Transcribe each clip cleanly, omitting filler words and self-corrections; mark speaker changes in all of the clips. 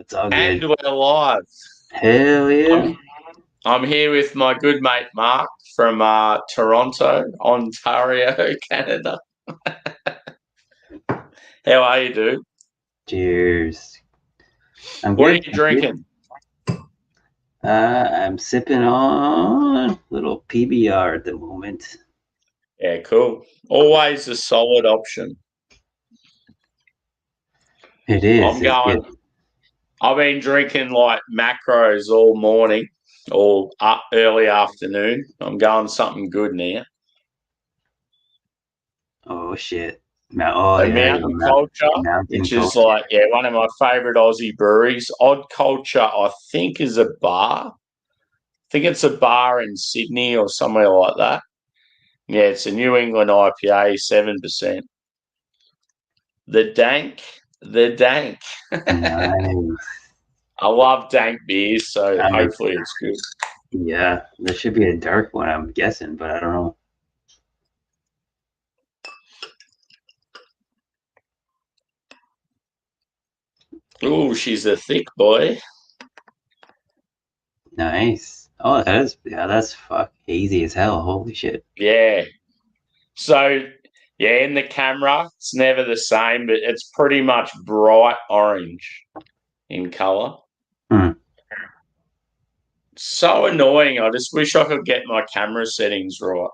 Speaker 1: It's all
Speaker 2: And
Speaker 1: good.
Speaker 2: we're live.
Speaker 1: Hell yeah.
Speaker 2: I'm here with my good mate Mark from Toronto, Ontario, Canada. How are you, dude?
Speaker 1: Cheers. I'm
Speaker 2: What are
Speaker 1: good.
Speaker 2: you
Speaker 1: I'm good.
Speaker 2: drinking?
Speaker 1: I'm sipping on a little PBR at the moment.
Speaker 2: Yeah, cool. Always a solid option.
Speaker 1: It is.
Speaker 2: I'm
Speaker 1: It's good.
Speaker 2: going. I've been drinking like macros all morning, or early afternoon. I'm going something good now.
Speaker 1: Oh shit. Oh
Speaker 2: So
Speaker 1: yeah,
Speaker 2: Mountain Culture,
Speaker 1: mountain
Speaker 2: which is
Speaker 1: culture.
Speaker 2: like one of my favourite Aussie breweries. Odd Culture, I think, is a bar. I think it's a bar in Sydney or somewhere like that. Yeah, it's a New England IPA, 7%. The dank.
Speaker 1: Nice.
Speaker 2: I love dank beers, so
Speaker 1: Um,
Speaker 2: hopefully it's good.
Speaker 1: yeah, there should be a dark one, I'm guessing, but I don't know.
Speaker 2: Oh, she's a thick boy.
Speaker 1: Nice. Oh, that's fuck hazy as hell. Holy shit.
Speaker 2: Yeah. So, yeah, in the camera, it's never the same, but it's pretty much bright orange in colour.
Speaker 1: Hmm.
Speaker 2: So annoying. I just wish I could get my camera settings right.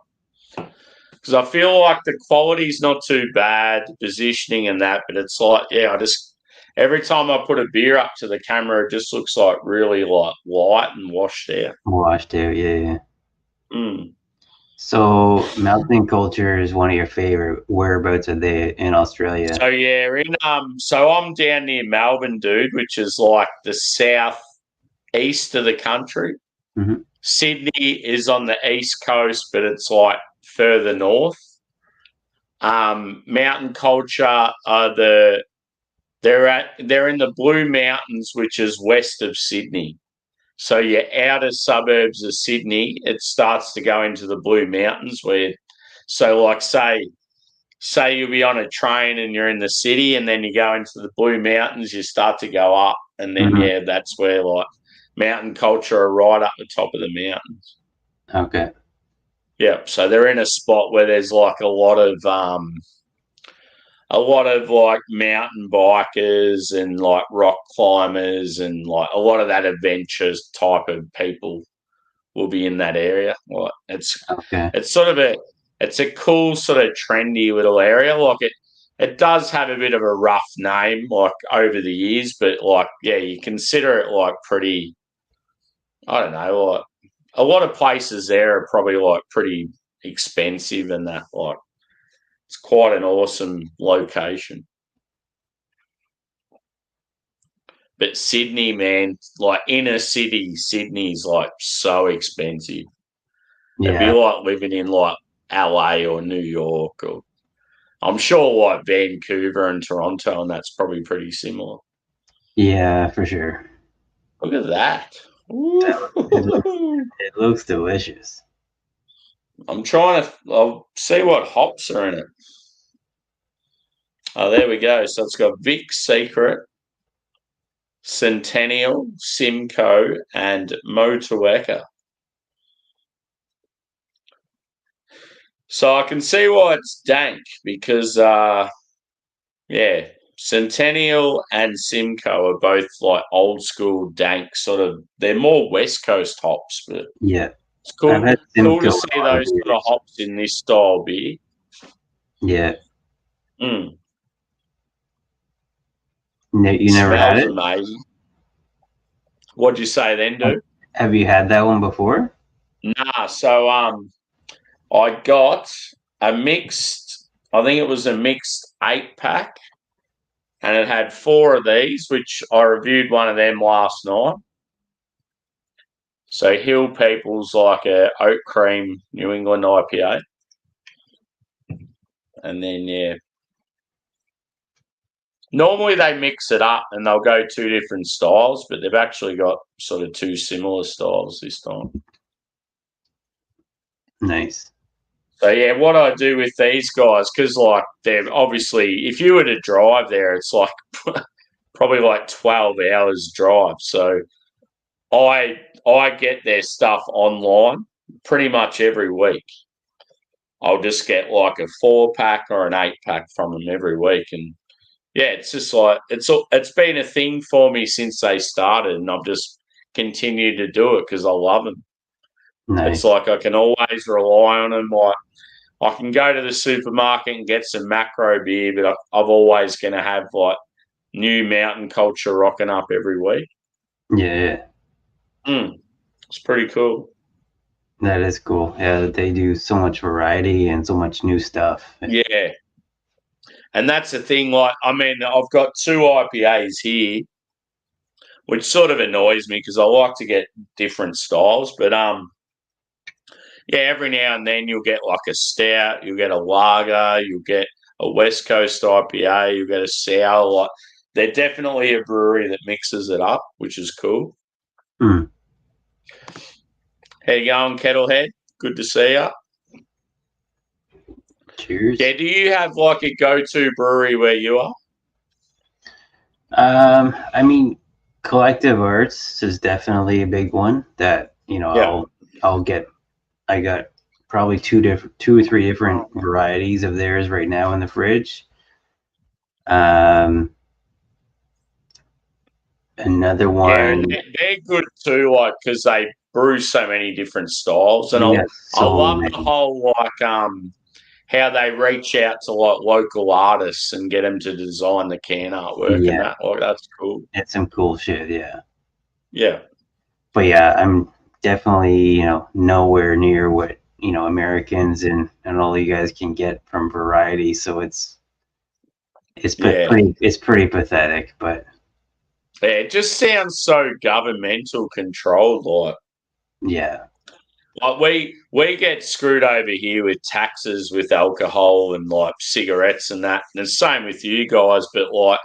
Speaker 2: Because I feel like the quality's not too bad, the positioning and that, but it's like, I just every time I put a beer up to the camera, it just looks like really like light and washed out.
Speaker 1: Washed out, yeah.
Speaker 2: Mm.
Speaker 1: So mountain culture is one of your favorite. Whereabouts are they in Australia?
Speaker 2: So so I'm down near Melbourne, dude, which is like the south east of the country.
Speaker 1: Hmm.
Speaker 2: Sydney is on the east coast, but it's like further north. Mountain culture are they're in the Blue Mountains, which is west of Sydney. So your outer suburbs of Sydney, it starts to go into the Blue Mountains like say you'll be on a train and you're in the city and then you go into the Blue Mountains, you start to go up and then
Speaker 1: Hmm.
Speaker 2: that's where like mountain culture are right up the top of the mountains.
Speaker 1: Okay.
Speaker 2: Yeah. So they're in a spot where there's like a lot of like mountain bikers and like rock climbers and like a lot of that adventures type of people will be in that area. Like
Speaker 1: Okay.
Speaker 2: it's sort of it's a cool sort of trendy little area. Like it does have a bit of a rough name like over the years, but like you consider it like pretty I don't know, like a lot of places there are probably like pretty expensive and that like it's quite an awesome location. But Sydney, man, like inner city, Sydney's like so expensive. It'd be
Speaker 1: Yeah.
Speaker 2: like living in like LA or New York, or I'm sure like Vancouver and Toronto, and that's probably pretty similar.
Speaker 1: Yeah, for sure.
Speaker 2: Look at that.
Speaker 1: It looks
Speaker 2: Ooh.
Speaker 1: it looks delicious.
Speaker 2: I'll see what hops are in it. Oh, there we go. So it's got Vic Secret, Centennial, Simcoe, and Motueka. So I can see why it's dank because yeah, Centennial and Simcoe are both like old school dank sort of. They're more West Coast hops, but
Speaker 1: Yeah.
Speaker 2: it's
Speaker 1: I've had
Speaker 2: cool to
Speaker 1: Simcoe
Speaker 2: see
Speaker 1: in a lot of
Speaker 2: those sort of
Speaker 1: beers.
Speaker 2: hops in this style beer.
Speaker 1: Yeah.
Speaker 2: Mm.
Speaker 1: You never had
Speaker 2: Smells
Speaker 1: it?
Speaker 2: amazing. What'd you say then, dude?
Speaker 1: Have you had that one before?
Speaker 2: Nah, so I got a mixed. I think it was a mixed 8 pack, and it had four of these, which I reviewed one of them last night. So Hill People's like a oat cream New England IPA, and then normally they mix it up and they'll go two different styles, but they've actually got sort of two similar styles this time.
Speaker 1: Nice.
Speaker 2: So what I do with these guys, because like they're obviously, if you were to drive there, it's like probably like 12 hours drive. So I get their stuff online pretty much every week. I'll just get like a 4-pack or an 8-pack from them every week, and yeah, it's just like it's been a thing for me since they started, and I've just continued to do it because I love them. It's
Speaker 1: Nice.
Speaker 2: like I can always rely on them. Like I can go to the supermarket and get some macro beer, but I'm always going to have like new mountain culture rocking up every week.
Speaker 1: Yeah,
Speaker 2: It's pretty cool.
Speaker 1: that is cool. Yeah, they do so much variety and so much new stuff.
Speaker 2: Yeah. And that's the thing. Like, I mean, I've got 2 IPAs here, which sort of annoys me because I like to get different styles. But yeah, every now and then you'll get like a stout, you'll get a lager, you'll get a West Coast IPA, you'll get a sour. Like, they're definitely a brewery that mixes it up, which is cool.
Speaker 1: Mm.
Speaker 2: How you going, Kettlehead? Good to see you.
Speaker 1: Cheers.
Speaker 2: Yeah, do you have like a go-to brewery where you are?
Speaker 1: I mean, Collective Arts is definitely a big one that,
Speaker 2: Yeah.
Speaker 1: I'll get. I got probably two or three different varieties of theirs right now in the fridge. Another one.
Speaker 2: Yeah, they're good too, like because they brew so many different styles, and
Speaker 1: Yeah,
Speaker 2: I
Speaker 1: so
Speaker 2: love the
Speaker 1: many.
Speaker 2: whole how they reach out to like local artists and get them to design the can artwork and
Speaker 1: Yeah,
Speaker 2: that. Like that's cool.
Speaker 1: it's some cool shit. Yeah,
Speaker 2: Yeah,
Speaker 1: but yeah, I'm definitely nowhere near what Americans and all you guys can get from variety. So
Speaker 2: yeah,
Speaker 1: it's pretty pathetic, but
Speaker 2: yeah. It just sounds so governmental controlled.
Speaker 1: yeah,
Speaker 2: Like we get screwed over here with taxes with alcohol and like cigarettes and that. And the same with you guys, but like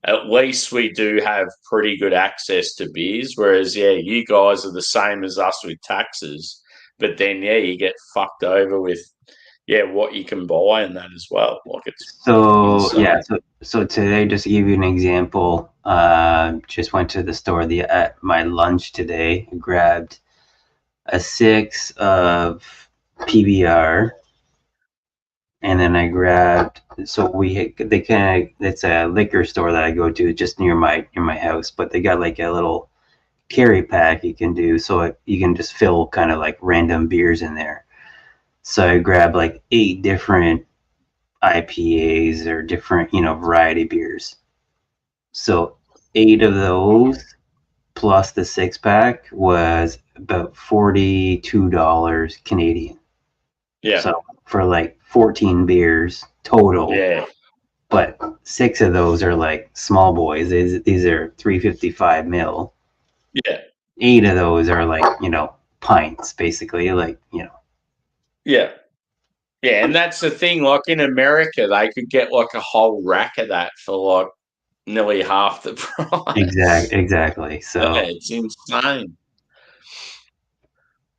Speaker 2: at least we do have pretty good access to beers. Whereas, yeah, you guys are the same as us with taxes. But then, yeah, you get fucked over with, yeah, what you can buy and that as well. Like it's
Speaker 1: so
Speaker 2: insane.
Speaker 1: so today, just to give you an example, just went to the store at my lunch today, grabbed a 6 of PBR, and then I grabbed. So they kind of, it's a liquor store that I go to just near my house, but they got like a little carry pack you can do, so you can just fill kind of like random beers in there. So I grabbed like 8 different IPAs or different variety beers. So 8 of those plus the 6-pack was about $42 Canadian.
Speaker 2: Yeah.
Speaker 1: So for like 14 beers total,
Speaker 2: Yeah.
Speaker 1: but 6 of those are like small boys. These are 355 mil.
Speaker 2: Yeah.
Speaker 1: 8 of those are like pints, basically. Like
Speaker 2: Yeah. Yeah. And that's the thing. Like in America, they could get like a whole rack of that for like nearly half the price.
Speaker 1: exactly.
Speaker 2: Yeah,
Speaker 1: So
Speaker 2: it's insane.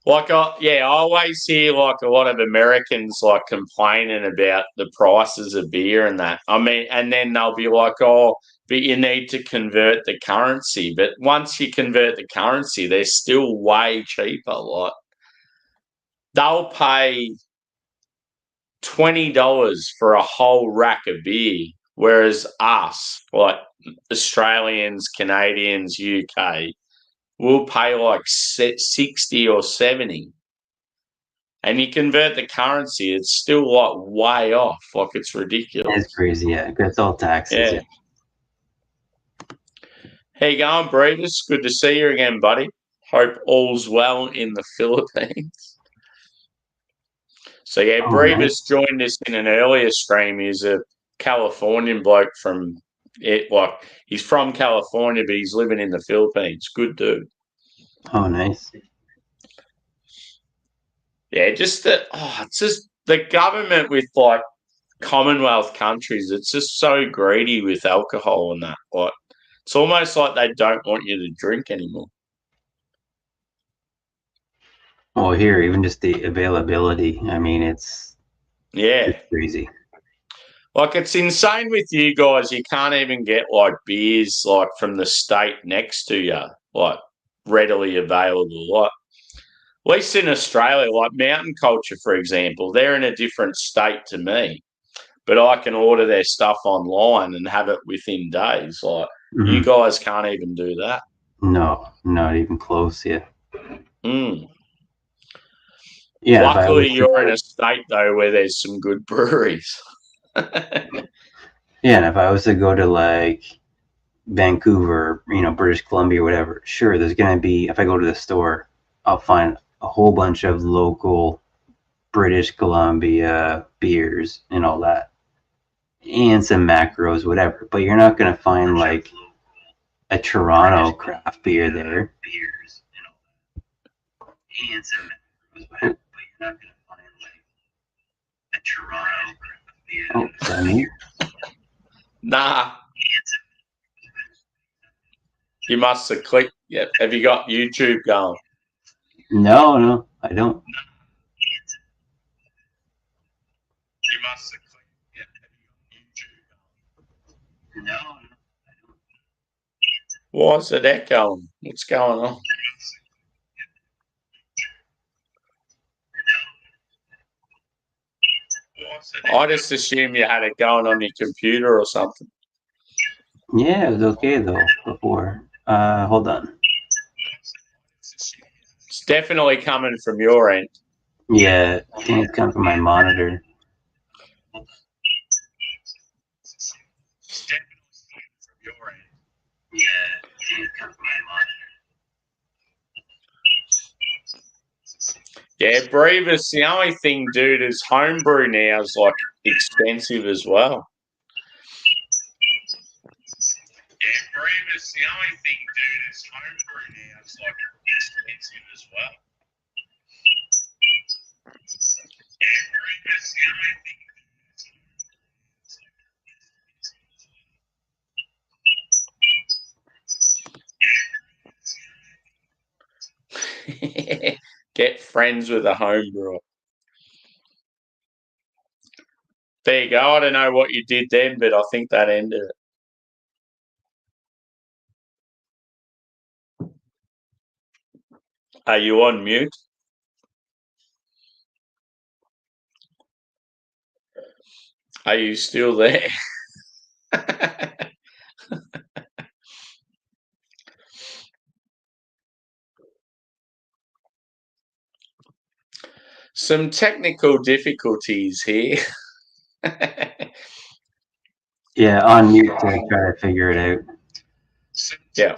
Speaker 2: Like, I always hear like a lot of Americans like complaining about the prices of beer and that. I mean, and then they'll be like, "Oh, but you need to convert the currency." But once you convert the currency, they're still way cheaper. Like, they'll pay $20 for a whole rack of beer, whereas us, like Australians, Canadians, UK, will pay like 60 or 70. And you convert the currency, it's still like way off. Like it's
Speaker 1: it's
Speaker 2: ridiculous.
Speaker 1: crazy. Yeah, it's all taxes.
Speaker 2: Yeah. How you going, Brevis? Good to see you again, buddy. Hope all's well in the Philippines. So yeah,
Speaker 1: Oh, nice.
Speaker 2: Brevis joined us in an earlier stream. He's a Californian bloke from it. Like he's from California, but he's living in the Philippines. Good dude.
Speaker 1: Oh, nice.
Speaker 2: Yeah, it's just the government with like Commonwealth countries. It's just so greedy with alcohol and that. Like it's almost like they don't want you to drink anymore.
Speaker 1: Well, here, even just the availability. I mean, it's
Speaker 2: Yeah.
Speaker 1: crazy.
Speaker 2: Like, it's insane with you guys. You can't even get like beers like from the state next to you, like readily available. Like, at least in Australia, like Mountain Culture, for example, they're in a different state to me, but I can order their stuff online and have it within days. Like, you guys can't even do that.
Speaker 1: No, not even close yet.
Speaker 2: Mm.
Speaker 1: Yeah.
Speaker 2: Luckily, you're in a state though where there's some good breweries.
Speaker 1: Yeah, and if I was to go to like Vancouver, British Columbia, whatever, sure, there's gonna be. If I go to the store, I'll find a whole bunch of local British Columbia beers and all that, and some macros, whatever. But you're not gonna find like a Toronto craft beer there. And some macros, whatever. But you're not gonna find like a Toronto craft beer. Oh, is that me?
Speaker 2: Nah. You must have clicked. Yeah. Have you got YouTube going?
Speaker 1: No, I don't.
Speaker 2: You must have clicked. Yeah. Have you got YouTube going?
Speaker 1: No, I don't.
Speaker 2: Why is it echoing? What's going on? I just assume you had it going on your computer or something.
Speaker 1: Yeah, it was okay though before. Hold on.
Speaker 2: It's definitely coming from your end.
Speaker 1: Yeah, I think it's coming from my monitor.
Speaker 2: It's definitely coming from your end.
Speaker 1: Yeah, I think it's coming from my monitor.
Speaker 2: Yeah, Brevis, the only thing, dude, is homebrew now is like expensive as well. Yeah, Brevis, the only thing, dude, is homebrew now is like expensive as well. Yeah, Brevis, the only thing, dude, is get friends with a home brewer. There you go. I don't know what you did then, but I think that ended it. Are you on mute? Are you still there? Some technical difficulties here.
Speaker 1: Yeah, on mute to try to figure it out.
Speaker 2: Yeah.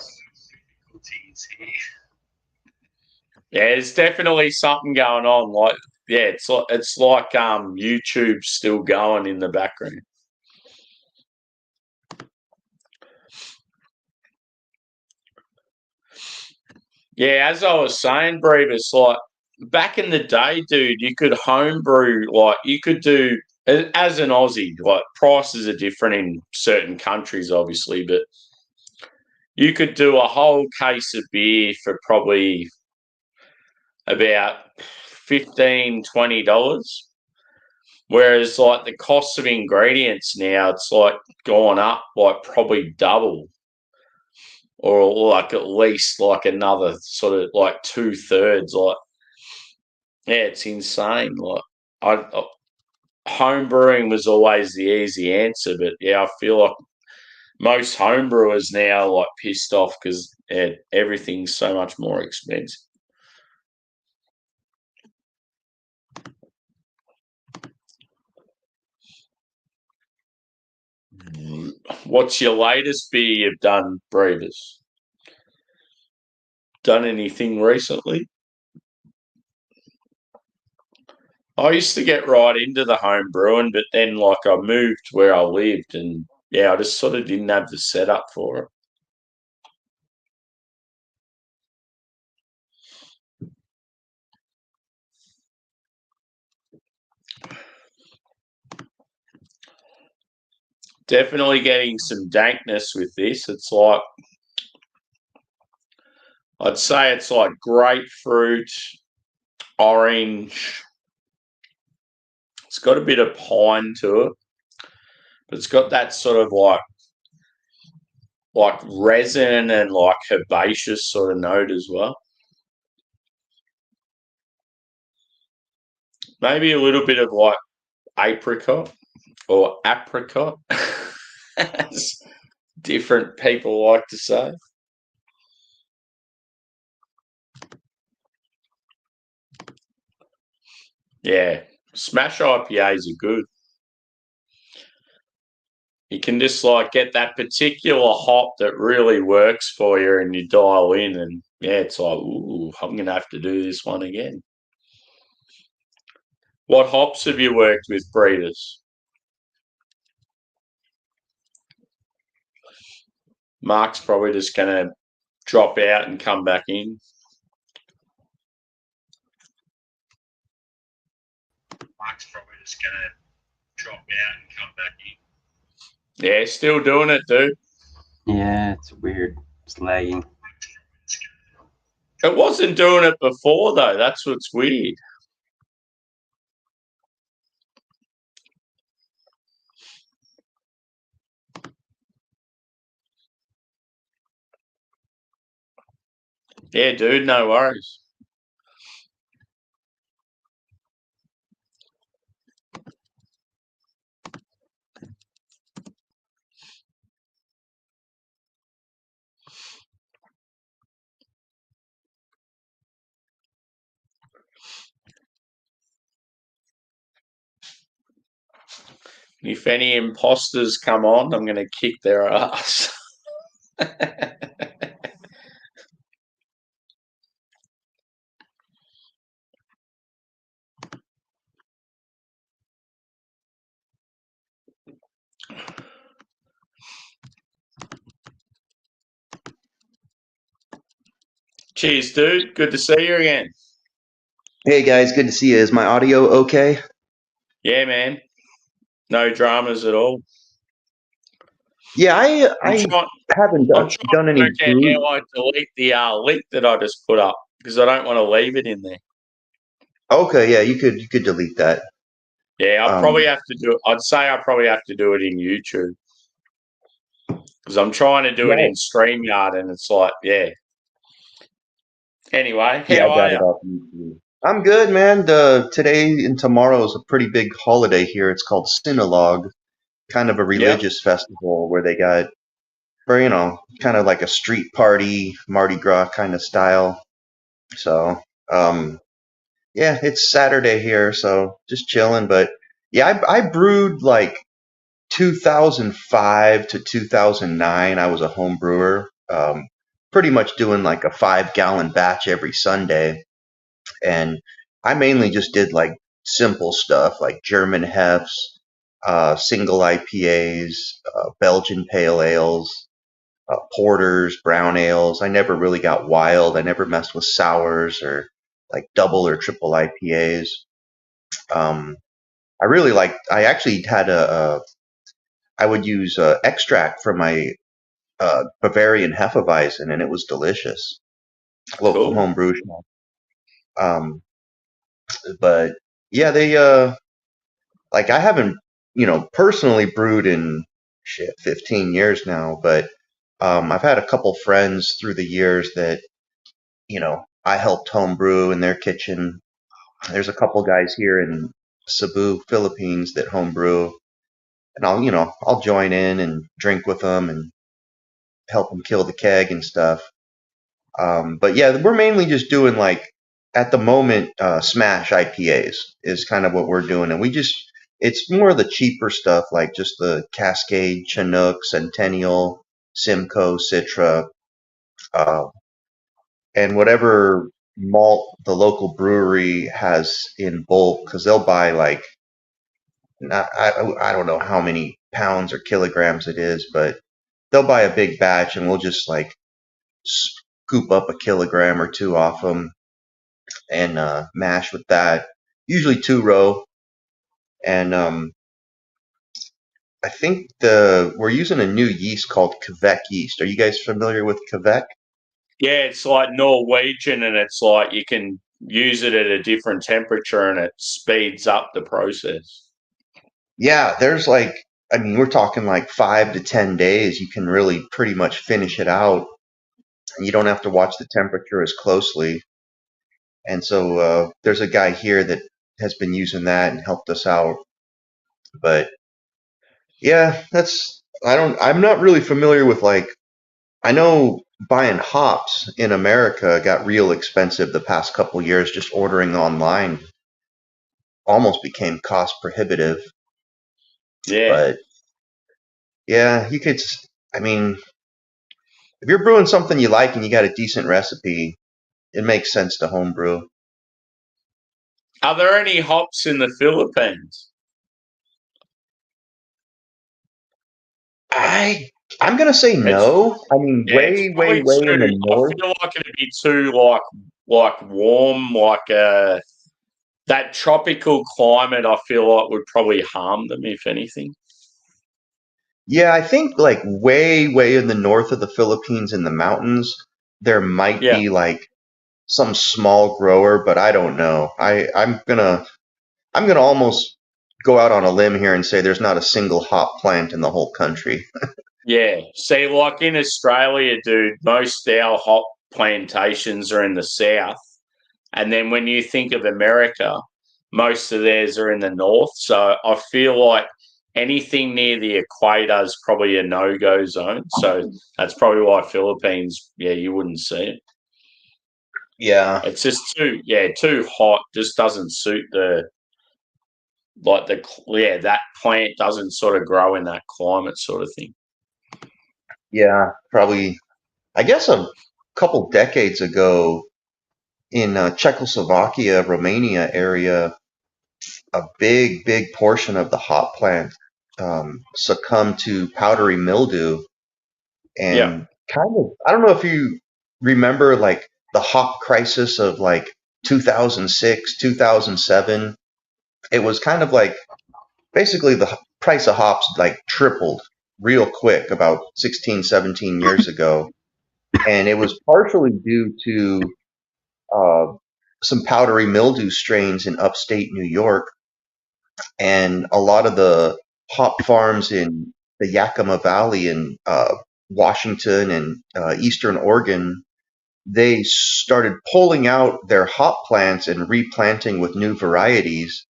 Speaker 2: Yeah, there's definitely something going on. Like, yeah, it's like YouTube's still going in the background. Yeah, as I was saying, Brevis, like back in the day, dude, you could homebrew, like you could do as an Aussie, like prices are different in certain countries, obviously, but you could do a whole case of beer for probably about $15-$20. Whereas like the cost of ingredients now, it's like gone up like probably double. Or like at least like another sort of like 2/3. Like, yeah, it's insane. Like home brewing was always the easy answer, but yeah, I feel like most home brewers now are like pissed off because everything's so much more expensive. What's your latest beer you've done, Brevis? Done anything recently? I used to get right into the home brewing, but then like I moved where I lived and yeah, I just sort of didn't have the setup for it. Definitely getting some dankness with this. It's like, I'd say it's like grapefruit, orange. It's got a bit of pine to it. It's got that sort of like resin and like herbaceous sort of note as well. Maybe a little bit of like apricot or apricot, as different people like to say. Yeah, smash IPAs are good. You can just like get that particular hop that really works for you and you dial in and yeah, it's like, ooh, I'm going to have to do this one again. What hops have you worked with, breeders? Mark's probably just going to drop out and come back in. Mark's probably just going to drop out and come back in. Yeah, still doing it, dude.
Speaker 1: Yeah, it's weird. It's lagging.
Speaker 2: It wasn't doing it before, though. That's what's weird. Yeah, dude, no worries. If any imposters come on, I'm going to kick their ass. Cheers, dude. Good to see you again.
Speaker 3: Hey guys, good to see you. Is my audio okay?
Speaker 2: Yeah, man. No dramas at all.
Speaker 3: Yeah, I haven't
Speaker 2: I'm trying
Speaker 3: done
Speaker 2: to
Speaker 3: any
Speaker 2: work out how I delete the link that I just put up because I don't want to leave it in there.
Speaker 3: Okay, yeah, you could delete that.
Speaker 2: Yeah, I'll probably have to do it. I'd say I probably have to do it in YouTube because I'm trying to do it in StreamYard and it's like, yeah. Anyway, how are you?
Speaker 3: Off YouTube. I'm good, man. Today and tomorrow is a pretty big holiday here. It's called Sinologue, kind of a religious festival where they got, or kind of like a street party, Mardi Gras kind of style. So, yeah, it's Saturday here, so just chilling. But yeah, I brewed like 2005 to 2009. I was a home brewer, pretty much doing like a 5-gallon batch every Sunday. And I mainly just did like simple stuff like German Hefts, single IPAs, Belgian Pale Ales, porters, brown ales. I never really got wild. I never messed with sours or like double or triple IPAs. I actually had I would use extract from my Bavarian Hefeweizen, and it was delicious. Local home brew shop. But yeah, they like I haven't personally brewed in 15 years now, but I've had a couple friends through the years that I helped home brew in their kitchen. There's a couple guys here in Cebu, Philippines that home brew, and I'll join in and drink with them and help them kill the keg and stuff. But yeah, we're mainly just doing like at the moment smash IPAs is kind of what we're doing, and it's more of the cheaper stuff like just the Cascade, Chinook, Centennial, Simcoe, Citra, and whatever malt the local brewery has in bulk, because they'll buy like I don't know how many pounds or kilograms it is, but they'll buy a big batch and we'll just like scoop up a kilogram or two off them and mash with that. Usually 2-row, and I think we're using a new yeast called Quebec yeast. Are you guys familiar with Quebec?
Speaker 2: Yeah, it's like Norwegian, and it's like you can use it at a different temperature, and it speeds up the process.
Speaker 3: Yeah, there's like I mean, we're talking like 5 to 10 days. You can really pretty much finish it out. You don't have to watch the temperature as closely. And so there's a guy here that has been using that and helped us out. But yeah, I'm not really familiar with like, I know buying hops in America got real expensive the past couple years. Just ordering online almost became cost prohibitive.
Speaker 2: Yeah.
Speaker 3: But yeah, I mean, if you're brewing something you like and you got a decent recipe, it makes sense to homebrew.
Speaker 2: Are there any hops in the Philippines?
Speaker 3: I'm gonna say no. I mean,
Speaker 2: It's
Speaker 3: way, way,
Speaker 2: probably
Speaker 3: way in
Speaker 2: too.
Speaker 3: the
Speaker 2: I
Speaker 3: north.
Speaker 2: feel like it'd be too like warm, that tropical climate. I feel like would probably harm them if anything.
Speaker 3: Yeah, I think like way, way in the north of the Philippines in the mountains, there might
Speaker 2: Yeah.
Speaker 3: be like some small grower, but I don't know. I'm gonna almost go out on a limb here and say there's not a single hop plant in the whole country.
Speaker 2: Yeah. See, like in Australia, dude, most of our hop plantations are in the south. And then when you think of America, most of theirs are in the north. So I feel like anything near the equator is probably a no-go zone. So that's probably why Philippines, yeah, you wouldn't see it.
Speaker 3: Yeah.
Speaker 2: It's just too hot. Just doesn't suit that plant doesn't sort of grow in that climate sort of thing.
Speaker 3: Yeah, probably. I guess a couple decades ago in Czechoslovakia, Romania area, a big, big portion of the hop plant succumbed to powdery mildew.
Speaker 2: Yeah.
Speaker 3: And kind of, I don't know if you remember like the hop crisis of like 2006, 2007. It was kind of like basically the price of hops like tripled real quick about 16, 17 years ago. And it was partially due to uh, some powdery mildew strains in upstate New York, and a lot of the hop farms in the Yakima Valley in Washington and Eastern Oregon, they started pulling out their hop plants and replanting with new varieties.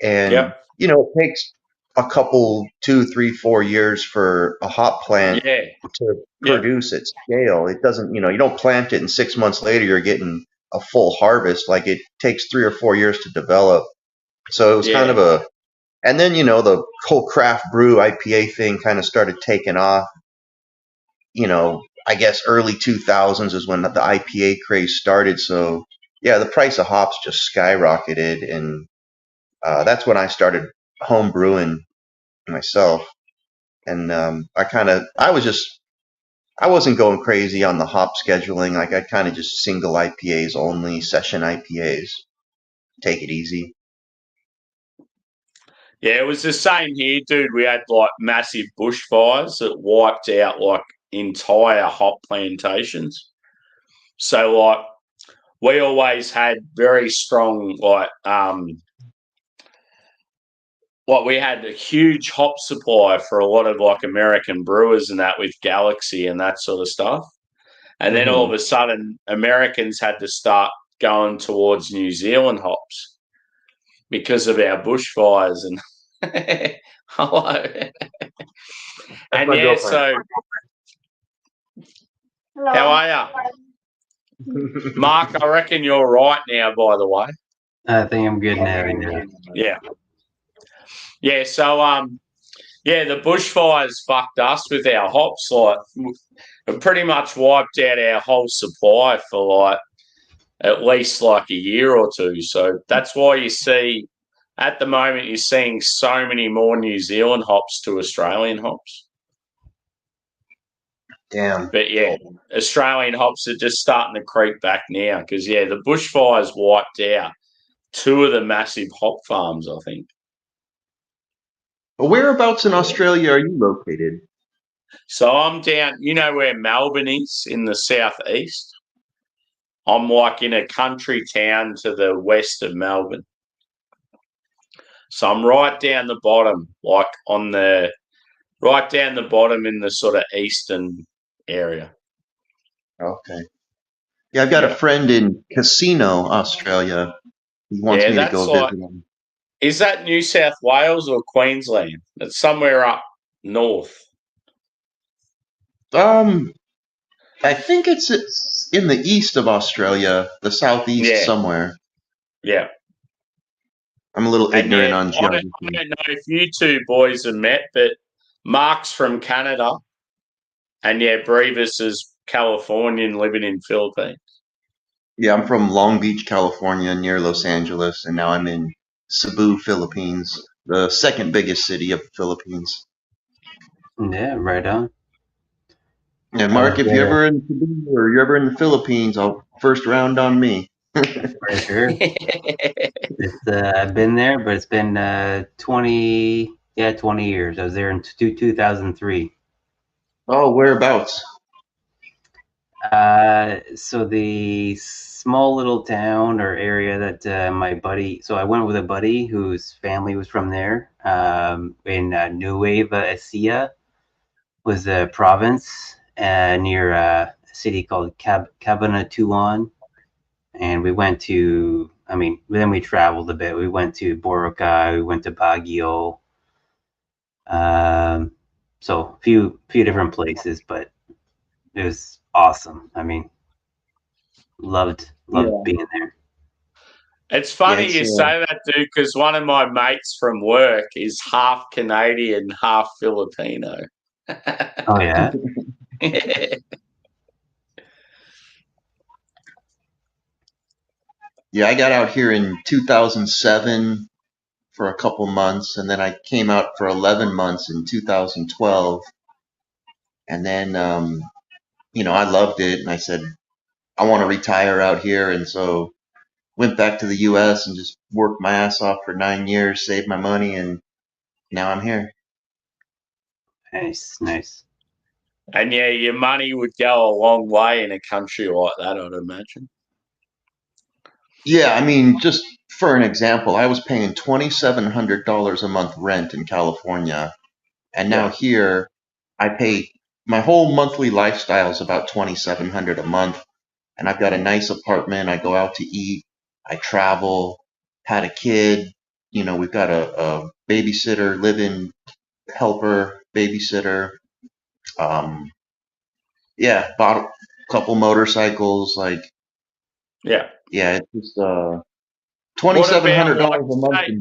Speaker 3: And,
Speaker 2: Yep.
Speaker 3: it takes a couple, 2, 3, 4 years for a hop plant
Speaker 2: Yeah.
Speaker 3: to
Speaker 2: Yep.
Speaker 3: produce at scale. It doesn't, you don't plant it and 6 months later you're getting a full harvest. Like it takes 3 or 4 years to develop. So it was kind
Speaker 2: Yeah.
Speaker 3: of and then, the whole craft brew IPA thing kind of started taking off. I guess early 2000s is when the IPA craze started. So yeah, the price of hops just skyrocketed. And that's when I started home brewing myself. And I wasn't going crazy on the hop scheduling. Like I kind of just single IPAs only, session IPAs. Take it easy.
Speaker 2: Yeah, it was the same here, dude. We had like massive bushfires that wiped out like entire hop plantations. So like we always had very strong we had a huge hop supply for a lot of like American brewers and that with Galaxy and that sort of stuff. And then all of a sudden Americans had to start going towards New Zealand hops because of our bushfires and hello. And
Speaker 3: my
Speaker 2: yeah,
Speaker 3: girlfriend.
Speaker 2: so how are you? Mark, I reckon you're right now, by the way.
Speaker 1: I think I'm good now.
Speaker 2: Yeah. Yeah, so the bushfires fucked us with our hops. Like, it pretty much wiped out our whole supply for like at least like a year or two. So that's why you see at the moment you're seeing so many more New Zealand hops to Australian hops.
Speaker 3: Damn.
Speaker 2: But yeah, Australian hops are just starting to creep back now because the bushfires wiped out two of the massive hop farms, I think.
Speaker 3: Whereabouts in Australia are you located?
Speaker 2: So I'm down, you know where Melbourne is in the southeast? I'm like in a country town to the west of Melbourne. So I'm right down the bottom, like on the right down the bottom in the sort of eastern area.
Speaker 3: Okay. Yeah, I've got a
Speaker 2: Yeah.
Speaker 3: friend in Casino, Australia. He wants
Speaker 2: Yeah,
Speaker 3: me to
Speaker 2: that's
Speaker 3: go
Speaker 2: like,
Speaker 3: visit him.
Speaker 2: is that New South Wales or Queensland? It's somewhere up north.
Speaker 3: Um, I think it's in the east of Australia, the southeast
Speaker 2: Yeah,
Speaker 3: somewhere.
Speaker 2: yeah.
Speaker 3: I'm a little
Speaker 2: And yeah,
Speaker 3: ignorant on
Speaker 2: I
Speaker 3: geography.
Speaker 2: don't know if you two boys have met, but Mark's from Canada, and yeah, Brevis is Californian living in Philippines.
Speaker 3: Yeah, I'm from Long Beach, California, near Los Angeles, and now I'm in Cebu, Philippines, the second biggest city of the Philippines.
Speaker 1: Yeah, right on.
Speaker 3: And
Speaker 1: I
Speaker 3: Mark,
Speaker 1: was
Speaker 3: if you're
Speaker 1: there
Speaker 3: ever in Cebu or you're ever in the Philippines, I'll first round on me.
Speaker 1: for sure. It's I've been there, but it's been 20 years. I was there in 2003.
Speaker 3: Oh, whereabouts?
Speaker 1: So the small little town or area that my buddy, so I went with a buddy whose family was from there, in Nueva Ecija was a province near a city called Cabanatuan. And we went to, I mean, then we traveled a bit. We went to Boracay, we went to Baguio, um, so a few different places, but it was awesome. I mean, loved
Speaker 3: Yeah,
Speaker 1: being there.
Speaker 2: It's
Speaker 3: yeah,
Speaker 2: funny
Speaker 3: it's
Speaker 2: you say that, dude, because one of my mates from work is half Canadian, half Filipino.
Speaker 1: Oh yeah.
Speaker 3: yeah. I got out here in 2007 for a couple months, and then I came out for 11 months in 2012, and then I loved it, and I said I want to retire out here, and so went back to the U.S. and just worked my ass off for 9 years, saved my money, and now I'm here.
Speaker 1: Nice.
Speaker 2: And yeah, your money would go a long way in a country like that, I'd imagine.
Speaker 3: Yeah, I mean, just for an example, I was paying $2,700 a month rent in California, and now
Speaker 2: Yeah,
Speaker 3: here I pay my whole monthly lifestyle is about 2,700 a month, and I've got a nice apartment. I go out to eat, I travel, had a kid. We've got a babysitter, live-in helper, babysitter. Um, yeah, bought a couple motorcycles. Like,
Speaker 2: yeah.
Speaker 3: yeah, it's just
Speaker 2: What
Speaker 3: $2,700
Speaker 2: about
Speaker 3: a month.
Speaker 2: like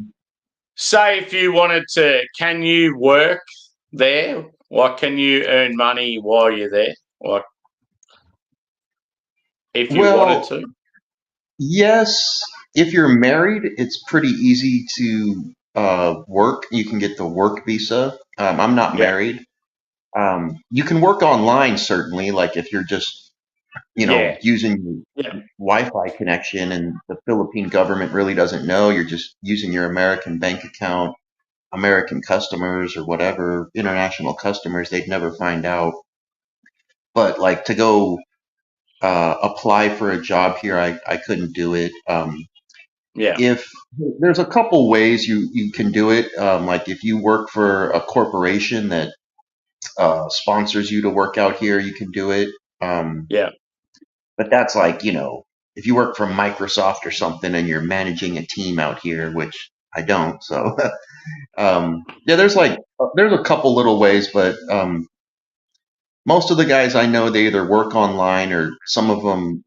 Speaker 2: say if you wanted to, can you work there? Like, can you earn money while you're there? Like, if you wanted
Speaker 3: Well,
Speaker 2: to?
Speaker 3: yes, if you're married, it's pretty easy to work. You can get the work visa. I'm not
Speaker 2: Yeah,
Speaker 3: married. You can work online, certainly, like if you're just,
Speaker 2: yeah,
Speaker 3: using
Speaker 2: yeah,
Speaker 3: Wi-Fi connection and the Philippine government really doesn't know. You're just using your American bank account, American customers or whatever, international customers, they'd never find out. But like to go apply for a job here, I couldn't do it.
Speaker 2: yeah,
Speaker 3: If there's a couple ways you can do it, like if you work for a corporation that sponsors you to work out here, you can do it. Um,
Speaker 2: yeah,
Speaker 3: but that's like, if you work for Microsoft or something and you're managing a team out here, which I don't. So, yeah, there's a couple little ways, but most of the guys I know, they either work online or some of them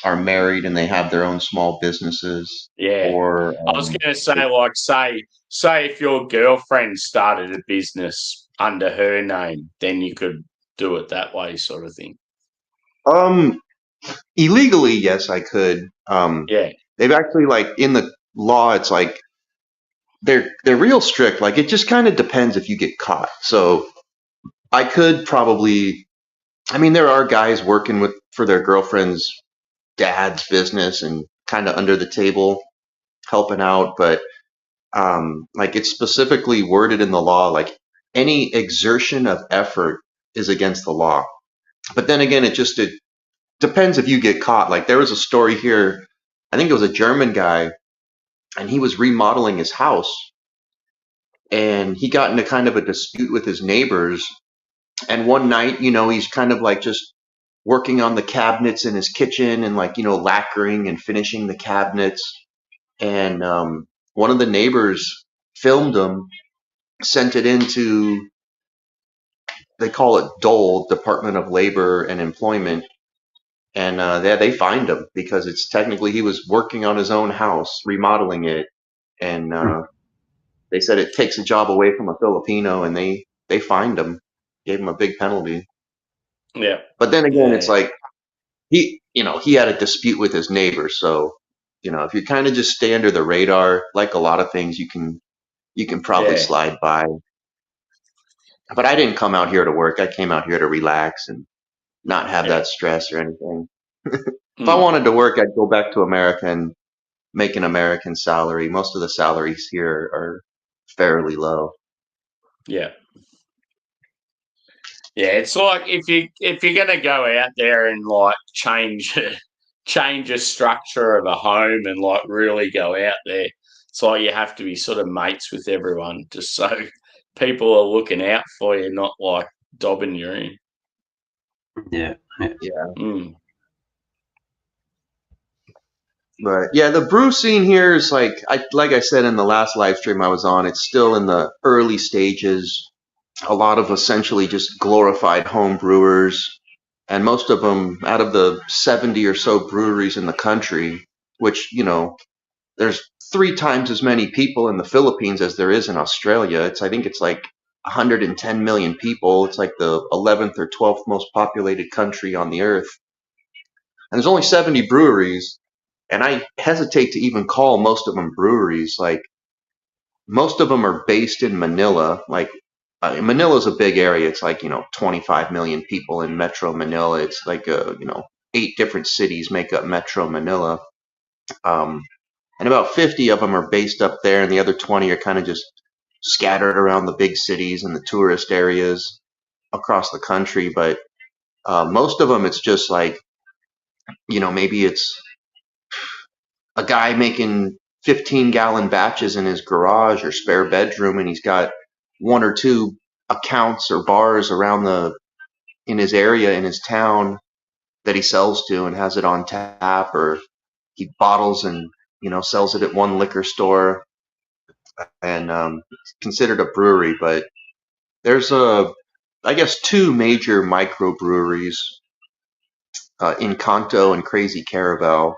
Speaker 3: are married and they have their own small businesses
Speaker 2: yeah.
Speaker 3: or,
Speaker 2: I was going to say, like, say if your girlfriend started a business under her name, then you could do it that way, sort of thing.
Speaker 3: um, illegally, yes, I could.
Speaker 2: Yeah,
Speaker 3: They've actually like in the law, it's like they're real strict. Like it just kind of depends if you get caught. So I could probably. I mean, there are guys working for their girlfriend's dad's business and kind of under the table helping out, but like it's specifically worded in the law, like any exertion of effort is against the law. But then again, it depends if you get caught. Like there was a story here, I think it was a German guy, and he was remodeling his house, and he got into kind of a dispute with his neighbors. And one night, he's kind of like just working on the cabinets in his kitchen and like, lacquering and finishing the cabinets. And one of the neighbors filmed him, sent it into, they call it Dole, Department of Labor and Employment. And they fined him because it's technically he was working on his own house, remodeling it. And they said it takes a job away from a Filipino, and they fined him, gave him a big penalty.
Speaker 2: Yeah.
Speaker 3: But then again, it's
Speaker 2: Yeah.
Speaker 3: like he had a dispute with his neighbor. So, if you kind of just stay under the radar, like a lot of things, you can probably
Speaker 2: Yeah.
Speaker 3: slide by. But I didn't come out here to work. I came out here to relax and not have
Speaker 2: Yeah.
Speaker 3: that stress or anything. If I wanted to work, I'd go back to America and make an American salary. Most of the salaries here are fairly low.
Speaker 2: Yeah. Yeah, it's like if you're gonna go out there and like change a structure of a home and like really go out there, it's like you have to be sort of mates with everyone just so people are looking out for you, not like dobbing you in.
Speaker 1: Yeah.
Speaker 2: Mm.
Speaker 3: But yeah, the brew scene here is like I said in the last live stream I was on, it's still in the early stages. A lot of essentially just glorified home brewers, and most of them, out of the 70 or so breweries in the country, which, there's 3 times as many people in the Philippines as there is in Australia. I think it's like 110 million people. It's like the 11th or 12th most populated country on the earth. And there's only 70 breweries, and I hesitate to even call most of them breweries. Like, most of them are based in Manila. Like, Manila's a big area. It's like, 25 million people in Metro Manila. It's like, 8 different cities make up Metro Manila. And about 50 of them are based up there, and the other 20 are kind of just scattered around the big cities and the tourist areas across the country. But most of them, it's just like, maybe it's a guy making 15-gallon batches in his garage or spare bedroom, and he's got 1 or 2 accounts or bars in his area, in his town, that he sells to and has it on tap, or he bottles and sells it at one liquor store, and it's considered a brewery. But there's I guess 2 major microbreweries in Kanto and Crazy Caravel,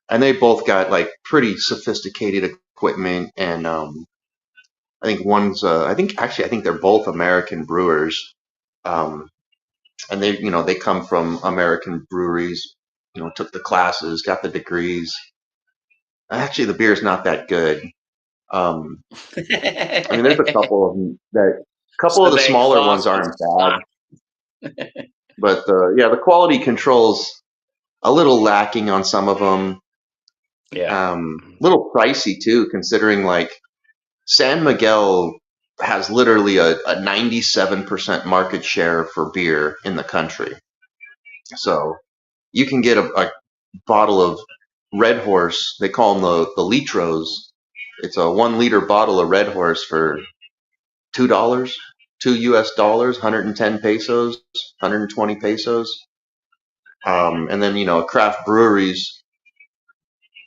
Speaker 3: and they both got like pretty sophisticated equipment. And I think I think they're both American brewers, and they come from American breweries. Took the classes, got the degrees. Actually, the beer's not that good. I mean, there's a couple of them couple
Speaker 2: So
Speaker 3: of the
Speaker 2: their
Speaker 3: smaller ones
Speaker 2: classes
Speaker 3: aren't bad, but the quality control's a little lacking on some of them.
Speaker 2: Yeah.
Speaker 3: Little pricey too, considering like San Miguel has literally a 97% market share for beer in the country. So you can get a bottle of Red Horse. They call them the litros. It's a 1 liter bottle of Red Horse for $2, $2, 110 pesos, 120 pesos. And then, craft breweries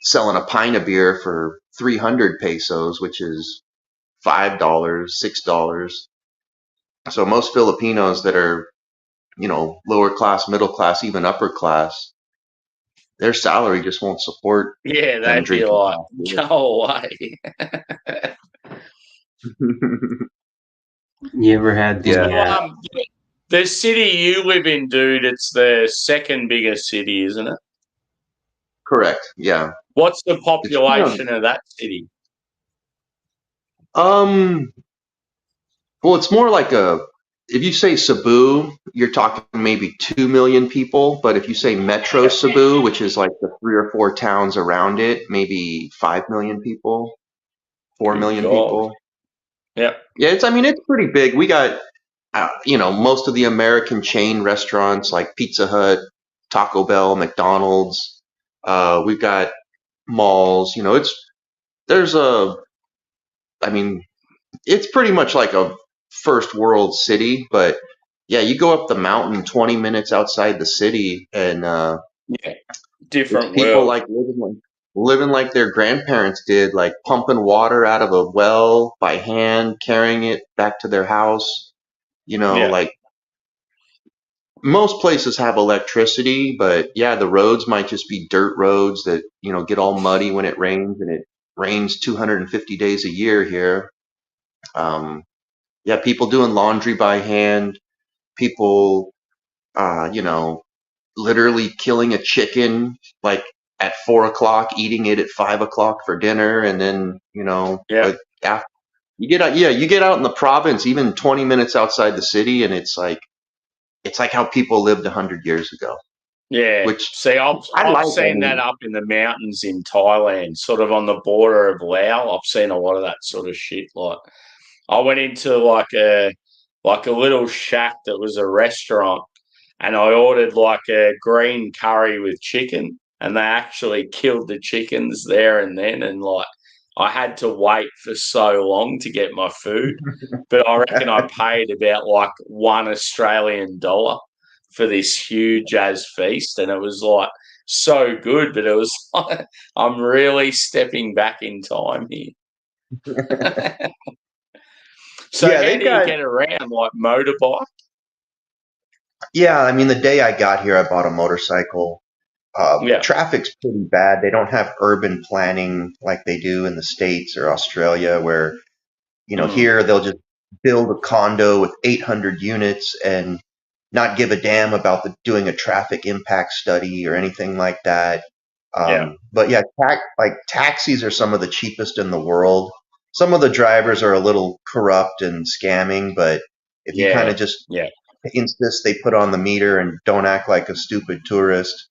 Speaker 3: selling a pint of beer for 300 pesos, which is $5, $6. So most Filipinos that are, lower class, middle class, even upper class, their salary just won't support
Speaker 2: Yeah,
Speaker 3: them
Speaker 2: they'd be
Speaker 3: drinking
Speaker 2: like,
Speaker 3: craft
Speaker 2: go away.
Speaker 3: beer.
Speaker 1: You ever had the
Speaker 3: Yeah.
Speaker 2: The city you live in, dude, it's the second biggest city, isn't it?
Speaker 3: Correct. Yeah.
Speaker 2: What's the
Speaker 3: It's
Speaker 2: population of that city?
Speaker 3: well, it's more like if you say Cebu, you're talking maybe 2 million people. But if you say Metro
Speaker 2: Yep.
Speaker 3: Cebu, which is like the 3 or 4 towns around it, maybe 5 million people, 4
Speaker 2: Good
Speaker 3: million
Speaker 2: God.
Speaker 3: people.
Speaker 2: Yep.
Speaker 3: Yeah, it's pretty big. We got, most of the American chain restaurants like Pizza Hut, Taco Bell, McDonald's. We've got malls. There's I mean, it's pretty much like a first world city, but yeah, you go up the mountain 20 minutes outside the city, and
Speaker 2: Yeah,
Speaker 3: it's
Speaker 2: different
Speaker 3: people
Speaker 2: world.
Speaker 3: like living like their grandparents did, like pumping water out of a well by hand, carrying it back to their house.
Speaker 2: Yeah,
Speaker 3: Like most places have electricity, but yeah, the roads might just be dirt roads that, get all muddy when it rains, and it rains 250 days a year here. Um, yeah, people doing laundry by hand, people, uh, you know, literally killing a chicken like at 4 o'clock, eating it at 5 o'clock for dinner, and then,
Speaker 2: yeah,
Speaker 3: like after you get out in the province, even 20 minutes outside the city, and it's like how people lived 100 years ago,
Speaker 2: yeah.
Speaker 3: which
Speaker 2: See,
Speaker 3: I
Speaker 2: I've
Speaker 3: like. I
Speaker 2: seen that
Speaker 3: mean,
Speaker 2: up in the mountains in Thailand, sort of on the border of Laos. I've seen a lot of that sort of shit. Like, I went into like a little shack that was a restaurant, and I ordered like a green curry with chicken, and they actually killed the chickens there and then, and like I had to wait for so long to get my food, but I reckon I paid about like $1 Australian for this huge as feast, and it was like so good, but it was like I'm really stepping back in time here. So
Speaker 3: yeah,
Speaker 2: how
Speaker 3: they've
Speaker 2: do you
Speaker 3: got.
Speaker 2: get around, like motorbike?
Speaker 3: Yeah, I mean, the day I got here, I bought a motorcycle.
Speaker 2: Yeah.
Speaker 3: Traffic's pretty bad. They don't have urban planning like they do in the States or Australia, where,
Speaker 2: Mm,
Speaker 3: here they'll just build a condo with 800 units and not give a damn about doing a traffic impact study or anything like that.
Speaker 2: yeah.
Speaker 3: But yeah, like taxis are some of the cheapest in the world. Some of the drivers are a little corrupt and scamming, but if you kind
Speaker 2: Yeah.
Speaker 3: of just
Speaker 2: Yeah.
Speaker 3: insist they put on the meter and don't act like a stupid tourist,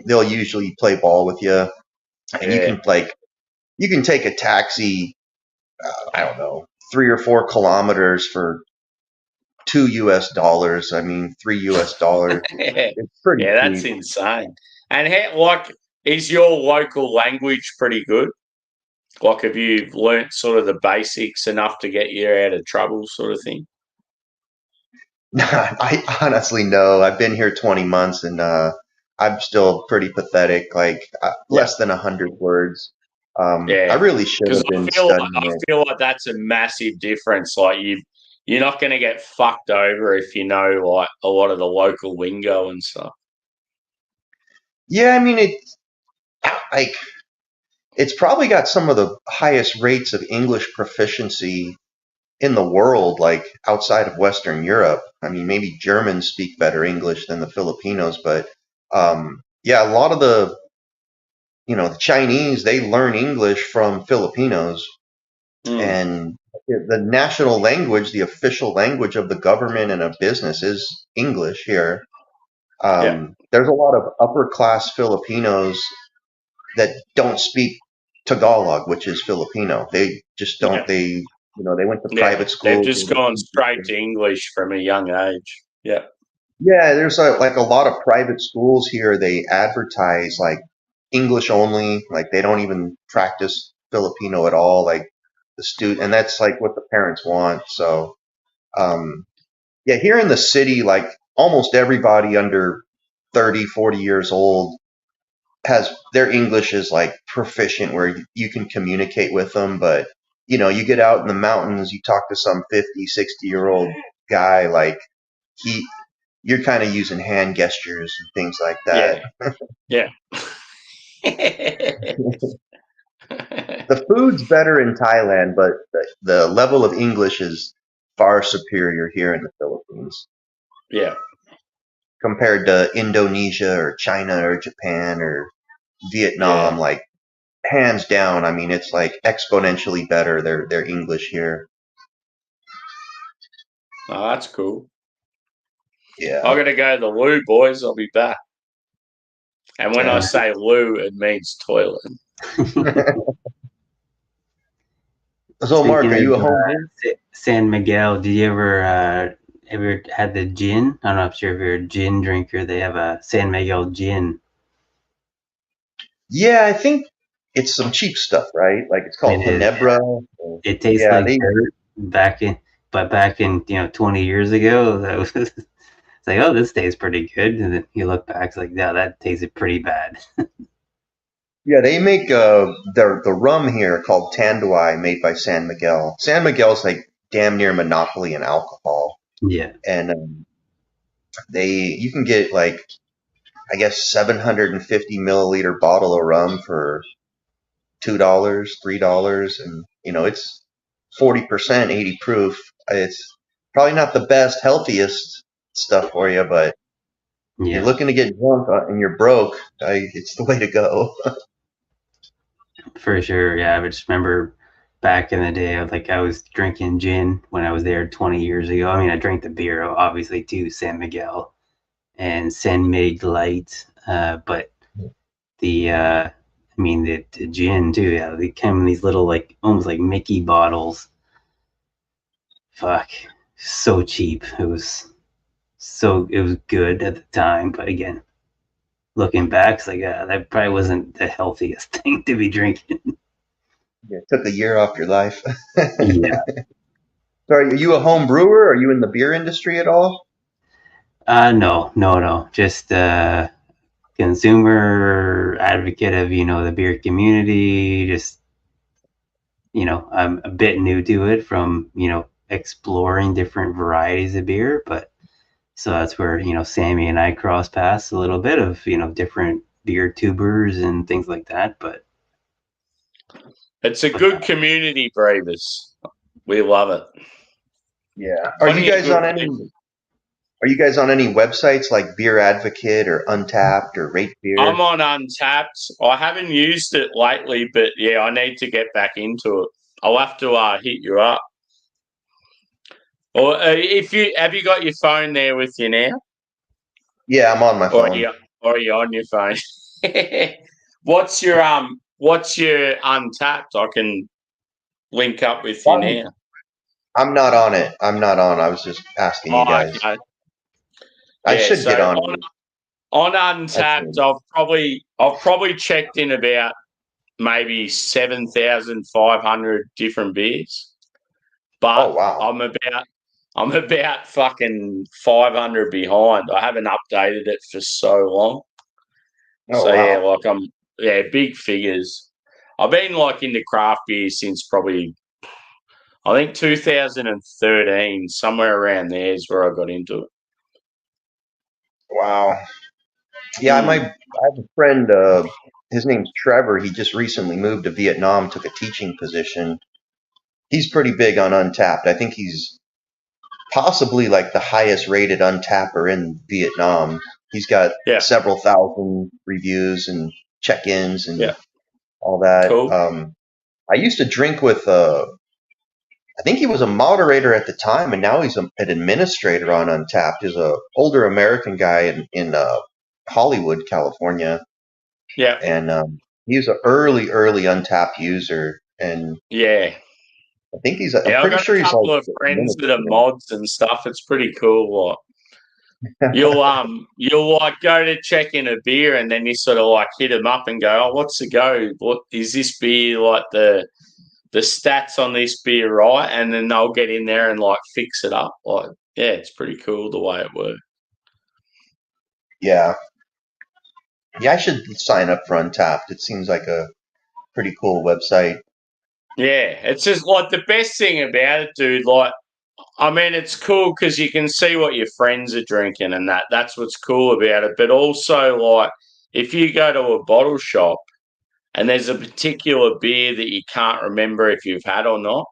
Speaker 3: they'll usually play ball with you, and
Speaker 2: Yeah.
Speaker 3: you can take a taxi, I don't know, 3 or 4 kilometers for $2. I mean, $3.
Speaker 2: Yeah.
Speaker 3: It's pretty
Speaker 2: Yeah, that's
Speaker 3: cheap.
Speaker 2: insane. And how, like, is your local language pretty good? Like, have you learnt sort of the basics enough to get you out of trouble, sort of thing?
Speaker 3: I honestly know. I've been here 20 months, and I'm still pretty pathetic, like
Speaker 2: Yeah.
Speaker 3: less than 100 words. I
Speaker 2: Yeah.
Speaker 3: really should
Speaker 2: Because
Speaker 3: have been studying
Speaker 2: I
Speaker 3: it.
Speaker 2: feel like that's a massive difference. Like you're not going to get fucked over if you know like a lot of the local lingo and stuff.
Speaker 3: Yeah, I mean, like it's probably got some of the highest rates of English proficiency in the world, like outside of Western Europe. I mean, maybe Germans speak better English than the Filipinos, but yeah, a lot of the Chinese, they learn English from Filipinos,
Speaker 2: Mm,
Speaker 3: and the national language, the official language of the government and of business is English here.
Speaker 2: yeah.
Speaker 3: There's a lot of upper class Filipinos that don't speak Tagalog, which is Filipino. They just
Speaker 2: Yeah.
Speaker 3: don't. They went to
Speaker 2: Yeah.
Speaker 3: private
Speaker 2: They've
Speaker 3: schools.
Speaker 2: just gone straight to English from a young age. Yeah.
Speaker 3: Yeah, there's like a lot of private schools here. They advertise like English only, like they don't even practice Filipino at all. Like and that's like what the parents want. So, um, yeah, here in the city, like almost everybody under 30, 40 years old has their English is like proficient where you can communicate with them. But, you get out in the mountains, you talk to some 50, 60-year-old guy, like he, you're kind of using hand gestures and things like that.
Speaker 2: Yeah. Yeah.
Speaker 3: The food's better in Thailand, but the level of English is far superior here in the Philippines
Speaker 2: Yeah.
Speaker 3: compared to Indonesia or China or Japan or
Speaker 2: Yeah.
Speaker 3: Vietnam. Like hands down, I mean, it's like exponentially better their English here.
Speaker 2: Oh, that's cool.
Speaker 3: Yeah.
Speaker 2: I'm gonna go to the loo, boys. I'll be back. And when I
Speaker 3: Yeah.
Speaker 2: say loo, it means toilet.
Speaker 3: So, Mark,
Speaker 1: Speaking
Speaker 3: are
Speaker 1: of
Speaker 3: you a home gym?
Speaker 1: San Miguel, did you ever had the gin? I'm not sure if you're a gin drinker. They have a San Miguel gin.
Speaker 3: Yeah, I think it's some cheap stuff, right? Like it's
Speaker 1: It
Speaker 3: called
Speaker 1: is.
Speaker 3: Ginebra.
Speaker 1: it tastes
Speaker 3: Yeah,
Speaker 1: like dirt back in 20 years ago, that was it's like, oh, this tastes pretty good, and then you look back, it's like, yeah, that tasted pretty bad.
Speaker 3: they make the rum here called Tanduay, made by San Miguel. San Miguel's like damn near monopoly in alcohol,
Speaker 1: Yeah,
Speaker 3: and you can get like I guess 750 milliliter bottle of rum for $2, $3, and it's 40%, 80 proof. It's probably not the best, healthiest stuff for you, but if you're
Speaker 1: yeah,
Speaker 3: looking to get drunk and you're broke, it's the way to go.
Speaker 1: for sure. Yeah, I just remember back in the day, I was drinking gin when I was there 20 years ago. I mean, I drank the beer, obviously, too, San Miguel and San Mig Light, but I mean, the gin too. Yeah, they come in these little, like, almost like Mickey bottles. Fuck, so cheap. It was good at the time, but again, looking back, it's like, that probably wasn't the healthiest thing to be drinking.
Speaker 3: It took a year off your life.
Speaker 1: Yeah.
Speaker 3: So are you a home brewer? Are you in the beer industry at all?
Speaker 1: No, no, no. Just consumer advocate of the beer community. Just I'm a bit new to it from exploring different varieties of beer, but so that's where Sammy and I cross paths a little bit of different beer tubers and things like that. But
Speaker 2: It's a good community, Bravers. We love it.
Speaker 3: Yeah. Are you guys on any websites like Beer Advocate or Untapped or Rate Beer?
Speaker 2: I'm on Untapped. I haven't used it lately, but yeah, I need to get back into it. I'll have to hit you up. Or if you have you got your phone there with you now?
Speaker 3: Yeah, I'm on my phone.
Speaker 2: Or are you on your phone? What's your Untapped? I can link up with you now.
Speaker 3: I'm not on it. I was just asking you guys.
Speaker 2: Okay.
Speaker 3: I should get on it.
Speaker 2: On Untapped, I've probably checked in about maybe 7,500 different beers. But
Speaker 3: oh, wow.
Speaker 2: I'm about fucking 500 behind. I haven't updated it for so long.
Speaker 3: Oh,
Speaker 2: so
Speaker 3: wow.
Speaker 2: yeah, big figures. I've been into craft beer since probably I think 2013, somewhere around there is where I got into it.
Speaker 3: Wow. Yeah, I have a friend, his name's Trevor. He just recently moved to Vietnam, took a teaching position. He's pretty big on Untapped. I think he's possibly like the highest rated untapper in Vietnam. He's got several thousand reviews and check-ins and all that.
Speaker 2: Cool.
Speaker 3: I used to drink with I think he was a moderator at the time, and now he's an administrator on Untapped. He's a older American guy in Hollywood, California.
Speaker 2: Yeah.
Speaker 3: And he's an early Untapped user. And
Speaker 2: yeah,
Speaker 3: I think he's.
Speaker 2: I've got a couple of friends that are mods and stuff. It's pretty cool. You'll go to check in a beer, and then you sort of hit them up and go, "Oh, what's the go? What is this beer the stats on this beer right?" And then they'll get in there and fix it up. Yeah, it's pretty cool the way it works.
Speaker 3: Yeah. Yeah, I should sign up for Untapped. It seems like a pretty cool website.
Speaker 2: Yeah, it's just the best thing about it, dude. I mean, it's cool because you can see what your friends are drinking, and that's what's cool about it. But also, if you go to a bottle shop and there's a particular beer that you can't remember if you've had or not,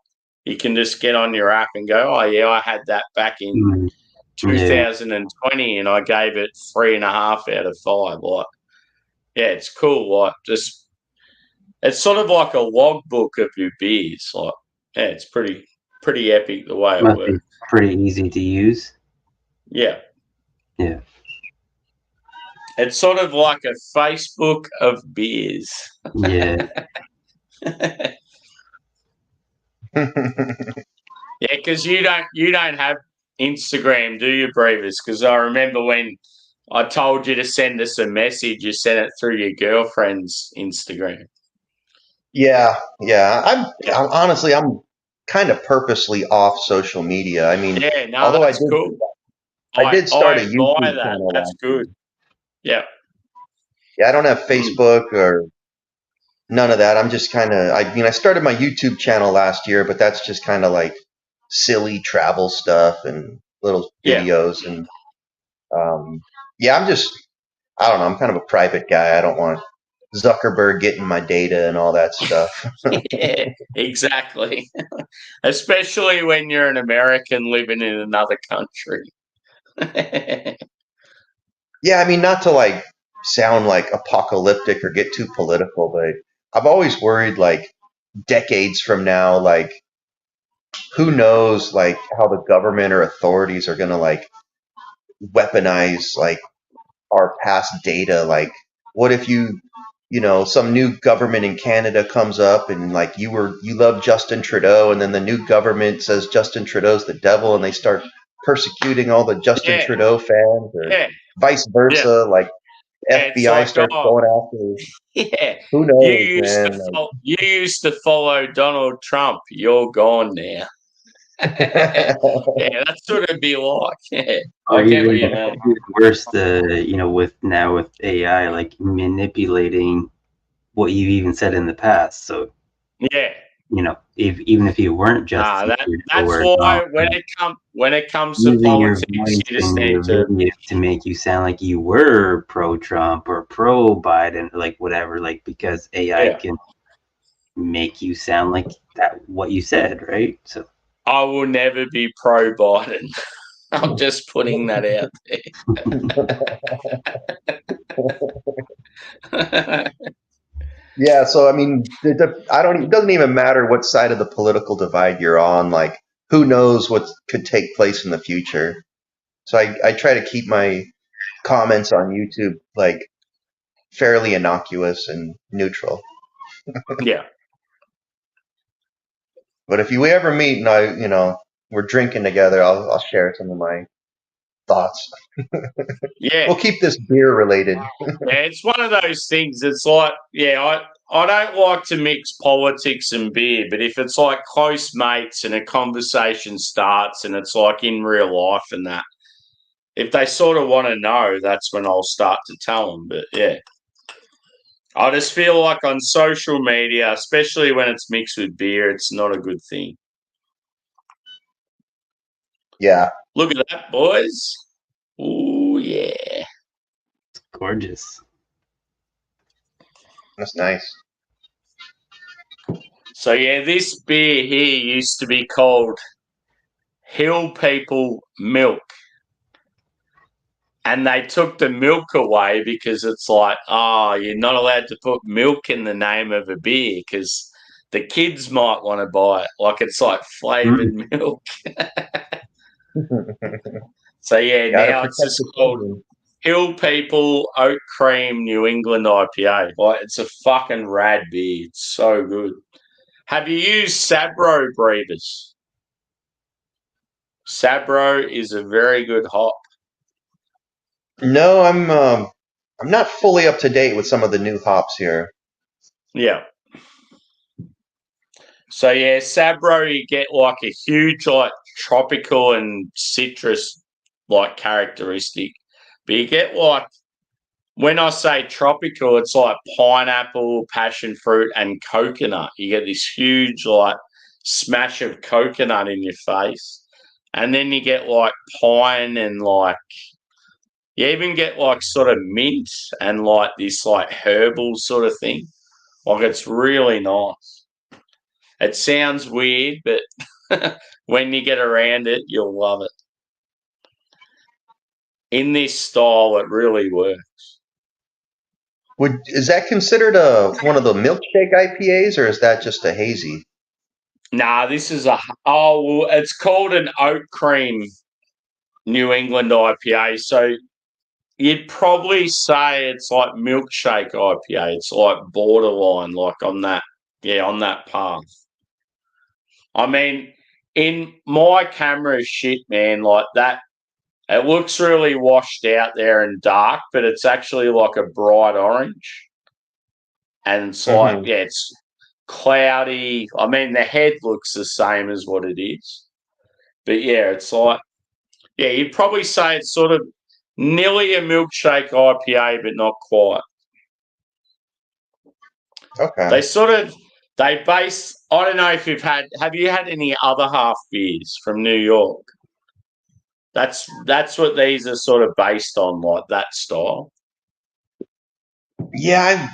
Speaker 2: you can just get on your app and go, "Oh yeah, I had that back in 2020, and I gave it 3.5 out of 5." Yeah, it's cool. It's sort of like a logbook of your beers. Yeah, it's pretty epic the way it works.
Speaker 1: Pretty easy to use.
Speaker 2: Yeah.
Speaker 1: Yeah.
Speaker 2: It's sort of like a Facebook of beers.
Speaker 1: Yeah.
Speaker 2: Yeah, because you don't have Instagram, do you, Bravers? Because I remember when I told you to send us a message, you sent it through your girlfriend's Instagram.
Speaker 3: Yeah.
Speaker 2: Yeah,
Speaker 3: Honestly, I'm kind of purposely off social media. I mean,
Speaker 2: yeah, no,
Speaker 3: although
Speaker 2: that's cool.
Speaker 3: I
Speaker 2: I
Speaker 3: did
Speaker 2: I
Speaker 3: start a
Speaker 2: admire
Speaker 3: YouTube
Speaker 2: that.
Speaker 3: channel
Speaker 2: That's
Speaker 3: last
Speaker 2: good.
Speaker 3: year.
Speaker 2: Yeah,
Speaker 3: Yeah, I don't have
Speaker 2: mm,
Speaker 3: Facebook or none of that. I'm just kind of, I mean, I started my YouTube channel last year, but that's just kind of like silly travel stuff and little
Speaker 2: yeah,
Speaker 3: videos. And um, yeah, I don't know, I'm kind of a private guy. I don't want Zuckerberg getting my data and all that stuff.
Speaker 2: yeah, exactly. Especially when you're an American living in another country.
Speaker 3: Yeah, I mean, not to like sound like apocalyptic or get too political, but I've always worried like decades from now, like who knows like how the government or authorities are going to like weaponize like our past data. Like what if some new government in Canada comes up and like you love Justin Trudeau and then the new government says Justin Trudeau's the devil and they start persecuting all the Justin
Speaker 2: Yeah,
Speaker 3: Trudeau fans or
Speaker 2: yeah,
Speaker 3: vice
Speaker 2: yeah.
Speaker 3: versa, like
Speaker 2: It's
Speaker 3: FBI
Speaker 2: like,
Speaker 3: starts
Speaker 2: oh,
Speaker 3: going after.
Speaker 2: yeah,
Speaker 3: Who
Speaker 2: you
Speaker 3: knows,
Speaker 2: used to
Speaker 3: man? Like,
Speaker 2: you used to follow Donald Trump. You're gone now. Yeah, that's what it'd be like. Yeah,
Speaker 1: Or
Speaker 2: I get what you
Speaker 1: even
Speaker 2: mean.
Speaker 1: worse, with AI, like manipulating what you've even said in the past. So
Speaker 2: Yeah,
Speaker 1: if even if you weren't
Speaker 2: nah,
Speaker 1: Justin
Speaker 2: that's
Speaker 1: Trudeau,
Speaker 2: why when it comes to
Speaker 1: using your
Speaker 2: politics,
Speaker 1: voice
Speaker 2: you just
Speaker 1: and
Speaker 2: need
Speaker 1: your
Speaker 2: to.
Speaker 1: video to make you sound like you were pro-Trump or pro-Biden, like whatever, like because AI
Speaker 2: Yeah,
Speaker 1: can make you sound like that what you said, right? So
Speaker 2: I will never be pro Biden. I'm just putting that out there.
Speaker 3: yeah, so I mean, I don't. It doesn't even matter what side of the political divide you're on. Like, who knows what could take place in the future? So I try to keep my comments on YouTube like fairly innocuous and neutral.
Speaker 2: Yeah,
Speaker 3: But if you ever meet and we're drinking together, I'll share some of my thoughts.
Speaker 2: yeah.
Speaker 3: We'll keep this beer related.
Speaker 2: Yeah, it's one of those things. It's like, yeah, I don't like to mix politics and beer, but if it's like close mates and a conversation starts and it's like in real life and that, if they sort of want to know, that's when I'll start to tell them. But yeah, I just feel like on social media, especially when it's mixed with beer, it's not a good thing.
Speaker 3: Yeah,
Speaker 2: Look at that, boys. Ooh, yeah.
Speaker 1: gorgeous.
Speaker 3: that's nice.
Speaker 2: So yeah, this beer here used to be called Hill People Milk. And they took the milk away because it's like, oh, you're not allowed to put milk in the name of a beer because the kids might want to buy it. Like it's like flavored
Speaker 1: Mm.
Speaker 2: milk. So yeah,
Speaker 3: Gotta
Speaker 2: now it's
Speaker 3: protect
Speaker 2: just
Speaker 3: the
Speaker 2: called
Speaker 3: children.
Speaker 2: Hill People Oat Cream New England IPA. Like it's a fucking rad beer. It's so good. Have you used Sabro Breeders? Sabro is a very good hop.
Speaker 3: No, I'm not fully up to date with some of the new hops here.
Speaker 2: Yeah. So yeah, Sabro, you get like a huge like tropical and citrus like characteristic. But you get like when I say tropical, it's like pineapple, passion fruit, and coconut. You get this huge like smash of coconut in your face. And then you get like pine and like you even get like sort of mint and like this like herbal sort of thing. Like it's really nice. It sounds weird, but when you get around it, you'll love it. In this style, it really works.
Speaker 3: Is that considered one of the milkshake IPAs or is that just a hazy?
Speaker 2: Nah, this is it's called an oat cream New England IPA. So you'd probably say it's like milkshake IPA. It's like borderline, like on that path. I mean, in my camera shit, man, like that. It looks really washed out there and dark, but it's actually like a bright orange. And it's like,
Speaker 3: Hmm.
Speaker 2: yeah, cloudy. I mean, the head looks the same as what it is. But yeah, it's like, yeah, you'd probably say it's sort of nearly a milkshake IPA, but not quite.
Speaker 3: Okay.
Speaker 2: They base, I don't know if have you had any other half beers from New York? That's what these are sort of based on, like that style.
Speaker 3: Yeah,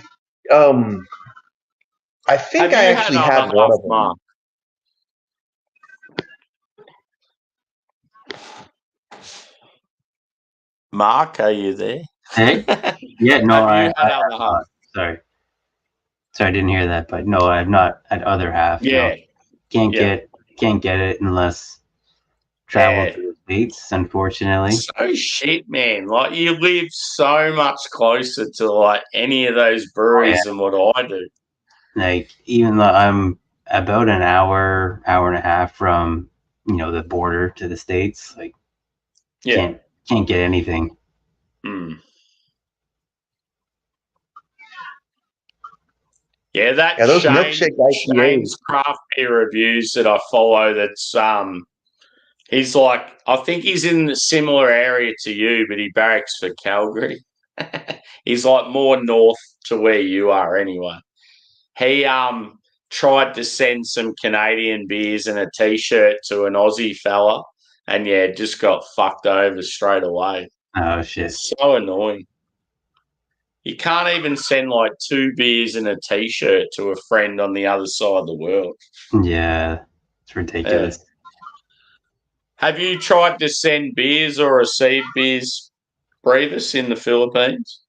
Speaker 3: I think
Speaker 2: Have
Speaker 3: I
Speaker 2: you
Speaker 3: actually
Speaker 2: had
Speaker 3: had
Speaker 2: other
Speaker 3: one
Speaker 2: half,
Speaker 3: of them.
Speaker 2: Mark? Mark, are you there?
Speaker 1: Hey? Yeah, no,
Speaker 2: Have you had
Speaker 1: I
Speaker 2: other half?
Speaker 1: sorry, I didn't hear that, but no, I've not had other half.
Speaker 2: Yeah.
Speaker 1: No. Can't
Speaker 2: Yeah.
Speaker 1: get it unless travel
Speaker 2: Yeah.
Speaker 1: to the States, unfortunately.
Speaker 2: So shit, man. Like, you live so much closer to like any of those breweries than what I do.
Speaker 1: Like, even though I'm about an hour and a half from, the border to the States, like,
Speaker 2: Yeah.
Speaker 1: can't get anything.
Speaker 2: Yeah, that
Speaker 3: Yeah, those milkshake IPAs.
Speaker 2: Shane's craft beer reviews that I follow, that's he's like, I think he's in a similar area to you, but he barracks for Calgary. He's like more north to where you are anyway. He tried to send some Canadian beers and a t-shirt to an Aussie fella, and yeah, just got fucked over straight away.
Speaker 1: Oh shit.
Speaker 2: It's so annoying. You can't even send like 2 beers and a t-shirt to a friend on the other side of the world.
Speaker 1: Yeah, it's ridiculous.
Speaker 2: Yeah. Have you tried to send beers or receive beers, Brevis, in the Philippines?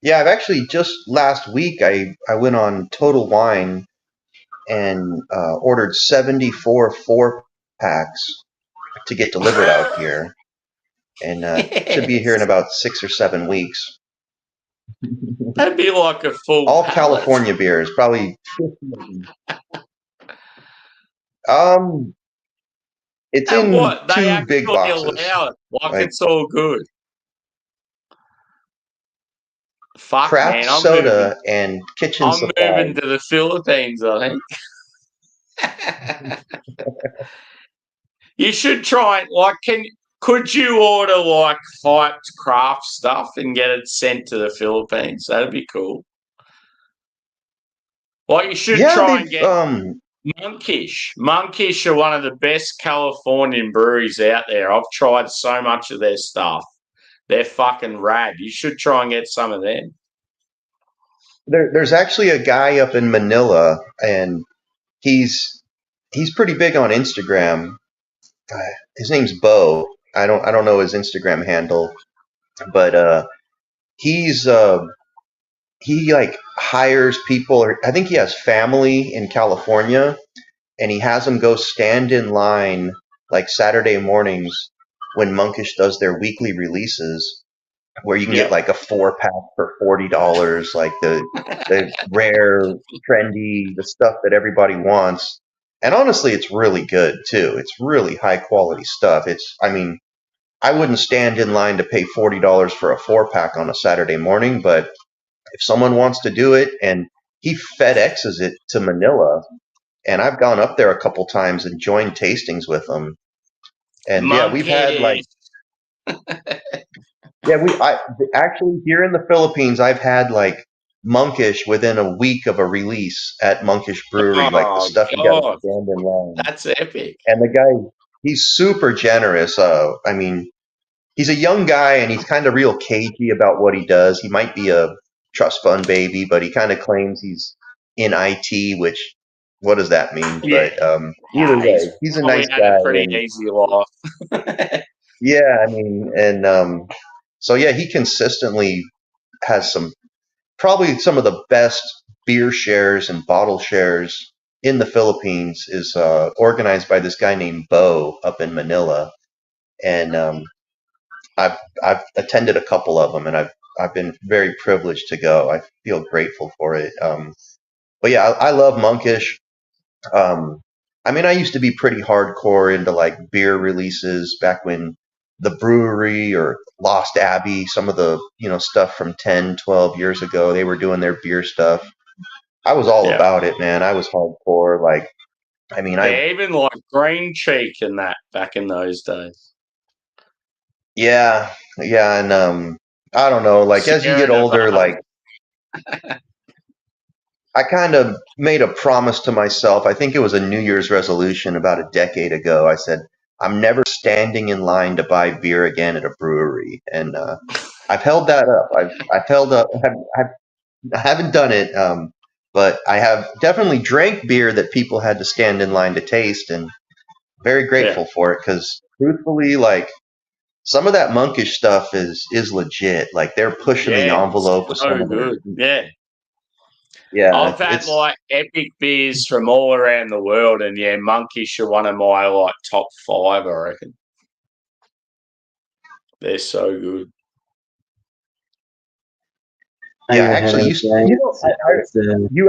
Speaker 3: Yeah, I've actually just last week I went on Total Wine and ordered 74 4-packs to get delivered out here, and should be here in about 6 or 7 weeks.
Speaker 2: That'd be like a full
Speaker 3: all
Speaker 2: pallet.
Speaker 3: California beers, probably. It's
Speaker 2: And
Speaker 3: in
Speaker 2: what? They
Speaker 3: 2
Speaker 2: actually
Speaker 3: big boxes.
Speaker 2: allow it. Like,
Speaker 3: Like,
Speaker 2: it's all good. Fuck,
Speaker 3: craft
Speaker 2: man. I'm
Speaker 3: soda and kitchen supplies.
Speaker 2: moving to the Philippines, I think. You should try, like, could you order like hyped craft stuff and get it sent to the Philippines? That'd be cool. Like, you should try and get Monkish. Monkish are one of the best Californian breweries out there. I've tried so much of their stuff. They're fucking rad. You should try and get some of them.
Speaker 3: There's actually a guy up in Manila, and he's pretty big on Instagram. His name's Bo. I don't know his Instagram handle, but he like hires people, or I think he has family in California, and he has them go stand in line like Saturday mornings when Monkish does their weekly releases, where you can get like a 4-pack for $40, like the rare, trendy, the stuff that everybody wants. And honestly, it's really good too. It's really high quality stuff. I wouldn't stand in line to pay $40 for a 4-pack on a Saturday morning, but if someone wants to do it, and he FedExes it to Manila, and I've gone up there a couple times and joined tastings with them. And yeah, we've had like, yeah, actually here in the Philippines, I've had like Monkish within a week of a release at Monkish Brewery, like the stuff you got to stand in line.
Speaker 2: That's epic.
Speaker 3: And the guy, he's super generous. He's a young guy, and he's kind of real cagey about what he does. He might be a trust fund baby, but he kind of claims he's in IT, which, what does that mean?
Speaker 2: Yeah.
Speaker 3: But either way, he's a nice guy.
Speaker 2: A pretty easy life.
Speaker 3: Yeah, so yeah, he consistently has probably some of the best beer shares and bottle shares in the Philippines. Is organized by this guy named Bo up in Manila, and I've attended a couple of them, and I've been very privileged to go. I feel grateful for it. But yeah, I love Monkish. I used to be pretty hardcore into like beer releases back when the brewery or Lost Abbey, some of the, stuff from 10, 12 years ago. They were doing their beer stuff. I was all
Speaker 2: Yeah.
Speaker 3: about it, man. I was hardcore. Like, I mean,
Speaker 2: Yeah, even like Green Cheek and that back in those days.
Speaker 3: yeah, and I don't know, like as you
Speaker 2: Sierra
Speaker 3: get older,
Speaker 2: Nevada.
Speaker 3: like I kind of made a promise to myself. I think it was a New Year's resolution about a decade ago. I said, I'm never standing in line to buy beer again at a brewery. And I've held that up. I've held up. I haven't done it, but I have definitely drank beer that people had to stand in line to taste, and very grateful for it because truthfully, like some of that monkish stuff is legit. Like they're pushing the envelope with some of
Speaker 2: good.
Speaker 3: the,
Speaker 2: Yeah. I've had like epic beers from all around the world, and yeah, Monkish are one of my like top 5, I reckon. They're so good.
Speaker 3: Yeah, actually, you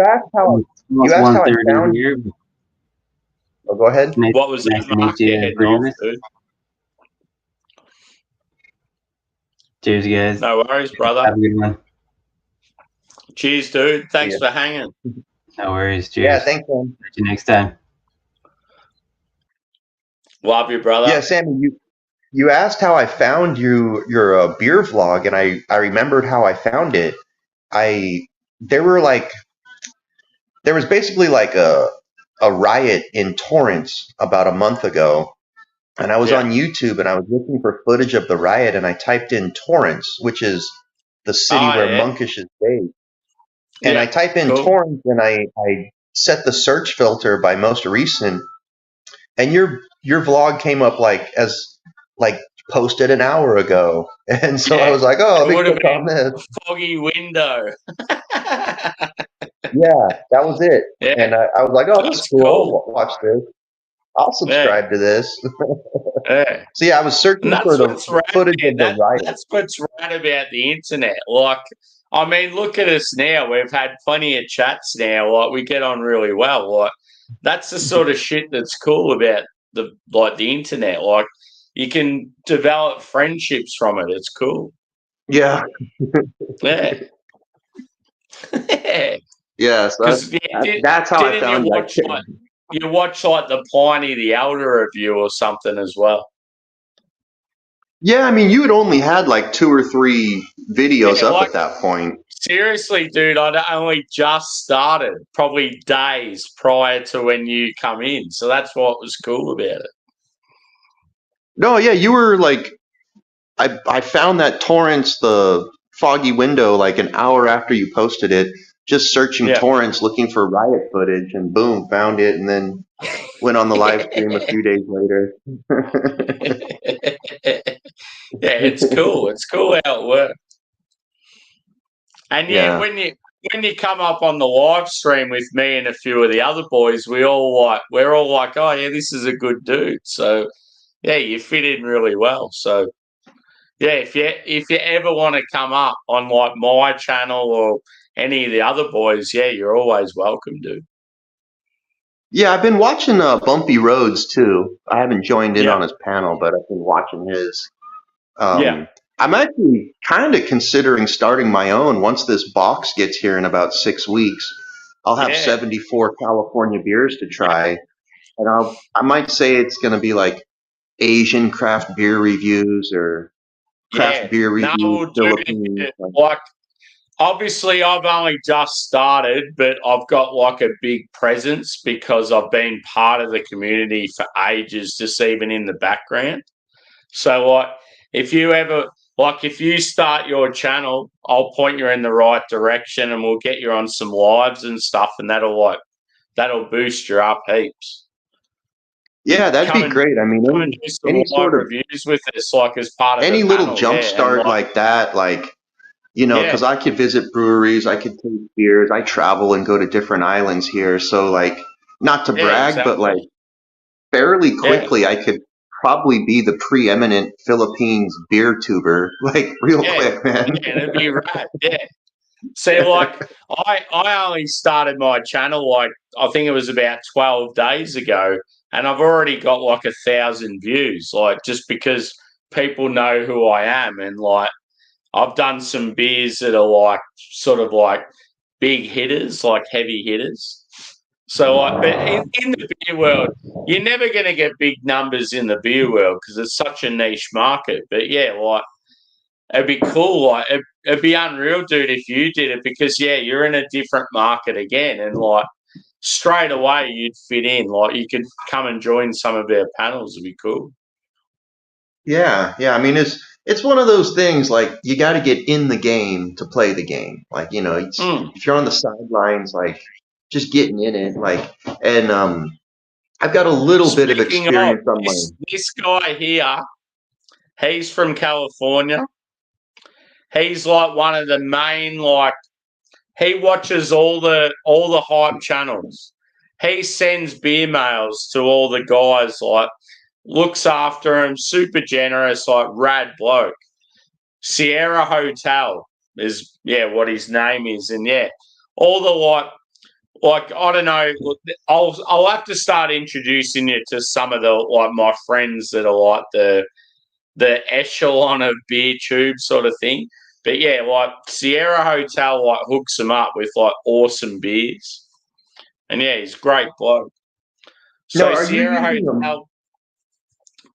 Speaker 3: asked how I found
Speaker 1: here.
Speaker 3: Oh, go ahead.
Speaker 2: What was that, Mark? Dude.
Speaker 1: Cheers, guys.
Speaker 2: No worries, brother.
Speaker 1: Have a good one.
Speaker 2: Cheers, dude. Thanks for hanging.
Speaker 1: No worries. Cheers.
Speaker 3: Yeah, thanks, man.
Speaker 1: See you next time.
Speaker 2: Love you, brother.
Speaker 3: Yeah, Sammy, you asked how I found your beer vlog, and I remembered how I found it. There was basically like a riot in Torrance about a month ago, and I was on YouTube and I was looking for footage of the riot, and I typed in Torrance, which is the city where Monkish is based. And I type in Torrance and I set the search filter by most recent, and your vlog came up like posted an hour ago. And so I was like, oh, let me click on this.
Speaker 2: Foggy window.
Speaker 3: Yeah, that was it. Yeah. And I was like, oh, that's cool. Watch this. I'll subscribe to this. So yeah, I was searching for the footage of the riot.
Speaker 2: That's what's right about the internet. Like, I mean, look at us now. We've had plenty of chats now. Like, we get on really well. Like, that's the sort of shit that's cool about the internet. Like, you can develop friendships from it. It's cool.
Speaker 3: Yeah.
Speaker 2: Yeah.
Speaker 3: Yeah. So that's how I found
Speaker 2: you watch like the Pliny the Elder review or something as well.
Speaker 3: Yeah, I mean, you had only had like 2 or 3 videos up at that point.
Speaker 2: Seriously, dude, I'd only just started, probably days prior to when you come in. So that's what was cool about it.
Speaker 3: No, yeah, you were like, I found that Torrance, the foggy window, like an hour after you posted it, just searching Torrance, looking for riot footage, and boom, found it, and then went on the live stream a few days later.
Speaker 2: Yeah, it's cool. It's cool how it works. And when you come up on the live stream with me and a few of the other boys, we're all like, oh yeah, this is a good dude. So yeah, you fit in really well. So yeah, if you ever want to come up on like my channel or any of the other boys, yeah, you're always welcome, dude.
Speaker 3: Yeah, I've been watching Bumpy Roads too. I haven't joined in on his panel, but I've been watching his. I'm actually kind of considering starting my own once this box gets here in about 6 weeks. I'll have 74 California beers to try, and I might say it's going to be like Asian craft beer reviews or craft beer reviews. Philippines.
Speaker 2: Like, obviously, I've only just started, but I've got like a big presence because I've been part of the community for ages, just even in the background. So, like, if you start your channel, I'll point you in the right direction, and we'll get you on some lives and stuff, and that'll boost you up heaps.
Speaker 3: Yeah, that'd be great. I mean,
Speaker 2: any sort of reviews with us, like as part of
Speaker 3: any little jump start like that, like. Because I could visit breweries, I could taste beers, I travel and go to different islands here. So, like, not to brag, but like, fairly quickly, I could probably be the preeminent Philippines beer tuber, like, real quick, man.
Speaker 2: Yeah, it'd be right. Yeah. See, like, I only started my channel, like, I think it was about 12 days ago, and I've already got like 1,000 views, like, just because people know who I am, and like I've done some beers that are like sort of like big hitters, like heavy hitters. So, like, but in the beer world, you're never going to get big numbers in the beer world because it's such a niche market. But yeah, like, it'd be cool. Like, it'd be unreal, dude, if you did it because, yeah, you're in a different market again. And, like, straight away you'd fit in. Like, you could come and join some of our panels. It'd be cool.
Speaker 3: Yeah, yeah. I mean, it's one of those things like you got to get in the game to play the game. Like, you know, if you're on the sidelines, like just getting in it, like, and I've got a little bit of experience on
Speaker 2: this guy here. He's from California. He's like one of the main, like, he watches all the hype channels. He sends beer mails to all the guys, like, looks after him, super generous, like, rad bloke. Sierra Hotel is, yeah, what his name is. And, yeah, all the, like I don't know, I'll have to start introducing you to some of the, like, my friends that are like the echelon of beer tube sort of thing. But yeah, like Sierra Hotel like hooks them up with like awesome beers. And yeah, he's a great bloke. So
Speaker 3: now,
Speaker 2: Sierra Hotel,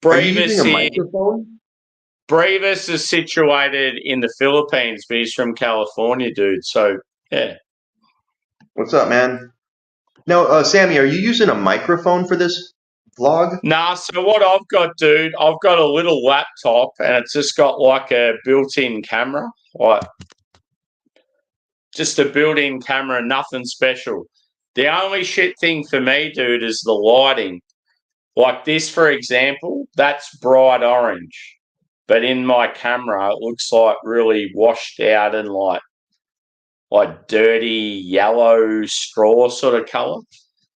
Speaker 3: are you using a microphone?
Speaker 2: Brevis is situated in the Philippines, but he's from California, dude. So yeah.
Speaker 3: What's up, man? Now, Sammy, are you using a microphone for this vlog?
Speaker 2: Nah, so what I've got, dude, I've got a little laptop and it's just got like a built-in camera, like just a built-in camera, nothing special. The only shit thing for me, dude, is the lighting. Like this, for example, that's bright orange. But in my camera, it looks like really washed out and like dirty yellow straw sort of colour.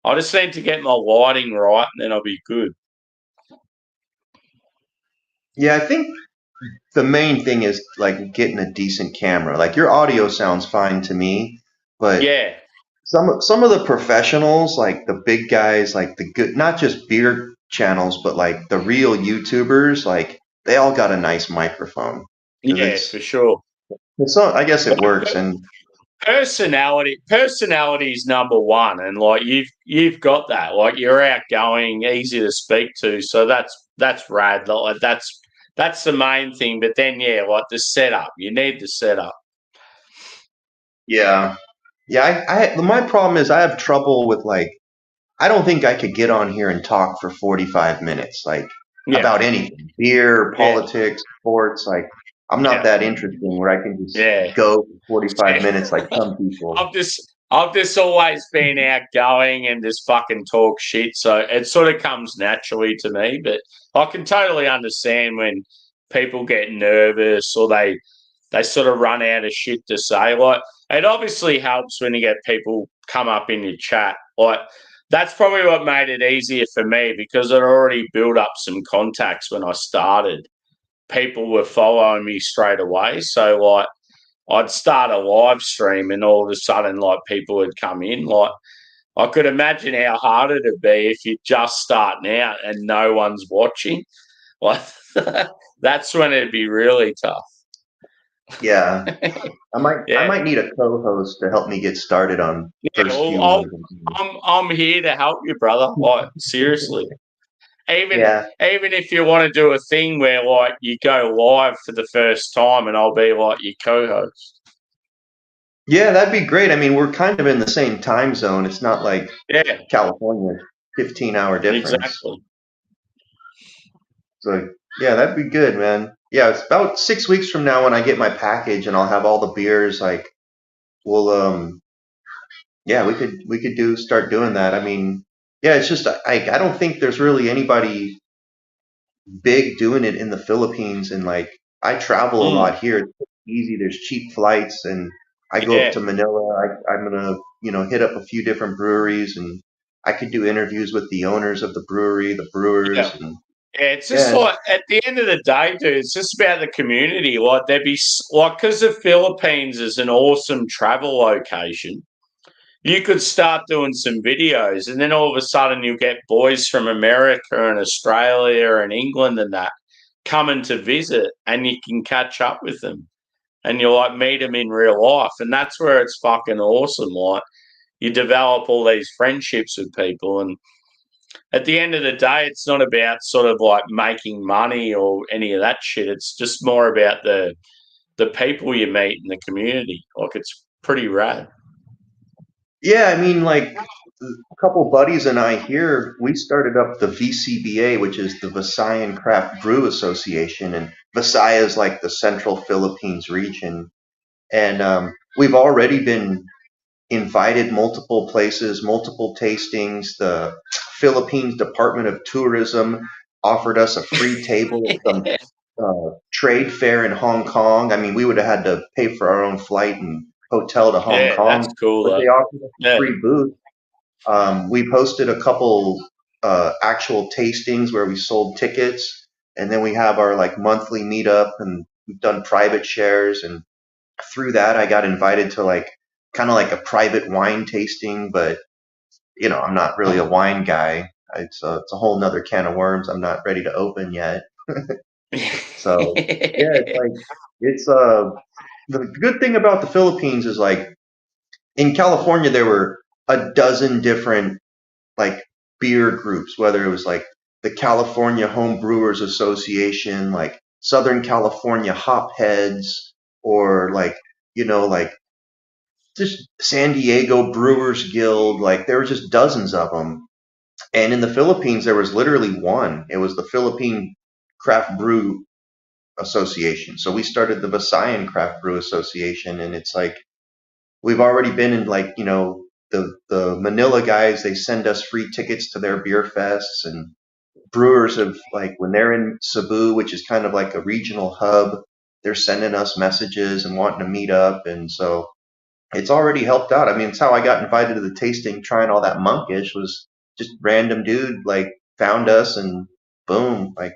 Speaker 2: I just need to get my lighting right and then I'll be good.
Speaker 3: Yeah, I think the main thing is like getting a decent camera. Like your audio sounds fine to me, but
Speaker 2: yeah,
Speaker 3: some of the professionals, like the big guys, like the good, not just beer channels, but like the real YouTubers, like they all got a nice microphone.
Speaker 2: Yeah, for sure.
Speaker 3: So I guess it works. And
Speaker 2: personality is number one, and like you've got that. Like you're outgoing, easy to speak to, so that's rad. Like that's the main thing. But then yeah, like the setup, you need the setup.
Speaker 3: Yeah, yeah. My problem is I have trouble with like I don't think I could get on here and talk for 45 minutes, like about anything, beer, politics, sports. Like I'm not that interesting where I can just go for 45 minutes like some people.
Speaker 2: I've just always been outgoing and just fucking talk shit, so it sort of comes naturally to me. But I can totally understand when people get nervous or they sort of run out of shit to say. Like it obviously helps when you get people come up in your chat. Like that's probably what made it easier for me because I'd already built up some contacts when I started. People were following me straight away. So like I'd start a live stream and all of a sudden like people would come in. Like I could imagine how hard it'd be if you're just starting out and no one's watching. Like that's when it'd be really tough.
Speaker 3: Yeah. I might need a co-host to help me get started on first few ones.
Speaker 2: I'm here to help you, brother. Like seriously. Even if you want to do a thing where like you go live for the first time and I'll be like your co-host.
Speaker 3: Yeah, that'd be great. I mean, we're kind of in the same time zone. It's not like California, 15-hour difference.
Speaker 2: Exactly.
Speaker 3: So yeah, that'd be good, man. Yeah, it's about 6 weeks from now when I get my package and I'll have all the beers. Like, we'll we could start doing that. I mean, yeah, it's just I don't think there's really anybody big doing it in the Philippines, and like I travel a lot here. It's easy. There's cheap flights, and I go up to Manila. I'm gonna hit up a few different breweries, and I could do interviews with the owners of the brewery, the brewers.
Speaker 2: Yeah. It's just like at the end of the day, dude, it's just about the community. Like there'd be like because the Philippines is an awesome travel location. You could start doing some videos, and then all of a sudden you get boys from America and Australia and England and that coming to visit, and you can catch up with them, and you like meet them in real life, and that's where it's fucking awesome. Like you develop all these friendships with people, and at the end of the day, it's not about sort of like making money or any of that shit. It's just more about the people you meet in the community. Like it's pretty rad.
Speaker 3: Yeah, I mean, like a couple buddies and I here, we started up the VCBA, which is the Visayan Craft Brew Association, and Visaya is like the Central Philippines region, and we've already been invited multiple places, multiple tastings. The Philippines Department of Tourism offered us a free table at some trade fair in Hong Kong. I mean, we would have had to pay for our own flight and hotel to Hong
Speaker 2: Yeah,
Speaker 3: Kong,
Speaker 2: that's cool
Speaker 3: but
Speaker 2: though.
Speaker 3: they offered us a
Speaker 2: Yeah.
Speaker 3: free booth. We posted a couple actual tastings where we sold tickets, and then we have our like monthly meetup, and we've done private shares, and through that I got invited to like kind of like a private wine tasting, but I'm not really a wine guy. It's a whole nother can of worms I'm not ready to open yet. So yeah, it's the good thing about the Philippines is like in California there were a dozen different like beer groups, whether it was like the California Home Brewers Association, like Southern California Hop Heads, or like like just San Diego Brewers Guild. Like there were just dozens of them. And in the Philippines, there was literally one. It was the Philippine Craft Brew Association. So we started the Visayan Craft Brew Association, and it's like we've already been in like the Manila guys. They send us free tickets to their beer fests, and brewers have like when they're in Cebu, which is kind of like a regional hub, they're sending us messages and wanting to meet up, and so it's already helped out. I mean, it's how I got invited to the tasting, trying all that monkish was just random dude like found us and boom, like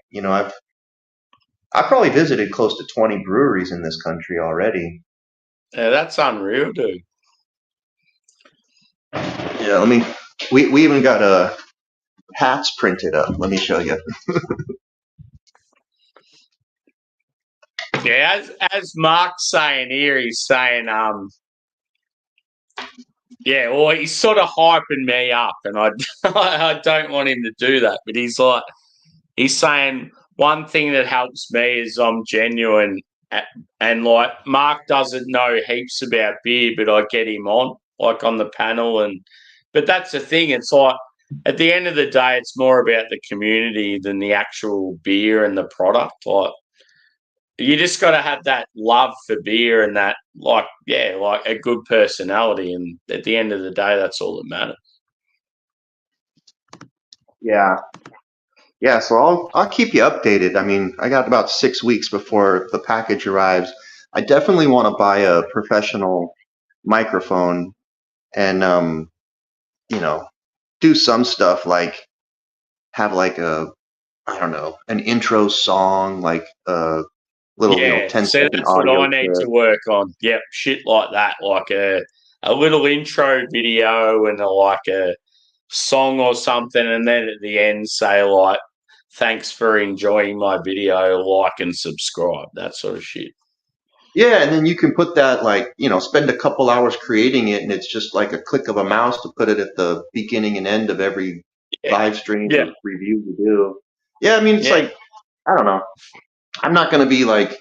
Speaker 3: I've probably visited close to 20 breweries in this country already.
Speaker 2: Yeah, that's unreal, dude.
Speaker 3: Yeah, we even got hats printed up. Let me show you.
Speaker 2: Yeah, as Mark's saying here, he's saying, yeah, well, he's sort of hyping me up, and I, I don't want him to do that. But he's saying one thing that helps me is I'm genuine, and like Mark doesn't know heaps about beer, but I get him on like on the panel, but that's the thing. It's like at the end of the day, it's more about the community than the actual beer and the product. Like you just got to have that love for beer and that, like a good personality. And at the end of the day, that's all that matters.
Speaker 3: Yeah. Yeah, so I'll keep you updated. I mean, I got about 6 weeks before the package arrives. I definitely want to buy a professional microphone and you know, do some stuff like have like I don't know, an intro song, like a little,
Speaker 2: Yeah,
Speaker 3: 10
Speaker 2: so
Speaker 3: second
Speaker 2: that's what
Speaker 3: audio
Speaker 2: I need
Speaker 3: clip.
Speaker 2: to work on. Yep, shit like that, like a little intro video and like a song or something, and then at the end say like, "Thanks for enjoying my video, like and subscribe." That sort of shit.
Speaker 3: Yeah, and then you can put that like, spend a couple hours creating it, and it's just like a click of a mouse to put it at the beginning and end of every
Speaker 2: Yeah,
Speaker 3: live stream
Speaker 2: yeah,
Speaker 3: or review you do. Yeah, I mean, it's
Speaker 2: yeah,
Speaker 3: like, I don't know. I'm not going to be like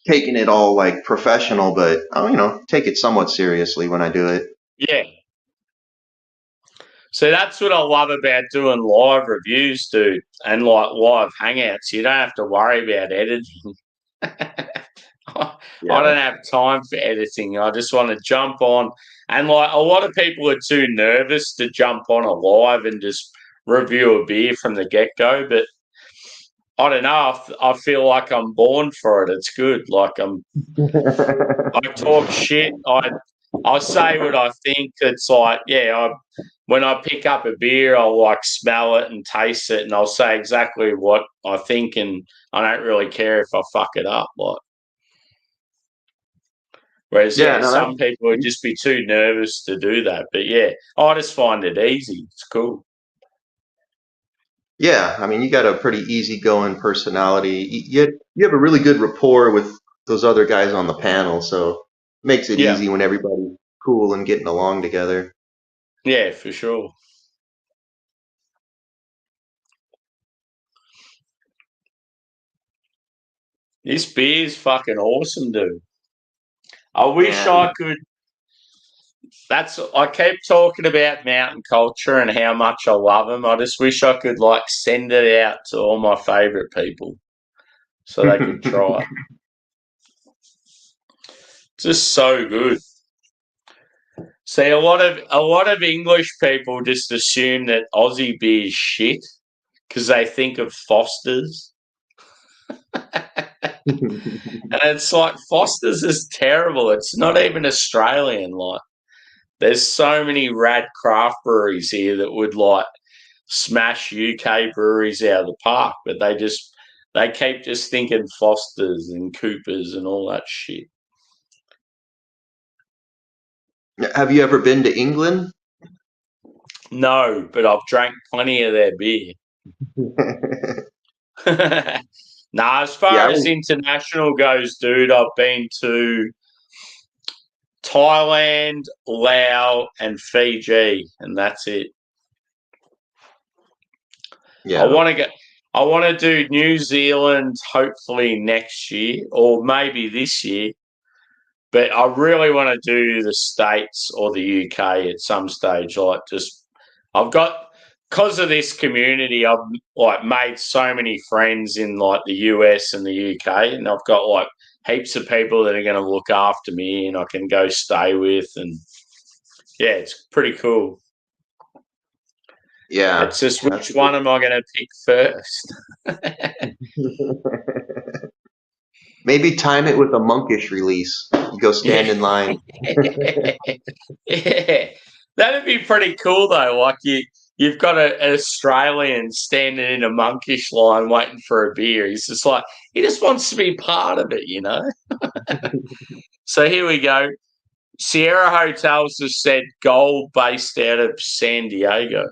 Speaker 3: taking it all like professional, but I'll, take it somewhat seriously when I do it.
Speaker 2: yeah. So that's what I love about doing live reviews, dude, and like live hangouts. You don't have to worry about editing. I
Speaker 3: Yeah.
Speaker 2: don't have time for editing. I just want to jump on. And like a lot of people are too nervous to jump on a live and just review a beer from the get go. But I don't know. I feel like I'm born for it. It's good. Like I talk shit. I say what I think. It's like, when I pick up a beer, I'll like smell it and taste it, and I'll say exactly what I think, and I don't really care if I fuck it up. Like, whereas,
Speaker 3: Yeah, no,
Speaker 2: some people would just be too nervous to do that. But I just find it easy. It's cool.
Speaker 3: Yeah, I mean, you got a pretty easygoing personality. You have a really good rapport with those other guys on the panel, so it makes it
Speaker 2: Yeah,
Speaker 3: easy when everybody's cool and getting along together.
Speaker 2: yeah, for sure. This beer's fucking awesome, dude. I wish
Speaker 3: Yeah,
Speaker 2: I could. I keep talking about mountain culture and how much I love them. I just wish I could like send it out to all my favorite people so they could try it. Just so good. See, a lot of English people just assume that Aussie beer is shit because they think of Foster's, and it's like Foster's is terrible. It's not even Australian. Like, there's so many rad craft breweries here that would like smash UK breweries out of the park, but they keep just thinking Foster's and Coopers and all that shit.
Speaker 3: have you ever been to England?
Speaker 2: No, but I've drank plenty of their beer. Nah, as
Speaker 3: Yeah,
Speaker 2: far as international goes, dude, I've been to Thailand, Laos, and Fiji, and that's it. I
Speaker 3: yeah,
Speaker 2: want to get. I want to do New Zealand hopefully next year or maybe this year, but I really want to do the States or the UK at some stage. Like, just I've got because of this community, I've like made so many friends in like the US and the UK, and I've got like heaps of people that are going to look after me, and I can go stay with, and yeah, it's pretty cool.
Speaker 3: yeah.
Speaker 2: It's just
Speaker 3: That's
Speaker 2: which one am I going to pick first?
Speaker 3: Maybe time it with a monkish release. You go stand
Speaker 2: Yeah.
Speaker 3: in line.
Speaker 2: Yeah, that'd be pretty cool though. Like you've got an Australian standing in a monkish line waiting for a beer. He's just like he just wants to be part of it, you know. So here we go. Sierra Hotels has said gold based out of San Diego.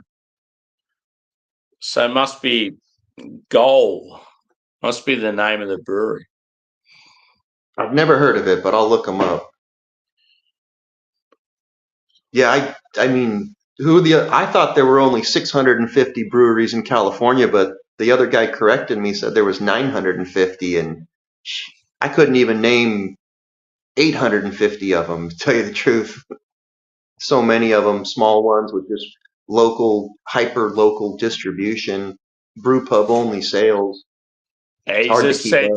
Speaker 2: So it must be Gold. Must be the name of the brewery.
Speaker 3: I've never heard of it, but I'll look them up. Yeah, I mean, I thought there were only 650 breweries in California, but the other guy corrected me, said there was 950, and I couldn't even name 850 of them, to tell you the truth. So many of them, small ones with just local, hyper local distribution, brew pub only sales. It's
Speaker 2: He
Speaker 3: hard to
Speaker 2: just
Speaker 3: keep
Speaker 2: said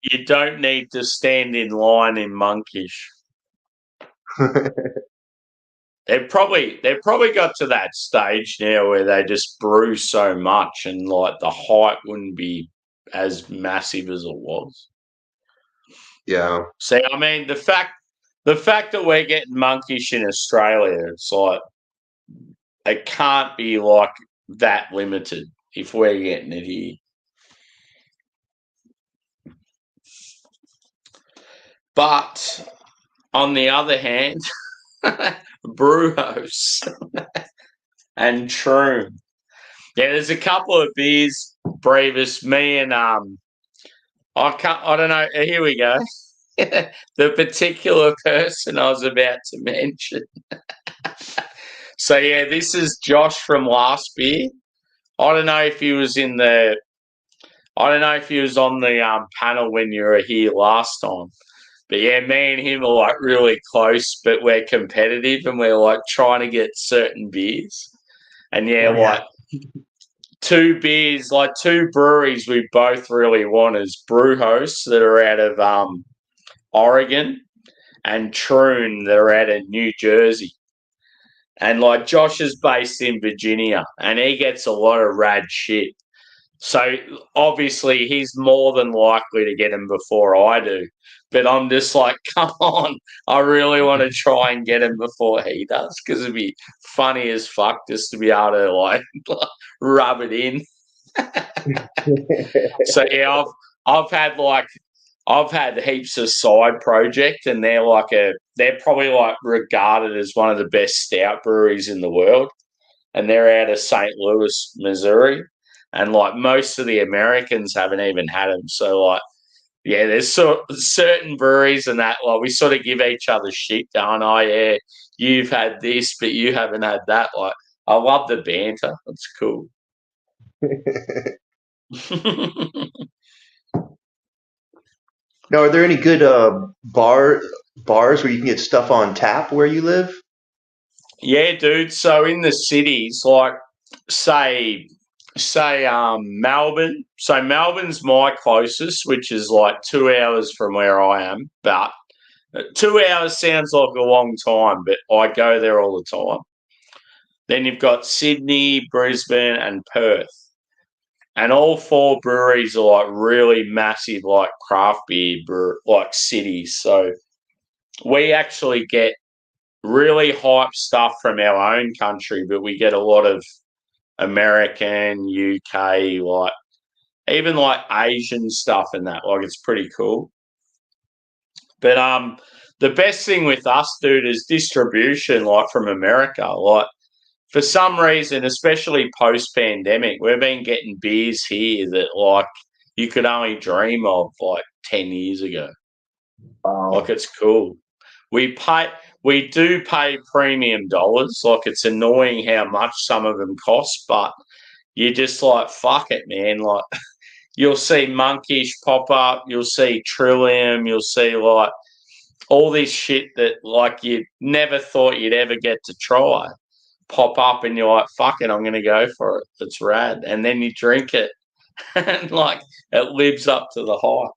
Speaker 2: you don't need to stand in line in Monkish.
Speaker 3: up.
Speaker 2: They've probably got to that stage now where they just brew so much and like the hype wouldn't be as massive as it was.
Speaker 3: Yeah.
Speaker 2: See, I mean the fact that we're getting Monkish in Australia, it's like it can't be like that limited if we're getting it here. But on the other hand, Brewhouse and Troon. Yeah, there's a couple of beers, Brevis, me and I don't know. Here we go. The particular person I was about to mention. So yeah, this is Josh from last beer. I don't know if he was in the. I don't know if he was on the panel when you were here last time. But yeah, me and him are like really close, but we're competitive and we're like trying to get certain beers. And yeah,
Speaker 3: Oh, yeah.
Speaker 2: like two beers, like two breweries we both really want is Brewhouse that are out of Oregon and Troon that are out of New Jersey. And like Josh is based in Virginia and he gets a lot of rad shit. So obviously he's more than likely to get him before I do. But I'm just like, come on, I really want to try and get him before he does because it'd be funny as fuck just to be able to like rub it in. So yeah, I've had heaps of side projects, and they're probably like regarded as one of the best stout breweries in the world, and they're out of St. Louis, Missouri. and like most of the Americans haven't even had them. So like, yeah, there's certain breweries and that like we sort of give each other shit, going, "Oh yeah, you've had this, but you haven't had that." Like, I love the banter. It's cool.
Speaker 3: Now, are there any good bars where you can get stuff on tap where you live?
Speaker 2: Yeah, dude. So in the cities, like say Melbourne. So Melbourne's my closest, which is like 2 hours from where I am. But 2 hours sounds like a long time, but I go there all the time. Then you've got Sydney, Brisbane, and Perth. And all four breweries are like really massive, like craft beer like cities. So we actually get really hype stuff from our own country, but we get a lot of American, UK, like even like Asian stuff and that. Like it's pretty cool. But the best thing with us, dude, is distribution, like from America. Like for some reason, especially post pandemic, we've been getting beers here that like you could only dream of like 10 years ago. Like it's cool. We do pay premium dollars. Like it's annoying how much some of them cost, but you're just like, fuck it, man. Like you'll see Monkish pop up, you'll see Trillium, you'll see like all this shit that like you never thought you'd ever get to try pop up, and you're like, fuck it, I'm gonna go for it. It's rad. And then you drink it and like it lives up to the hype.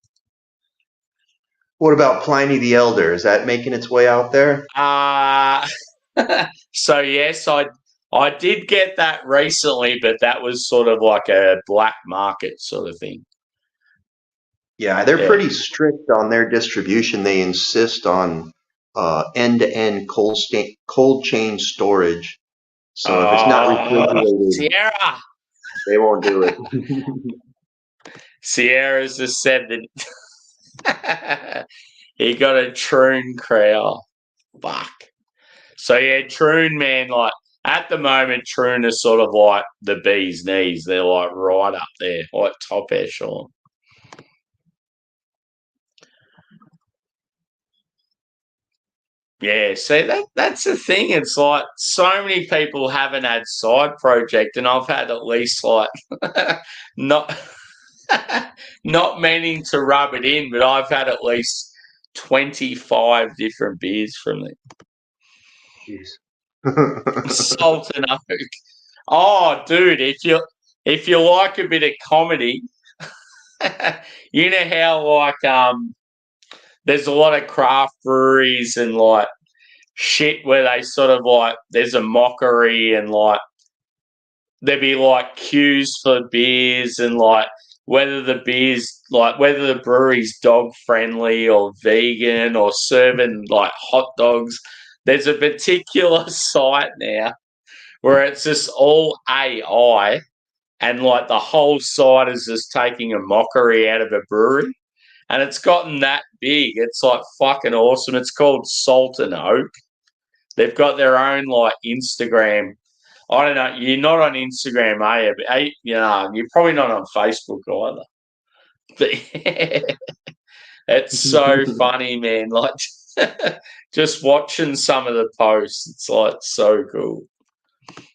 Speaker 3: What about Pliny the Elder? Is that making its way out there?
Speaker 2: So yes, I did get that recently, but that was sort of like a black market sort of thing.
Speaker 3: Yeah, they're
Speaker 2: Yeah.
Speaker 3: pretty strict on their distribution. They insist on end-to-end cold chain storage. So if it's not refrigerated,
Speaker 2: Sierra.
Speaker 3: they won't do it.
Speaker 2: Sierra's just said that he got a Troon crowd. Fuck. So yeah, Troon, man, like at the moment, Troon is sort of like the bee's knees. They're like right up there, like top echelon. Yeah, see that's the thing. It's like so many people haven't had side project, and I've had at least like not not meaning to rub it in, but I've had at least 25 different beers from them.
Speaker 3: Jeez.
Speaker 2: Salt and Oak. Oh, dude, if you like a bit of comedy, you know how like there's a lot of craft breweries and like shit where they sort of like there's a mockery and like there'd be like queues for beers and like whether the brewery's dog friendly or vegan or serving like hot dogs. There's a particular site now where it's just all AI and like the whole site is just taking a mockery out of a brewery. And it's gotten that big. It's like fucking awesome. It's called Salt and Oak. They've got their own like Instagram. I don't know. You're not on Instagram, are you? But, you know, you're probably not on Facebook either. But it's so funny, man. Like just watching some of the posts, it's like so cool.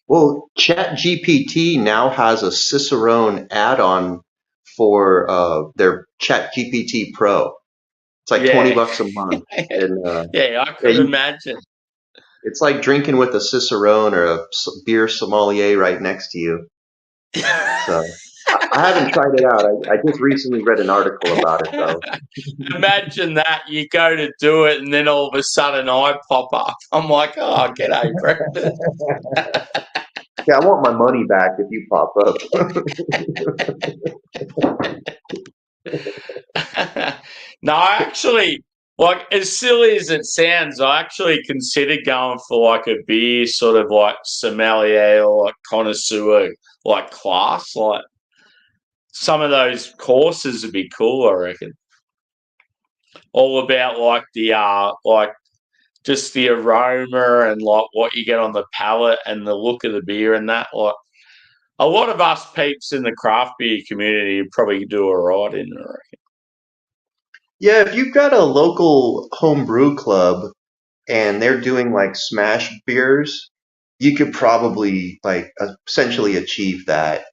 Speaker 3: Well, ChatGPT now has a Cicerone add-on for their ChatGPT Pro. It's like $20 a month, and
Speaker 2: yeah, I could imagine.
Speaker 3: It's like drinking with a Cicerone or a beer sommelier right next to you. So I haven't tried it out. I just recently read an article about it, though.
Speaker 2: Imagine that you go to do it, and then all of a sudden I pop up. I'm like, oh, g'day, Brendan.
Speaker 3: Yeah, I want my money back if you pop
Speaker 2: up. No, I actually, like, as silly as it sounds, I actually considered going for like a beer sort of like sommelier or like connoisseur like class. Like some of those courses would be cool, I reckon. All about like the like just the aroma and like what you get on the palate and the look of the beer and that. Like a lot of us peeps in the craft beer community probably do all right in it.
Speaker 3: Yeah, if you've got a local home brew club and they're doing like smash beers, you could probably like essentially achieve that.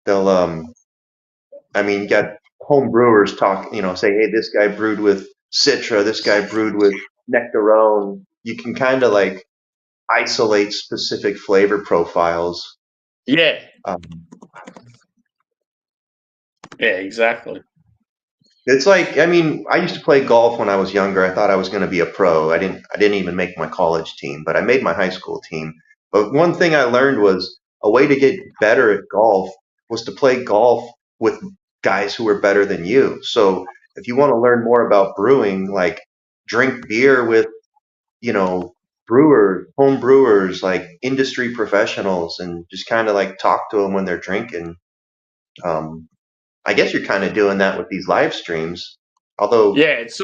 Speaker 3: They'll I mean, you got home brewers talk, say, hey, this guy brewed with Citra, this guy brewed with Nectarone. You can kind of like isolate specific flavor profiles.
Speaker 2: Yeah.
Speaker 3: Um,
Speaker 2: Yeah, exactly.
Speaker 3: It's like, I mean, I used to play golf when I was younger. I thought I was going to be a pro. I didn't even make my college team, but I made my high school team. But one thing I learned was a way to get better at golf was to play golf with guys who were better than you. So if you want to learn more about brewing, like drink beer with, brewers, home brewers, like industry professionals, and just kind of like talk to them when they're drinking. Um, I guess you're kind of doing that with these live streams. Although,
Speaker 2: yeah, it's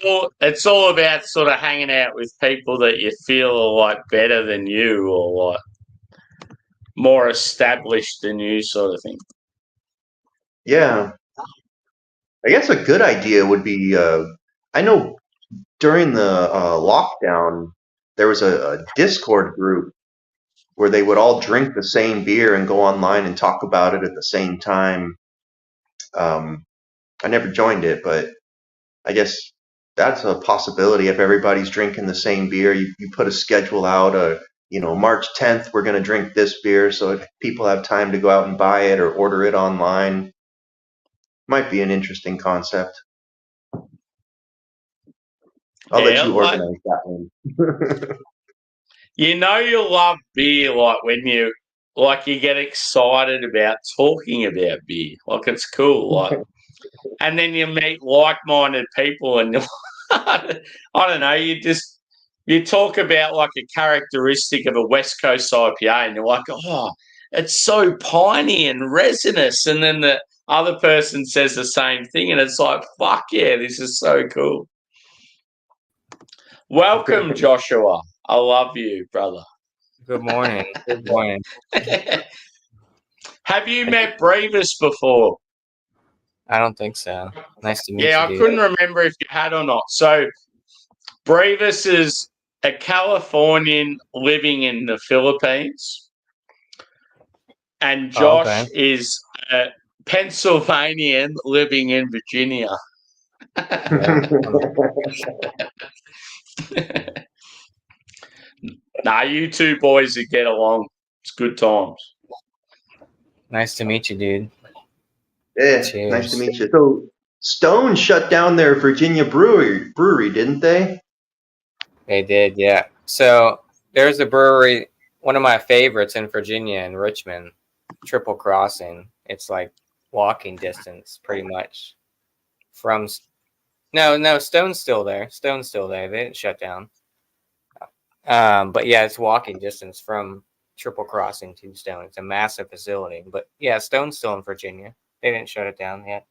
Speaker 2: all about sort of hanging out with people that you feel are like better than you or like more established than you, sort of thing.
Speaker 3: yeah, I guess a good idea would be. I know during the lockdown, there was a Discord group where they would all drink the same beer and go online and talk about it at the same time. I never joined it, but I guess that's a possibility. If everybody's drinking the same beer, you put a schedule out. March 10th, we're going to drink this beer, so people have time to go out and buy it or order it online. Might be an interesting concept. I'll let you organize that one.
Speaker 2: You love beer like when you get excited about talking about beer. Like it's cool. Like and then you meet like-minded people and I don't know, you talk about like a characteristic of a West Coast IPA and you're like, oh, it's so piney and resinous. And then the other person says the same thing and it's like, fuck yeah, this is so cool. Welcome, Joshua. I love you, brother.
Speaker 4: Good morning. Good morning.
Speaker 2: Have you met Brevis before?
Speaker 4: I don't think so. Nice to meet you.
Speaker 2: Yeah, I couldn't remember if you had or not. So, Brevis is a Californian living in the Philippines, and Josh is a Pennsylvanian living in Virginia. Nah, you two boys that get along. It's good times.
Speaker 4: Nice to meet you, dude.
Speaker 3: Yeah,
Speaker 4: Cheers.
Speaker 3: Nice to meet you. So Stone shut down their Virginia brewery, didn't they?
Speaker 4: They did, yeah. So there's a brewery, one of my favorites in Virginia, in Richmond, Triple Crossing. It's like walking distance, pretty much. From no, Stone's still there. Stone's still there. They didn't shut down. But yeah, it's walking distance from Triple Crossing to Stone. It's a massive facility. But yeah, Stone's still in Virginia. They didn't shut it down yet.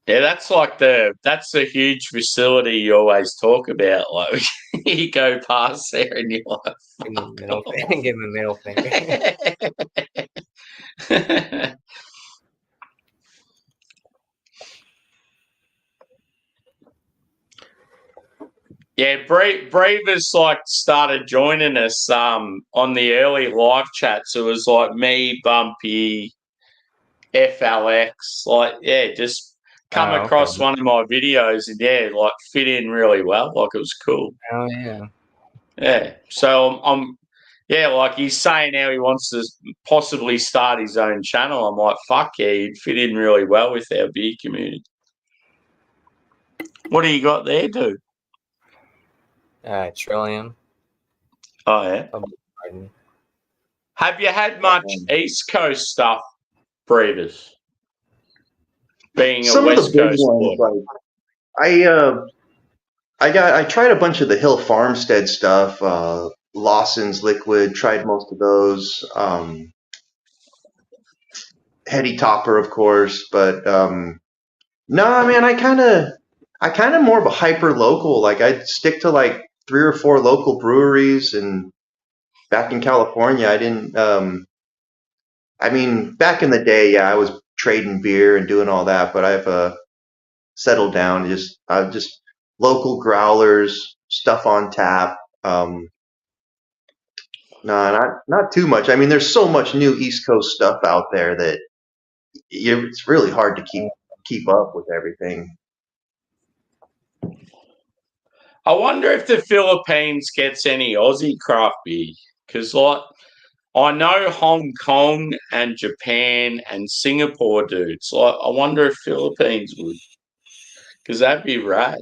Speaker 2: Yeah, that's the huge facility you always talk about. Like you go past there and you're like,
Speaker 4: give him a middle finger.
Speaker 2: Yeah, Brevis started joining us on the early live chats. It was like me, Bumpy, FLX, just come across one of my videos and fit in really well. Like it was cool.
Speaker 4: Oh yeah.
Speaker 2: Yeah. So I'm he's saying how he wants to possibly start his own channel. I'm like, fuck yeah, he'd fit in really well with our beer community. What do you got there, dude?
Speaker 4: Trillium.
Speaker 2: Oh yeah. Have you had much East Coast stuff, Brevis? Being
Speaker 3: Some
Speaker 2: a West
Speaker 3: of the big
Speaker 2: Coast
Speaker 3: ones,
Speaker 2: boy.
Speaker 3: I tried a bunch of the Hill Farmstead stuff. Lawson's Liquid, tried most of those. Heady Topper, of course, but no, man, I kind of more of a hyper local. Like I'd stick to like 3 or 4 local breweries and back in California, I didn't. I mean, back in the day, yeah, I was trading beer and doing all that, but I've settled down. Just local growlers, stuff on tap. No, not too much. I mean, there's so much new East Coast stuff out there that it's really hard to keep up with everything.
Speaker 2: I wonder if the Philippines gets any Aussie craft beer, because like I know Hong Kong and Japan and Singapore do. It's like I wonder if Philippines would, because that'd be rad.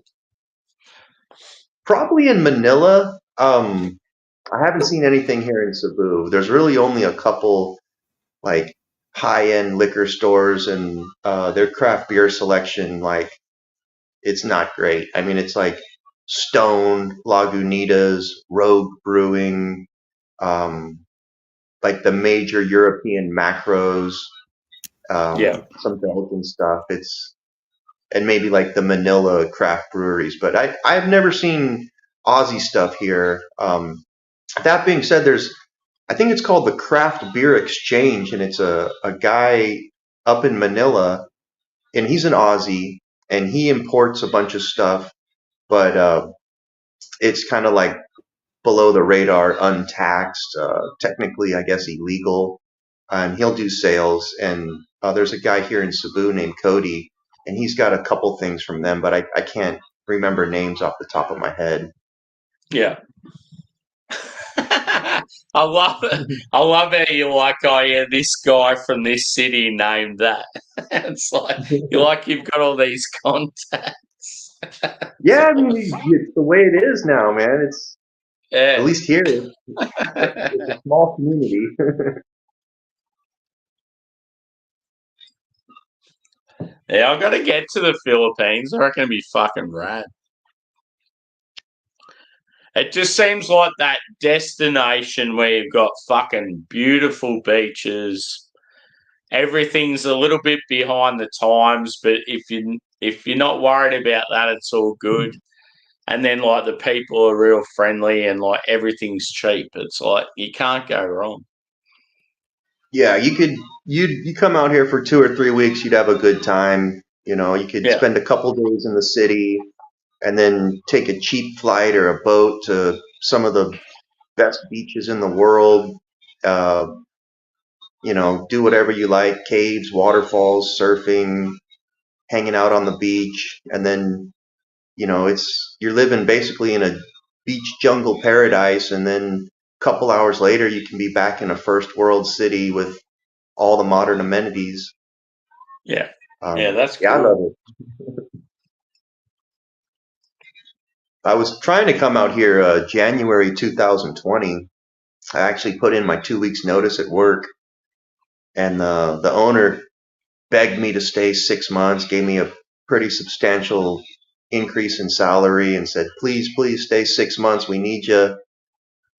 Speaker 3: Probably in Manila. I haven't seen anything here in Cebu. There's really only a couple like high-end liquor stores, and their craft beer selection, like, it's not great. I mean, it's like Stone, Lagunitas, Rogue Brewing, like the major European macros,
Speaker 2: Yeah.
Speaker 3: some Belgian stuff. And maybe like the Manila craft breweries, but I've never seen Aussie stuff here. That being said, I think it's called the Craft Beer Exchange, and it's a guy up in Manila, and he's an Aussie, and he imports a bunch of stuff, but it's kind of like below the radar, untaxed, technically, I guess, illegal. And he'll do sales. And there's a guy here in Cebu named Cody, and he's got a couple things from them, but I can't remember names off the top of my head.
Speaker 2: Yeah. I love it. I love how you're like, oh yeah, this guy from this city named that. It's like you've got all these contacts.
Speaker 3: Yeah, I mean, it's the way it is now, man. It's
Speaker 2: Yeah.
Speaker 3: at least here, it's a small community.
Speaker 2: Yeah, I've got to get to the Philippines. I reckon it'd be fucking rad. It just seems like that destination where you've got fucking beautiful beaches. Everything's a little bit behind the times, but if you're not worried about that, it's all good. And then like the people are real friendly and like everything's cheap. It's like you can't go wrong.
Speaker 3: Yeah, you come out here for 2 or 3 weeks, you'd have a good time. You know, you could
Speaker 2: Yeah.
Speaker 3: spend a couple days in the city, and then take a cheap flight or a boat to some of the best beaches in the world. You know, do whatever you like: caves, waterfalls, surfing, hanging out on the beach, and then you're living basically in a beach jungle paradise, and then a couple hours later you can be back in a first world city with all the modern amenities.
Speaker 2: Yeah. Yeah, that's cool.
Speaker 3: I love it. I was trying to come out here January 2020. I actually put in my 2 weeks notice at work, and the owner begged me to stay 6 months, gave me a pretty substantial increase in salary, and said, please stay 6 months, we need you.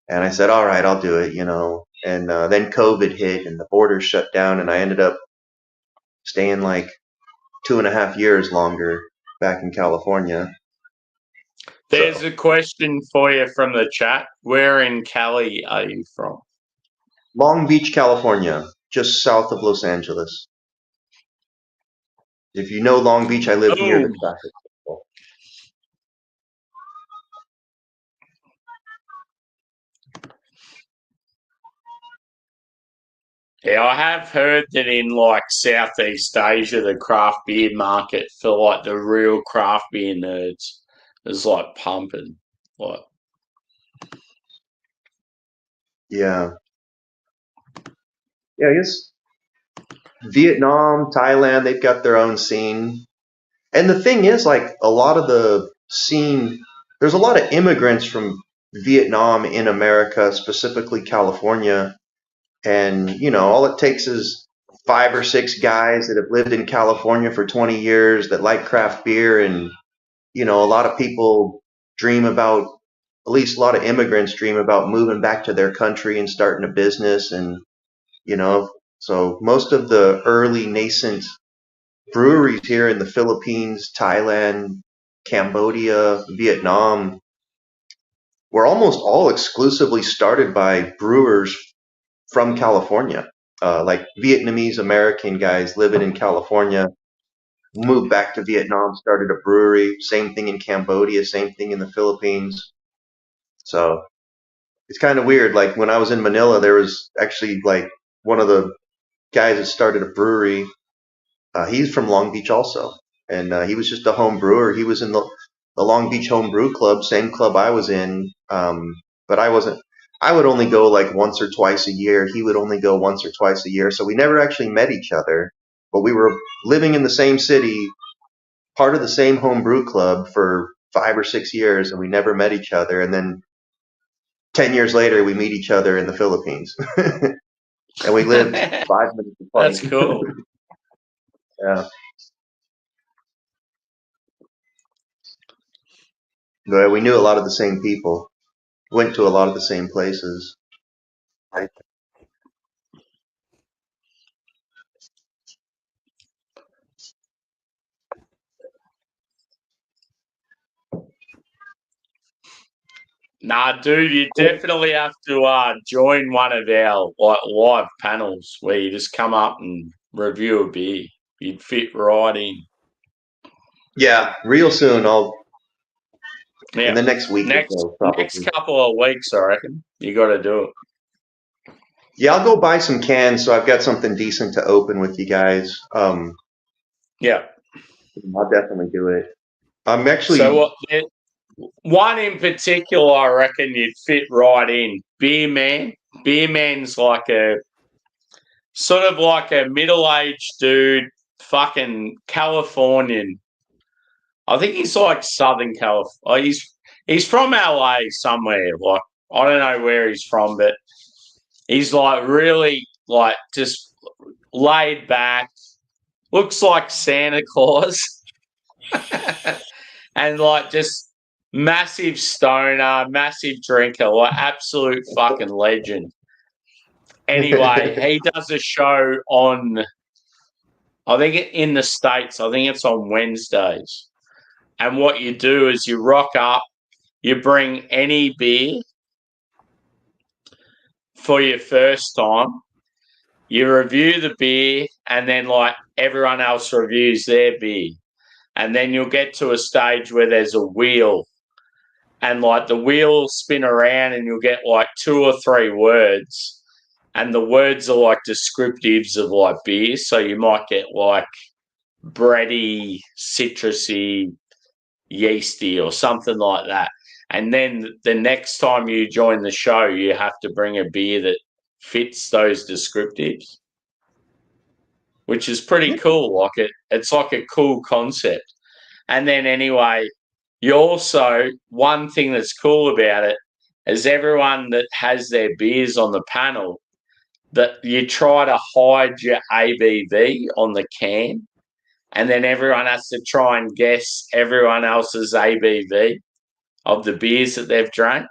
Speaker 3: And I said, all right, I'll do it, And then COVID hit and the borders shut down, and I ended up staying like 2.5 years longer back in California.
Speaker 2: There's a question for you from the chat. Where in Cali are you from?
Speaker 3: Long Beach, California, just south of Los Angeles. If you know Long Beach, I live near the traffic circle.
Speaker 2: Yeah, I have heard that in like Southeast Asia, the craft beer market for like the real craft beer nerds is like pumping. Like,
Speaker 3: yeah, I guess Vietnam, Thailand, they've got their own scene. And the thing is, like, a lot of the scene, there's a lot of immigrants from Vietnam in America, specifically California. And, all it takes is 5 or 6 guys that have lived in California for 20 years that like craft beer. And, a lot of people dream about, at least a lot of immigrants dream about moving back to their country and starting a business. And, so most of the early nascent breweries here in the Philippines, Thailand, Cambodia, Vietnam were almost all exclusively started by brewers from California, like Vietnamese American guys living in California, moved back to Vietnam, started a brewery. Same thing in Cambodia, same thing in the Philippines. So it's kind of weird. Like when I was in Manila, there was actually like one of the guys that started a brewery. He's from Long Beach also, and he was just a home brewer. He was in the Long Beach Home Brew Club, same club I was in, but I wasn't. I would only go like once or twice a year. He would only go once or twice a year. So we never actually met each other, but we were living in the same city, part of the same home brew club for 5 or 6 years, and we never met each other. And then 10 years later, we meet each other in the Philippines. And we lived 5 minutes apart.
Speaker 2: That's cool.
Speaker 3: Yeah. But we knew a lot of the same people, went to a lot of the same places.
Speaker 2: Nah, dude, you definitely have to join one of our live panels where you just come up and review a beer. You'd fit right in.
Speaker 3: Yeah, real soon.
Speaker 2: Yeah.
Speaker 3: In the next week or so, probably.
Speaker 2: Next couple of weeks, I reckon. You got to do it.
Speaker 3: Yeah, I'll go buy some cans so I've got something decent to open with you guys.
Speaker 2: Yeah.
Speaker 3: I'll definitely do it. I'm actually.
Speaker 2: So one in particular, I reckon you'd fit right in. Beer Man. Beer Man's like a sort of like a middle-aged dude, fucking Californian. I think he's like Southern California. He's from LA somewhere. Like I don't know where he's from, but he's like really like just laid back. Looks like Santa Claus, and like just massive stoner, massive drinker, like absolute fucking legend. Anyway, he does a show on, I think in the States, I think it's on Wednesdays. And what you do is you rock up, you bring any beer for your first time, you review the beer, and then like everyone else reviews their beer. And then you'll get to a stage where there's a wheel, and like the wheel will spin around and you'll get like 2 or 3 words. And the words are like descriptives of like beer. So you might get like bready, citrusy, yeasty or something like that. And then the next time you join the show, you have to bring a beer that fits those descriptives, which is pretty cool. Like it's like a cool concept. And then anyway, you also, one thing that's cool about it is everyone that has their beers on the panel, that you try to hide your ABV on the can, and then everyone has to try and guess everyone else's ABV of the beers that they've drank.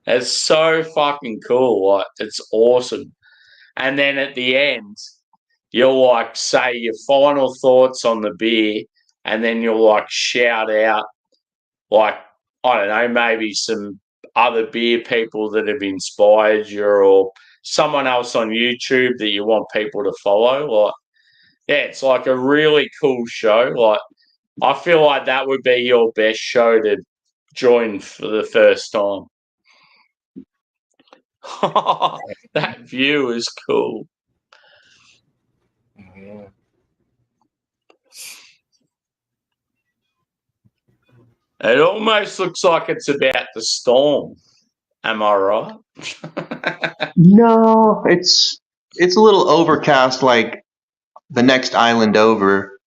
Speaker 2: It's so fucking cool. Like, it's awesome. And then at the end, you'll like say your final thoughts on the beer, and then you'll like shout out, like, I don't know, maybe some other beer people that have inspired you, or someone else on YouTube that you want people to follow. Like, yeah, it's like a really cool show. Like, I feel like that would be your best show to join for the first time. That view is cool.
Speaker 4: Mm-hmm.
Speaker 2: It almost looks like it's about to storm. Am I right?
Speaker 3: No, it's a little overcast, like the next island over,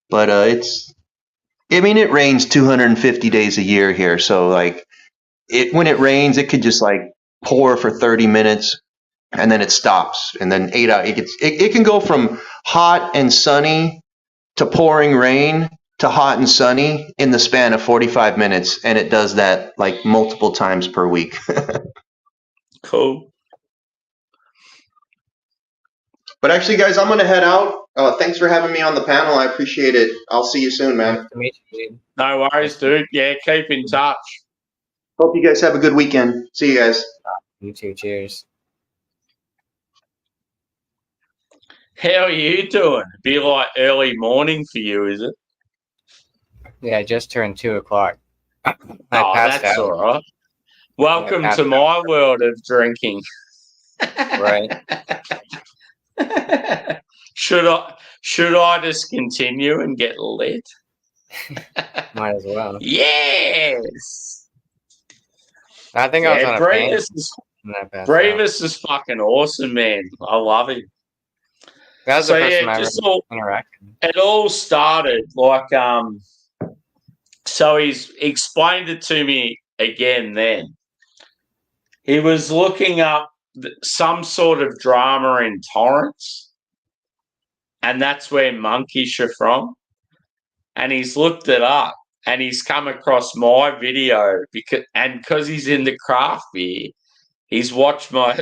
Speaker 3: but it rains 250 days a year here, so like when it rains, it could just like pour for 30 minutes and then it stops, and then 8 hours it can go from hot and sunny to pouring rain to hot and sunny in the span of 45 minutes, and it does that like multiple times per week.
Speaker 2: Cool.
Speaker 3: But actually, guys, I'm going to head out. Thanks for having me on the panel. I appreciate it. I'll see you soon, man.
Speaker 4: Nice to meet you, dude.
Speaker 2: No worries, dude. Yeah, keep in touch.
Speaker 3: Hope you guys have a good weekend. See you guys.
Speaker 4: You too. Cheers.
Speaker 2: How are you doing? Be like early morning for you, is it?
Speaker 4: Yeah, I just turned 2:00. I
Speaker 2: Oh,
Speaker 4: passed
Speaker 2: that's
Speaker 4: out.
Speaker 2: all right. Welcome
Speaker 4: passed
Speaker 2: to
Speaker 4: out.
Speaker 2: my world of drinking.
Speaker 4: Right.
Speaker 2: Should I just continue and get lit?
Speaker 4: Might as well.
Speaker 2: Yes.
Speaker 4: I think I was on a plane.
Speaker 2: Brevis is
Speaker 4: when I passed out.
Speaker 2: Brevis is fucking awesome, man. I love him.
Speaker 4: That was
Speaker 2: So
Speaker 4: the first
Speaker 2: yeah,
Speaker 4: time I
Speaker 2: just
Speaker 4: ever interacted.
Speaker 2: it all started like so he's explained it to me again then. He was looking up some sort of drama in Torrance, and that's where Monkish are from. And he's looked it up, and he's come across my video because he's into craft beer. He's watched my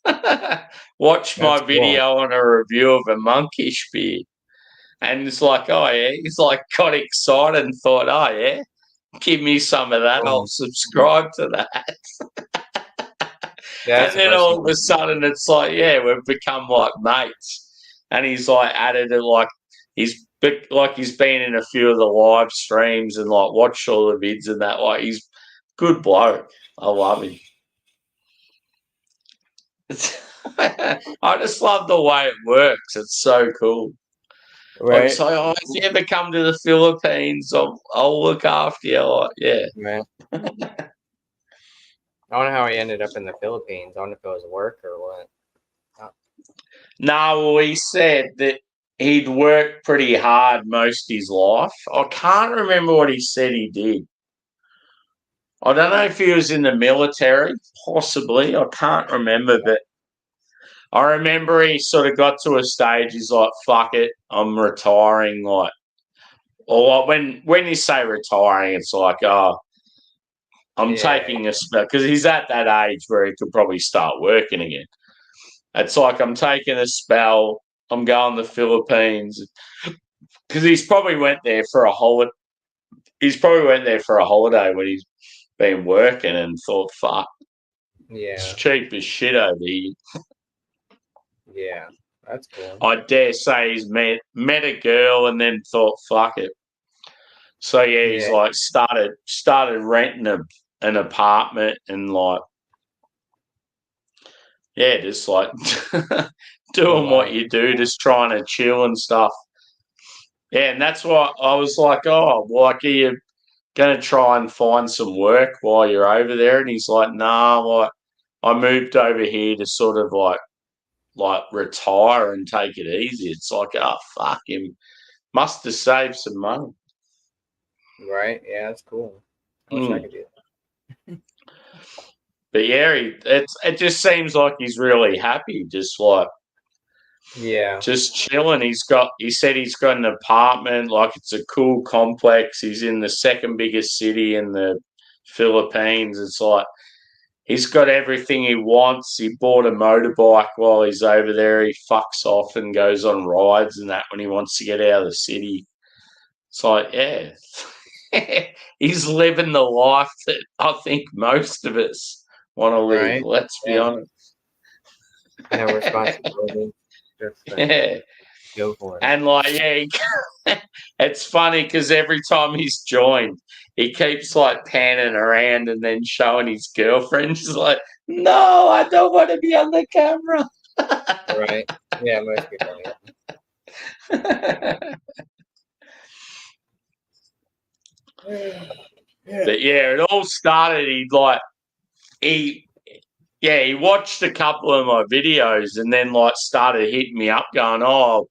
Speaker 4: Cool.
Speaker 2: video on a review of a Monkish beer, and it's like, oh yeah, he's like got excited and thought, oh yeah, give me some of that, I'll subscribe to that.
Speaker 4: Yeah,
Speaker 2: and then all of a sudden it's like, yeah, we've become like mates. And he's like added it, like he's been in a few of the live streams and like watched all the vids and that. Like he's good bloke. I love him. I just love the way it works. It's so cool.
Speaker 4: Right.
Speaker 2: Like, so, oh, if you ever come to the Philippines, I'll look after you. Like, yeah.
Speaker 4: Right. I don't know how he ended up in the Philippines. I don't know if it was work or what.
Speaker 2: No, well, he said that he'd worked pretty hard most of his life. I can't remember what he said he did. I don't know if he was in the military, possibly. I can't remember, but I remember he sort of got to a stage, he's like, fuck it, I'm retiring. Like, or when you say retiring, it's like, oh, I'm taking a spell, because he's at that age where he could probably start working again. It's like, I'm taking a spell, I'm going to the Philippines, because he's probably went there for a holiday. He's probably went there for a holiday when he's been working and thought, fuck, it's cheap as shit over here.
Speaker 4: Yeah, that's cool.
Speaker 2: I dare say he's met a girl and then thought, fuck it. So yeah, he's like started renting an apartment and like, yeah, just like doing what you do, just trying to chill and stuff. Yeah, and that's why I was like, oh, like, are you going to try and find some work while you're over there? And he's like, nah, like, I moved over here to sort of like retire and take it easy. It's like, oh, fuck him. Must have saved some money.
Speaker 4: Right? Yeah, that's cool. I wish I could do that.
Speaker 2: But yeah, it just seems like he's really happy, just like, just chilling. He said he's got an apartment, like it's a cool complex. He's in the second biggest city in the Philippines. It's like he's got everything he wants. He bought a motorbike while he's over there. He fucks off and goes on rides and that when he wants to get out of the city. It's like, yeah, he's living the life that I think most of us want to live. Let's be honest.
Speaker 4: No responsibility. Go for it.
Speaker 2: And like, yeah, it's funny because every time he's joined, he keeps like panning around and then showing his girlfriend. She's like, no, I don't want to be on the camera.
Speaker 4: Right. Yeah, most people.
Speaker 2: But yeah, it all started. He watched a couple of my videos and then like started hitting me up going, oh,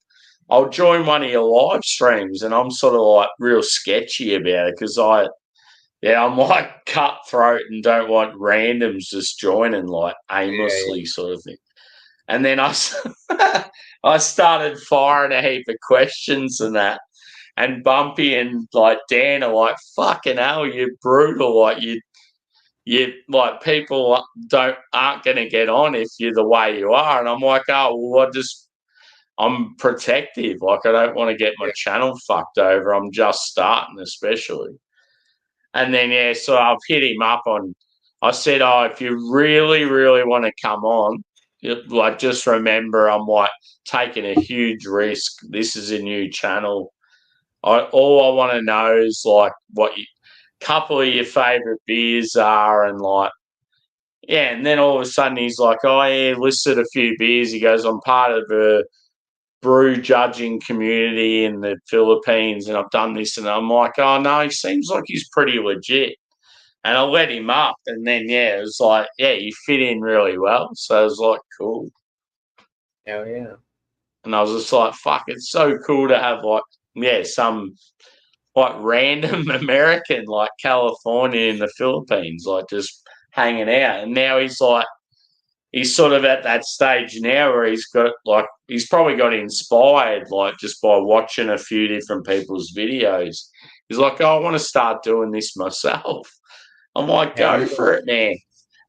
Speaker 2: I'll join one of your live streams. And I'm sort of like real sketchy about it because I'm like cutthroat and don't want randoms just joining like aimlessly sort of thing. And then I started firing a heap of questions and that. And Bumpy and like Dan are like, fucking hell, you're brutal. Like you like people aren't going to get on if you're the way you are. And I'm like, oh, well, I'm protective. Like I don't want to get my channel fucked over. I'm just starting, especially. And then, yeah, so I've hit him up on, I said, oh, if you really, really want to come on, like, just remember I'm, like, taking a huge risk. This is a new channel. All I want to know is, like, what a couple of your favourite beers are and, like, yeah, and then all of a sudden he's like, oh, yeah, listed a few beers. He goes, I'm part of a brew judging community in the Philippines and I've done this. And I'm like, oh, no, he seems like he's pretty legit. And I let him up. And then, yeah, it was like, yeah, you fit in really well. So I was like, cool.
Speaker 4: Hell yeah.
Speaker 2: And I was just like, fuck, it's so cool to have, like, yeah, some, like, random American, like, California in the Philippines, like, just hanging out. And now he's like, he's sort of at that stage now where he's got, like, he's probably got inspired, like, just by watching a few different people's videos. He's like, oh, I want to start doing this myself. I'm like, go for it, man.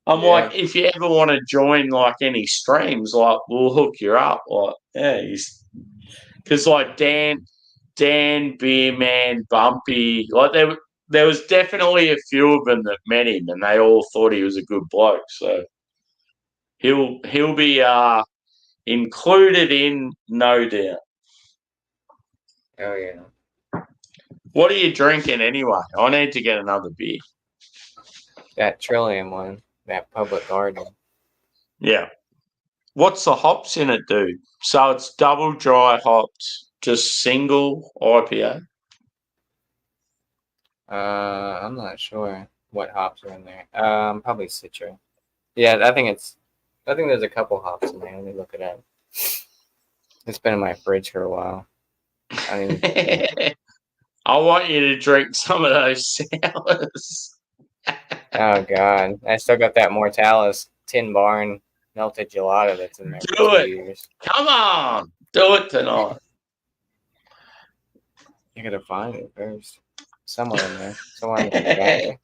Speaker 2: I'm like, if you ever want to join, like, any streams, like, we'll hook you up. Like, yeah, because, like, Dan, Beerman, Bumpy, like, there was definitely a few of them that met him and they all thought he was a good bloke. So he'll be included in, no doubt.
Speaker 4: Oh yeah.
Speaker 2: What are you drinking anyway? I need to get another beer.
Speaker 4: That Trillium one, that Public Garden.
Speaker 2: Yeah. What's the hops in it, dude? So it's double dry hops, just single IPA.
Speaker 4: I'm not sure what hops are in there. Probably Citra. Yeah, I think there's a couple hops in there. Let me look it up. It's been in my fridge for a while.
Speaker 2: I want you to drink some of those sours.
Speaker 4: Oh God, I still got that Mortalis Tin Barn melted gelato that's in there
Speaker 2: Do
Speaker 4: for 2
Speaker 2: it.
Speaker 4: years.
Speaker 2: Come on, do it tonight.
Speaker 4: I gotta find it first. Somewhere in there. Somewhere in the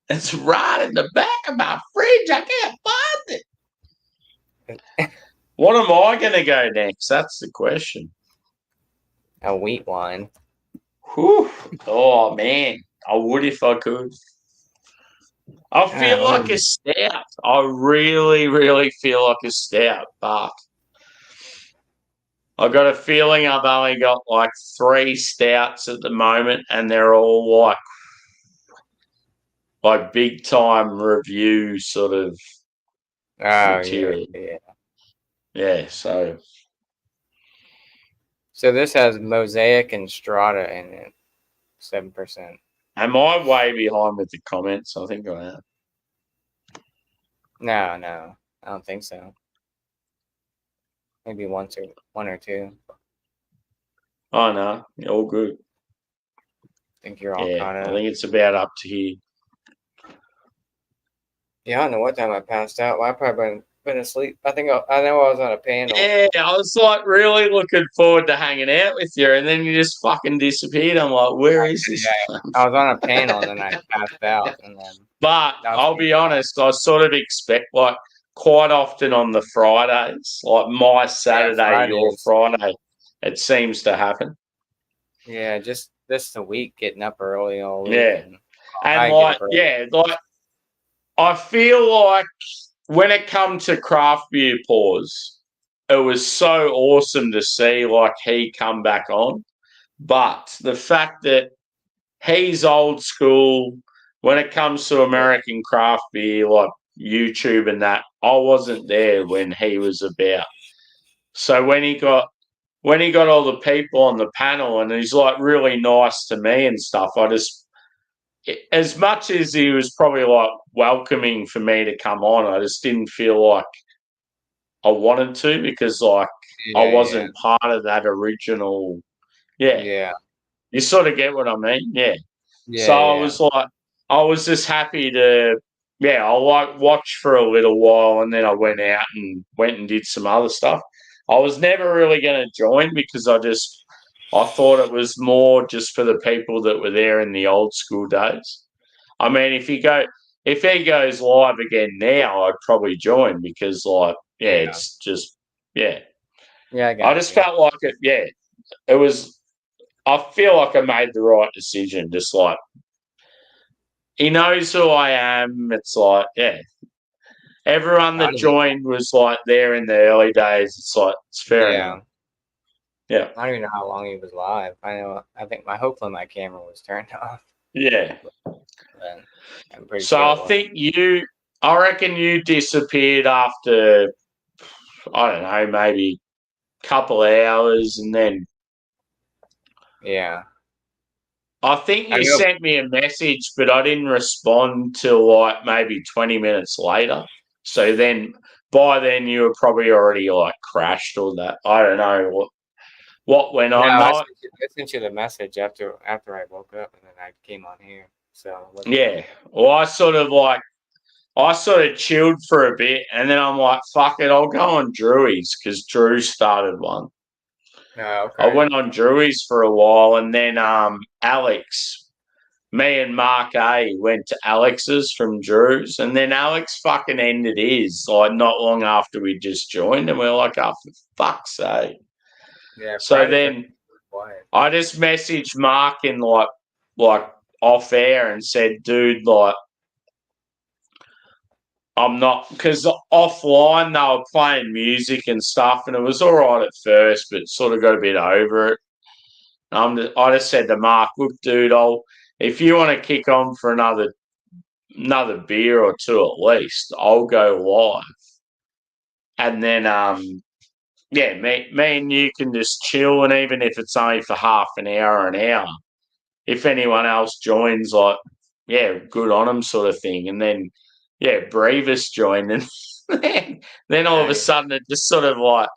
Speaker 2: It's right in the back of my fridge. I can't find it. What am I going to go next? That's the question.
Speaker 4: A wheat wine.
Speaker 2: Whew. Oh, man. I would if I could. I feel like a stout. I really, really feel like a stout, but I've got a feeling I've only got like 3 stouts at the moment, and they're all like big time review sort of material. Yeah, so
Speaker 4: this has Mosaic and Strata in it. 7%.
Speaker 2: am I way behind with the comments? I think I am.
Speaker 4: No, I don't think so. Maybe one or two.
Speaker 2: Oh no, you're all good.
Speaker 4: I think you're all caught up.
Speaker 2: I think it's about up to here.
Speaker 4: Yeah, I don't know what time I passed out. Well, I probably been asleep. I know I was on a panel.
Speaker 2: Yeah, I was like really looking forward to hanging out with you, and then you just fucking disappeared. I'm like, where is this?
Speaker 4: Yeah, I was on a panel and then I passed out.
Speaker 2: But I'll be honest, I sort of expect, like, quite often on the Fridays, like my Saturday, your Friday, it seems to happen.
Speaker 4: Yeah, just this the week, getting up early all week.
Speaker 2: Yeah, and like I feel like when it comes to craft beer pours, it was so awesome to see, like, he come back on. But the fact that he's old school when it comes to American craft beer, like YouTube and that, I wasn't there when he was about. So when he got all the people on the panel and he's like really nice to me and stuff, I just, as much as he was probably like welcoming for me to come on, I just didn't feel like I wanted to, because like I wasn't part of that original. Yeah. You sort of get what I mean? Yeah. So I was just happy to, I like watch for a little while, and then I went out and did some other stuff. I was never really going to join because I thought it was more just for the people that were there in the old school days. I mean, if he goes live again now, I'd probably join because, like, it's just, I just felt like it. Yeah, it was. I feel like I made the right decision. Just like he knows who I am. It's like, yeah. Everyone that joined was like there in the early days. It's like, it's fair enough. Yeah.
Speaker 4: I don't even know how long he was live. I think hopefully my camera was turned off.
Speaker 2: Yeah.
Speaker 4: But I'm pretty
Speaker 2: So
Speaker 4: sure
Speaker 2: I reckon you disappeared after, I don't know, maybe a couple of hours, and then
Speaker 4: yeah.
Speaker 2: I think you sent me a message, but I didn't respond till like maybe 20 minutes later. So then by then you were probably already like crashed or that. I don't know what went on.
Speaker 4: I sent you the message after I woke up, and then I came on here. So
Speaker 2: yeah. Well, I sort of chilled for a bit, and then I'm like, fuck it, I'll go on Drewy's because Drew started one.
Speaker 4: Oh, okay.
Speaker 2: I went on Drewy's for a while, and then Alex, me and Mark A went to Alex's from Drew's, and then Alex fucking ended his like not long after we just joined, and we are like, oh, for fuck's sake.
Speaker 4: Yeah.
Speaker 2: So then I just messaged Mark in like off air and said, dude, like, I'm not, because offline they were playing music and stuff, and it was all right at first, but sort of got a bit over it. I just said to Mark, look, dude, if you want to kick on for another beer or two at least, I'll go live. And then, yeah, me and you can just chill, and even if it's only for half an hour or an hour, if anyone else joins, like, yeah, good on them sort of thing. And then, yeah, Brevis joined, and then all of a sudden it just sort of like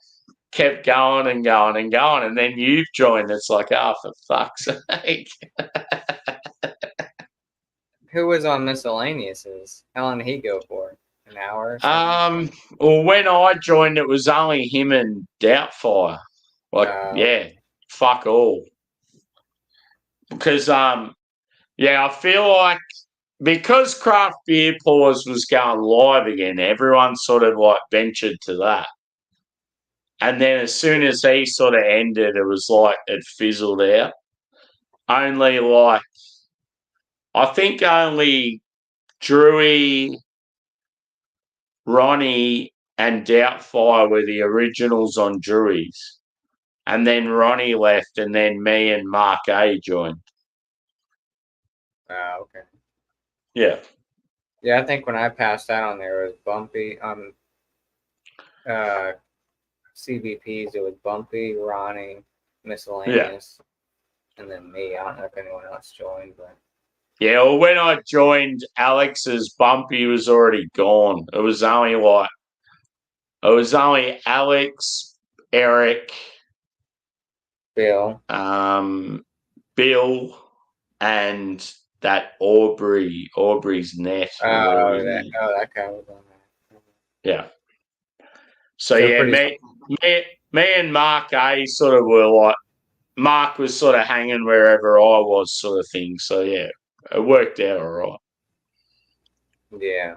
Speaker 2: kept going and going and going, and then you've joined. It's like, oh, for fuck's sake.
Speaker 4: Who was on Miscellaneouses? How long did he go for? An hour or
Speaker 2: something? Well, when I joined, it was only him and Doubtfire. Like, yeah, fuck all. Because, yeah, I feel like because Craft Beer Paws was going live again, everyone sort of like ventured to that. And then as soon as he sort of ended, it was like it fizzled out. Only like, I think only Drewy, Ronnie, and Doubtfire were the originals on Drewy's. And then Ronnie left, and then me and Mark A joined.
Speaker 4: Okay.
Speaker 2: Yeah.
Speaker 4: Yeah, I think when I passed out on there, it was Bumpy. CVPs, it was Bumpy, Ronnie, Miscellaneous, and then me. I don't know if anyone else joined, but
Speaker 2: yeah. Well, when I joined Alex's, Bumpy was already gone. It was only Alex, Eric,
Speaker 4: Bill,
Speaker 2: Bill, and that Aubrey's net.
Speaker 4: that guy was on there.
Speaker 2: Yeah. So yeah, me and Mark A sort of were like, Mark was sort of hanging wherever I was, sort of thing. So yeah, it worked out all right.
Speaker 4: Yeah.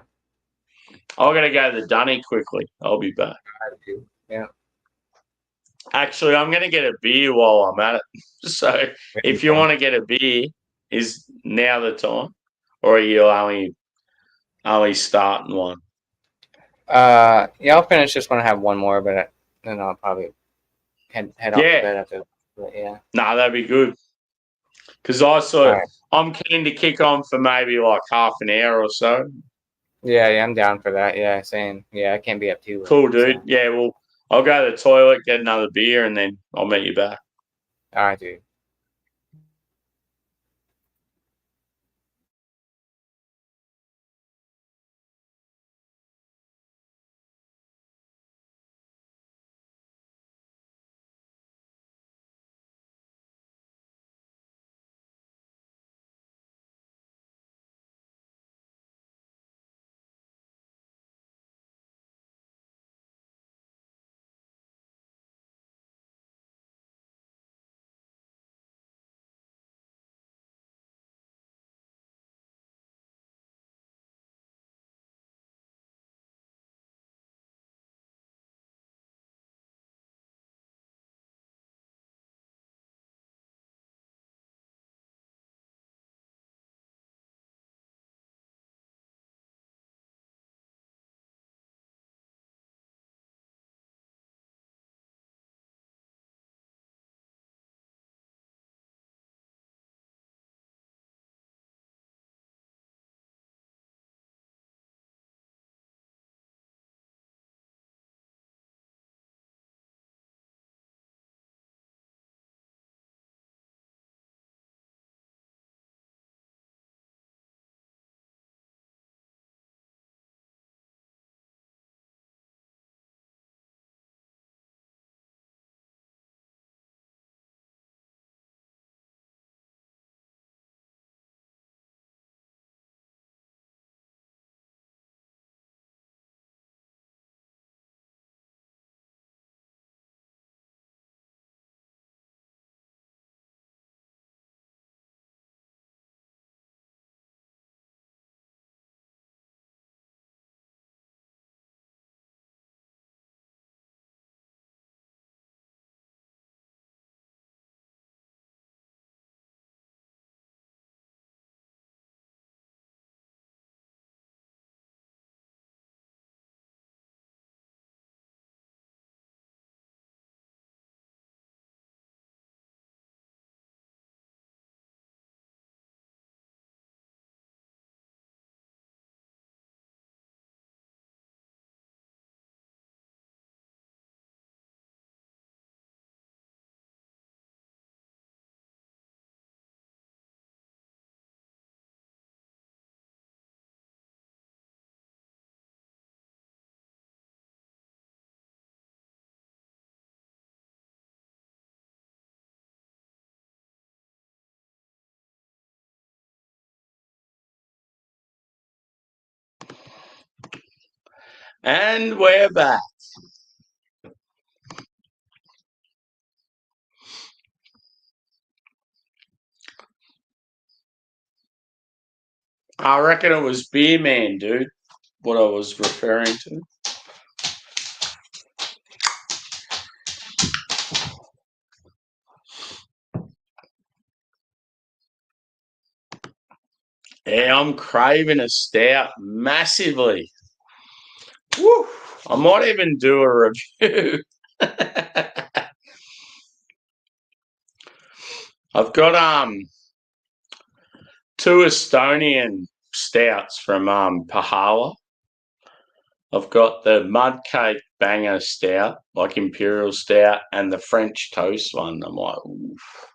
Speaker 2: I'm gonna go to the Dunny quickly. I'll be back.
Speaker 4: Yeah.
Speaker 2: Actually, I'm gonna get a beer while I'm at it. So if you want to get a beer, is now the time, or are you only starting one?
Speaker 4: Yeah, I'll finish. Just want to have one more, but then I'll probably head off to bed after. But yeah.
Speaker 2: No, that'd be good. Because I'm keen to kick on for maybe like half an hour or so.
Speaker 4: Yeah, I'm down for that. Yeah, same. Yeah, I can't be up too late.
Speaker 2: Cool, dude. So. Yeah, well, I'll go to the toilet, get another beer, and then I'll meet you back.
Speaker 4: All right, dude.
Speaker 2: And we're back. I reckon it was Beer Man, dude, what I was referring to. Yeah, I'm craving a stout massively. Woo! I might even do a review. I've got two Estonian stouts from Pahala. I've got the Mud Cake Banger Stout, like Imperial Stout, and the French Toast one. I'm like, oof.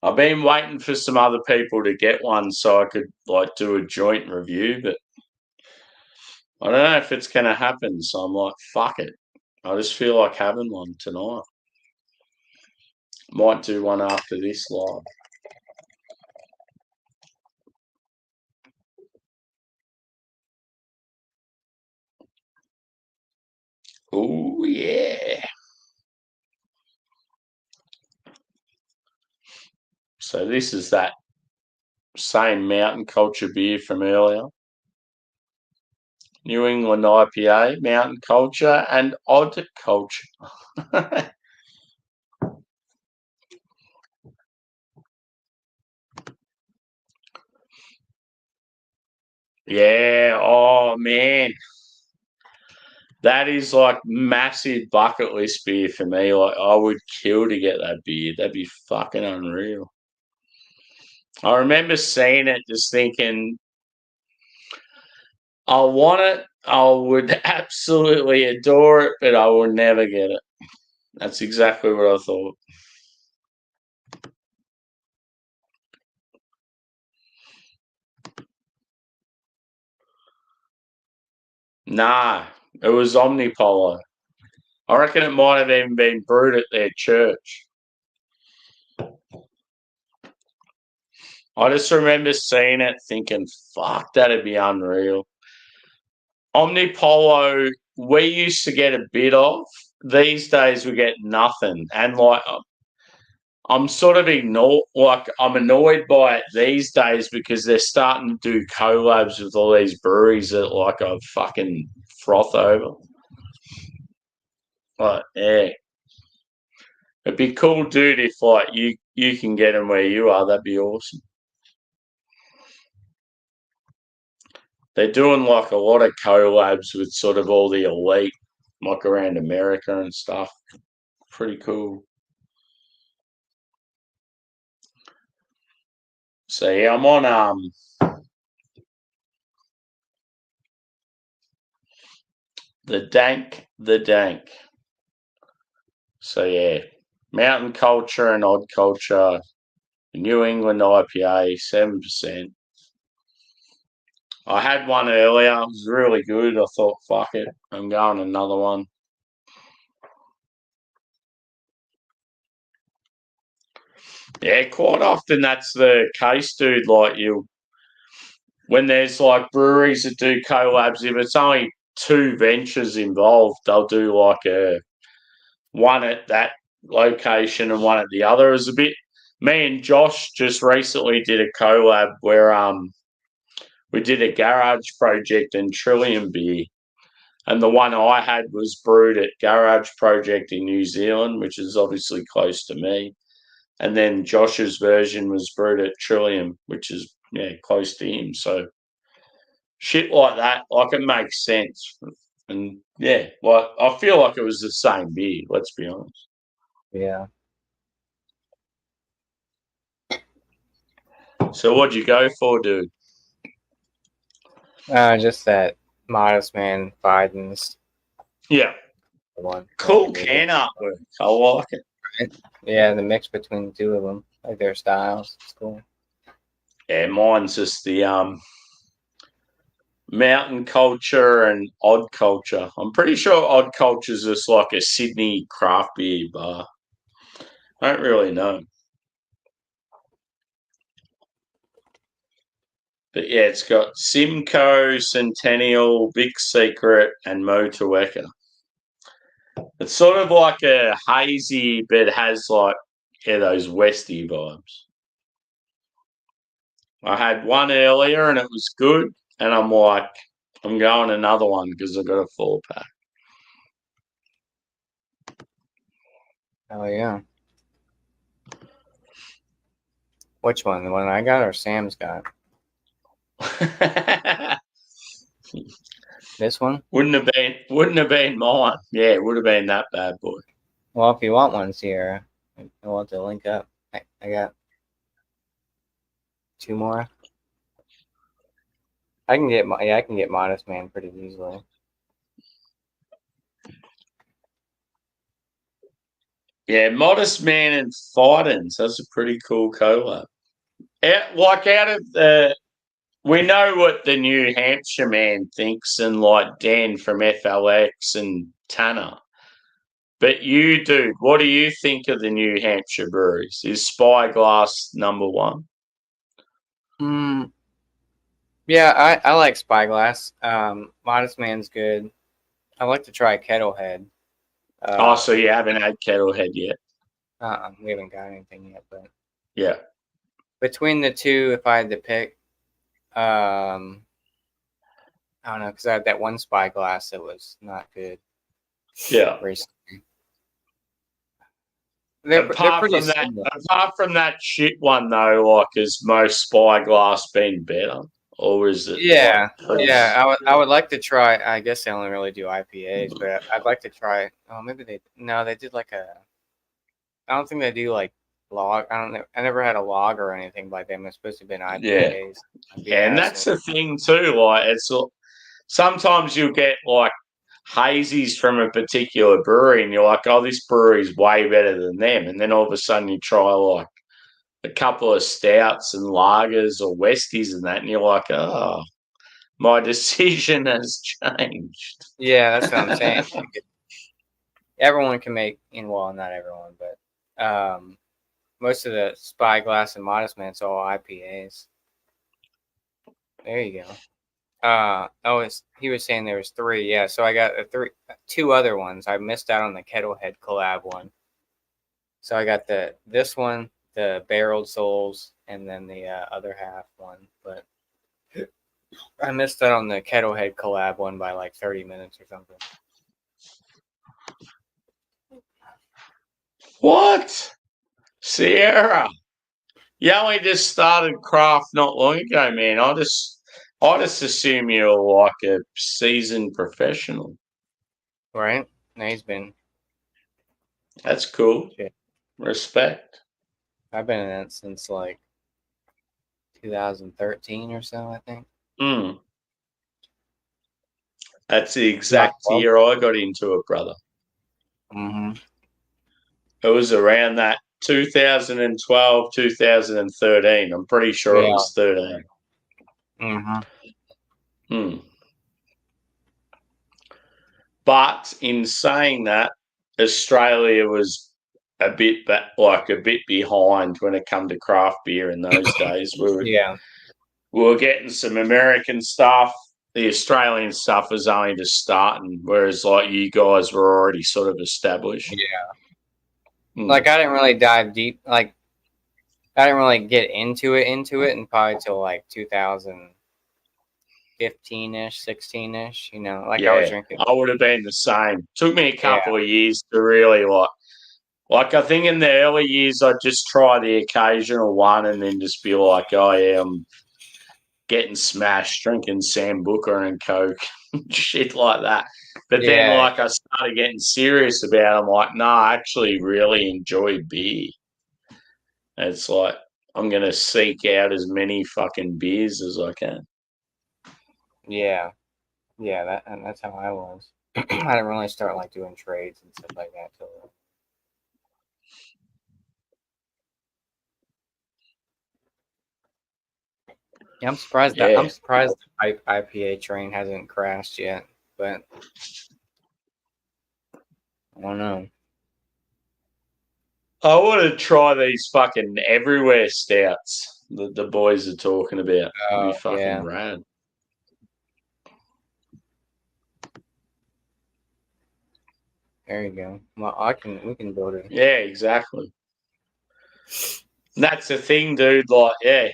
Speaker 2: I've been waiting for some other people to get one so I could like do a joint review, but I don't know if it's going to happen. So I'm like, fuck it. I just feel like having one tonight. Might do one after this live. Oh, yeah. So this is that same Mountain Culture beer from earlier. New England IPA, Mountain Culture, and Odd Culture. Yeah, oh man. That is like massive bucket list beer for me. Like I would kill to get that beer. That'd be fucking unreal. I remember seeing it just thinking, I want it. I would absolutely adore it, but I will never get it. That's exactly what I thought. Nah, it was Omnipolo. I reckon it might have even been brewed at their church. I just remember seeing it thinking, fuck, that'd be unreal. Omnipolo, we used to get a bit of. These days we get nothing. And like I'm sort of I'm annoyed by it these days because they're starting to do collabs with all these breweries that like I fucking froth over. Like, yeah. It'd be cool, dude, if like you can get them where you are. That'd be awesome. They're doing like a lot of collabs with sort of all the elite, like around America and stuff. Pretty cool. So yeah, I'm on the dank. So yeah, Mountain Culture and Odd Culture, New England IPA, 7%. I had one earlier. It was really good. I thought, fuck it, I'm going another one. Yeah, quite often that's the case, dude. Like when there's like breweries that do collabs, if it's only two ventures involved, they'll do like one at that location and one at the other. Is a bit. Me and Josh just recently did a collab where we did a garage project in Trillium Beer, and the one I had was brewed at Garage Project in New Zealand, which is obviously close to me. And then Josh's version was brewed at Trillium, which is close to him. So shit like that, like it makes sense. And yeah, like I feel like it was the same beer, let's be honest.
Speaker 4: Yeah.
Speaker 2: So what'd you go for, dude?
Speaker 4: Just that Modest Man Biden's
Speaker 2: Yeah.
Speaker 4: one.
Speaker 2: Cool can artwork. I like it.
Speaker 4: Yeah, the mix between the two of them, like their styles. It's cool.
Speaker 2: Yeah, mine's just the Mountain Culture and Odd Culture. I'm pretty sure Odd Culture is just like a Sydney craft beer bar. I don't really know. But yeah, it's got Simcoe, Centennial, Big Secret, and Motueka. It's sort of like a hazy, but it has like those Westy vibes. I had one earlier and it was good, and I'm like, I'm going another one because I've got a 4-pack.
Speaker 4: Oh yeah. Which one? The one I got or Sam's got? This one?
Speaker 2: Wouldn't have been mine. Yeah, it would have been that bad boy.
Speaker 4: Well, if you want one, Sierra, I'll have to link up. I got 2 more. I can get Modest Man pretty easily.
Speaker 2: Yeah, Modest Man and Fightins. That's a pretty cool collab. We know what the New Hampshire man thinks, and like Dan from FLX and Tanner. But you, dude, what do you think of the New Hampshire breweries? Is Spyglass number one?
Speaker 4: Yeah, I like Spyglass. Modest Man's good. I like to try Kettlehead.
Speaker 2: So you haven't had Kettlehead yet?
Speaker 4: We haven't got anything yet, but
Speaker 2: yeah.
Speaker 4: Between the two, if I had to pick, I don't know, because I had that one Spyglass that was not good.
Speaker 2: Yeah.
Speaker 4: Recently. They're pretty
Speaker 2: similar. Apart from that shit one though, like, has most Spyglass been better, or is it?
Speaker 4: Yeah, I would like to try. I guess they only really do IPAs, but I'd like to try. Oh, maybe they did like a. I don't think they do like log. I don't know. I never had a log or anything by them. It's supposed to have been IPAs.
Speaker 2: Yeah, and that's the thing too. Like, it's sometimes you'll get like hazies from a particular brewery, and you're like, "Oh, this brewery's way better than them," and then all of a sudden you try like a couple of stouts and lagers or Westies and that, and you're like, "Oh, my decision has changed."
Speaker 4: Yeah, that's what I'm saying. Everyone can make, well, not everyone, but most of the Spyglass and Modest Man, it's all IPAs. There you go. He was saying there was 3. Yeah, so I got 2 other ones. I missed out on the Kettlehead collab one. So I got this one, the Barreled Souls, and then the other half one. But I missed out on the Kettlehead collab one by like 30 minutes or something.
Speaker 2: What? Sierra, you only just started craft not long ago, man. I just assume you're like a seasoned professional.
Speaker 4: Right? No, he's been.
Speaker 2: That's cool.
Speaker 4: Shit.
Speaker 2: Respect.
Speaker 4: I've been in it since like 2013 or so, I think.
Speaker 2: That's the exact year I got into it, brother.
Speaker 4: Mm-hmm.
Speaker 2: It was around that 2012, 2013. I'm pretty sure it was 13.
Speaker 4: Mm-hmm.
Speaker 2: But in saying that, Australia was a bit behind when it come to craft beer in those days. We were getting some American stuff. The Australian stuff was only just starting, whereas like you guys were already sort of established.
Speaker 4: Yeah. Like I didn't really dive deep. Like I didn't really get into it, and probably till like 2015-ish, 16-ish. You know, like I was drinking.
Speaker 2: I would have been the same. Took me a couple of years to really like I think in the early years I'd just try the occasional one and then just be like, oh yeah, I'm getting smashed, drinking Sambuca and Coke, shit like that. But then like I started getting serious about it. I'm like, no, I actually really enjoy beer. And it's like I'm gonna seek out as many fucking beers as I can.
Speaker 4: Yeah. That's how I was. I didn't really start like doing trades and stuff like that till. Yeah, I'm surprised the IPA train hasn't crashed yet, but I don't know.
Speaker 2: I want to try these fucking everywhere stouts. the boys are talking about. It'd be fucking
Speaker 4: yeah.
Speaker 2: rad.
Speaker 4: There you go. Well, we can build it.
Speaker 2: Yeah, exactly. That's the thing, dude. Like, yeah,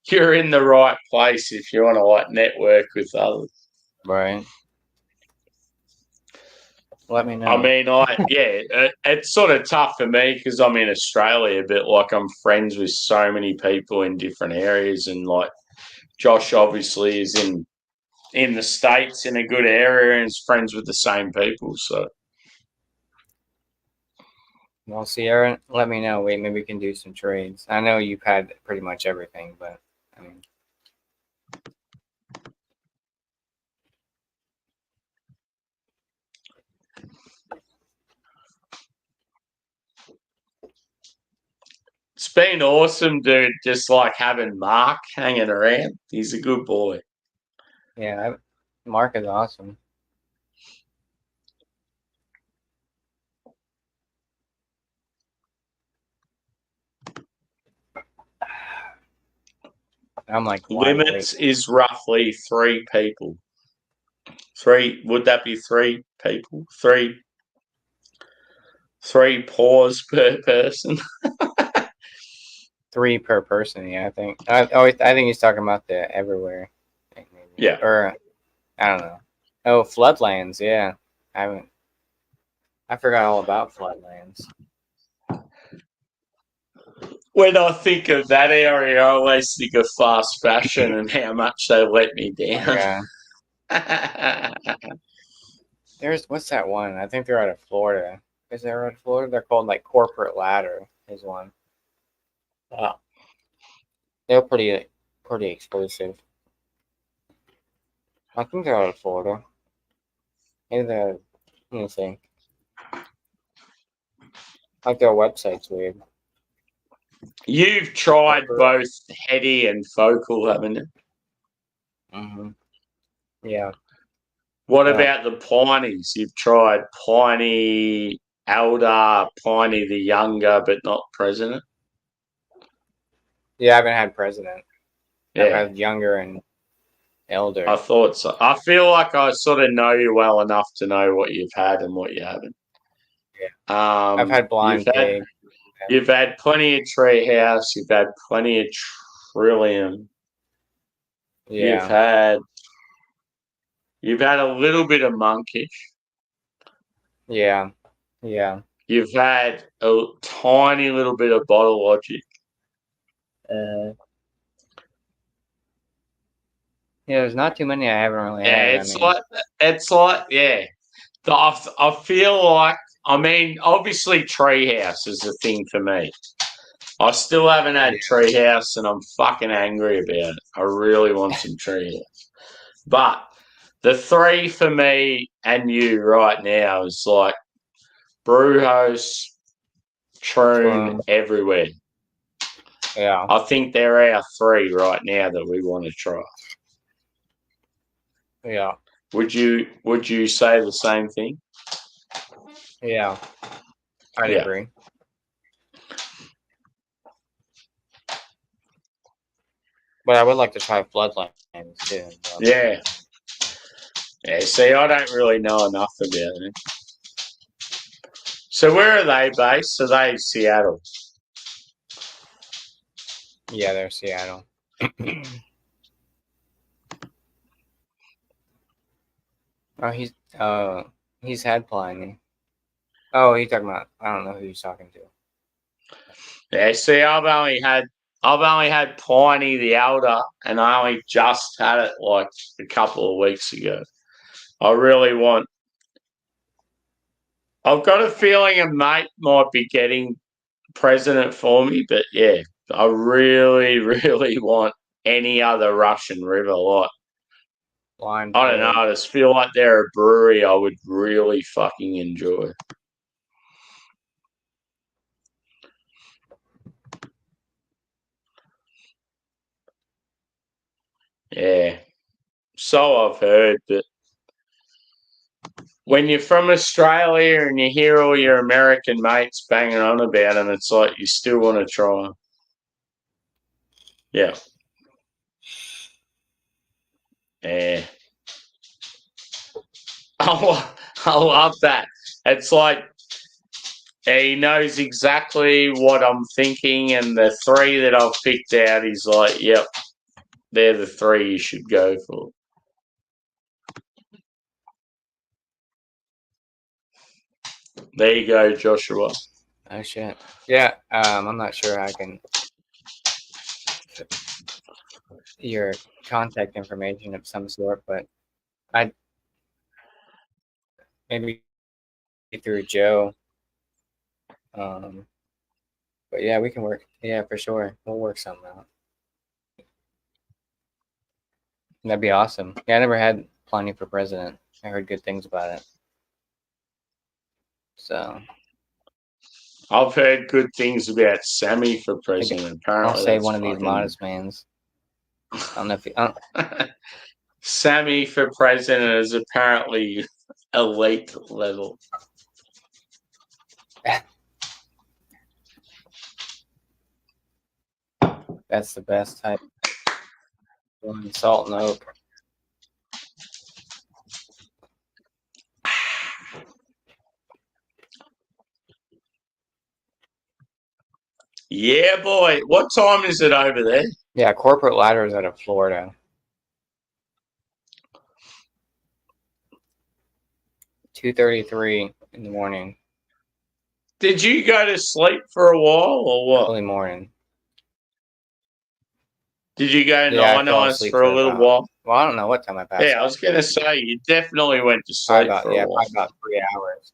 Speaker 2: you're in the right place if you want to like network with others.
Speaker 4: Right. Let me know.
Speaker 2: I mean, it's sort of tough for me because I'm in Australia, but like I'm friends with so many people in different areas, and like Josh obviously is in the States in a good area and is friends with the same people. So,
Speaker 4: Well, Sierra, let me know. Maybe we can do some trades. I know you've had pretty much everything, but I mean,
Speaker 2: it's been awesome, dude. Just like having Mark hanging around. He's a good boy.
Speaker 4: yeah, Mark is awesome. I'm like,
Speaker 2: Limits is roughly 3 people. Would that be 3 people? 3 paws per person.
Speaker 4: 3 per person. Yeah, I think. I think he's talking about the everywhere. Maybe.
Speaker 2: Yeah.
Speaker 4: Or I don't know. Oh, Floodlands. Yeah, I forgot all about Floodlands.
Speaker 2: When I think of that area, I always think of fast fashion and how much they let me down.
Speaker 4: Yeah. What's that one? I think they're out of Florida. Is that out of Florida? They're called like Corporate Ladder. Is one. Wow. They're pretty exclusive. I think they're out of Florida. Maybe they're. Let me see. Like their website's weird.
Speaker 2: You've tried both Heady and Focal, haven't you?
Speaker 4: Mm-hmm. Yeah.
Speaker 2: What about the Pineys? You've tried Piney Elder, Piney the Younger, but not President?
Speaker 4: Yeah, I haven't had President.
Speaker 2: Yeah.
Speaker 4: I've had Younger and Elder.
Speaker 2: I thought so. I feel like I sort of know you well enough to know what you've had and what you haven't.
Speaker 4: Yeah. I've had Blind Pig.
Speaker 2: You've had plenty of Treehouse. You've had plenty of Trillium.
Speaker 4: Yeah.
Speaker 2: You've had a little bit of Monkish.
Speaker 4: Yeah. Yeah.
Speaker 2: You've had a tiny little bit of Bottle Logic.
Speaker 4: Yeah, there's not too many I haven't really had.
Speaker 2: I feel like, I mean, obviously Treehouse is the thing for me. I still haven't had Treehouse, and I'm fucking angry about it. I really want some Treehouse. But the 3 for me and you right now is like Brewhouse, Troon, everywhere.
Speaker 4: Yeah.
Speaker 2: I think they're our 3 right now that we want to try.
Speaker 4: Yeah.
Speaker 2: Would you say the same thing?
Speaker 4: Yeah. I'd agree. But I would like to try Floodlands too. So.
Speaker 2: Yeah. Yeah, see, I don't really know enough about it. So where are they based? Are they Seattle?
Speaker 4: Yeah, they're Seattle. He's had Pliny. Oh, he's talking about, I don't know who he's talking to.
Speaker 2: Yeah, see, I've only had Pliny the Elder, and I only just had it like a couple of weeks ago. I've got a feeling a mate might be getting President for me, but yeah, I really, really want any other Russian River. Like, I don't know, I just feel like they're a brewery I would really fucking enjoy. Yeah. So I've heard, but when you're from Australia and you hear all your American mates banging on about them, it's like you still want to try them. Yeah. Yeah. I love that. It's like he knows exactly what I'm thinking, and the three that I've picked out, he's like, yep, they're the three you should go for. There you go, Joshua.
Speaker 4: Oh shit. Yeah, I'm not sure I can your contact information of some sort, but I maybe through Joe. But yeah, we can work. Yeah, for sure. We'll work something out. That'd be awesome. Yeah, I never had Pliny for president. I heard good things about it. So
Speaker 2: I've heard good things about Sammy for president. Apparently,
Speaker 4: I'll say one of these modest mans. I don't know if you,
Speaker 2: Sammy for president is apparently elite level.
Speaker 4: That's the best type. Salt and oak.
Speaker 2: Yeah, boy. What time is it over there?
Speaker 4: Yeah, corporate ladders out of Florida. 2:33 in the morning.
Speaker 2: Did you go to sleep for a while or what?
Speaker 4: Early morning.
Speaker 2: Did you go
Speaker 4: Yeah, I
Speaker 2: night
Speaker 4: fell
Speaker 2: nights
Speaker 4: asleep
Speaker 2: for a little
Speaker 4: about,
Speaker 2: while?
Speaker 4: Well, I don't know what time I passed.
Speaker 2: Yeah, I was going to say, you definitely went to sleep for a while.
Speaker 4: Probably about 3 hours.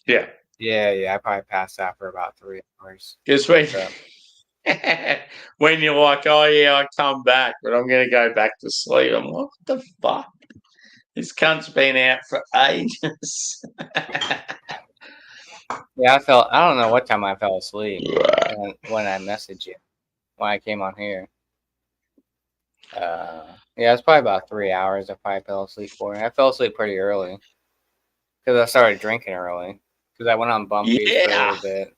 Speaker 2: Yeah.
Speaker 4: Yeah, I probably passed out for about 3 hours.
Speaker 2: Because when you're like, oh, yeah, I come back, but I'm going to go back to sleep. I'm like, what the fuck? This cunt's been out for ages.
Speaker 4: Yeah, I don't know what time I fell asleep when I messaged you, when I came on here. Yeah, it's probably about 3 hours I probably fell asleep for. I fell asleep pretty early because I started drinking early because I went on Bumpy for a little bit.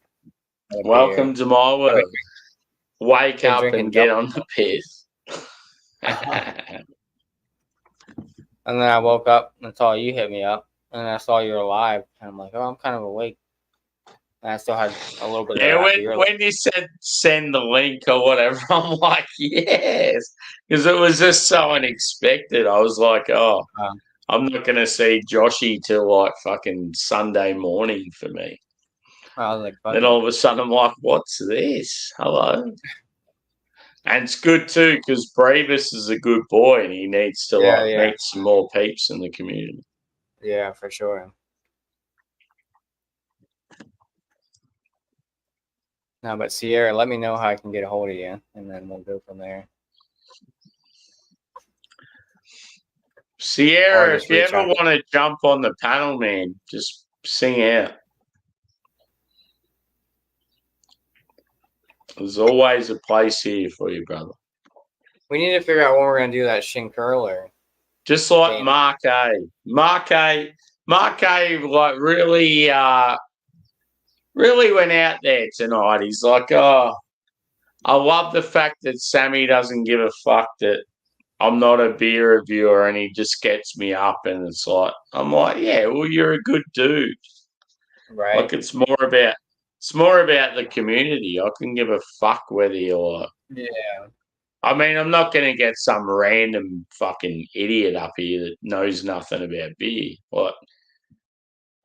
Speaker 2: Welcome to my world. Wake up and get on the piss.
Speaker 4: And then I woke up and saw you hit me up, and I saw you were live, and I'm like, oh, I'm kind of awake. And I still had a little bit of
Speaker 2: when you said send the link or whatever, I'm like, yes. Because it was just so unexpected. I was like, oh, I'm not going to see Joshy till like fucking Sunday morning for me.
Speaker 4: I was like,
Speaker 2: then all of a sudden I'm like, what's this? Hello? And it's good too because Brevis is a good boy and he needs to meet some more peeps in the community.
Speaker 4: Yeah, for sure. No, but Sierra, let me know how I can get a hold of you, and then we'll go from there.
Speaker 2: Sierra, if you ever want to jump on the panel, man, just sing out. There's always a place here for you, brother.
Speaker 4: We need to figure out when we're going to do that shin curler.
Speaker 2: Just like Mark A. Mark A, like really went out there tonight. He's like, oh, I love the fact that Sammy doesn't give a fuck that I'm not a beer reviewer, and he just gets me up, and it's like, I'm like, yeah, well, you're a good dude.
Speaker 4: Right.
Speaker 2: Like it's more about the community. I can give a fuck whether you're I mean, I'm not going to get some random fucking idiot up here that knows nothing about beer. But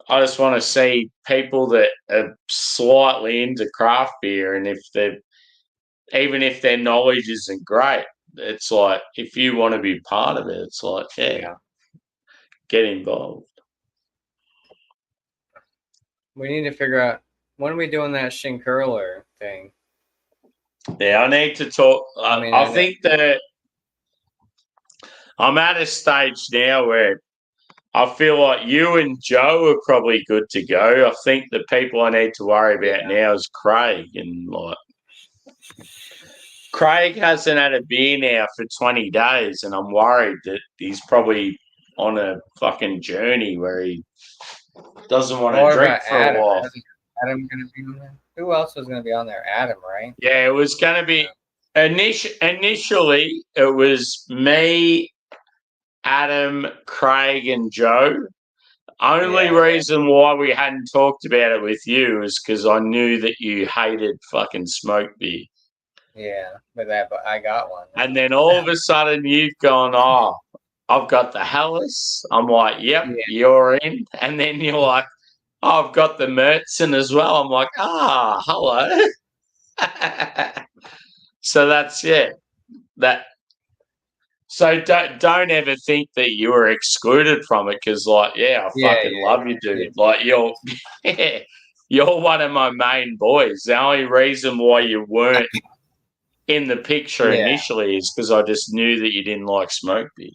Speaker 2: I just want to see people that are slightly into craft beer, and even if their knowledge isn't great, it's like if you want to be part of it, it's like get involved.
Speaker 4: We need to figure out when are we doing that shin curler thing.
Speaker 2: Yeah, I need to talk. I think that I'm at a stage now where I feel like you and Joe are probably good to go. I think the people I need to worry about now is Craig. And like, Craig hasn't had a beer now for 20 days, and I'm worried that he's probably on a fucking journey where he doesn't want to drink for a while.
Speaker 4: Adam going to be on there? Who else was going to be on there? Adam, right?
Speaker 2: Yeah, it was going to be Initially, it was me, Adam, Craig, and Joe. Only
Speaker 4: Yeah, yeah.
Speaker 2: reason why we hadn't talked about it with you is because I knew that you hated fucking smoke beer.
Speaker 4: Yeah, but I got one.
Speaker 2: And then all of a sudden you've gone, oh, I've got the Hellas. I'm like, yep,
Speaker 4: Yeah.
Speaker 2: you're in. And then you're like, oh, I've got the Mertzen as well. I'm like, hello. So that's that. So don't ever think that you were excluded from it because, like, I fucking love you, dude. Like you're one of my main boys. The only reason why you weren't in the picture initially is because I just knew that you didn't like smoke beer.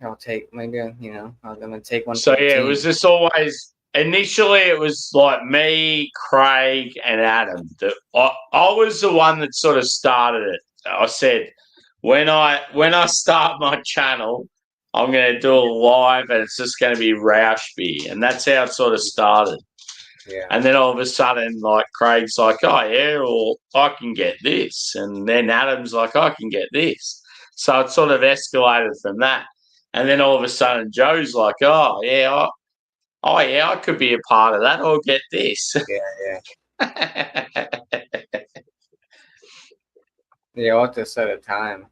Speaker 4: I'll take maybe I'm gonna take one.
Speaker 2: So it was just always initially it was like me, Craig, and Adam. I was the one that sort of started it. I said when I start my channel, I'm going to do a live, and it's just going to be Roush beer, and that's how it sort of started.
Speaker 4: Yeah.
Speaker 2: And then all of a sudden, like Craig's like, oh yeah, well I can get this, and then Adam's like, I can get this. So it sort of escalated from that. And then all of a sudden, Joe's like, oh yeah, I could be a part of that. I'll get this.
Speaker 4: Yeah. Yeah, I'll have to set a time.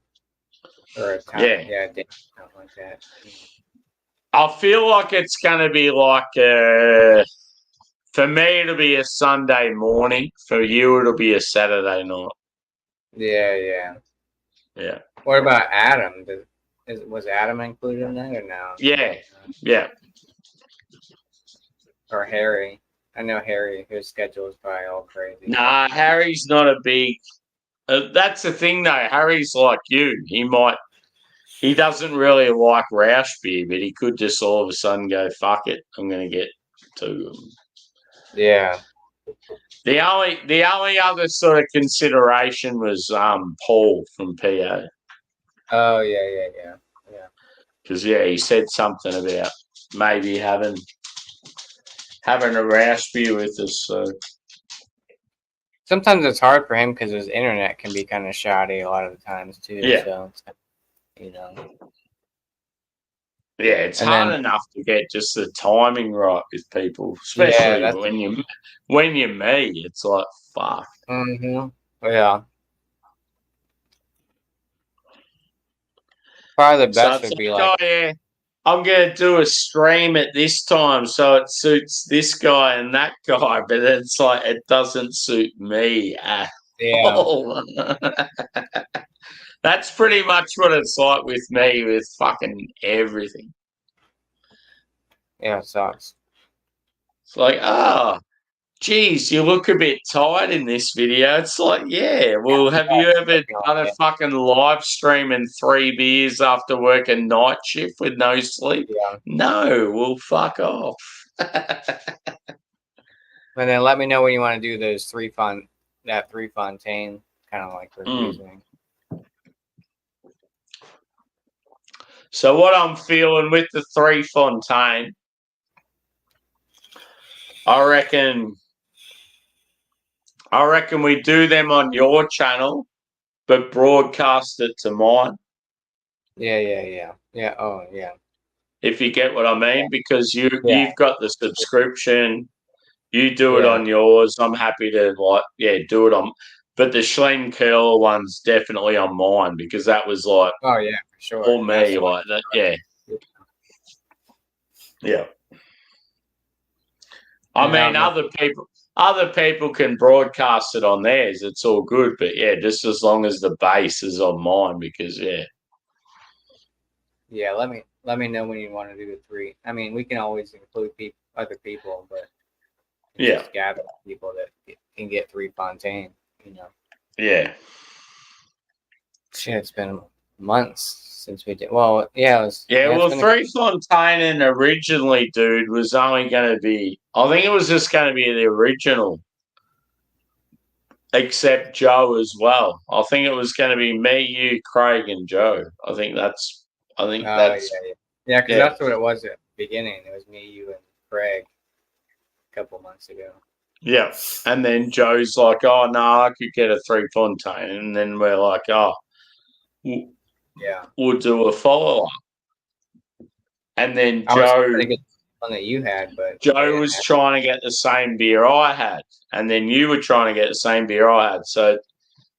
Speaker 4: Or a time. Yeah, something like that.
Speaker 2: I feel like it's going to be like, for me, it'll be a Sunday morning. For you, it'll be a Saturday night.
Speaker 4: Yeah.
Speaker 2: Yeah.
Speaker 4: What about Adam? Was Adam included in that or no?
Speaker 2: Yeah.
Speaker 4: Or Harry? I know Harry. His schedule is probably all crazy.
Speaker 2: Nah, Harry's not a big. That's the thing, though. Harry's like you. He doesn't really like Roush beer, but he could just all of a sudden go, "Fuck it, I'm going to get two of them."
Speaker 4: Yeah.
Speaker 2: The only other sort of consideration was Paul from PO.
Speaker 4: Oh yeah.
Speaker 2: Because he said something about maybe having a Roush beer with us. So
Speaker 4: sometimes it's hard for him because his internet can be kind of shoddy a lot of the times too.
Speaker 2: Yeah.
Speaker 4: So
Speaker 2: yeah, it's hard enough to get just the timing right with people, especially when you're me. It's like fuck.
Speaker 4: Mm-hmm. Yeah. Probably the best would be like,
Speaker 2: oh yeah, I'm going to do a stream at this time so it suits this guy and that guy, but it's like it doesn't suit me at all. That's pretty much what it's like with me with fucking everything.
Speaker 4: Yeah, it sucks.
Speaker 2: It's like, geez, you look a bit tired in this video. It's like, yeah, well, have you ever done a fucking live stream and 3 beers after working night shift with no sleep?
Speaker 4: Yeah.
Speaker 2: No, well, fuck off.
Speaker 4: And then let me know when you want to do those three Fontaine kind of like reasoning.
Speaker 2: So what I'm feeling with the 3 Fontaine, I reckon we do them on your channel, but broadcast it to mine.
Speaker 4: Yeah. Oh, yeah.
Speaker 2: If you get what I mean, because you've got the subscription, you do it on yours. I'm happy to do it on, but the Schlein Curl one's definitely on mine because that was like,
Speaker 4: oh yeah, for sure,
Speaker 2: all me like that. Yeah. I mean, other people can broadcast it on theirs. It's all good, but just as long as the base is on mine, because
Speaker 4: Yeah, let me know when you want to do the 3. I mean, we can always include other people, but just gather people that can get 3 Fontaine.
Speaker 2: Yeah.
Speaker 4: Shit, it's been months since we did. Well, yeah.
Speaker 2: Well, 3 Fontaine originally, dude, was only going to be. I think it was just going to be the original, except Joe as well. I think it was going to be me, you, Craig, and Joe. I think that's.
Speaker 4: Yeah, because that's what it was at the beginning. It was me, you, and Craig a couple months ago.
Speaker 2: Yeah. And then Joe's like, oh, no, I could get a 3 Fontaine. And then we're like, oh,
Speaker 4: Yeah.
Speaker 2: we'll do a follow-up. And then
Speaker 4: I was
Speaker 2: Joe
Speaker 4: trying to get one that you had, but
Speaker 2: Joe was trying to get the same beer I had. And then you were trying to get the same beer I had. So,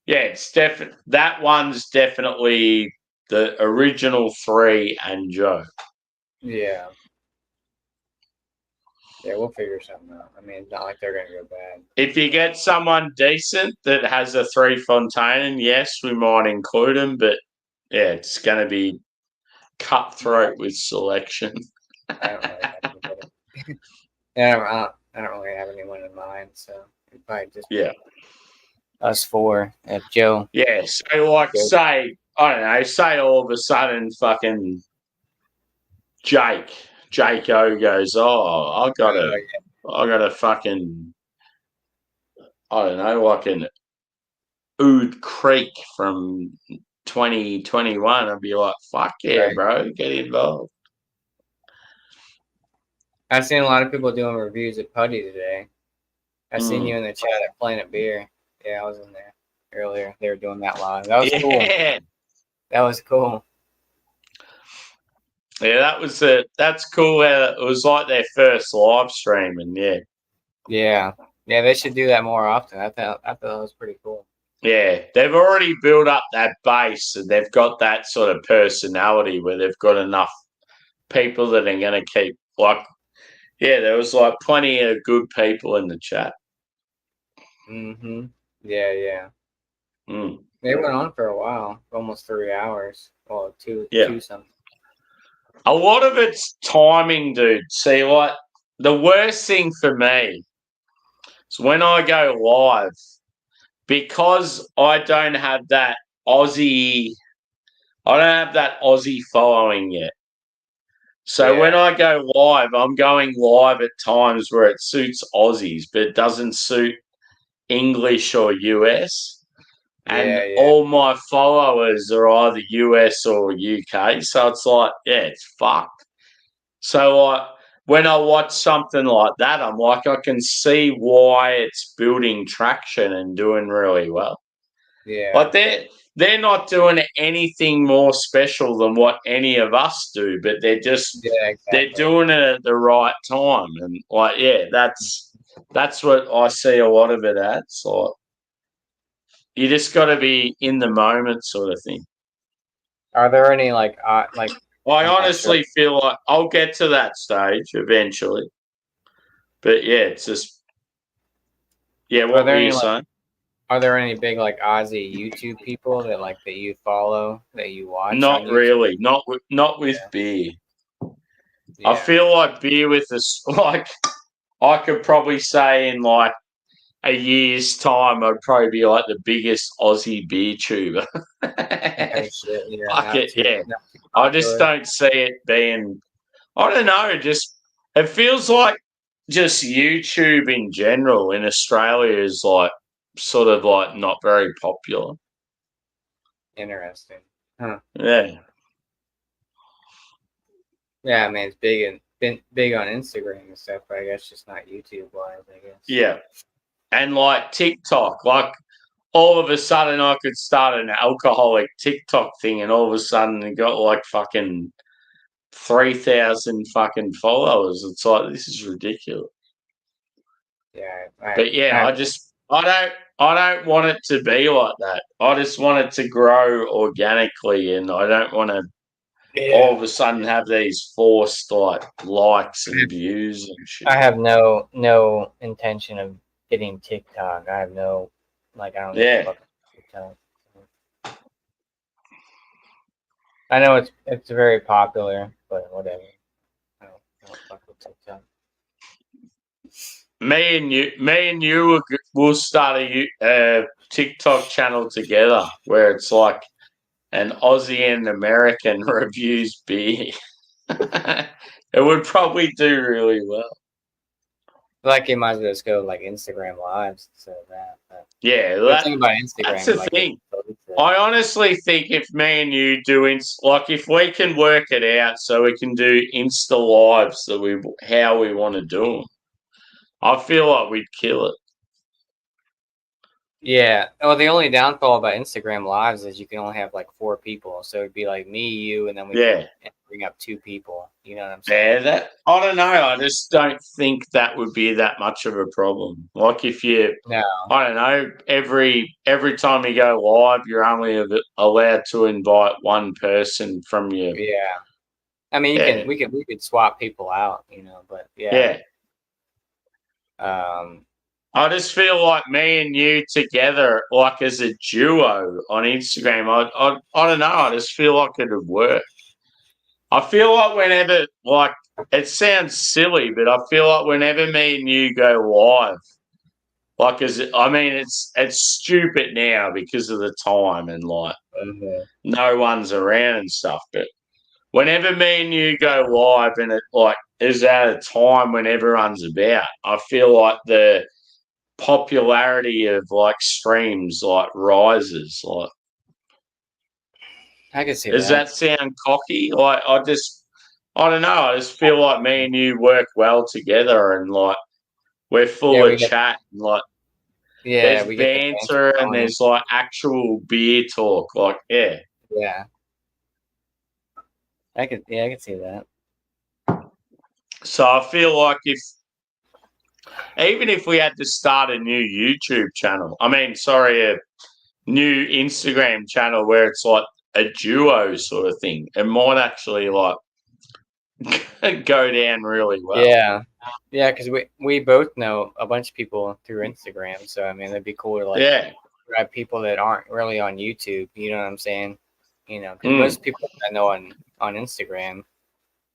Speaker 2: yeah, it's that one's definitely the original 3 and Joe.
Speaker 4: Yeah. Yeah, we'll figure something out. I mean, it's not like they're going to go bad.
Speaker 2: If you get someone decent that has a 3 Fontaine, yes, we might include them. But, yeah, it's going to be cutthroat with selection.
Speaker 4: I don't really have anybody. Yeah, I don't really have anyone in mind, so it'd probably just be us 4 at Joe.
Speaker 2: Yeah, so like say, I don't know, say all of a sudden fucking Jake O goes, oh, I got a fucking, I don't know, like an Oud Creek from 2021. I'd be like, fuck yeah, bro, get involved.
Speaker 4: I've seen a lot of people doing reviews at Putty today. I seen you in the chat at Planet Beer. Yeah, I was in there earlier. They were doing that live. That was cool. That was cool.
Speaker 2: Yeah, that's cool. It was like their first live stream, and
Speaker 4: yeah, they should do that more often. I thought that was pretty cool.
Speaker 2: Yeah, they've already built up that base, and they've got that sort of personality where they've got enough people that are going to keep there was like plenty of good people in the chat.
Speaker 4: Mm-hmm. Yeah.
Speaker 2: Mm.
Speaker 4: They went on for a while, almost 3 hours. Well, two something.
Speaker 2: A lot of it's timing, dude. See, like the worst thing for me is when I go live, because I don't have that Aussie following yet. So when I go live, I'm going live at times where it suits Aussies, but it doesn't suit English or US. And all my followers are either US or UK. So it's like, it's fucked. So when I watch something like that, I'm like, I can see why it's building traction and doing really well.
Speaker 4: Yeah.
Speaker 2: Like they're not doing anything more special than what any of us do, but they're just they're doing it at the right time. And that's what I see a lot of it at. So you just got to be in the moment, sort of thing.
Speaker 4: Are there any I
Speaker 2: honestly feel like I'll get to that stage eventually. But it's just what were you saying?
Speaker 4: Are there any big Aussie YouTube people that you follow, that you watch?
Speaker 2: Not really. Not with beer. Yeah. I feel like beer with us, I could probably say in a year's time, I'd probably be the biggest Aussie beer tuber. I just don't see it being. I don't know. It feels like just YouTube in general in Australia is sort of not very popular.
Speaker 4: Interesting. Huh.
Speaker 2: Yeah.
Speaker 4: Yeah, I mean it's been big on Instagram and stuff, but I guess just not YouTube wise, I guess.
Speaker 2: Yeah. And TikTok, all of a sudden I could start an alcoholic TikTok thing, and all of a sudden it got fucking 3,000 fucking followers. It's this is ridiculous.
Speaker 4: Yeah.
Speaker 2: I don't want it to be like that. I just want it to grow organically, and I don't want to all of a sudden have these forced likes and views and shit.
Speaker 4: I have no intention of getting TikTok. I have no I don't know TikTok. I know it's very popular, but whatever. I don't fuck with TikTok.
Speaker 2: Me and you will start a TikTok channel together where it's an Aussie and American reviews beer. It would probably do really well.
Speaker 4: You might as well just go Instagram lives instead of that. But
Speaker 2: the
Speaker 4: thing about Instagram,
Speaker 2: that's the thing. I honestly think if me and you do if we can work it out so we can do Insta lives how we want to do them, I feel like we'd kill it.
Speaker 4: Yeah. Well, the only downfall about Instagram Lives is you can only have like 4 people. So it'd be like me, you, and then we
Speaker 2: Yeah.
Speaker 4: could bring up 2 people. You know what I'm
Speaker 2: Yeah,
Speaker 4: saying?
Speaker 2: I don't know. I just don't think that would be that much of a problem. Like if you,
Speaker 4: No.
Speaker 2: I don't know, every time you go live, you're only allowed to invite one person from your.
Speaker 4: Yeah. I mean, we could swap people out, you know, but yeah.
Speaker 2: I just feel like me and you together, like as a duo on Instagram, I don't know. I just feel like it would work. I feel like whenever, like, it sounds silly, but I feel like whenever me and you go live, like, it's stupid now because of the time and like no one's around and stuff. But whenever me and you go live and it like is at a time when everyone's about, I feel like the popularity of like streams like rises. Like,
Speaker 4: I can see
Speaker 2: does that sound cocky? Like, I don't know. I just feel like me and you work well together, and like we're full of chat, and like there's
Speaker 4: we get the
Speaker 2: banter, and there's like actual beer talk. Like, yeah,
Speaker 4: I can see that.
Speaker 2: So I feel like even if we had to start a new YouTube channel, a new Instagram channel where it's like a duo sort of thing, it might actually like go down really well.
Speaker 4: Yeah, because we both know a bunch of people through Instagram, so I mean it'd be cool to like grab people that aren't really on YouTube. You know what I'm saying? You know, because most people I know on Instagram,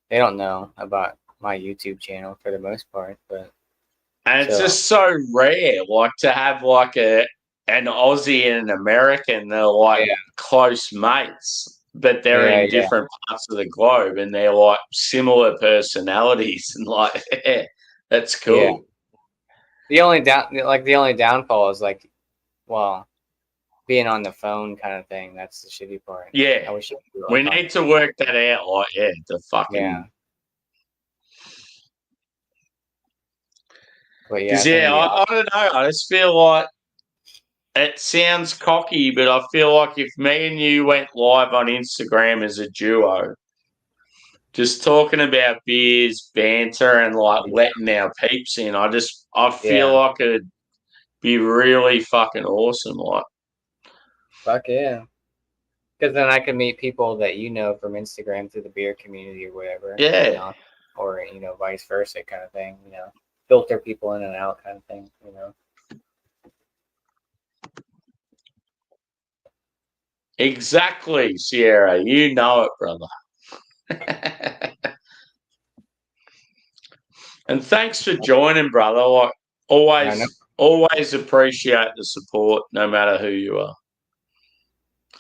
Speaker 4: they don't know about my YouTube channel for the most part.
Speaker 2: And it's just so rare, like to have like an Aussie and an American, they're like close mates, but they're in different parts of the globe, and they're like similar personalities, and like that's cool.
Speaker 4: Yeah. The only downfall is like, well, being on the phone kind of thing. That's the shitty part.
Speaker 2: Yeah,
Speaker 4: I wish
Speaker 2: we need to work that out. Like, the fucking
Speaker 4: But
Speaker 2: I don't know. I just feel like it sounds cocky, but I feel like if me and you went live on Instagram as a duo, just talking about beers, banter, and like letting our peeps in, I feel like it'd be really fucking awesome. Like,
Speaker 4: fuck yeah. Because then I can meet people that you know from Instagram through the beer community or whatever.
Speaker 2: Yeah.
Speaker 4: You know? Or, you know, vice versa kind of thing, you know. Filter people in and out kind of thing, you know.
Speaker 2: Exactly, Sierra. You know it, brother. And thanks for joining, brother. Like, always appreciate the support, no matter who you are.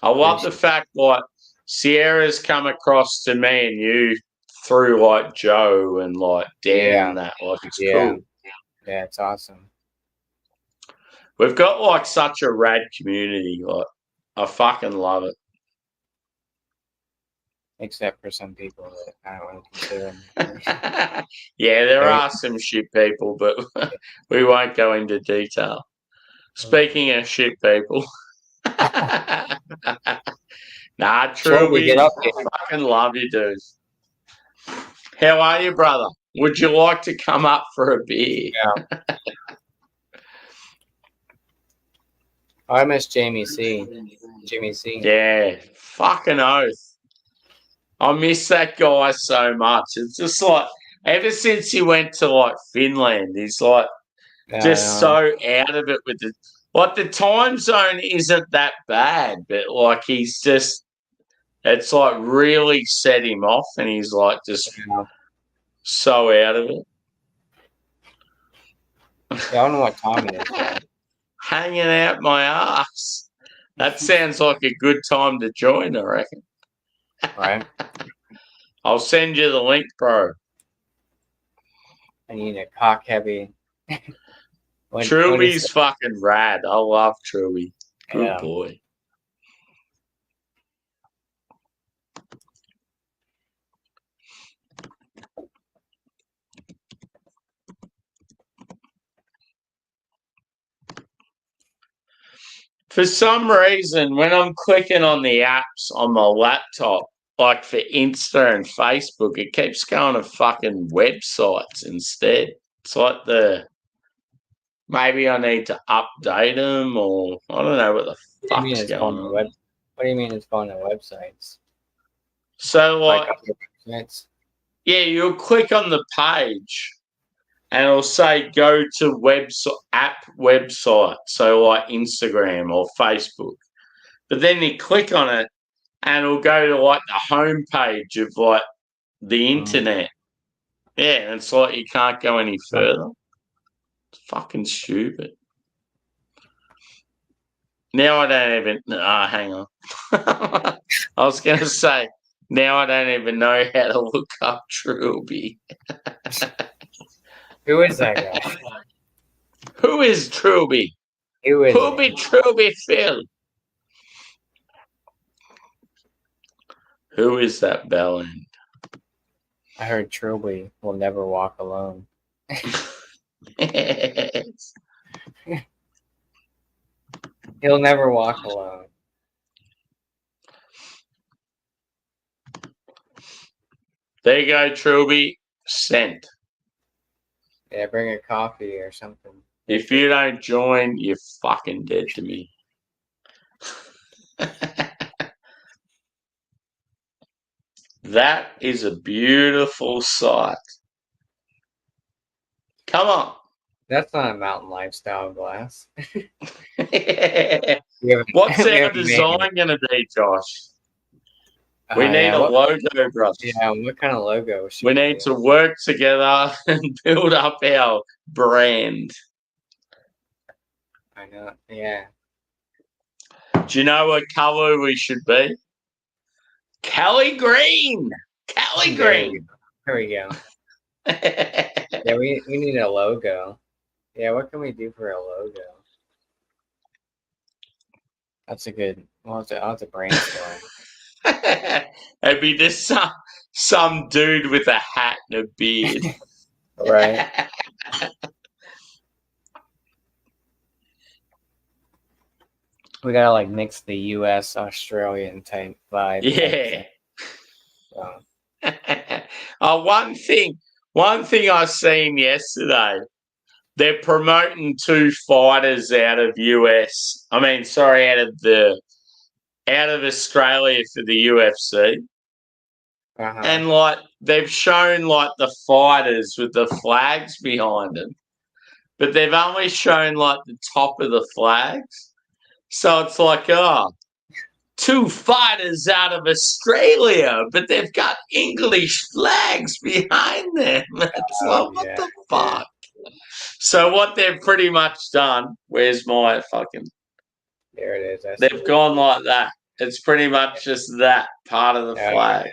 Speaker 2: I love the fact like Sierra's come across to me and you through like Joe and like Dan and that. Like, it's cool.
Speaker 4: Yeah, it's awesome.
Speaker 2: We've got like such a rad community. Like, I fucking love it.
Speaker 4: Except for some people that I don't really consider them.
Speaker 2: Yeah, there are some shit people, but we won't go into detail. Speaking of shit people. Nah, true. We fucking love you, dude. How are you, brother? Would you like to come up for a beer?
Speaker 4: Yeah. I miss Jamie C. Jimmy C.
Speaker 2: Yeah, fucking oath. I miss that guy so much. It's just like ever since he went to like Finland, he's like just so out of it with the time zone isn't that bad, but like he's just it's like really set him off, and he's like just so out of it.
Speaker 4: Yeah, I don't know what time it is.
Speaker 2: Hanging out my ass. That sounds like a good time to join, I reckon.
Speaker 4: Right.
Speaker 2: I'll send you the link, bro.
Speaker 4: I need a cock heavy.
Speaker 2: Truby's fucking rad. I love Truby. Good boy. For some reason, when I'm clicking on the apps on my laptop, like for Insta and Facebook, it keeps going to fucking websites instead. It's like maybe I need to update them, or I don't know what the
Speaker 4: What do you mean
Speaker 2: fuck's
Speaker 4: it's
Speaker 2: going
Speaker 4: going to
Speaker 2: on.
Speaker 4: web? What do you mean it's going to websites?
Speaker 2: So, like,
Speaker 4: other websites?
Speaker 2: yeah, you'll click on the page and it'll say go to app website, so like Instagram or Facebook. But then you click on it and it'll go to like the home page of like the internet. Yeah, and it's like you can't go any further. It's fucking stupid. Now I don't even. Hang on. I was going to say, now I don't even know how to look up Trilby.
Speaker 4: Who is that guy?
Speaker 2: Who is Trilby?
Speaker 4: Who is
Speaker 2: Who
Speaker 4: it?
Speaker 2: be Trilby Phil? Who is that bell end?
Speaker 4: I heard Trilby will never walk alone.
Speaker 2: Yes.
Speaker 4: He'll never walk alone.
Speaker 2: There you go, Trilby. Sent.
Speaker 4: Yeah, bring a coffee or something.
Speaker 2: If you don't join, you're fucking dead to me. That is a beautiful sight. Come on.
Speaker 4: That's not a mountain lifestyle glass.
Speaker 2: What's
Speaker 4: We
Speaker 2: our
Speaker 4: haven't made
Speaker 2: design
Speaker 4: it.
Speaker 2: going to be, Josh? We need
Speaker 4: yeah,
Speaker 2: a logo, bro.
Speaker 4: Yeah, what kind of logo should
Speaker 2: We need
Speaker 4: do?
Speaker 2: to work together and build up our brand.
Speaker 4: I know. Yeah.
Speaker 2: Do you know what color we should be? Kelly Green. Kelly Green.
Speaker 4: There we go. Yeah, we need a logo. Yeah, what can we do for a logo? That's a good. I'll have to brainstorm.
Speaker 2: It'd be just some dude with a hat and a beard.
Speaker 4: Right. We gotta like mix the U.S. Australian type vibe.
Speaker 2: Yeah.
Speaker 4: So,
Speaker 2: Oh, one thing I seen yesterday, they're promoting 2 fighters out of US. I mean, sorry, out of Australia for the UFC. And like they've shown like the fighters with the flags behind them, but they've only shown like the top of the flags. So it's like, 2 fighters out of Australia, but they've got English flags behind them. It's like, what the fuck? So what they've pretty much done, where's my fucking...
Speaker 4: There it is.
Speaker 2: They've gone like that. It's pretty much just that part of the flag.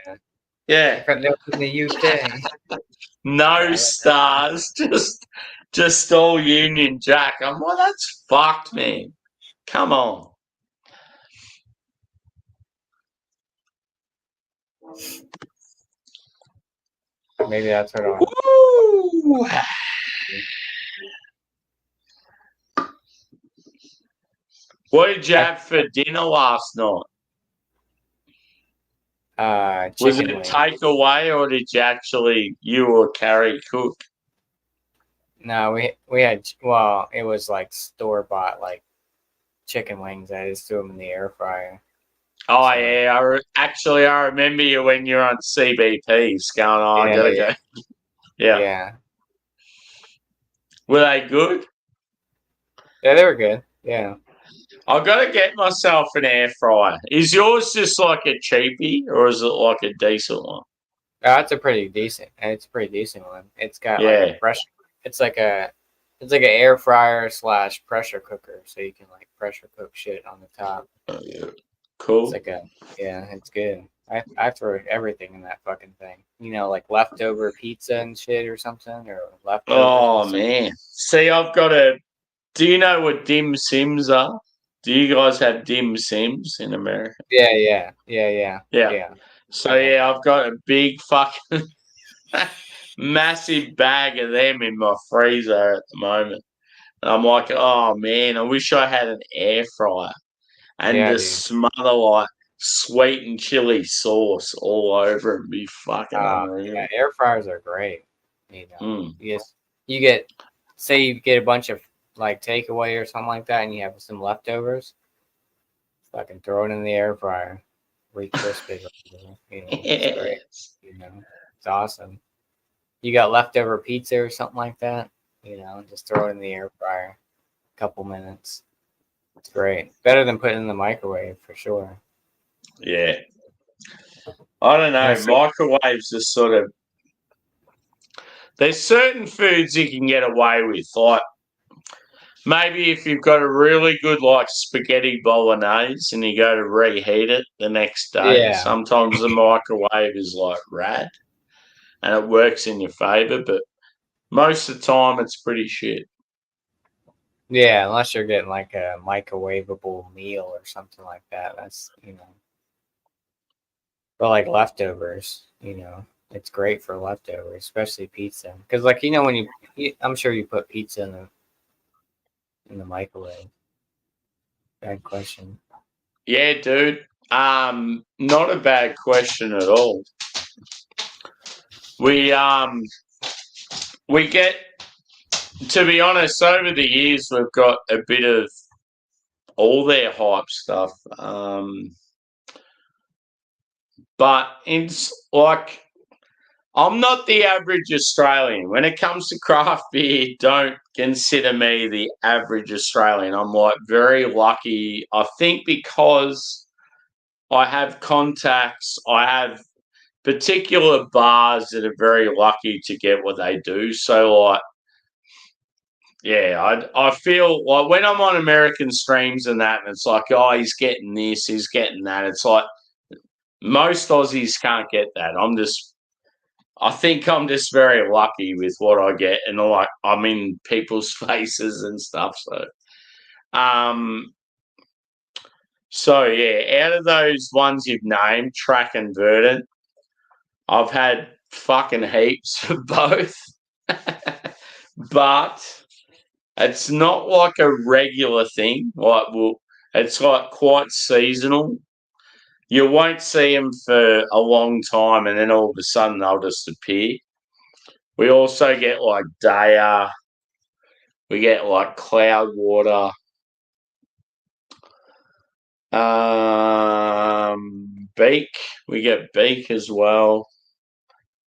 Speaker 2: Yeah.
Speaker 4: From the UK.
Speaker 2: No stars, just all Union Jack. I'm like, that's fucked, man. Come on.
Speaker 4: Maybe that's what I'll...
Speaker 2: Woo! What did you have for dinner last night? Was it takeaway, or did you or Carrie cook?
Speaker 4: No, we had, well, it was like store-bought like chicken wings. I just threw them in the air fryer.
Speaker 2: Oh, so, yeah. I remember you when you're on CBPs going, I gotta go.
Speaker 4: Yeah.
Speaker 2: Were they good?
Speaker 4: Yeah, they were good. Yeah.
Speaker 2: I've got to get myself an air fryer. Is yours just like a cheapie, or is it like a decent one?
Speaker 4: It's a pretty decent one. It's got like a pressure. It's like an air fryer / pressure cooker, so you can like pressure cook shit on the top.
Speaker 2: Oh, yeah. Cool.
Speaker 4: It's like it's good. I throw everything in that fucking thing. You know, like leftover pizza and shit or something, or leftover.
Speaker 2: Oh man! See, I've got a. Do you know what dim sims are? Do you guys have dim sims in America?
Speaker 4: Yeah.
Speaker 2: So I've got a big fucking massive bag of them in my freezer at the moment. And I'm like, oh man, I wish I had an air fryer. and
Speaker 4: Yeah,
Speaker 2: to
Speaker 4: dude.
Speaker 2: smother like sweet and chili sauce all over it and be fucking unreal.
Speaker 4: Yeah, air fryers are great. You know,
Speaker 2: Mm.
Speaker 4: you get, say you get a bunch of like takeaway or something like that, and you have some leftovers. Fucking throw it in the air fryer, re-crisp it. You know, it's great. You know, it's awesome. You got leftover pizza or something like that. You know, just throw it in the air fryer, a couple minutes. It's great. Better than putting it in the microwave for sure.
Speaker 2: Yeah. I don't know.
Speaker 4: Yeah, so-
Speaker 2: Microwaves are sort of. There's certain foods you can get away with. Like, maybe if you've got a really good, like, spaghetti bolognese and you go to reheat it the next day,
Speaker 4: Yeah.
Speaker 2: sometimes the microwave is, like, rad and it works in your favour, but most of the time it's pretty shit.
Speaker 4: Yeah, unless you're getting like a microwavable meal or something like that. That's, you know. But like leftovers, you know, it's great for leftovers, especially pizza. Because like, you know, when I'm sure you put pizza in the microwave. Bad question.
Speaker 2: Yeah, dude. Not a bad question at all. We get, to be honest, over the years we've got a bit of all their hype stuff. But it's like, I'm not the average Australian. When it comes to craft beer, don't consider me the average Australian. I'm like very lucky. I think because I have contacts, I have particular bars that are very lucky to get what they do. So like, yeah, I feel like when I'm on American streams and that, and it's like, oh, he's getting this, he's getting that. It's like most Aussies can't get that. I think I'm just very lucky with what I get, and like I'm in people's faces and stuff. So yeah, out of those ones you've named, Track and Verdant, I've had fucking heaps of both, but it's not like a regular thing. It's like quite seasonal. You won't see them for a long time, and then all of a sudden they'll just appear. We also get like Daya. We get like Cloudwater. Beak. We get Beak as well.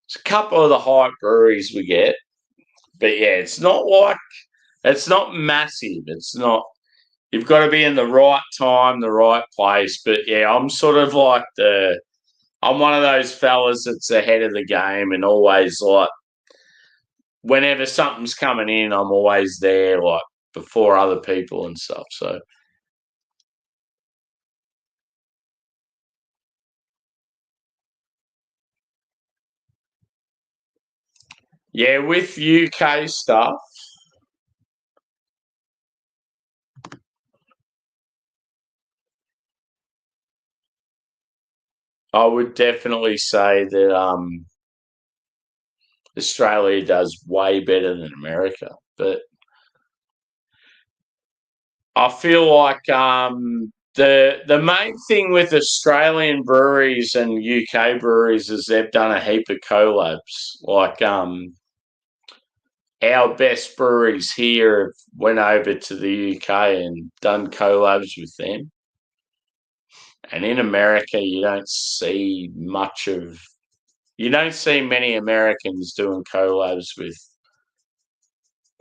Speaker 2: It's a couple of the hype breweries we get. But yeah, it's not massive. It's not, you've got to be in the right time, the right place. But yeah, I'm sort of like I'm one of those fellas that's ahead of the game and always like, whenever something's coming in, I'm always there, like before other people and stuff. So yeah, with UK stuff, I would definitely say that Australia does way better than America. But I feel like the main thing with Australian breweries and UK breweries is they've done a heap of collabs. Like our best breweries here went over to the UK and done collabs with them. And in America, you don't see many Americans doing collabs with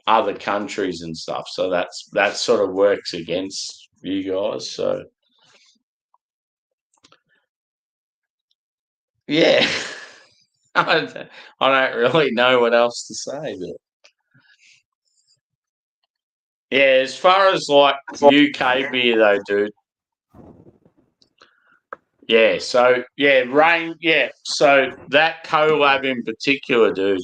Speaker 2: other countries and stuff. So that sort of works against you guys. So yeah, I don't really know what else to say, but yeah, as far as like UK beer though, dude. Yeah, so yeah, so that collab in particular, dude.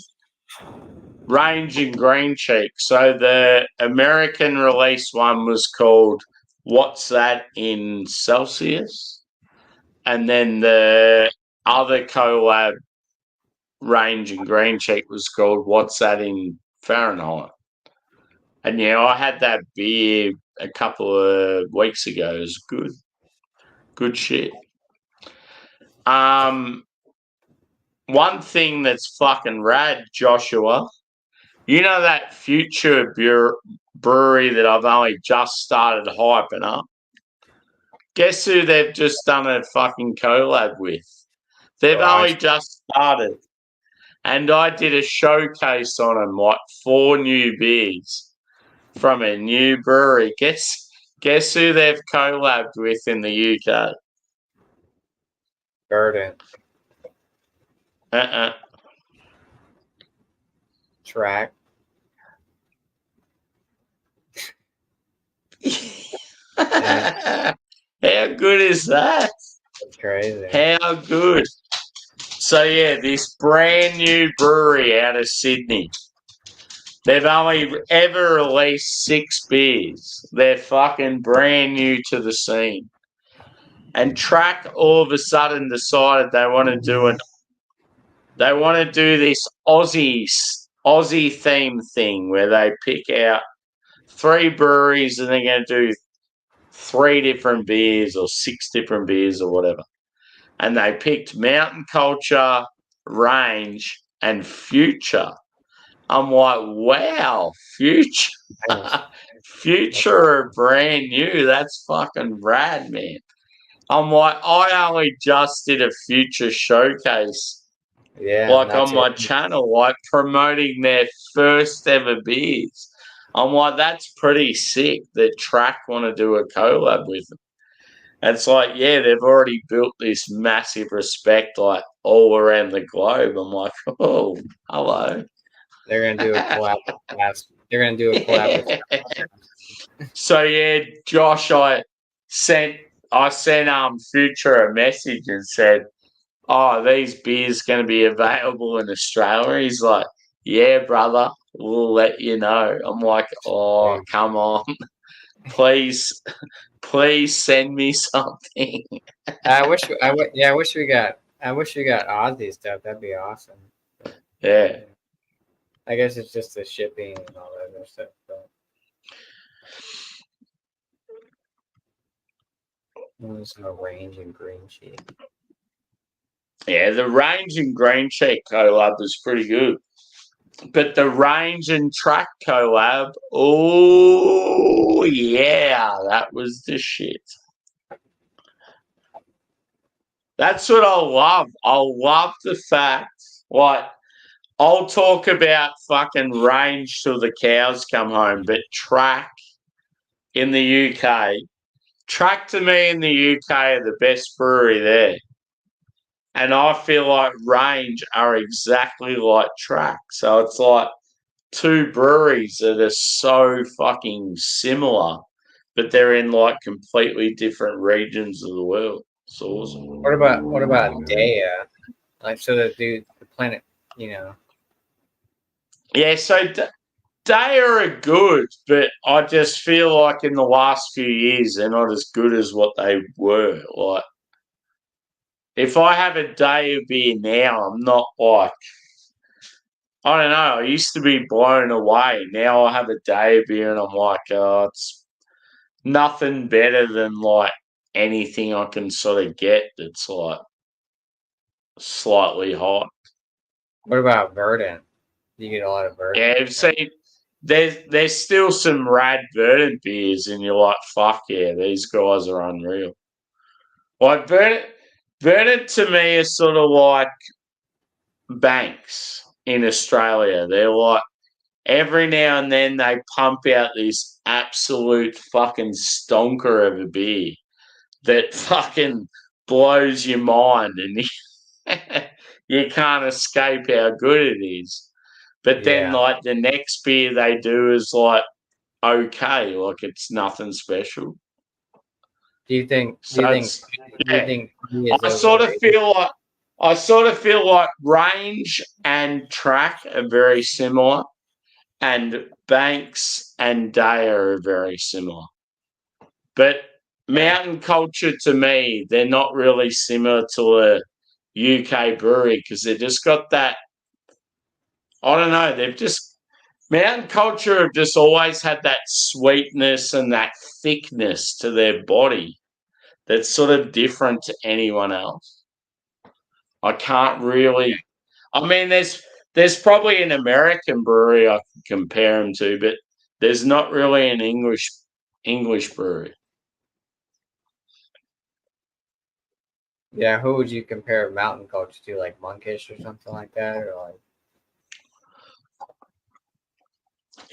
Speaker 2: Range and Green Cheek. So the American release one was called What's That in Celsius? And then the other collab, Range and Green Cheek, was called What's That in Fahrenheit? And yeah, I had that beer a couple of weeks ago. It was good. Good shit. One thing that's fucking rad, Joshua. You know that Future brewery that I've only just started hyping up? Guess who they've just done a fucking collab with? They've only just started. And I did a showcase on them, like 4 new beers from a new brewery. Guess who they've collabed with in the UK?
Speaker 4: Verdant.
Speaker 2: Uh-uh.
Speaker 4: Track.
Speaker 2: How good is that?
Speaker 4: That's crazy.
Speaker 2: How good. So, yeah, this brand new brewery out of Sydney. They've only ever released 6 beers. They're fucking brand new to the scene. And Track all of a sudden decided they want to do this Aussie theme thing where they pick out 3 breweries and they're going to do 3 different beers or 6 different beers or whatever. And they picked Mountain Culture, Range, and Future. I'm like, wow, Future. Future are brand new. That's fucking rad, man. I'm like, I only just did a Future showcase, on my channel, like promoting their first ever beers. I'm like, that's pretty sick that Track want to do a collab with them. And it's like, yeah, they've already built this massive respect like all around the globe. I'm like, oh, hello.
Speaker 4: They're gonna do a collab. They're gonna do a collab.
Speaker 2: So yeah, Josh, I sent Future a message and said, "Oh, these beers going to be available in Australia." He's like, "Yeah, brother, we'll let you know." I'm like, "Oh, come on, please send me something."
Speaker 4: I wish we got Aussie stuff. That'd be awesome.
Speaker 2: Yeah.
Speaker 4: I guess it's just the shipping and all that other stuff. But there's no Range and Green Sheet.
Speaker 2: Yeah, the Range and Green Sheet collab was pretty good. But the Range and Track collab, oh, yeah, that was the shit. That's what I love. I love the fact, like, I'll talk about fucking Range till the cows come home, but Track in the UK, Track to me in the UK are the best brewery there. And I feel like Range are exactly like Track. So it's like 2 breweries that are so fucking similar, but they're in like completely different regions of the world. It's awesome.
Speaker 4: What about Dea? Like, so the planet,
Speaker 2: Yeah, so they are good, but I just feel like in the last few years they're not as good as what they were. Like, if I have a day of beer now, I'm not like, I don't know. I used to be blown away. Now I have a day of beer and I'm like, oh, it's nothing better than like anything I can sort of get that's like slightly hot.
Speaker 4: What about Verdant? You get a lot of Verdant.
Speaker 2: Yeah, I've seen there's still some rad Verdant beers, and you're like, fuck yeah, these guys are unreal. Like Verdant to me is sort of like Banks in Australia. They're like, every now and then they pump out this absolute fucking stonker of a beer that fucking blows your mind, and you can't escape how good it is. But then, like, the next beer they do is like okay, like it's nothing special.
Speaker 4: Do you think?
Speaker 2: I sort of feel like Range and Track are very similar, and Banks and Dea are very similar. But Mountain Culture, to me, they're not really similar to a UK brewery because they've just got that. I don't know. Mountain Culture have just always had that sweetness and that thickness to their body that's sort of different to anyone else? I can't really. I mean, there's probably an American brewery I can compare them to, but there's not really an English brewery.
Speaker 4: Yeah, who would you compare Mountain Culture to, like Monkish or something like that, or like?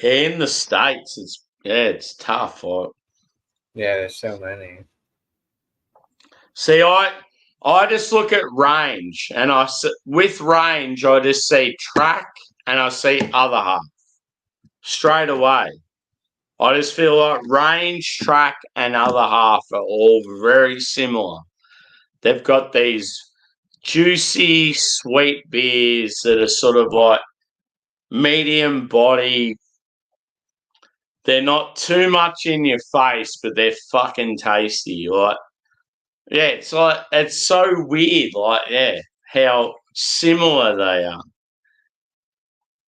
Speaker 2: Yeah, in the States, it's tough.
Speaker 4: Yeah, there's so many.
Speaker 2: See, I just look at range, and with range, I just see track and I see other half straight away. I just feel like range, track, and other half are all very similar. They've got these juicy, sweet beers that are sort of like medium body. They're not too much in your face, but they're fucking tasty. Like, yeah, it's so weird. Like, yeah, how similar they are.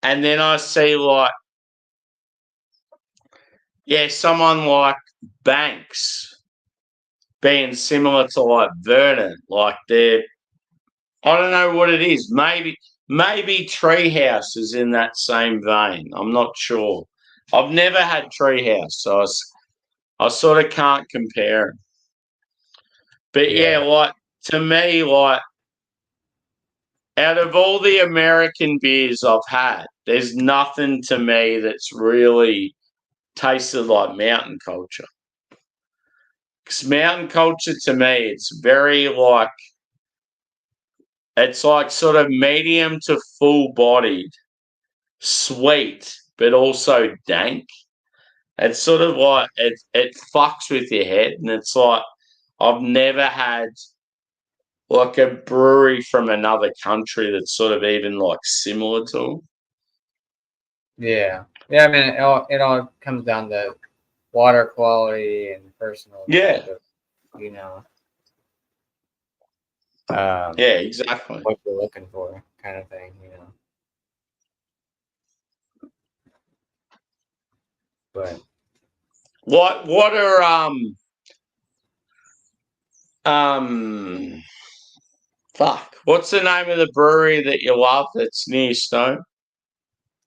Speaker 2: And then I see like, yeah, someone like Banks being similar to like Vernon. Like I don't know what it is. Maybe Treehouse is in that same vein. I'm not sure. I've never had Treehouse, so I sort of can't compare 'em. But yeah, like to me, like out of all the American beers I've had, there's nothing to me that's really tasted like Mountain Culture. Because Mountain Culture to me, it's like sort of medium to full bodied, sweet, but also dank. It's sort of like it fucks with your head, and it's like I've never had like a brewery from another country that's sort of even like similar to them.
Speaker 4: Yeah, yeah. I mean, it all comes down to water quality and personal.
Speaker 2: Yeah.
Speaker 4: You know.
Speaker 2: Yeah, exactly.
Speaker 4: What you're looking for, kind of thing, you know. But
Speaker 2: what are fuck, what's the name of the brewery that you love that's near Stone?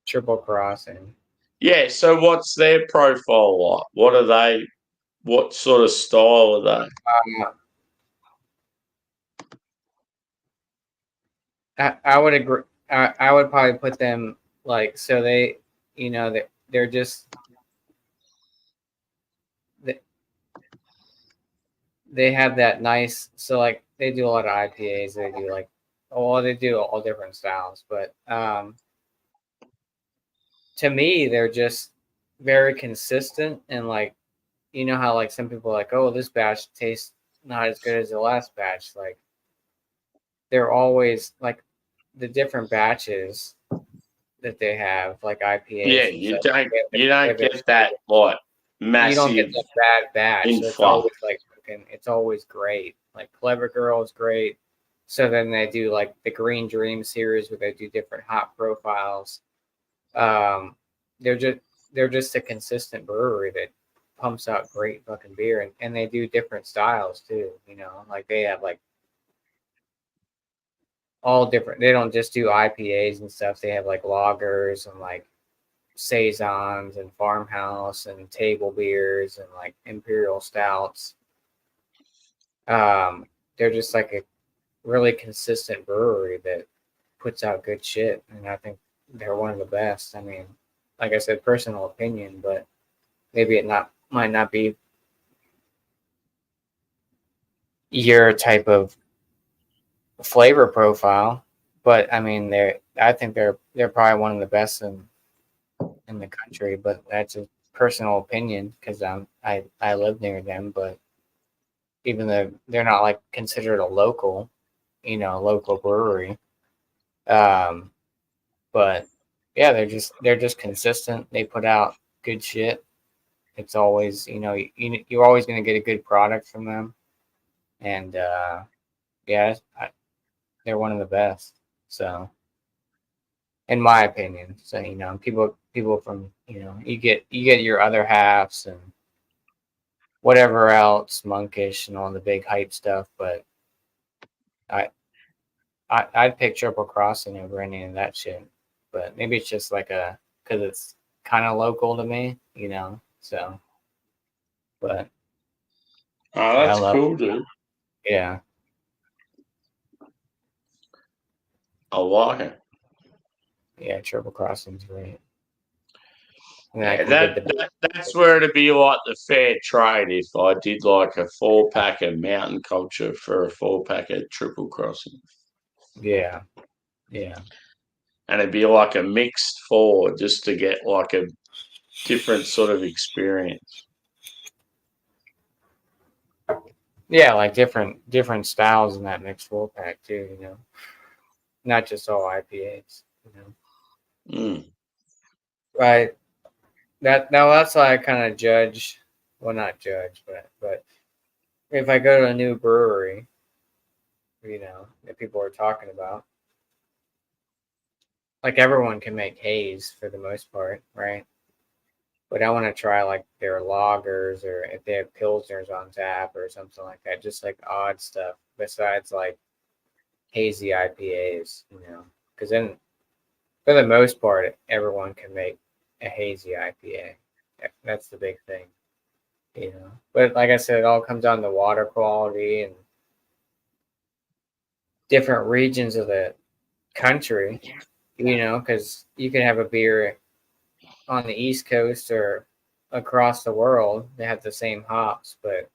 Speaker 4: Triple Crossing.
Speaker 2: Yeah, so what's their profile like? What are they? What sort of style are they?
Speaker 4: I would agree. I would probably put them like, so they, you know, they're just they have that nice. So like they do a lot of IPAs. They do like, they do all different styles. But to me, they're just very consistent, and like, you know how like some people are like, oh, this batch tastes not as good as the last batch. Like they're always like the different batches that they have, like IPAs.
Speaker 2: Yeah,
Speaker 4: and
Speaker 2: you
Speaker 4: stuff.
Speaker 2: don't get that like massive.
Speaker 4: You don't get that bad batch. So it's
Speaker 2: influx.
Speaker 4: always like it's always great. Like Clever Girl is great. So then they do like the Green Dream series where they do different hop profiles. They're just a consistent brewery that pumps out great fucking beer, and they do different styles too. You know, like they have like all different. They don't just do IPAs and stuff. They have like lagers and like saisons and farmhouse and table beers and like imperial stouts. They're just like a really consistent brewery that puts out good shit, and I think they're one of the best. I mean, like I said, personal opinion, but maybe might not be your type of flavor profile, but I mean, I think they're probably one of the best in the country. But that's a personal opinion because I live near them. But even though they're not like considered a local brewery, but yeah, they're just consistent. They put out good shit. It's always, you're always going to get a good product from them, and yeah, they're one of the best. So, in my opinion, so people from you get your other halves, and whatever else, Monkish and all the big hype stuff. But I'd pick Triple Crossing over any of that shit. But maybe it's just like because it's kind of local to me, you know. So, but
Speaker 2: Oh,
Speaker 4: I
Speaker 2: that's
Speaker 4: love,
Speaker 2: cool, dude.
Speaker 4: yeah.
Speaker 2: I like it.
Speaker 4: Yeah, Triple Crossing's great. And I
Speaker 2: Yeah,
Speaker 4: can get the
Speaker 2: that's where it'd be like the fair trade if I did like a 4-pack of Mountain Culture for a 4-pack of Triple Crossing.
Speaker 4: yeah.
Speaker 2: And it'd be like a mixed 4 just to get like a different sort of experience.
Speaker 4: Yeah, like different styles in that mixed 4-pack too, you know. Not just all IPAs, you know.
Speaker 2: Mm.
Speaker 4: Right. That's why I kind of judge. Well, not judge, but if I go to a new brewery, you know, that people are talking about, like everyone can make haze for the most part, right? But I want to try like their lagers or if they have pilsners on tap or something like that, just like odd stuff besides like hazy IPAs, you know, because then for the most part, everyone can make a hazy IPA. That's the big thing, you know. But like I said, it all comes down to water quality and different regions of the country, you know, because you can have a beer on the East Coast or across the world. They have the same hops, but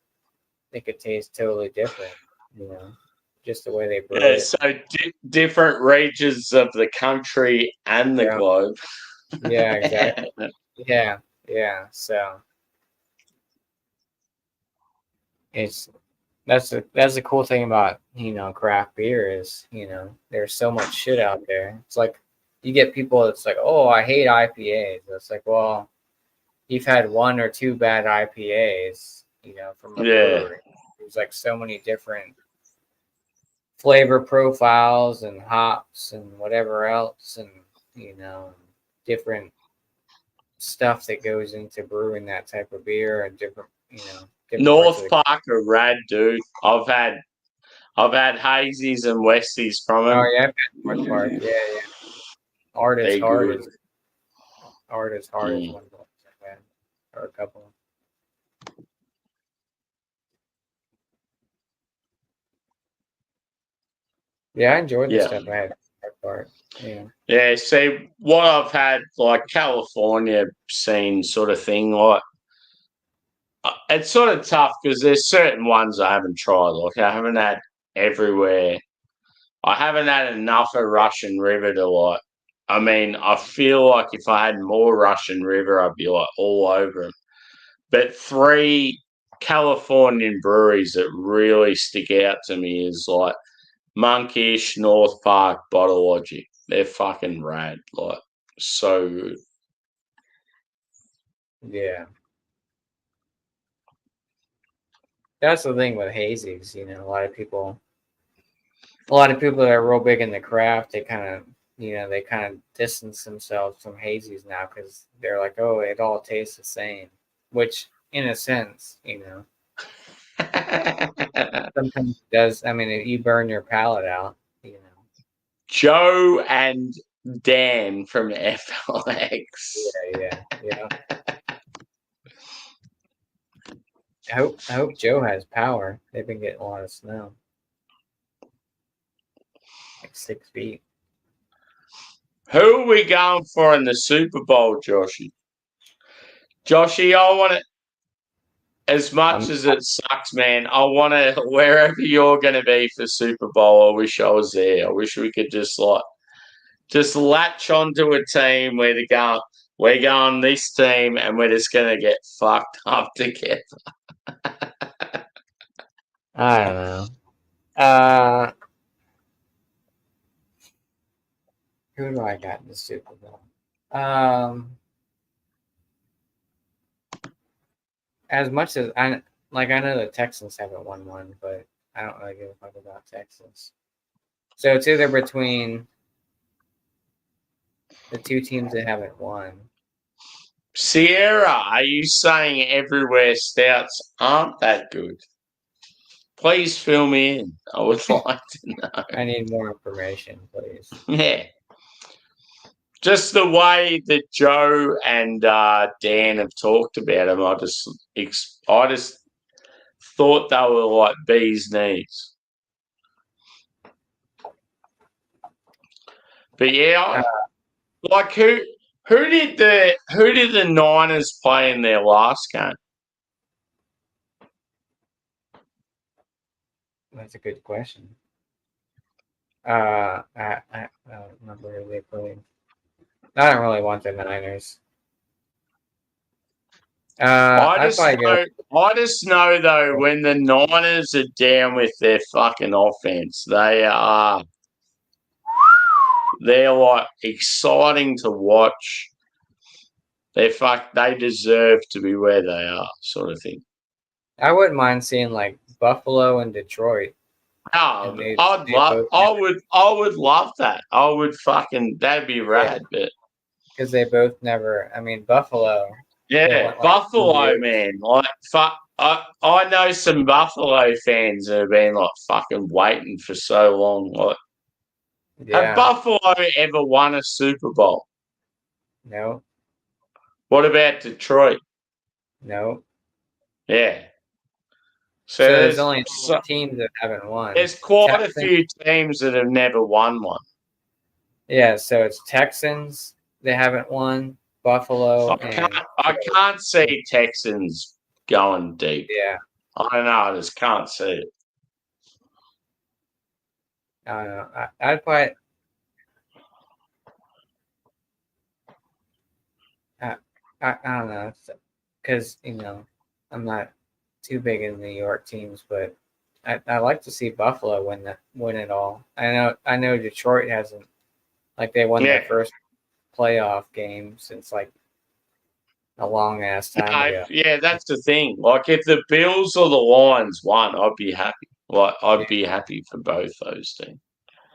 Speaker 4: they could taste totally different, you know, just the way they brew
Speaker 2: Yeah,
Speaker 4: it.
Speaker 2: so different regions of the country and the
Speaker 4: Yeah.
Speaker 2: globe.
Speaker 4: Yeah, exactly. Yeah. So it's that's the cool thing about, you know, craft beer is, you know, there's so much shit out there. It's like you get people that's like, oh, I hate IPAs. It's like, well, you've had 1 or 2 bad IPAs, you know, from a
Speaker 2: Yeah.
Speaker 4: brewery. There's like so many different flavor profiles and hops and whatever else, and you know, different stuff that goes into brewing that type of beer and different, you know, different parts of
Speaker 2: North
Speaker 4: the.
Speaker 2: Park are rad, dude. I've had hazies and westies from
Speaker 4: Oh
Speaker 2: them.
Speaker 4: yeah, North Park. Yeah. Art is
Speaker 2: They
Speaker 4: hard
Speaker 2: good.
Speaker 4: is Art is hard is
Speaker 2: Mm.
Speaker 4: one of them, man, or a couple. Yeah, I enjoyed the
Speaker 2: Yeah.
Speaker 4: stuff I had. North Park. Yeah.
Speaker 2: Yeah, see, what I've had, like California scene sort of thing, like, it's sort of tough because there's certain ones I haven't tried. Like, I haven't had everywhere. I haven't had enough of Russian River to, like, I mean, I feel like if I had more Russian River, I'd be, like, all over them. But 3 Californian breweries that really stick out to me is, like, Monkish, North Park, Bottle Logic. They're fucking rad. Like, so good.
Speaker 4: Yeah. That's the thing with hazies, you know, a lot of people that are real big in the craft, they kind of, you know, they kind of distance themselves from hazies now because they're like, oh, it all tastes the same, which in a sense, you know, sometimes it does. I mean, you burn your palate out, you know.
Speaker 2: Joe and Dan from FLX.
Speaker 4: Yeah. I hope Joe has power. They've been getting a lot of snow, like 6 feet.
Speaker 2: Who are we going for in the Super Bowl, Joshy? Joshy, I want to, as much as it sucks, man, I want to, wherever you're going to be for Super Bowl, I wish I was there. I wish we could just latch onto a team where we're going this team and we're just going to get fucked up together.
Speaker 4: I don't know. Who do I got in the Super Bowl? As much as I know the Texans haven't won one, but I don't really give a fuck about Texas. So it's either between the 2 teams that haven't won.
Speaker 2: Sierra, are you saying everywhere stouts aren't that good? Please fill me in. I would like to know.
Speaker 4: I need more information, please.
Speaker 2: Yeah. Just the way that Joe and Dan have talked about them, I just thought they were like bees' knees. But yeah, like who did the Niners play in their last game?
Speaker 4: That's a good question. I don't remember who they played. I don't really want the Niners.
Speaker 2: I just know though when the Niners are down with their fucking offense, they're like exciting to watch. They deserve to be where they are, sort of thing.
Speaker 4: I wouldn't mind seeing like Buffalo and Detroit.
Speaker 2: Oh, I would love that. I would that'd be rad, but
Speaker 4: because they both never. I mean, Buffalo.
Speaker 2: Yeah, Buffalo, man. Like, I know some Buffalo fans that have been like fucking waiting for so long. Like, have Buffalo ever won a Super Bowl?
Speaker 4: No.
Speaker 2: What about Detroit?
Speaker 4: No.
Speaker 2: Yeah.
Speaker 4: So there's only teams that haven't won.
Speaker 2: There's quite a few teams that have never won one.
Speaker 4: Yeah, so it's Texans. They haven't won. Buffalo.
Speaker 2: I can't see Texans going deep.
Speaker 4: Yeah.
Speaker 2: I don't know. I just can't see it.
Speaker 4: I don't know. I'd probably. I don't know. Because, I'm not too big in New York teams, but I like to see Buffalo win it all. I know Detroit hasn't. Like, they won their first playoff game since like a long ass time ago.
Speaker 2: Yeah, that's the thing. Like if the Bills or the Lions won, I'd be happy. Like I'd be happy for both those teams.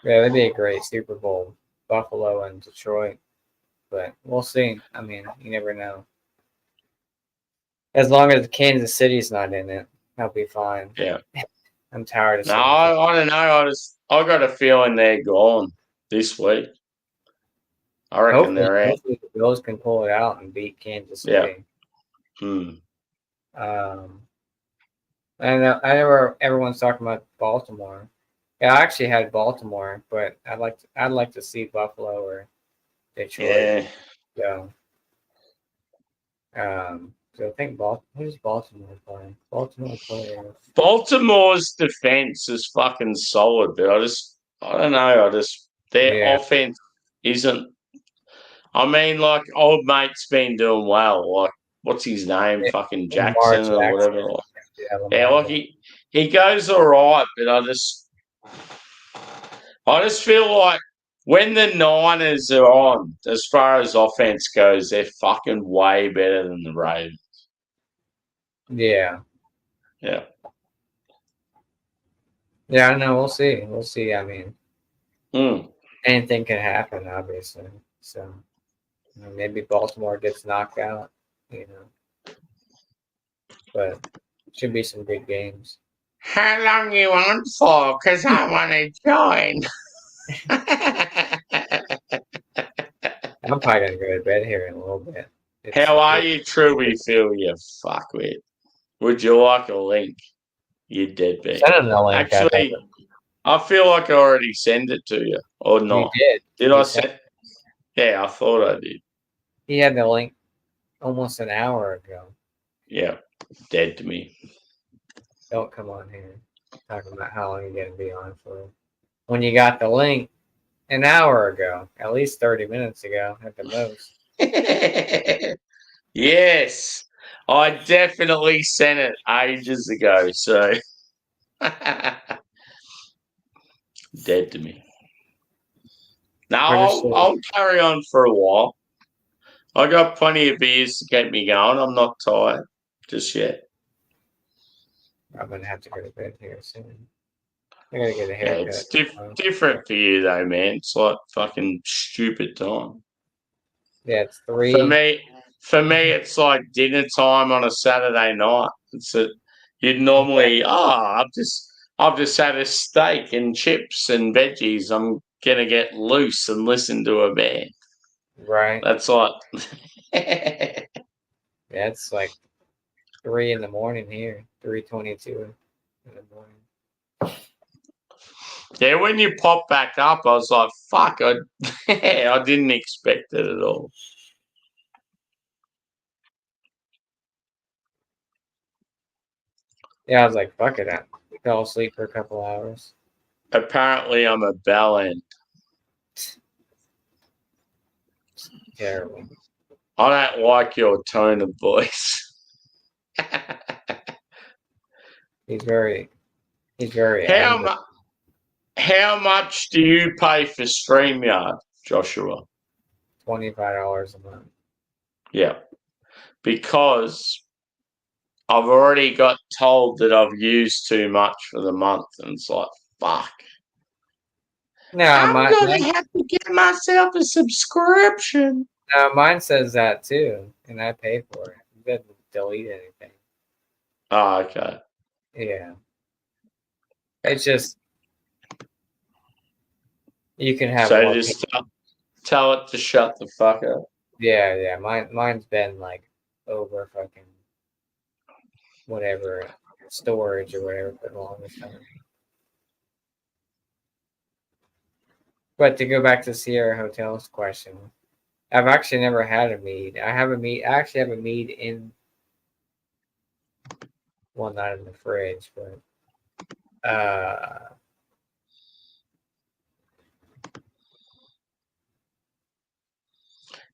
Speaker 4: Yeah, that'd be a great Super Bowl, Buffalo and Detroit. But we'll see. I mean, you never know. As long as Kansas City's not in it, I'll be fine.
Speaker 2: Yeah.
Speaker 4: I'm tired of.
Speaker 2: No, I don't know. I got a feeling they're gone this week. I reckon they're out.
Speaker 4: Hopefully the Bills can pull it out and beat Kansas City.
Speaker 2: Yeah.
Speaker 4: I know everyone's talking about Baltimore. Yeah, I actually had Baltimore, but I'd like to see Buffalo or Detroit.
Speaker 2: Yeah.
Speaker 4: So I think who's Baltimore playing?
Speaker 2: Baltimore's defense is fucking solid, but I don't know. Their offense isn't. I mean, like, old mate's been doing well. Like, what's his name? Fucking Jackson or whatever. Like, he goes all right, but I just feel like when the Niners are on, as far as offense goes, they're fucking way better than the Ravens.
Speaker 4: Yeah.
Speaker 2: Yeah.
Speaker 4: Yeah, I know. We'll see. We'll see. I mean, anything can happen, obviously. So. Maybe Baltimore gets knocked out, but it should be some good games.
Speaker 2: How long you on for? Because I want to join.
Speaker 4: I'm probably going to go to bed here in a little bit.
Speaker 2: How are you, Truby Phil, you fuckwit? Would you like a link? You deadbeat.
Speaker 4: Send him the link.
Speaker 2: Actually, I feel like I already sent it to you, or not.
Speaker 4: You did.
Speaker 2: Did I send? Yeah, I thought I did.
Speaker 4: He had the link almost an hour ago.
Speaker 2: Yeah, dead to me.
Speaker 4: Don't come on here talking about how long you're going to be on for. When you got the link an hour ago, at least 30 minutes ago at the most.
Speaker 2: Yes, I definitely sent it ages ago, so dead to me. No, I'll carry on for a while. I got plenty of beers to keep me going. I'm not tired just yet.
Speaker 4: I'm going to have to go to bed here soon. I got to get a haircut.
Speaker 2: Yeah, it's different for you, though, man. It's like fucking stupid time.
Speaker 4: Yeah, it's 3.
Speaker 2: For me, it's like dinner time on a Saturday night. You'd normally, I've just had a steak and chips and veggies. I'm gonna get loose and listen to a band.
Speaker 4: Right.
Speaker 2: That's like,
Speaker 4: Yeah, it's like 3 in the morning here. 3:22 in the morning.
Speaker 2: yeah. When you pop back up, I was like, "Fuck!" I didn't expect it at all.
Speaker 4: Yeah, I was like, fuck it. I fell asleep for a couple hours.
Speaker 2: Apparently, I'm a bellend.
Speaker 4: Terrible.
Speaker 2: I don't like your tone of voice.
Speaker 4: He's very angry.
Speaker 2: How much do you pay for StreamYard, Joshua?
Speaker 4: $25 a month.
Speaker 2: Yeah. Because I've already got told that I've used too much for the month, and it's like, fuck.
Speaker 4: No,
Speaker 2: I'm gonna have to get myself a subscription.
Speaker 4: No, mine says that too, and I pay for it. It doesn't delete anything.
Speaker 2: Oh, okay.
Speaker 4: Yeah. It's just you can have
Speaker 2: So
Speaker 4: more
Speaker 2: just tell it to shut the fuck up.
Speaker 4: Yeah. Mine's been like over fucking whatever storage or whatever for the longest time. But to go back to Sierra Hotels question, I've actually never had a mead. I actually have a mead in, well, not in the fridge, but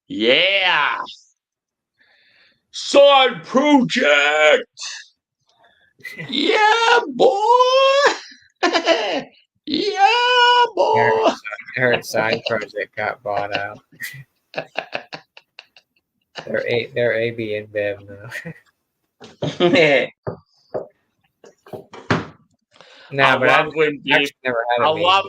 Speaker 2: Yeah. Side project. Yeah, boy. Yeah, boy.
Speaker 4: I heard Side Project got bought out. They're AB and Bev now. No,
Speaker 2: I
Speaker 4: but
Speaker 2: love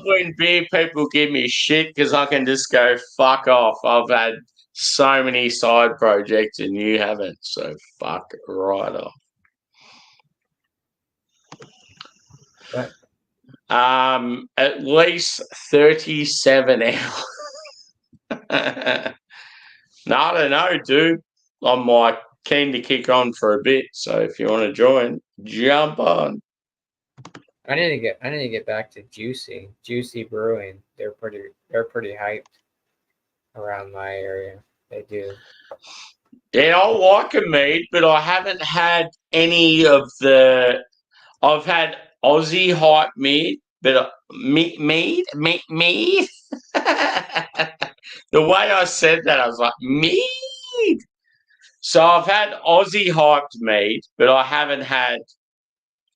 Speaker 2: when beer people give me shit because I can just go fuck off. I've had so many side projects and you haven't, so fuck right off.
Speaker 4: What?
Speaker 2: At least 37 hours. No, I don't know, dude. I'm like keen to kick on for a bit, so if you want to join, jump on.
Speaker 4: I need to get back to Juicy Brewing. They're pretty hyped around my area. They do.
Speaker 2: Yeah, I like a mead, but I haven't had any of the. I've had Aussie hype mead, but mead. The way I said that, I was like mead. So I've had Aussie hyped mead, but I haven't had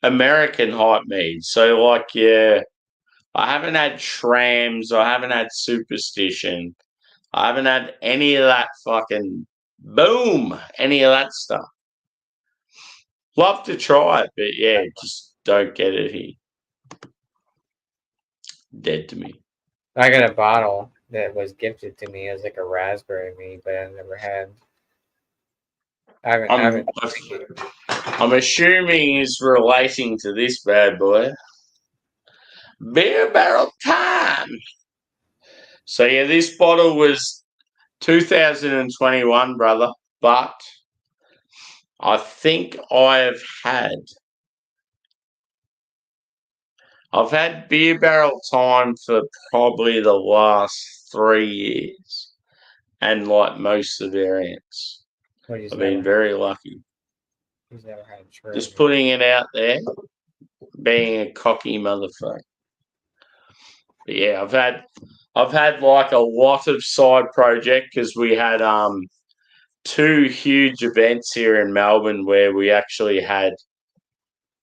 Speaker 2: American hype mead. So like, yeah, I haven't had Trams. I haven't had Superstition. I haven't had any of that fucking boom, any of that stuff. Love to try it, but yeah, just don't get it here. Dead to me.
Speaker 4: I got a bottle that was gifted to me as like a raspberry mead, but I never had.
Speaker 2: I'm assuming it's relating to this bad boy. Beer barrel time. So yeah, this bottle was 2021, brother, but I think I've had beer barrel time for probably the last 3 years, and like most of the variants. I've been very lucky.
Speaker 4: He's never had a trade.
Speaker 2: Just putting it out there, being a cocky motherfucker. But yeah, I've had like a lot of side project because we had 2 huge events here in Melbourne where we actually had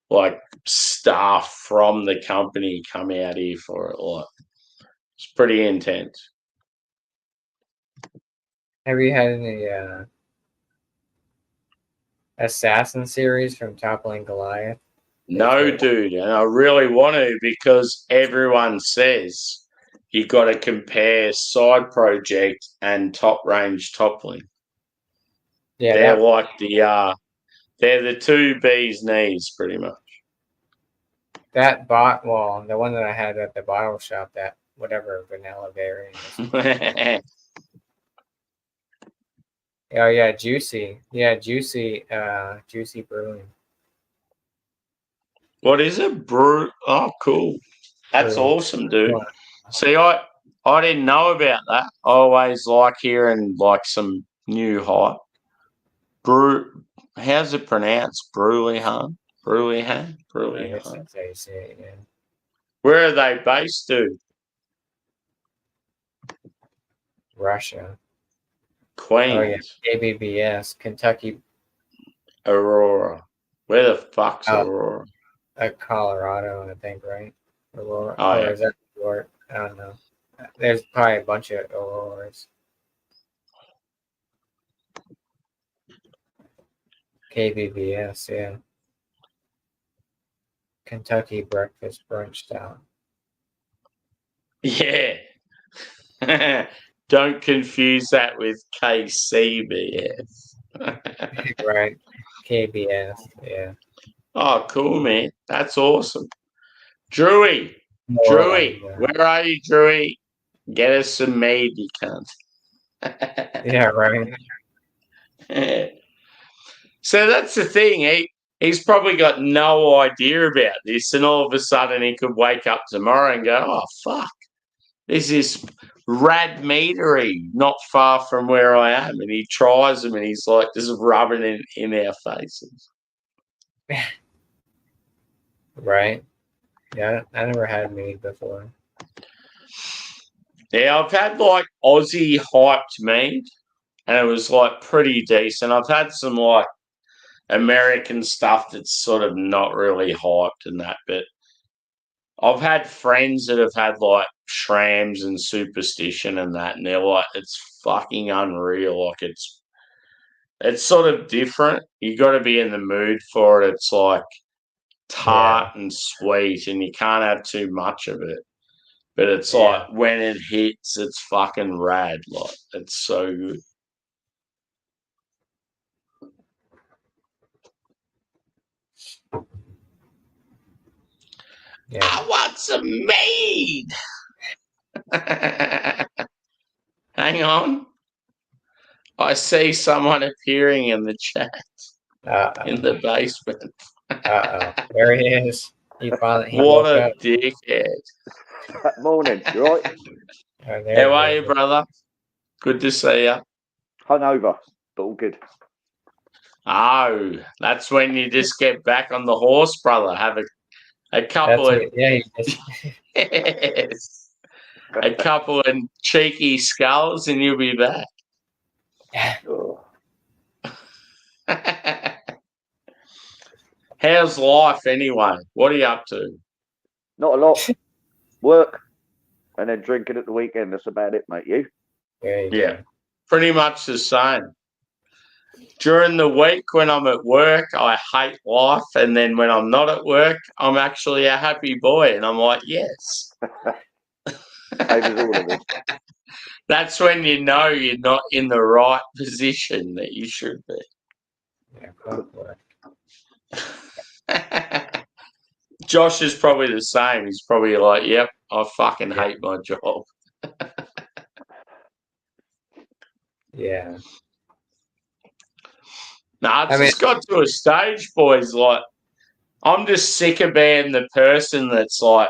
Speaker 2: like staff from the company come out here for it. Like, it's pretty intense.
Speaker 4: Have you had any Assassin series from Toppling Goliath?
Speaker 2: No, dude, and I really want to because everyone says you got to compare side project and top range toppling.
Speaker 4: Yeah,
Speaker 2: they're like they're the two bees' knees, pretty much.
Speaker 4: the one that I had at the bottle shop, that whatever vanilla variant is. Oh yeah, Juicy. Yeah, Juicy Brewing.
Speaker 2: What is it? Brew. Oh, cool. That's
Speaker 4: Brewing.
Speaker 2: awesome, dude. See, I didn't know about that. I always like hearing like some new hype. How's it pronounced? Brewlyhan?
Speaker 4: I guess that's how you say it, yeah.
Speaker 2: Where are they based, dude?
Speaker 4: Russia.
Speaker 2: Queens.
Speaker 4: Oh yeah, KBBS, Kentucky.
Speaker 2: Aurora. Where the fuck's Aurora?
Speaker 4: Colorado, I think, right? Aurora.
Speaker 2: Oh, yeah.
Speaker 4: Or is that New York? I don't know. There's probably a bunch of Auroras. KBBS, yeah. Kentucky breakfast brunch style.
Speaker 2: Yeah. Don't confuse that with KCBS.
Speaker 4: Right. KBS, yeah.
Speaker 2: Oh, cool, man. That's awesome. Drewy. Where are you, Drewy? Get us some mead, you cunt.
Speaker 4: Yeah, right.
Speaker 2: So that's the thing. He's probably got no idea about this, and all of a sudden he could wake up tomorrow and go, "Oh fuck, there's this rad meadery not far from where I am," and he tries them, and he's like just rubbing it in our faces.
Speaker 4: Right. Yeah, I never had mead before.
Speaker 2: Yeah, I've had like Aussie hyped mead, and it was like pretty decent. I've had some like American stuff that's sort of not really hyped and that, but I've had friends that have had like Shrams and Superstition and that, and they're like, it's fucking unreal. Like it's sort of different. You got to be in the mood for it. It's like tart and sweet, and you can't have too much of it. But it's like when it hits, it's fucking rad. Like it's so good. Yeah. I want some mead. Hang on. I see someone appearing in the chat in the basement.
Speaker 4: There he is.
Speaker 2: What a dickhead.
Speaker 5: Morning, you right?
Speaker 2: How are you, brother? Good to see you.
Speaker 5: Hungover, but all good.
Speaker 2: Oh, that's when you just get back on the horse, brother. Have a couple of a couple of cheeky skulls, and you'll be back.
Speaker 5: Oh.
Speaker 2: How's life anyway? What are you up to?
Speaker 5: Not a lot. Work and then drinking at the weekend. That's about it, mate. You?
Speaker 2: Yeah, pretty much the same. During the week when I'm at work, I hate life. And then when I'm not at work, I'm actually a happy boy. And I'm like, yes.
Speaker 5: Same as all of us.
Speaker 2: That's when you know you're not in the right position that you should be. Josh is probably the same. He's probably like, yep, I fucking hate my job.
Speaker 4: Yeah.
Speaker 2: Nah, it's just got to a stage, boys. Like, I'm just sick of being the person that's like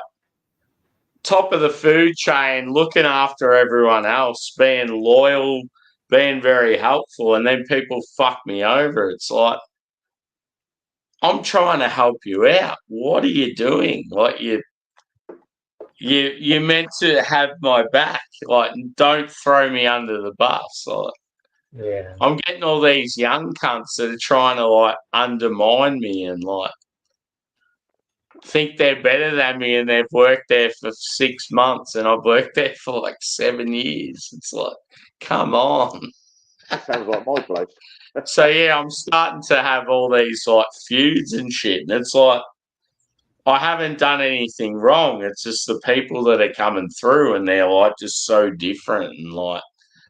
Speaker 2: top of the food chain, looking after everyone else, being loyal, being very helpful, and then people fuck me over. It's like, I'm trying to help you out. What are you doing? Like you're meant to have my back. Like, don't throw me under the bus. Like,
Speaker 4: yeah.
Speaker 2: I'm getting all these young cunts that are trying to like undermine me and like think they're better than me, and they've worked there for 6 months and I've worked there for like 7 years. It's like, come on.
Speaker 5: Sounds like my place.
Speaker 2: So yeah, I'm starting to have all these like feuds and shit, and it's like I haven't done anything wrong. It's just the people that are coming through, and they're like just so different and like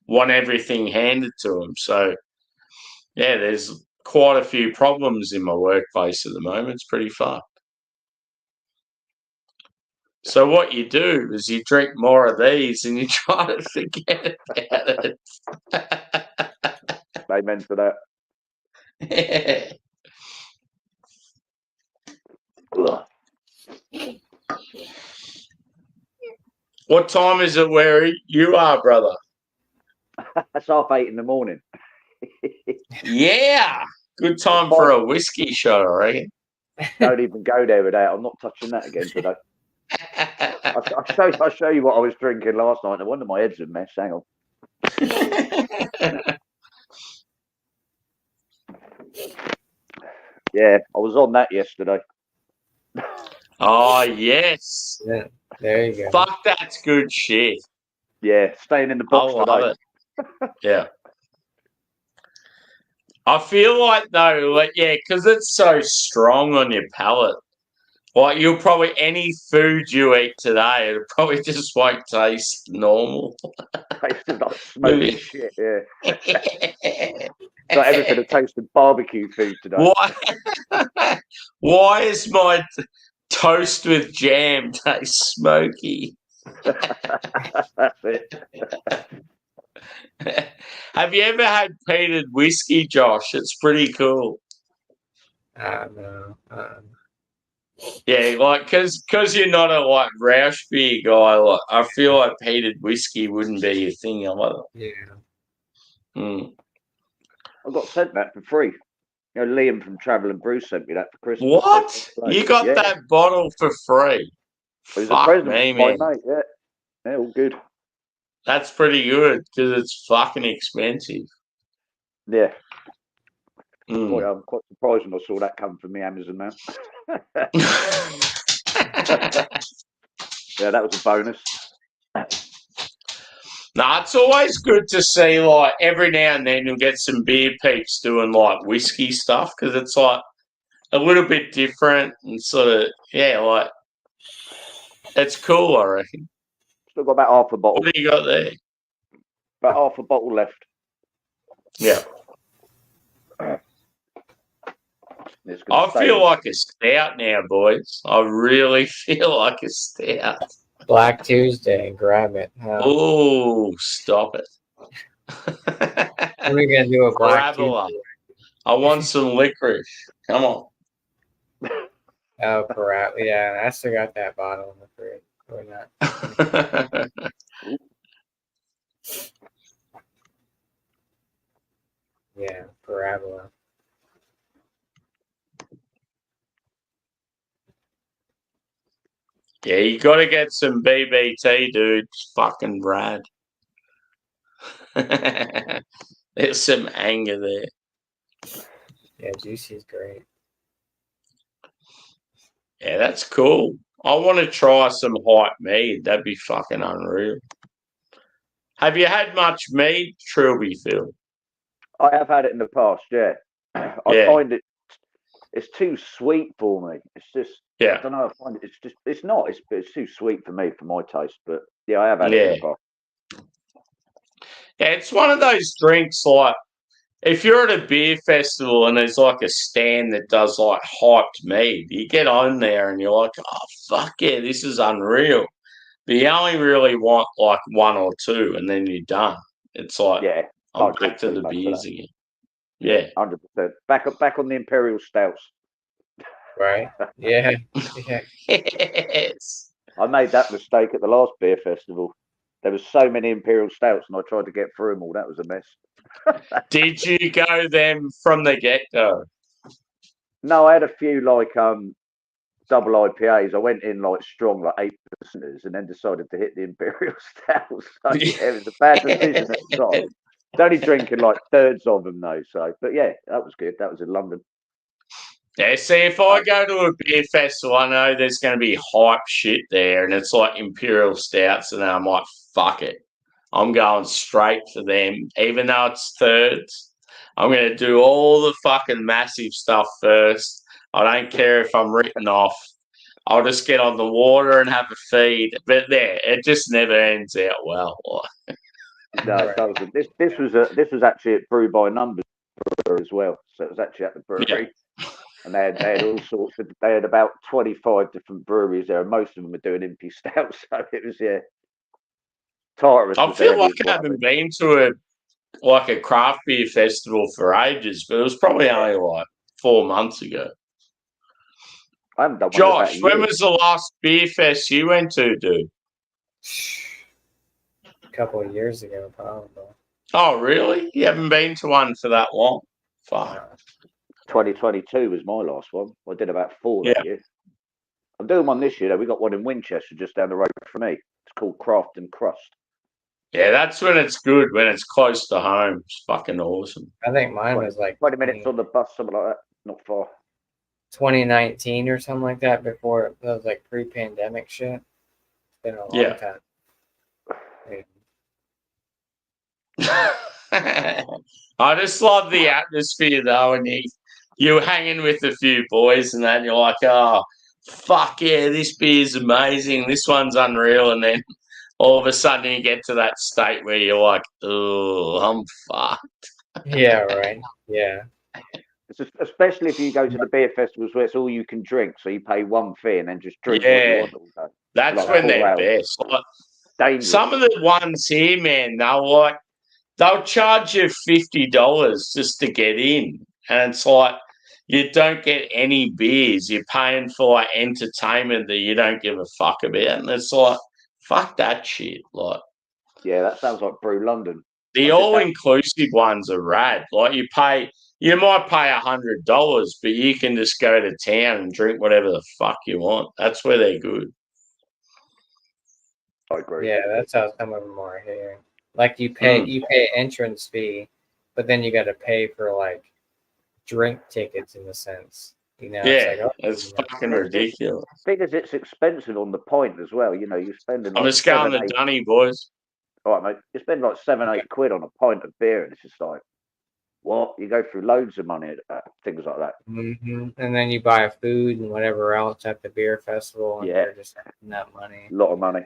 Speaker 2: want everything handed to them. So Yeah, there's quite a few problems in my workplace at the moment. It's pretty fucked. So what you do is you drink more of these and you try to forget about it.
Speaker 5: Amen to that. Ugh.
Speaker 2: What time is it where you are, brother?
Speaker 5: That's 8:30 in the morning.
Speaker 2: Yeah. Good time for a whiskey shot, I reckon.
Speaker 5: Don't even go there with that. I'm not touching that again today. I'll show you what I was drinking last night. No wonder my head's a mess. Hang on. Yeah, I was on that yesterday.
Speaker 2: Oh, yes.
Speaker 4: Yeah, there you go.
Speaker 2: Fuck, that's good shit.
Speaker 5: Yeah, staying in the
Speaker 2: I
Speaker 5: box
Speaker 2: love
Speaker 5: today.
Speaker 2: it. Yeah. I feel like, though, like, yeah, because it's so strong on your palate. Like, you'll probably, any food you eat today, it probably just won't taste normal.
Speaker 5: Tasted like smoky shit. Yeah, like everything that tasted barbecue food today.
Speaker 2: Why is my toast with jam taste smoky?
Speaker 5: That's it.
Speaker 2: Have you ever had peated whiskey, Josh? It's pretty cool.
Speaker 4: No.
Speaker 2: Yeah, like because you're not a like Rausch beer guy. Like I feel like peated whiskey wouldn't be your thing.
Speaker 4: Yeah.
Speaker 5: I got sent that for free. You know, Liam from Travel and Brew sent me that for Christmas.
Speaker 2: What? You got that bottle for free?
Speaker 5: It was
Speaker 2: Fuck
Speaker 5: a present
Speaker 2: me,
Speaker 5: from my
Speaker 2: man.
Speaker 5: mate. Yeah, all good.
Speaker 2: That's pretty good because it's fucking expensive.
Speaker 5: Yeah.
Speaker 2: Mm.
Speaker 5: I'm quite surprised when I saw that come from the Amazon man. Yeah, that was a bonus.
Speaker 2: Nah, it's always good to see, like, every now and then you'll get some beer peeps doing, like, whiskey stuff because it's, like, a little bit different and sort of, yeah, like, it's cool, I reckon.
Speaker 5: Still got about half a bottle.
Speaker 2: What do you got there?
Speaker 5: About half a bottle left.
Speaker 2: Yeah. I feel like a stout now, boys. I really feel like a stout.
Speaker 4: Black Tuesday, grab it.
Speaker 2: Oh, stop it.
Speaker 4: What are we going to do a Black
Speaker 2: Parabola.
Speaker 4: Tuesday?
Speaker 2: I want some licorice. Come on.
Speaker 4: Oh, Parabola. Yeah, I still got that bottle in the fridge. Or not. Yeah, Parabola.
Speaker 2: Yeah, you got to get some BBT, dude. It's fucking rad. There's some anger there.
Speaker 4: Yeah, Juicy's great.
Speaker 2: Yeah, that's cool. I want to try some hype mead. That'd be fucking unreal. Have you had much mead, Trilby, Phil?
Speaker 5: I have had it in the past, yeah. I find it's too sweet for me. It's just, I don't know, I find it's too sweet for me, for my taste. But yeah, I have had it in the past.
Speaker 2: Yeah, it's one of those drinks like, if you're at a beer festival and there's like a stand that does like hyped mead, you get on there and you're like, oh, fuck yeah, this is unreal. But you only really want like one or two and then you're done. It's like, I'm back to the beers again. Yeah.
Speaker 5: 100%. Back on the Imperial Stouts.
Speaker 4: Right? Yeah.
Speaker 2: Yes.
Speaker 5: I made that mistake at the last beer festival. There was so many Imperial Stouts and I tried to get through them all. That was a mess.
Speaker 2: Did you go them from the get-go?
Speaker 5: No, I had a few like double IPAs. I went in like strong, like 8%, and then decided to hit the Imperial Stouts. So, yeah, it was a bad decision at the time. I was only drinking like thirds of them though. So, but yeah, that was good. That was in London.
Speaker 2: Yeah, see, if I go to a beer festival, I know there's going to be hype shit there, and it's like Imperial Stouts, and then I'm like, fuck it. I'm going straight for them, even though it's thirds. I'm going to do all the fucking massive stuff first. I don't care if I'm written off. I'll just get on the water and have a feed. But there, it just never ends out well.
Speaker 5: No, it doesn't. This was actually at Brew by Numbers brewery as well. So it was actually at the brewery. And they had all sorts of, they had about 25 different breweries there, and most of them were doing impy stouts. So it was, Tartarus.
Speaker 2: I feel like I haven't been to a craft beer festival for ages, but it was probably only like 4 months ago.
Speaker 5: I haven't done one
Speaker 2: Josh,
Speaker 5: in about a
Speaker 2: when
Speaker 5: year.
Speaker 2: was the last beer fest you went to, dude?
Speaker 4: A couple of years ago, probably.
Speaker 2: Oh, really? You haven't been to one for that long? Fuck.
Speaker 5: 2022 was my last one. I did about 4 that year. I'm doing one this year, though. We got one in Winchester just down the road from me. It's called Craft and Crust.
Speaker 2: Yeah, that's when it's good, when it's close to home. It's fucking awesome.
Speaker 4: I think mine was like
Speaker 5: 20 minutes on the bus, something like that. Not far.
Speaker 4: 2019 or something like that, before it was like pre-pandemic shit. It's been a long time.
Speaker 2: I just love the atmosphere though, and you're hanging with a few boys, and then you're like, "Oh, fuck yeah, this beer's amazing. This one's unreal," and then all of a sudden you get to that state where you're like, "Oh, I'm fucked."
Speaker 4: Yeah, right. Yeah.
Speaker 5: Especially if you go to the beer festivals where it's all you can drink, so you pay one fee and then just drink what you want all day.
Speaker 2: That's
Speaker 5: like
Speaker 2: when they're best. Like, some of the ones here, man, they'll charge you $50 just to get in, and it's like you don't get any beers. You're paying for like entertainment that you don't give a fuck about, and it's like, fuck that shit. Like,
Speaker 5: yeah, that sounds like Brew London.
Speaker 2: The all-inclusive ones are rad. Like you might pay $100, but you can just go to town and drink whatever the fuck you want. That's where they're good.
Speaker 5: I agree.
Speaker 4: Yeah, that's how some of them are here. Like you pay entrance fee, but then you got to pay for like drink tickets in a sense. You know,
Speaker 2: it's fucking ridiculous.
Speaker 5: Because it's expensive on the point as well. You know, you're spending.
Speaker 2: I'm just going to Dunny, boys.
Speaker 5: All right, mate. You spend like £7-8 on a pint of beer, and it's just like, what? You go through loads of money at things like that.
Speaker 4: Mm-hmm. And then you buy food and whatever else at the beer festival, and you're just spending that money.
Speaker 5: A lot of money.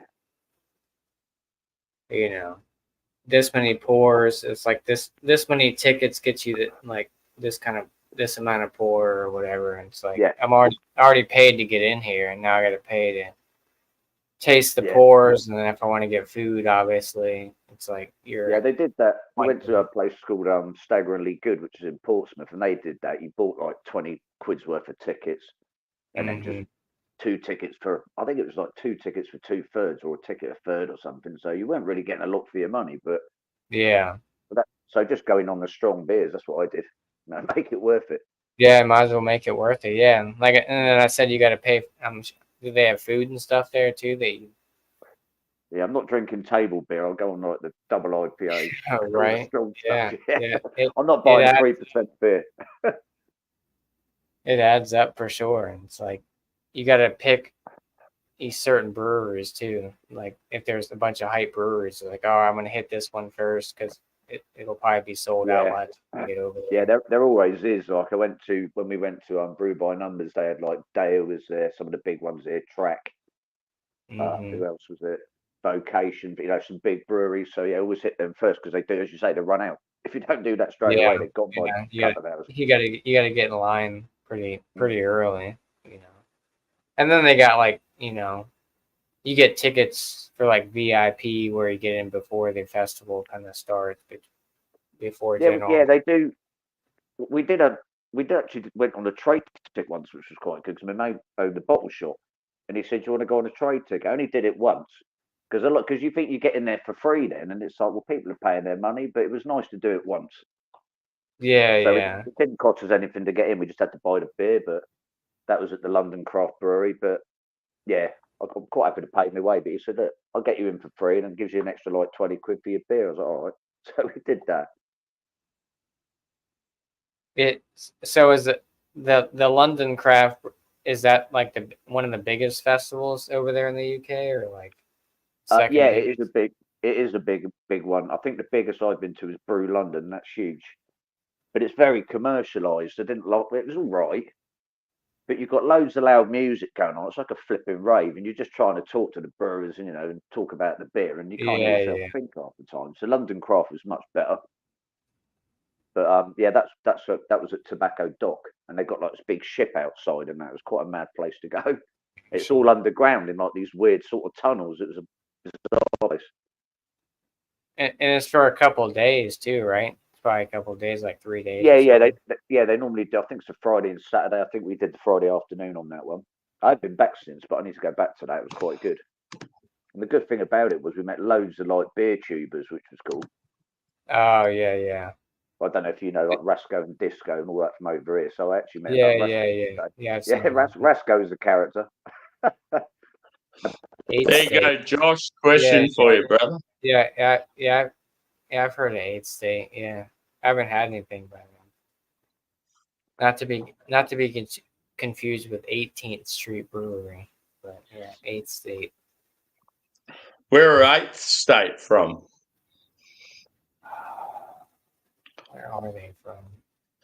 Speaker 4: You know, this many pours. It's like this many tickets get you like this amount of pour or whatever. And it's like I'm already paid to get in here, and now I got to pay to taste the pours, and then if I want to get food, obviously, it's like
Speaker 5: they did that. I went to a place called Staggeringly Good, which is in Portsmouth, and they did that. You bought like 20 quid's worth of tickets, and then just 2 tickets for, I think it was like 2 tickets for 2/3 or a ticket a third or something. So you weren't really getting a lot for your money, but so just going on the strong beers, that's what I did. You know, make it worth it.
Speaker 4: Yeah, might as well make it worth it. Yeah, and then I said you got to pay. Do they have food and stuff there too?
Speaker 5: Yeah, I'm not drinking table beer. I'll go on like the double IPA.
Speaker 4: Oh, right. Yeah.
Speaker 5: I'm not buying 3% beer.
Speaker 4: It adds up for sure. And it's like you got to pick these certain breweries too. Like if there's a bunch of hype breweries, like, oh, I'm going to hit this one first because it'll probably be sold out by the time you get over there.
Speaker 5: Yeah, there always is. Like when we went to Brew by Numbers, they had like Dale was there, some of the big ones there, Track. Who else was there? Vocation, but some big breweries. So always hit them first because they do, as you say, they run out. If you don't do that straight away, they're gone by a couple of hours.
Speaker 4: You gotta get in line pretty early, And then they got like, you get tickets for like VIP where you get in before the festival kind of starts, before general.
Speaker 5: Yeah, they do. We actually went on a trade ticket once, which was quite good because my mate owned the bottle shop, and he said, "Do you want to go on a trade ticket?" I only did it once because you think you get in there for free then, and it's like, well, people are paying their money, but it was nice to do it once. It didn't cost us anything to get in. We just had to buy the beer, but that was at the London Craft Brewery. But yeah, I'm quite happy to pay my way. But he said that I'll get you in for free, and then gives you an extra like 20 quid for your beer. I was like, all right. So we did that.
Speaker 4: So is it the London Craft? Is that like one of the biggest festivals over there in the UK, or like?
Speaker 5: It is a big one. I think the biggest I've been to is Brew London. That's huge, but it's very commercialised. I didn't like it. It was all right, but you've got loads of loud music going on. It's like a flipping rave, and you're just trying to talk to the brewers, and talk about the beer, and you can't hear yourself think half the time. So London Craft was much better. But yeah, that was at Tobacco Dock, and they got like this big ship outside, and that was quite a mad place to go. It's all underground in like these weird sort of tunnels. It was a bizarre place.
Speaker 4: And it's for a couple of days too, right? It's probably a couple of days, like 3 days.
Speaker 5: Yeah. They normally do. I think it's a Friday and Saturday. I think we did the Friday afternoon on that one. I've been back since, but I need to go back to that. It was quite good. And the good thing about it was we met loads of like beer tubers, which was cool.
Speaker 4: Oh yeah.
Speaker 5: I don't know if you know like Rasco and Disco and all that from over here. So I actually met.
Speaker 4: Yeah.
Speaker 5: Rasco is a character.
Speaker 2: There you go, Josh. Question for you, brother.
Speaker 4: Yeah. I've heard of 8th State. Yeah, I haven't had anything by them. Not to be confused with 18th Street Brewery, but yeah, 8th State.
Speaker 2: Where are 8th State from?
Speaker 4: Where are they from?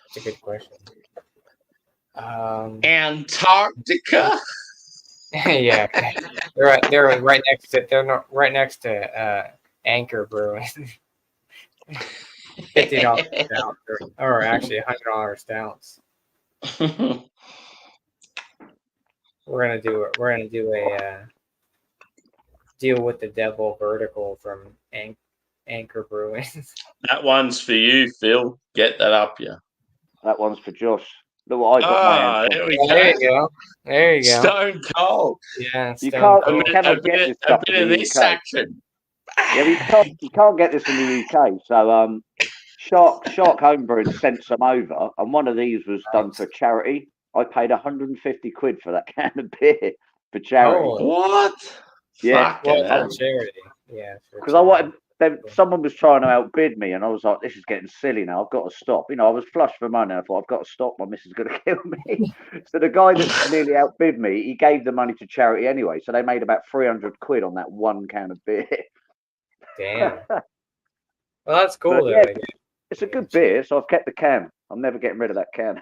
Speaker 4: It's a good question.
Speaker 2: Antarctica.
Speaker 4: Yeah, they're right next to Anchor Brewing. $50 stout, or actually $100 stouts. We're gonna do a deal with the devil vertical from Anchor Brewing.
Speaker 2: That one's for you, Phil. Get that up, yeah.
Speaker 5: That one's for Josh. Look what I got my hands
Speaker 2: there
Speaker 5: on.
Speaker 2: we go.
Speaker 4: There you go.
Speaker 2: Stone cold.
Speaker 4: Yeah,
Speaker 5: You cannot
Speaker 2: A
Speaker 5: get this
Speaker 2: bit
Speaker 5: stuff
Speaker 2: of
Speaker 5: in the
Speaker 2: this
Speaker 5: UK.
Speaker 2: action.
Speaker 5: Yeah, you can't get this in the UK. So Shark Homebrewing sent some over, and one of these was done for charity. I paid 150 quid for that can of beer for charity.
Speaker 4: Oh,
Speaker 2: What?
Speaker 5: Yeah,
Speaker 2: Fucking hell.
Speaker 4: charity. Yeah,
Speaker 5: because I wanted. Someone was trying to outbid me, and I was like, "This is getting silly now. I've got to stop." You know, I was flush for money. I thought, "I've got to stop. My missus is going to kill me." So the guy that nearly outbid me, he gave the money to charity anyway. So they made about 300 quid on that one can of beer.
Speaker 4: Damn. Well, that's cool.
Speaker 5: But,
Speaker 4: though,
Speaker 5: yeah, it's a good beer, so I've kept the can. I'm never getting rid of that can.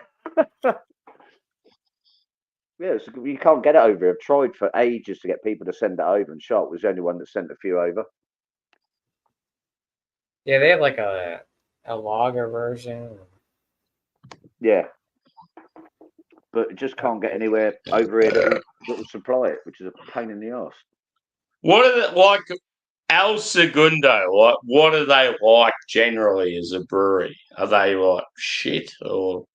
Speaker 5: Yeah, you can't get it over here. I've tried for ages to get people to send it over, and Shark was the only one that sent a few over.
Speaker 4: Yeah, they have like a lager version.
Speaker 5: Yeah, but it just can't get anywhere over here that will supply it, which is a pain in the arse.
Speaker 2: What are the, like El Segundo? What are they like generally as a brewery? Are they like shit or?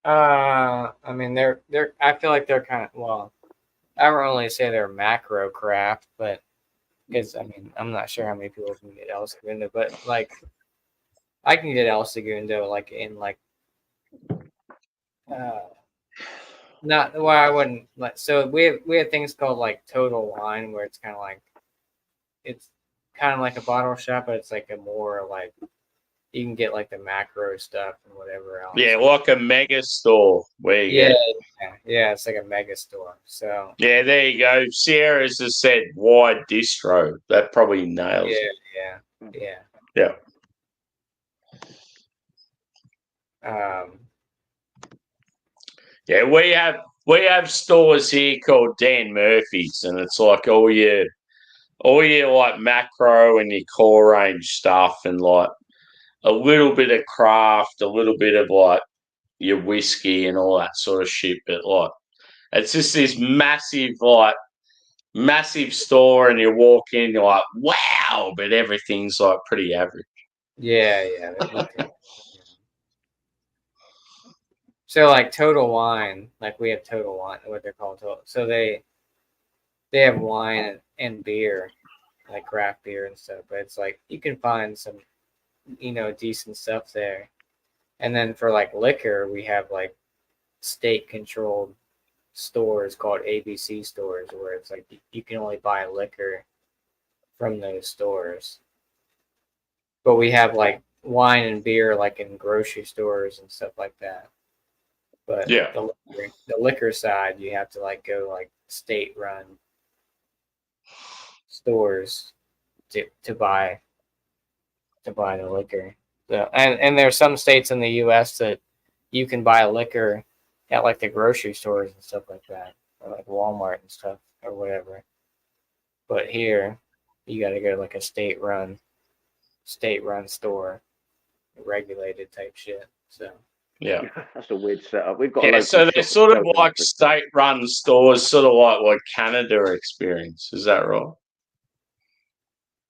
Speaker 4: I mean, they're. I feel like they're kind of, well, I don't really say they're macro craft, but because I mean, I'm not sure how many people can get El Segundo, but like, I can get El Segundo like in like, not well, I wouldn't like. So we have things called like Total Wine, where it's kind of like a bottle shop, but it's like a more like. You can get like the macro stuff and whatever else.
Speaker 2: Yeah, like a mega store where you get.
Speaker 4: Yeah, it's like a mega store. So
Speaker 2: yeah, there you go. Sierra's just said wide distro. That probably nails it.
Speaker 4: Yeah.
Speaker 2: Yeah, we have stores here called Dan Murphy's, and it's like all your like macro and your core range stuff, and like a little bit of craft, a little bit of like your whiskey and all that sort of shit. But like, it's just this massive store, and you walk in, you're like, wow, but everything's like pretty average.
Speaker 4: Yeah. So like Total Wine, like we have Total Wine, what they're called. So they have wine and beer, like craft beer and stuff. But it's like you can find some, decent stuff there. And then for like liquor, we have like state-controlled stores called ABC stores, where it's like you can only buy liquor from those stores. But we have like wine and beer like in grocery stores and stuff like that. But
Speaker 2: yeah,
Speaker 4: the liquor side, you have to like go like state-run stores to buy the liquor. So, and there's some states in the U.S. that you can buy liquor at like the grocery stores and stuff like that, or like Walmart and stuff or whatever. But here, you got to go to like a state-run store regulated type shit. So
Speaker 2: Yeah.
Speaker 5: That's a weird setup. We've got a
Speaker 2: Yeah,
Speaker 5: local
Speaker 2: so they're
Speaker 5: shop
Speaker 2: sort
Speaker 5: that
Speaker 2: of
Speaker 5: sells
Speaker 2: like
Speaker 5: everything.
Speaker 2: state-run stores, sort of like what Canada experience. Is that right?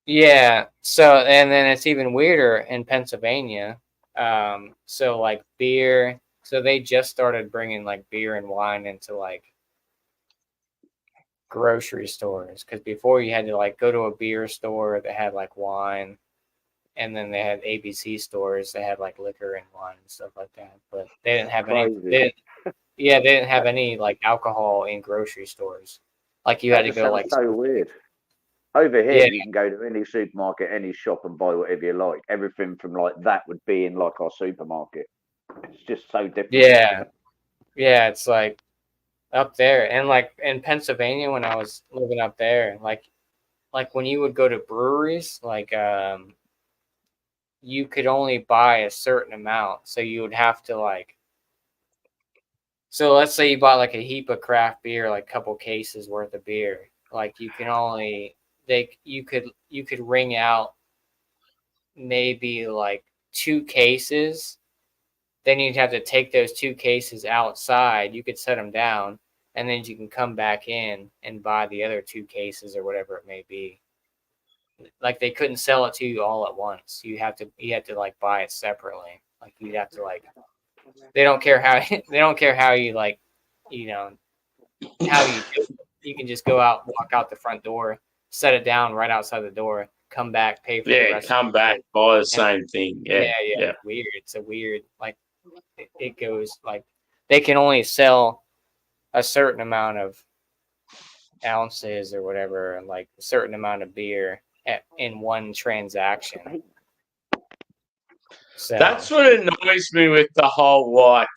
Speaker 4: yeah. So and then it's even weirder in Pennsylvania. So like beer. So they just started bringing like beer and wine into like grocery stores, because before you had to like go to a beer store that had like wine, and then they had ABC stores that had like liquor and wine and stuff like that. But they didn't have any.
Speaker 5: Crazy.
Speaker 4: They didn't have any like alcohol in grocery stores. Like you had
Speaker 5: That
Speaker 4: to
Speaker 5: just
Speaker 4: go
Speaker 5: sounds
Speaker 4: like
Speaker 5: so weird. Over here,
Speaker 4: Yeah.
Speaker 5: you can go to any supermarket, any shop, and buy whatever you like. Everything from like that would be in like our supermarket. It's just so different.
Speaker 4: Yeah, it's like up there, and like in Pennsylvania when I was living up there, like when you would go to breweries, like you could only buy a certain amount, so you would have to like. So let's say you bought like a heap of craft beer, like a couple cases worth of beer. Like you can only you could wring out maybe like 2 cases. Then you'd have to take those 2 cases outside. You could set them down, and then you can come back in and buy the other 2 cases or whatever it may be. Like they couldn't sell it to you all at once. You had to like buy it separately. Like you'd have to like. They don't care how you like, you know, how you do it. You can just go out, walk out the front door, set it down right outside the door, come back, pay for the
Speaker 2: Yeah,
Speaker 4: rest.
Speaker 2: come back, buy the same thing. Yeah.
Speaker 4: It's weird. It's a weird, like it goes like they can only sell a certain amount of ounces or whatever, and like a certain amount of beer in one transaction. So
Speaker 2: That's what annoys me with the whole like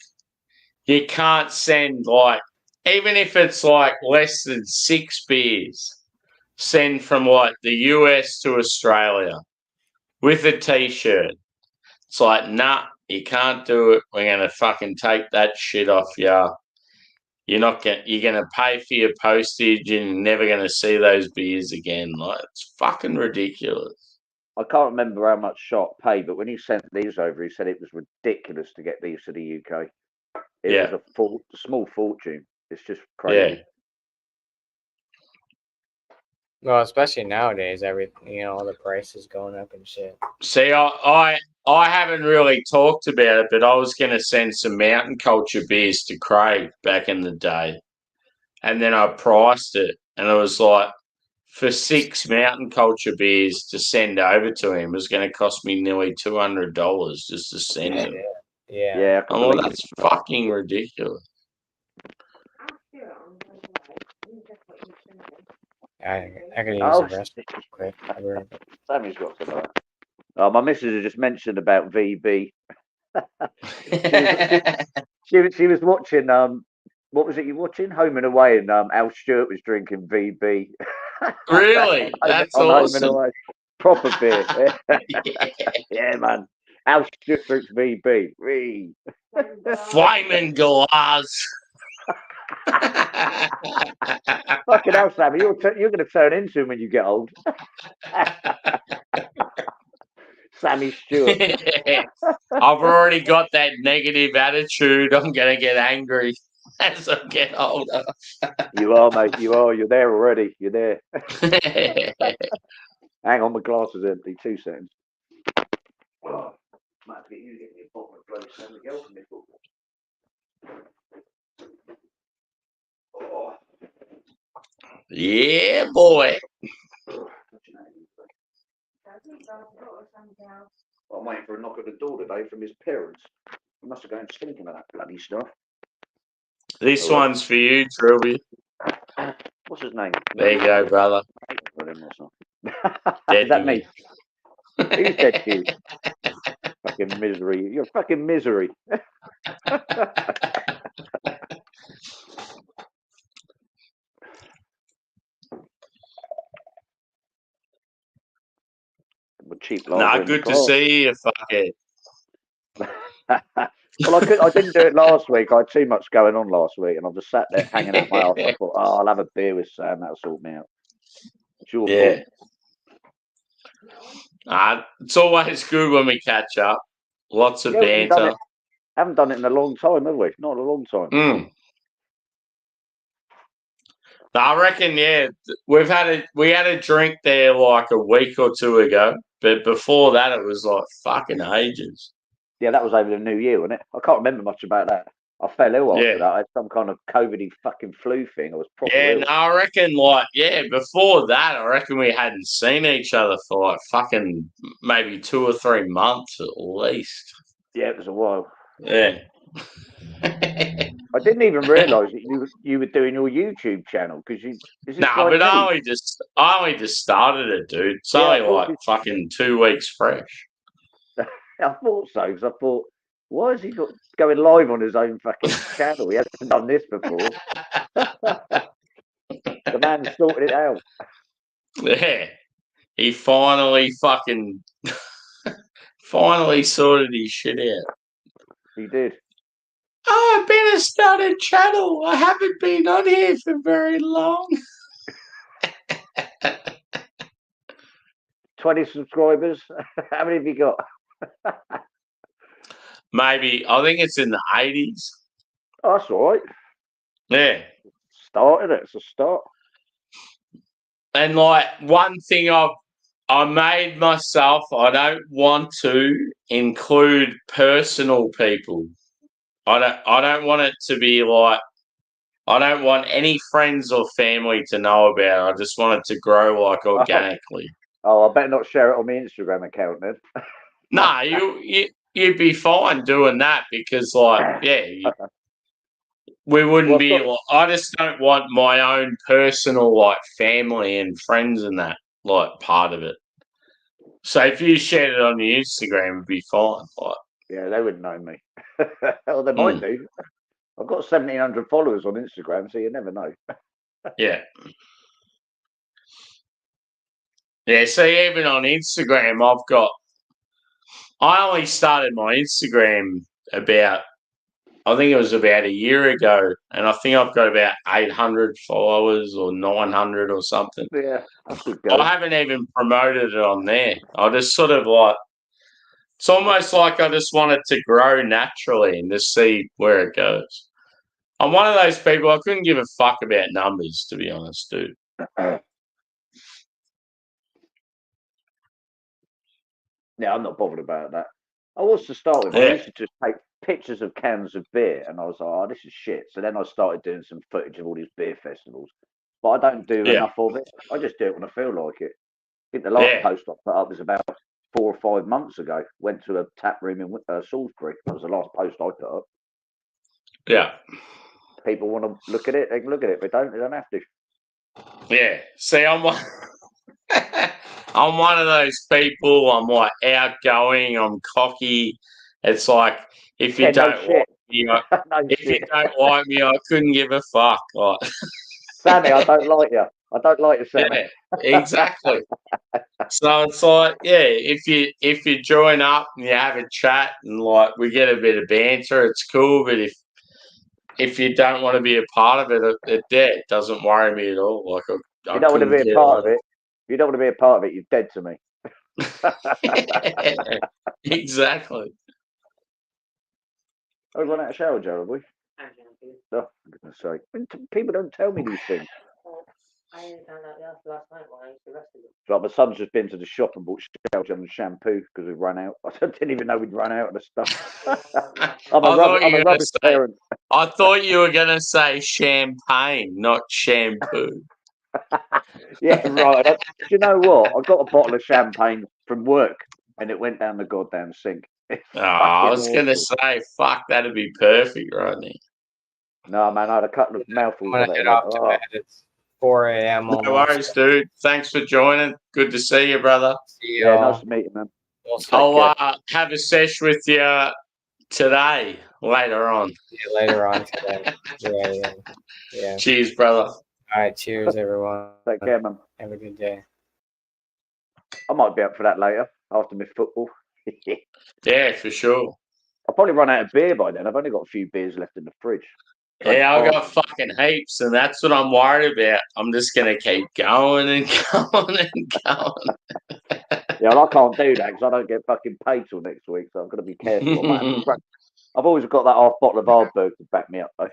Speaker 2: you can't send like even if it's like less than 6 beers, send from like the US to Australia with a t-shirt. It's like, nah, you can't do it. We're gonna fucking take that shit off you. You're gonna pay for your postage and you're never gonna see those beers again. Like it's fucking ridiculous.
Speaker 5: I can't remember how much Sharp paid, but when he sent these over, he said it was ridiculous to get these to the UK. It was a small fortune. It's just crazy.
Speaker 4: well, especially nowadays, all the prices going up and shit.
Speaker 2: See, I haven't really talked about it, but I was going to send some Mountain Culture beers to Craig back in the day. And then I priced it, and it was like, for 6 Mountain Culture beers to send over to him was going to cost me nearly $200 just to send them.
Speaker 5: Yeah.
Speaker 2: I'm like, that's fucking ridiculous.
Speaker 4: I can use the rest quick.
Speaker 5: Sammy's got some of that. My missus had just mentioned about VB. she was watching what was it you watching? Home and Away, and Al Stewart was drinking VB.
Speaker 2: Really? That's
Speaker 5: on
Speaker 2: awesome.
Speaker 5: Home and Away. Proper beer. Yeah, man. Al Stewart drinks VB.
Speaker 2: Flaming glass.
Speaker 5: Fucking hell, Sammy, you're going to turn into him when you get old. Sammy Stewart.
Speaker 2: I've already got that negative attitude. I'm going to get angry as I get older.
Speaker 5: You are, mate. You are. You're there already. You're there. Hang on, my glass is empty. 2 seconds. Oh, might have to get you to get me a bottle of bloody San Miguel from this book. Oh.
Speaker 2: Yeah, boy.
Speaker 5: I'm waiting for a knock at the door today from his parents. He must have gone stinking of that bloody stuff.
Speaker 2: This one's for you, Trilby.
Speaker 5: What's his name?
Speaker 2: There you go, brother.
Speaker 5: Is that me? Who's dead to you? Fucking misery. You're fucking misery. Cheap
Speaker 2: Nah, good to see you, fuckhead.
Speaker 5: Well, I didn't do it last week. I had too much going on last week, and I just sat there hanging out my ass. I thought, I'll have a beer with Sam. That'll sort me out. Sure.
Speaker 2: Yeah. It's always good when we catch up. Lots of
Speaker 5: Yeah, we haven't done
Speaker 2: banter.
Speaker 5: it. Haven't done it in a long time, have we? Not a long time.
Speaker 2: Mm. No, I reckon, yeah, we had a drink there like a week or two ago, but before that it was like fucking ages.
Speaker 5: Yeah, that was over the New Year, wasn't it? I can't remember much about that. I fell ill after
Speaker 2: Yeah.
Speaker 5: that. I had some kind of COVID-y fucking flu thing. I was proper
Speaker 2: Yeah,
Speaker 5: ill.
Speaker 2: no, I reckon like before that, I reckon we hadn't seen each other for like fucking maybe 2 or 3 months at least.
Speaker 5: Yeah, it was a while.
Speaker 2: Yeah.
Speaker 5: I didn't even realise that you were doing your YouTube channel because you. Is this
Speaker 2: Nah,
Speaker 5: like
Speaker 2: but
Speaker 5: me?
Speaker 2: I only just started it, dude. It's
Speaker 5: Yeah, I
Speaker 2: only
Speaker 5: thought
Speaker 2: like fucking 2 weeks fresh.
Speaker 5: I thought so because I thought, why has he got going live on his own fucking channel? He hasn't done this before. The man sorted it out.
Speaker 2: Yeah. He finally fucking finally sorted his shit out.
Speaker 5: He did.
Speaker 2: Oh, I better start a channel. I haven't been on here for very long.
Speaker 5: 20 subscribers. How many have you got?
Speaker 2: Maybe I think it's in the 80s.
Speaker 5: Oh, that's all right.
Speaker 2: Yeah.
Speaker 5: Started it. It's a start.
Speaker 2: And like one thing I made myself, I don't want to include personal people. I don't want it to be like I don't want any friends or family to know about it. I just want it to grow like organically.
Speaker 5: Oh, I better not share it on my Instagram account then.
Speaker 2: No, you'd be fine doing that because like we wouldn't
Speaker 5: Well,
Speaker 2: be. I just don't want my own personal like family and friends and that like part of it. So if you shared it on your Instagram, it'd be fine. Like,
Speaker 5: yeah, they wouldn't know me. Well, they might do. I've got 1,700 followers on Instagram, so you never know.
Speaker 2: yeah, yeah. See, even on Instagram, I only started my Instagram about. I think it was about a year ago, and I think I've got about 800 followers or 900 or something.
Speaker 5: Yeah, that's good going.
Speaker 2: I haven't even promoted it on there. I just sort of like, it's almost like I just want it to grow naturally and just see where it goes. I'm one of those people, I couldn't give a fuck about numbers, to be honest, dude.
Speaker 5: Yeah, I'm not bothered about that. I was to start with. I
Speaker 2: Yeah.
Speaker 5: used to just take pictures of cans of beer, and I was like, "Oh, this is shit." So then I started doing some footage of all these beer festivals, but I don't do
Speaker 2: Yeah.
Speaker 5: enough of it. I just do it when I feel like it. I think the last
Speaker 2: Yeah.
Speaker 5: post I put up was about 4 or 5 months ago. Went to a tap room in Salisbury. That was the last post I put up.
Speaker 2: Yeah.
Speaker 5: People want to look at it, they can look at it. If they don't have to.
Speaker 2: Yeah. See, I'm one, I'm one of those people. I'm like outgoing. I'm cocky. It's like if you
Speaker 5: Yeah, no
Speaker 2: don't
Speaker 5: shit.
Speaker 2: like me,
Speaker 5: No
Speaker 2: if you
Speaker 5: shit.
Speaker 2: don't like me, I couldn't give a fuck. Like,
Speaker 5: Sammy, I don't like you. I don't like you, Sammy.
Speaker 2: yeah, exactly. So it's like, yeah, if you join up and you have a chat and like we get a bit of banter, it's cool. But if you don't want to be a part of it doesn't worry me at all. Like I
Speaker 5: You don't want to
Speaker 2: couldn't
Speaker 5: be a
Speaker 2: care
Speaker 5: part of
Speaker 2: less.
Speaker 5: it. If you don't want to be a part of it, you're dead to me.
Speaker 2: Exactly.
Speaker 5: I run out of shower gel, have we? Oh, for goodness sake. People don't tell me these things.
Speaker 6: I only found out last night when I used the rest of it.
Speaker 5: Like my son's just been to the shop and bought shower gel and shampoo because we've run out. I didn't even know we'd run out of the stuff. I'm a rubbish parent.
Speaker 2: I thought you were going to say champagne, not shampoo.
Speaker 5: Yeah, right. Do you know what? I got a bottle of champagne from work and it went down the goddamn sink.
Speaker 2: I was going to say, fuck, that'd be perfect right now.
Speaker 5: No, man, I had a couple of mouthfuls
Speaker 4: I'm
Speaker 5: of
Speaker 4: gonna
Speaker 5: it.
Speaker 4: head off to bed. It's 4 a.m.
Speaker 2: No
Speaker 4: almost.
Speaker 2: worries, dude. Thanks for joining. Good to see you, brother.
Speaker 4: See you
Speaker 5: Yeah,
Speaker 4: all.
Speaker 5: nice to meet you, man.
Speaker 4: We'll see
Speaker 2: I'll have a sesh with you today, later on.
Speaker 4: you later on today. Yeah.
Speaker 2: Cheers, brother.
Speaker 4: All right. Cheers, everyone.
Speaker 5: Take care, man.
Speaker 4: Have a good day.
Speaker 5: I might be up for that later after my football.
Speaker 2: Yeah, for sure.
Speaker 5: I'll probably run out of beer by then. I've only got a few beers left in the fridge.
Speaker 2: Yeah, I've got fucking heaps, and that's what I'm worried about. I'm just going to keep going and going and going.
Speaker 5: Yeah, Yeah, well, I can't do that because I don't get fucking paid till next week, so I've got to be careful. I've always got that half bottle of Ardbeg to back me up, though.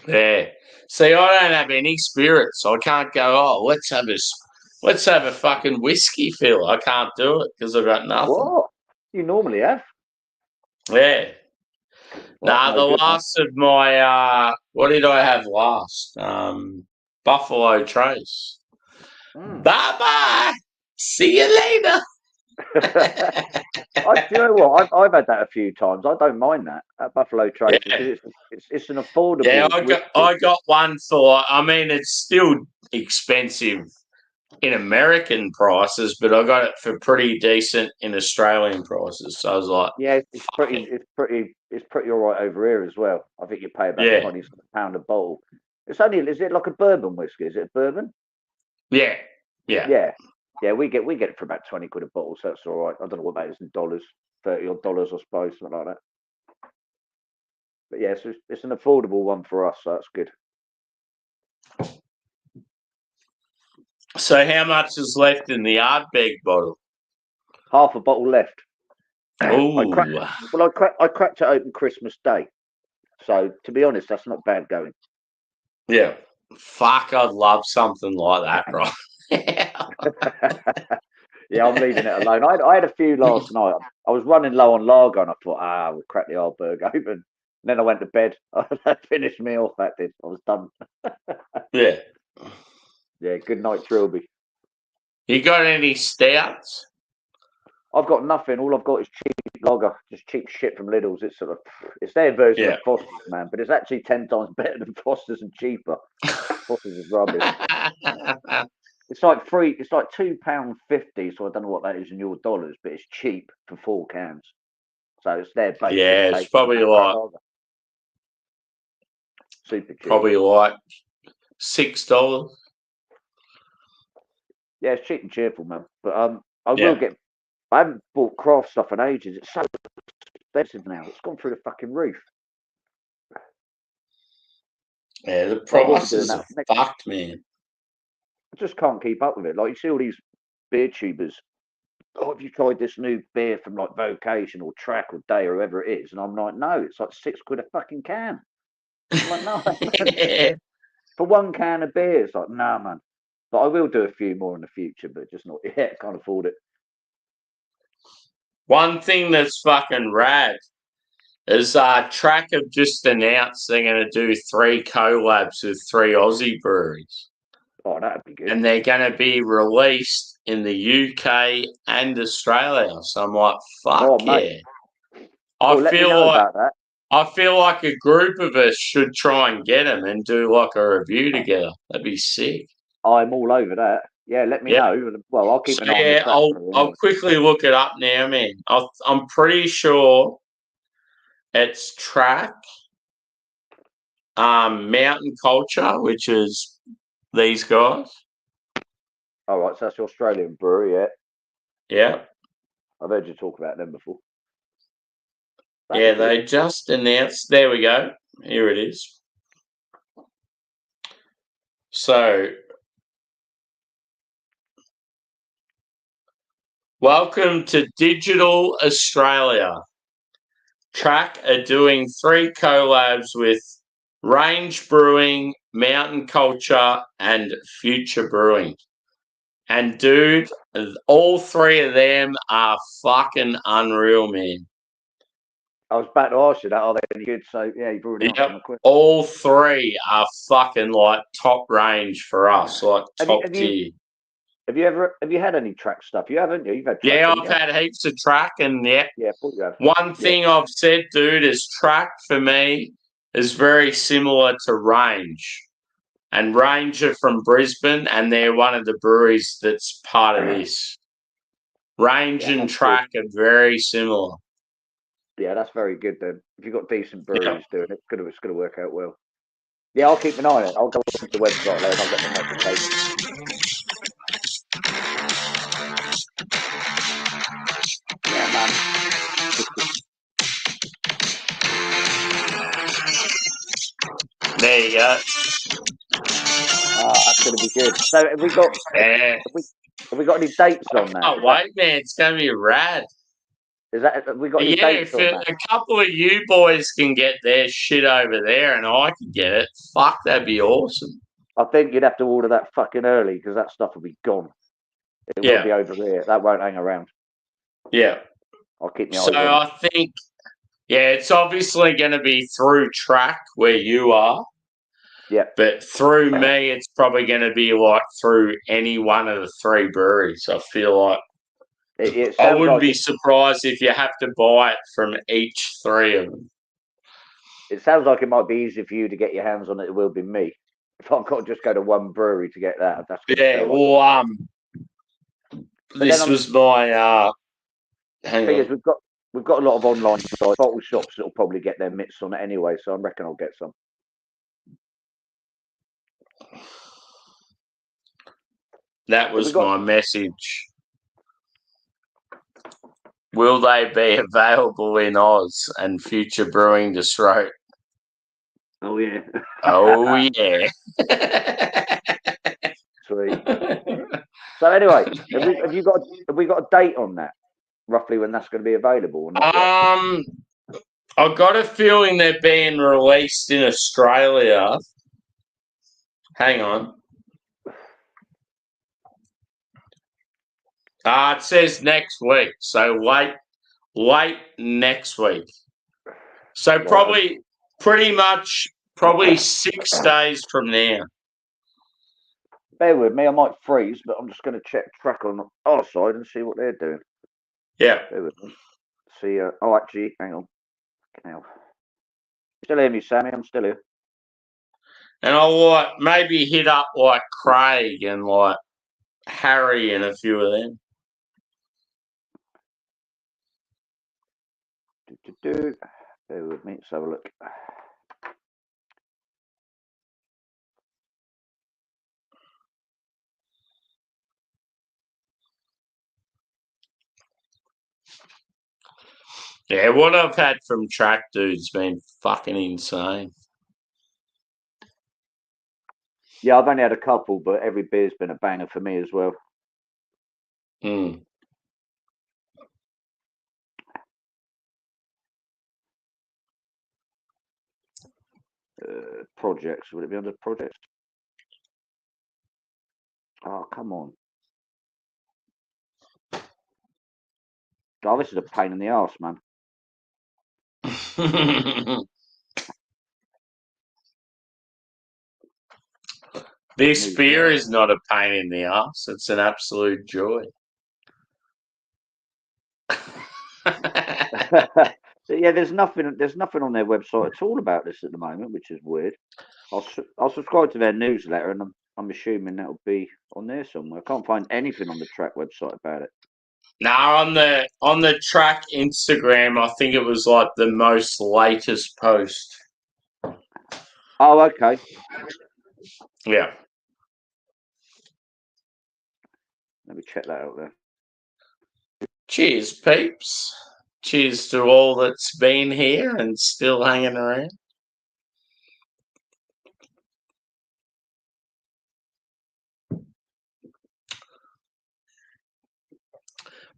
Speaker 2: Yeah. See, I don't have any spirits. I can't go, oh, let's have a fucking whiskey fill. I can't do it because I've got nothing.
Speaker 5: What? You normally have?
Speaker 2: Yeah.
Speaker 5: Well,
Speaker 2: Nah,
Speaker 5: no
Speaker 2: the
Speaker 5: good, man.
Speaker 2: last of my what did I have last? Buffalo Trace.
Speaker 5: Mm.
Speaker 2: Bye bye. See you later.
Speaker 5: Do you know what? I've had that a few times. I don't mind that Buffalo Trace because it's an affordable.
Speaker 2: Yeah,
Speaker 5: whiskey.
Speaker 2: I got one for. I mean, it's still expensive in American prices, but I got it for pretty decent in Australian prices. So I was like,
Speaker 5: yeah, it's pretty all right over here as well. I think you pay about
Speaker 2: Yeah.
Speaker 5: £20 a bottle. Is it like a bourbon whiskey? Is it bourbon?
Speaker 2: yeah.
Speaker 5: Yeah. We get it for about 20 quid a bottle, so that's all right. I don't know what that is in dollars, $30 odd, I suppose, something like that. But yeah, so it's an affordable one for us, so that's good.
Speaker 2: So how much is left in the Ardbeg bottle?
Speaker 5: Half a bottle left.
Speaker 2: Oh,
Speaker 5: I cracked it open Christmas Day. So to be honest, that's not bad going.
Speaker 2: yeah. Fuck, I'd love something like that, right?
Speaker 5: Yeah, I'm leaving it alone. I had a few last night. I was running low on lager, and I thought, we'll crack the Ardbeg open. And then I went to bed. That finished me off. That did. I was done.
Speaker 2: Yeah.
Speaker 5: Yeah. Good night, Trilby.
Speaker 2: You got any stouts?
Speaker 5: I've got nothing. All I've got is cheap lager, just cheap shit from Lidl's. It's their version of Foster's, man, but it's actually 10 times better than Foster's and cheaper. Foster's is rubbish. It's like £2.50, so I don't know what that is in your dollars, but it's cheap for 4 cans. So it's their basic.
Speaker 2: Yeah, it's probably like
Speaker 5: super cheap.
Speaker 2: Probably like $6.
Speaker 5: Yeah, it's cheap and cheerful, man. But I haven't bought craft stuff in ages. It's so expensive now. It's gone through the fucking roof.
Speaker 2: Yeah, the prices are fucked, man.
Speaker 5: I just can't keep up with it. Like, you see all these beer tubers. Oh, have you tried this new beer from like Vocation or Track or Day or whoever it is? And I'm like, no, it's like £6 a fucking can. I'm like, no. For 1 can of beer, it's like, nah, man. But I will do a few more in the future, but just not yet. Can't afford it.
Speaker 2: One thing that's fucking rad is Track have just announced they're going to do 3 collabs with 3 Aussie breweries.
Speaker 5: Oh, that'd be good.
Speaker 2: And they're going to be released in the UK and Australia. So I'm like, fuck yeah. I feel like a group of us should try and get them and do like a review together. That'd be sick.
Speaker 5: I'm all over that. Yeah, let me know. Well, I'll keep an eye on the
Speaker 2: I'll quickly look it up now, man. I'm pretty sure it's Track, Mountain Culture, which is these guys.
Speaker 5: All right, so that's the Australian brewery, yeah.
Speaker 2: Yeah.
Speaker 5: I've heard you talk about them before.
Speaker 2: They just announced. There we go. Here it is. So, welcome to Digital Australia. Track are doing 3 collabs with Range Brewing, Mountain Culture, and Future Brewing. And dude, all 3 of them are fucking unreal, man.
Speaker 5: I was about to ask you that. Are they any good? So yeah, you've already answered my question.
Speaker 2: All 3 are fucking like top range for us, like top tier.
Speaker 5: Have you had any Track stuff? You haven't? You've had Track,
Speaker 2: I've had heaps of Track, and
Speaker 5: I thought you have.
Speaker 2: One thing I've said, dude, is Track for me is very similar to Range. And Range are from Brisbane, and they're one of the breweries that's part of this. Range and Track are very similar.
Speaker 5: Yeah, that's very good then. If you've got decent breweries doing it, it's gonna work out well. Yeah, I'll keep an eye on it. I'll go to the website later and I'll get the notifications. Yeah, man.
Speaker 2: There you go.
Speaker 5: That's gonna be good. So have Have we got any dates on that?
Speaker 2: Oh, wait, man, it's going to be rad.
Speaker 5: Is that have we got any
Speaker 2: Yeah,
Speaker 5: dates
Speaker 2: if
Speaker 5: on that?
Speaker 2: a couple of you boys can get their shit over there and I can get it, fuck, that'd be awesome.
Speaker 5: I think you'd have to order that fucking early because that stuff will be gone. It
Speaker 2: Yeah.
Speaker 5: will be over here. That won't hang around.
Speaker 2: Yeah.
Speaker 5: I'll keep my eyes
Speaker 2: So
Speaker 5: on it.
Speaker 2: I think, yeah, it's obviously going to be through track where you are.
Speaker 5: Yeah.
Speaker 2: But through me, it's probably going to be like through any one of the three breweries. I feel like
Speaker 5: It
Speaker 2: I
Speaker 5: sounds
Speaker 2: wouldn't
Speaker 5: like
Speaker 2: be surprised if you have to buy it from each three of them.
Speaker 5: it sounds like it might be easier for you to get your hands on it. It will be me. If I've got to just go to one brewery to get that, that's gonna
Speaker 2: Yeah,
Speaker 5: feel like-
Speaker 2: well, this
Speaker 5: then
Speaker 2: was my hang
Speaker 5: thing
Speaker 2: on.
Speaker 5: is, we've got a lot of online bottle shops that'll probably get their mitts on it anyway. So I reckon I'll get some.
Speaker 2: That was my message. Will they be available in Oz and Future Brewing Destroy?
Speaker 5: Oh yeah.
Speaker 2: Oh yeah.
Speaker 5: Sweet. So anyway, have we got a date on that? Roughly when that's going to be available? Or not yet?
Speaker 2: I've got a feeling they're being released in Australia. Hang on. It says next week, so late next week. So probably, pretty much, 6 days from now.
Speaker 5: Bear with me, I might freeze, but I'm just going to check track on our side and see what they're doing.
Speaker 2: Yeah.
Speaker 5: Bear with me. See, oh, actually, hang on. Now, still hear me, Sammy? I'm still here.
Speaker 2: And I'll maybe hit up like Craig and like Harry and a few of them.
Speaker 5: Bear with me, let's have a look.
Speaker 2: Yeah, what I've had from Track Dude's been fucking insane.
Speaker 5: Yeah, I've only had a couple, but every beer's been a banger for me as well. Projects, would it be under projects? Oh, come on. Oh, this is a pain in the arse, man.
Speaker 2: This beer is not a pain in the ass. It's an absolute joy.
Speaker 5: Yeah, there's nothing on their website at all about this at the moment, which is weird. I'll subscribe to their newsletter, and I'm assuming that'll be on there somewhere. I can't find anything on the Track website about it.
Speaker 2: No, on the Track Instagram, I think it was like the most latest post.
Speaker 5: Oh, okay.
Speaker 2: Yeah.
Speaker 5: Let me check that out there.
Speaker 2: Cheers, peeps. Cheers to all that's been here and still hanging around.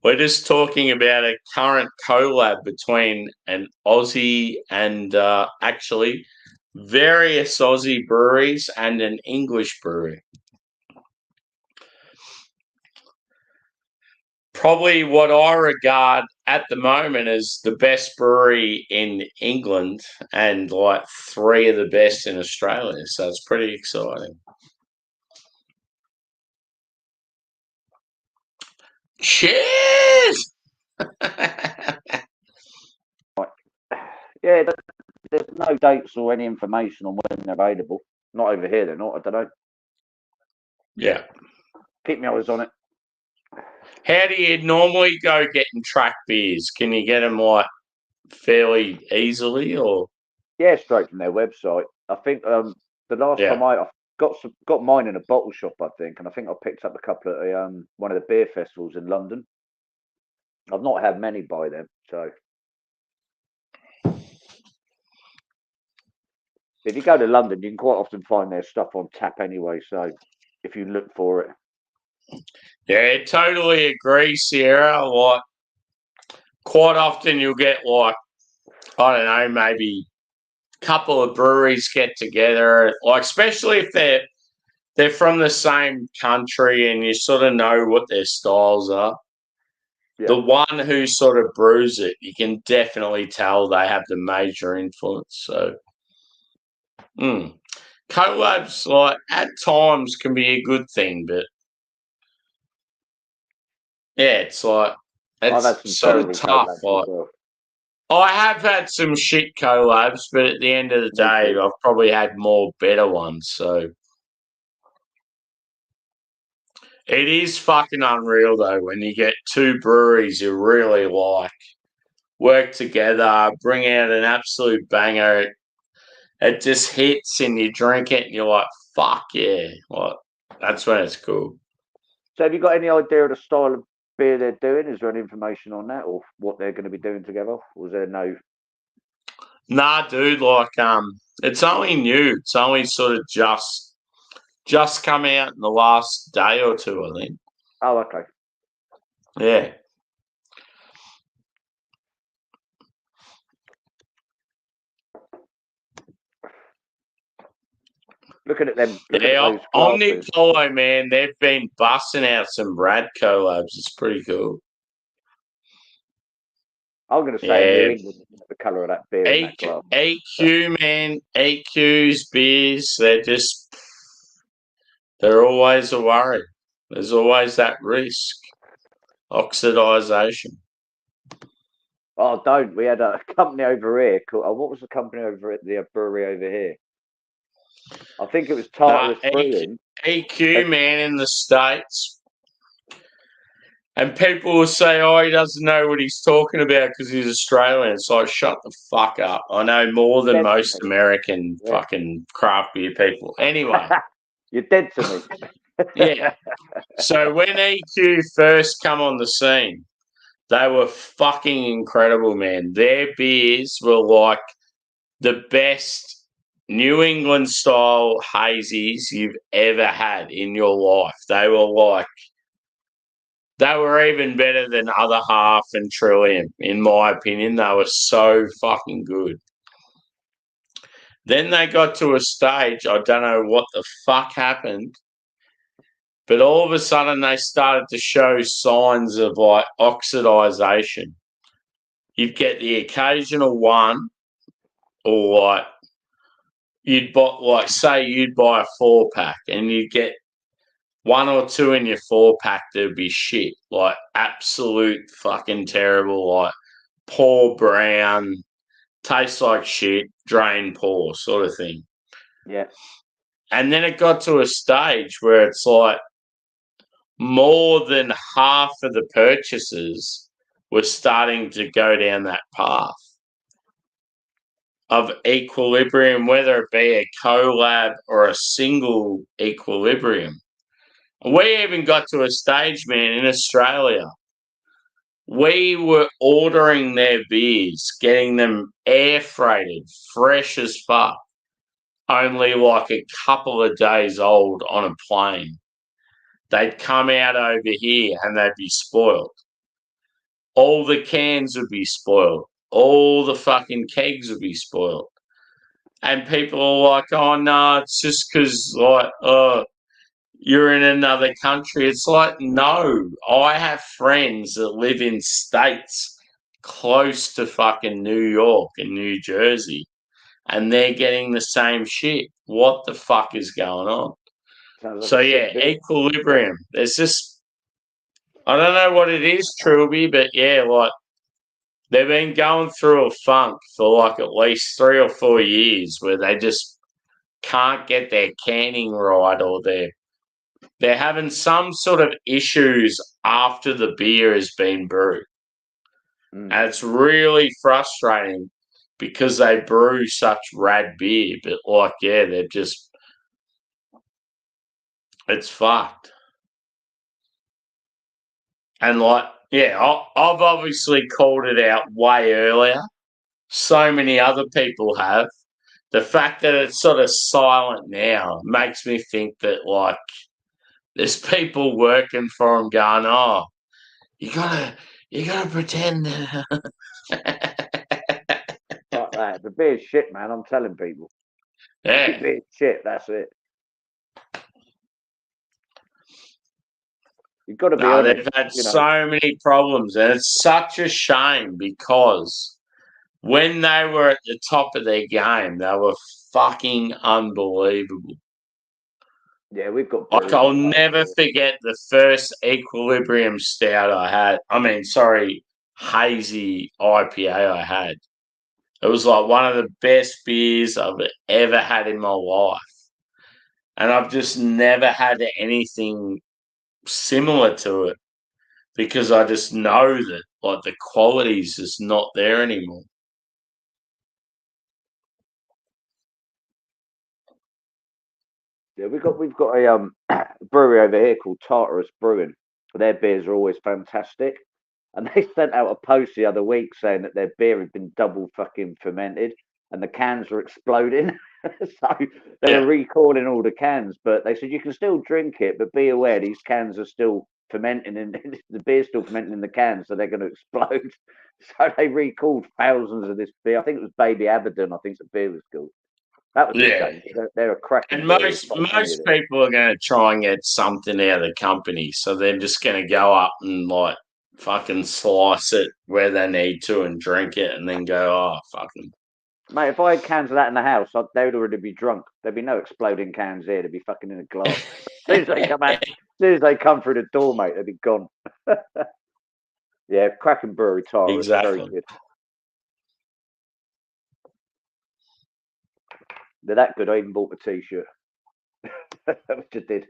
Speaker 2: We're just talking about a current collab between an Aussie and actually various Aussie breweries and an English brewery. Probably what I regard at the moment as the best brewery in England and like 3 of the best in Australia. So it's pretty exciting. Cheers!
Speaker 5: Yeah, there's no dates or any information on when they're available. Not over here, they're not. I don't know.
Speaker 2: Yeah.
Speaker 5: Keep my eyes on it.
Speaker 2: How do you normally go getting Track beers? Can you get them like fairly easily, or?
Speaker 5: Yeah, straight from their website. I think the last time I got mine in a bottle shop, I think, and I think I picked up a couple at one of the beer festivals in London. I've not had many by them, so if you go to London, you can quite often find their stuff on tap anyway. So if you look for it,
Speaker 2: Yeah, totally agree, Sierra. Like, quite often you'll get like, I don't know, maybe a couple of breweries get together, like especially if they're from the same country and you sort of know what their styles are.
Speaker 5: Yeah.
Speaker 2: The one who sort of brews it, you can definitely tell they have the major influence. So, collabs, like, at times can be a good thing, but yeah, it's like,
Speaker 5: I've had
Speaker 2: it's
Speaker 5: some
Speaker 2: sort of
Speaker 5: terrible
Speaker 2: tough.
Speaker 5: collabs as
Speaker 2: Like,
Speaker 5: well.
Speaker 2: I have had some shit collabs, but at the end of the
Speaker 5: Me
Speaker 2: day,
Speaker 5: too.
Speaker 2: I've probably had more better ones. So it is fucking unreal though when you get two breweries you really like work together, bring out an absolute banger. It just hits and you drink it and you're like, fuck yeah. Like, that's when it's cool.
Speaker 5: So have you got any idea of the style of beer they're doing? Is there any information on that, or what they're going to be doing together? Or is there no?
Speaker 2: Nah, dude, like, it's only new. It's only sort of just come out in the last day or two, I think.
Speaker 5: Oh, okay.
Speaker 2: Yeah.
Speaker 5: Looking at them, looking
Speaker 2: Yeah,
Speaker 5: at those
Speaker 2: Omni
Speaker 5: glasses.
Speaker 2: Polo, man, they've been busting out some rad collabs. It's pretty cool.
Speaker 5: I'm going to say
Speaker 2: Yeah.
Speaker 5: New England, the colour of that beer in that glass.
Speaker 2: AQ, man, AQ's beers, they're always a worry. There's always that risk. Oxidization.
Speaker 5: Oh, don't. We had a company over here called, what was the company over at the brewery over here? I think it was Tartarus Brewing.
Speaker 2: AQ, man, in the States. And people will say, oh, he doesn't know what he's talking about because he's Australian. It's like, shut the fuck up. I know more than
Speaker 5: Dead to
Speaker 2: most
Speaker 5: me.
Speaker 2: American
Speaker 5: Yeah.
Speaker 2: fucking craft beer people. Anyway.
Speaker 5: You're dead to me.
Speaker 2: Yeah. So when AQ first come on the scene, they were fucking incredible, man. Their beers were like the best New England style hazies you've ever had in your life. They were even better than Other Half and Trillium, in my opinion. They were so fucking good. Then they got to a stage, I don't know what the fuck happened, but all of a sudden they started to show signs of like oxidization. You'd get the occasional one, or like you'd buy a 4-pack and you'd get one or two in your 4-pack that'd be shit, like absolute fucking terrible, like poor brown, tastes like shit, drain poor sort of thing.
Speaker 5: Yeah.
Speaker 2: And then it got to a stage where it's like more than half of the purchases were starting to go down that path of equilibrium, whether it be a collab or a single equilibrium. We even got to a stage, man, in Australia. We were ordering their beers, getting them air freighted, fresh as fuck, only like a couple of days old on a plane. They'd come out over here and they'd be spoiled. All the cans would be spoiled. All the fucking kegs would be spoiled. And people are like, oh, no, it's just because, like, you're in another country. It's like, no, I have friends that live in states close to fucking New York and New Jersey, and they're getting the same shit. What the fuck is going on? So, yeah, equilibrium. There's just, I don't know what it is, Trilby, but yeah, like, they've been going through a funk for like at least 3 or 4 years where they just can't get their canning right, or they're having some sort of issues after the beer has been brewed. And it's really frustrating because they brew such rad beer, but like, yeah, it's fucked. And like, yeah, I've obviously called it out way earlier. So many other people have. The fact that it's sort of silent now makes me think that, like, there's people working for him going, "Oh, you gotta pretend that."
Speaker 5: Like that. The beer's shit, man. I'm telling people.
Speaker 2: Yeah.
Speaker 5: Beer's shit. That's it. You've got to be
Speaker 2: No,
Speaker 5: honest.
Speaker 2: they've had
Speaker 5: You know.
Speaker 2: so many problems, and it's such a shame because when they were at the top of their game, they were fucking unbelievable.
Speaker 5: Yeah, we've got.
Speaker 2: Like, I'll
Speaker 5: breweries
Speaker 2: never
Speaker 5: here.
Speaker 2: forget the first Equilibrium stout I had. Hazy IPA I had. It was like one of the best beers I've ever had in my life. And I've just never had anything similar to it because I just know that like the quality's just not there anymore.
Speaker 5: Yeah, we've got a brewery over here called Tartarus Brewing. Their beers are always fantastic, and they sent out a post the other week saying that their beer had been double fucking fermented, and the cans were exploding. So they were recalling all the cans, but they said you can still drink it, but be aware these cans are still fermenting, and the beer's still fermenting in the cans, so they're going to explode. So they recalled thousands of this beer. I think it was Baby Abaddon. I think the beer was called. That was a shame. They're a cracking.
Speaker 2: And
Speaker 5: beer.
Speaker 2: most people are going to try and get something out of the company, so they're just going to go up and like fucking slice it where they need to and drink it, and then go, "Oh, fucking."
Speaker 5: Mate, if I had cans of that in the house, they would already be drunk. There'd be no exploding cans here. They'd be fucking in a glass. As soon as they come out, as soon as they come through the door, mate, they'd be gone. Yeah, cracking brewery, Tartarus.
Speaker 2: Exactly.
Speaker 5: Very good. They're that good. I even bought the t-shirt. Which I did.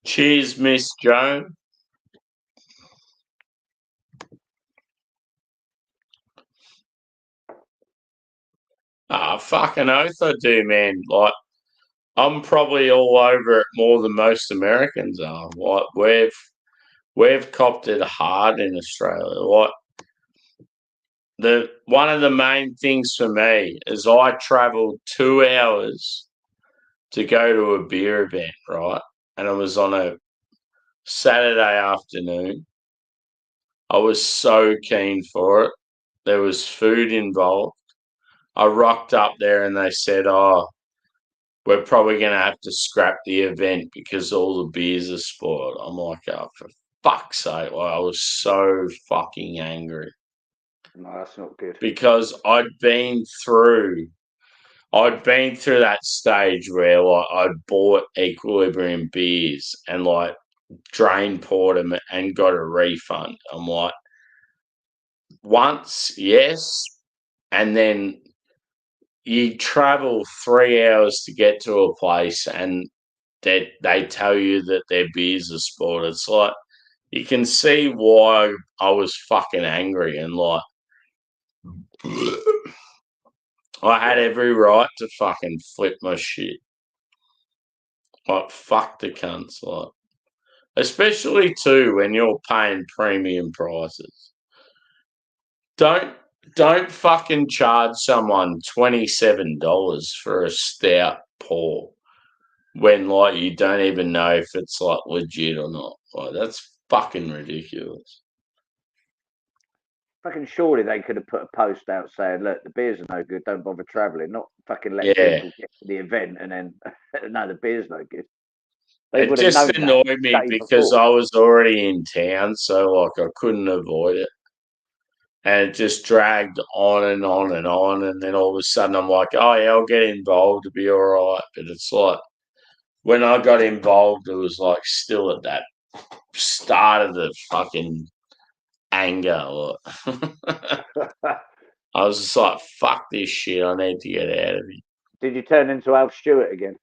Speaker 2: Cheers, Miss Joan. Fucking oath I do, man. Like, I'm probably all over it more than most Americans are. Like, we've copped it hard in Australia. Like, one of the main things for me is I travelled 2 hours to go to a beer event, right? And it was on a Saturday afternoon. I was so keen for it. There was food involved. I rocked up there and they said, "Oh, we're probably going to have to scrap the event because all the beers are spoiled." I'm like, "Oh, for fuck's sake." Like, I was so fucking angry.
Speaker 5: No, that's not good.
Speaker 2: Because I'd been through that stage where like I'd bought Equilibrium beers and like drain poured them and got a refund. I'm like, once, yes, and then you travel 3 hours to get to a place and they tell you that their beers are spoiled. It's like you can see why I was fucking angry and like I had every right to fucking flip my shit. Like, fuck the cunts, like. Especially too when you're paying premium prices. Don't fucking charge someone $27 for a stout pour when like you don't even know if it's like legit or not. Like, that's fucking ridiculous.
Speaker 5: Fucking surely they could have put a post out saying, "Look, the beers are no good. Don't bother travelling." Not fucking let people get to the event and then no, the beer's no good. They
Speaker 2: It just annoyed me because I was already in town, so like I couldn't avoid it. And it just dragged on and on and on. And then all of a sudden I'm like, "Oh yeah, I'll get involved, it'll be all right." But it's like when I got involved, it was like still at that start of the fucking anger. I was just like, "Fuck this shit, I need to get out of here."
Speaker 5: Did you turn into Alf Stewart again?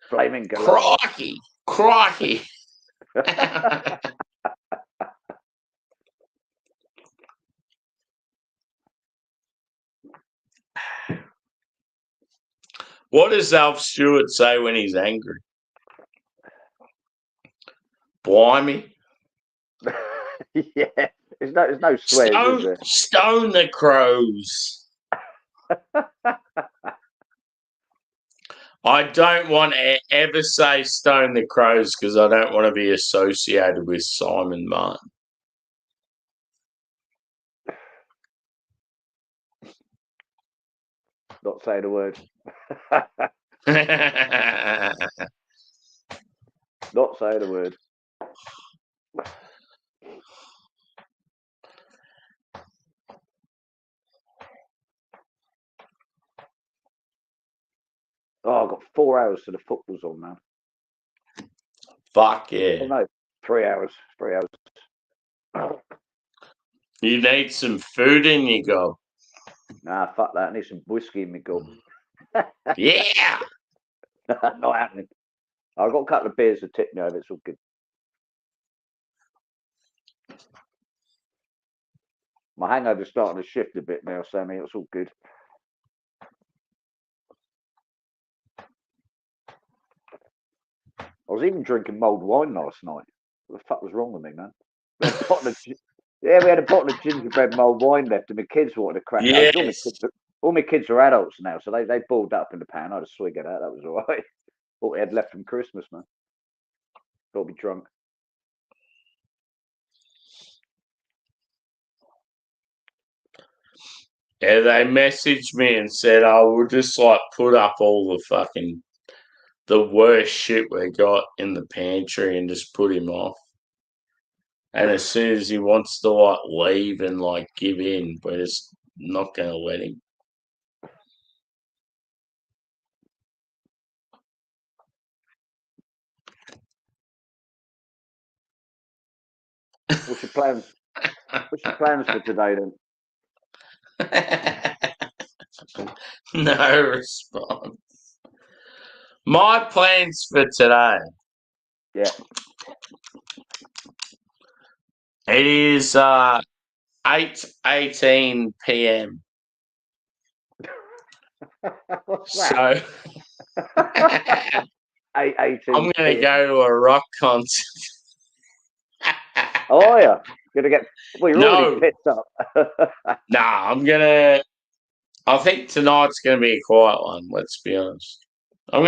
Speaker 5: Flaming Goliath.
Speaker 2: Crikey. What does Alf Stewart say when he's angry? Blimey.
Speaker 5: Yeah, there's no swears, is there?
Speaker 2: Stone the crows. I don't want to ever say stone the crows because I don't want to be associated with Simon Martin.
Speaker 5: Not saying a word. Not saying a word. Oh, I've got 4 hours to the football's on now.
Speaker 2: Fuck yeah.
Speaker 5: Oh, no, 3 hours. 3 hours.
Speaker 2: You need some food in your gob.
Speaker 5: Nah, fuck that. I need some whiskey in my gob.
Speaker 2: Yeah.
Speaker 5: Not happening. I've got a couple of beers to tip me over. It's all good. My hangover's starting to shift a bit now, Sammy. It's all good. I was even drinking mulled wine last night. What the fuck was wrong with me, man? We had a bottle of gingerbread mulled wine left, and my kids wanted to crack it.
Speaker 2: Yes.
Speaker 5: All my kids are adults now, so they balled up in the pan. I had a swig of that. That was all right. What we had left from Christmas, man. Got to be drunk.
Speaker 2: Yeah, they messaged me and said, "Oh, we'll just like put up all the worst shit we got in the pantry and just put him off. And as soon as he wants to like leave and like give in, we're just not going to let him."
Speaker 5: What's your plans? What's your plans for today then?
Speaker 2: No response. My plans for today.
Speaker 5: Yeah.
Speaker 2: It is 8:18 p.m.
Speaker 5: What's that?
Speaker 2: So
Speaker 5: 8:18.
Speaker 2: I'm going to go to a rock concert.
Speaker 5: Oh yeah, gonna get. Well, you're already
Speaker 2: No.
Speaker 5: pissed up.
Speaker 2: Nah, I think tonight's going to be a quiet one, let's be honest. I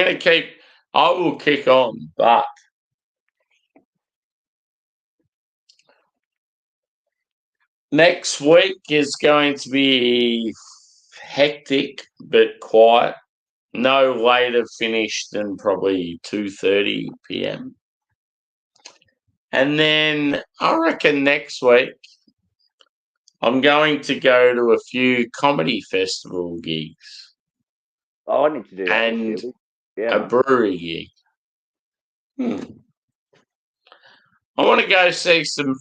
Speaker 2: will kick on, but next week is going to be hectic but quiet. No later finish than probably 2:30 p.m. And then I reckon next week I'm going to go to a few comedy festival gigs.
Speaker 5: Oh, I need to do that
Speaker 2: and
Speaker 5: this year.
Speaker 2: a
Speaker 5: Man.
Speaker 2: brewery gig. I want to go see some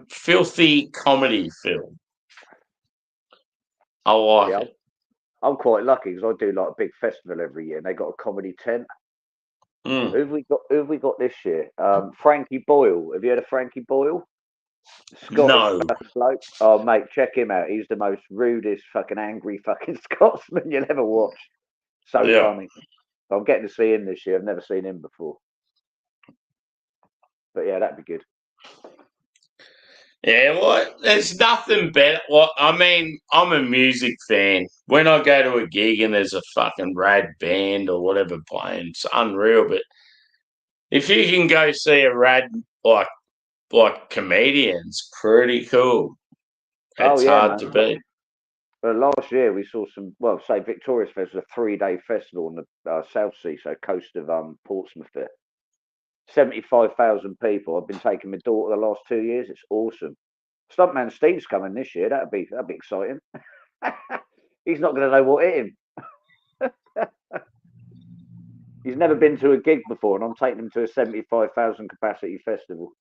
Speaker 2: filthy comedy film. I like it.
Speaker 5: I'm quite lucky because I do like a big festival every year, and they got a comedy tent. Who have we got this year? Frankie Boyle. Have you heard of Frankie Boyle? Scottish fucking bloke. Oh mate, check him out. He's the most rudest, fucking angry fucking Scotsman you'll ever watch. So funny. I'm getting to see him this year. I've never seen him before. But yeah, that'd be good.
Speaker 2: Yeah, well, there's nothing better. Well, I mean, I'm a music fan. When I go to a gig and there's a fucking rad band or whatever playing, it's unreal. But if you can go see a rad like comedians, pretty cool. It's hard to beat.
Speaker 5: But last year we saw say Victoria's Festival, a 3-day festival on the South Sea, so coast of Portsmouth there. 75,000 people. I've been taking my daughter the last 2 years. It's awesome. Stuntman Steve's coming this year. That'd be exciting. He's not going to know what hit him. He's never been to a gig before, and I'm taking him to a 75,000 capacity festival.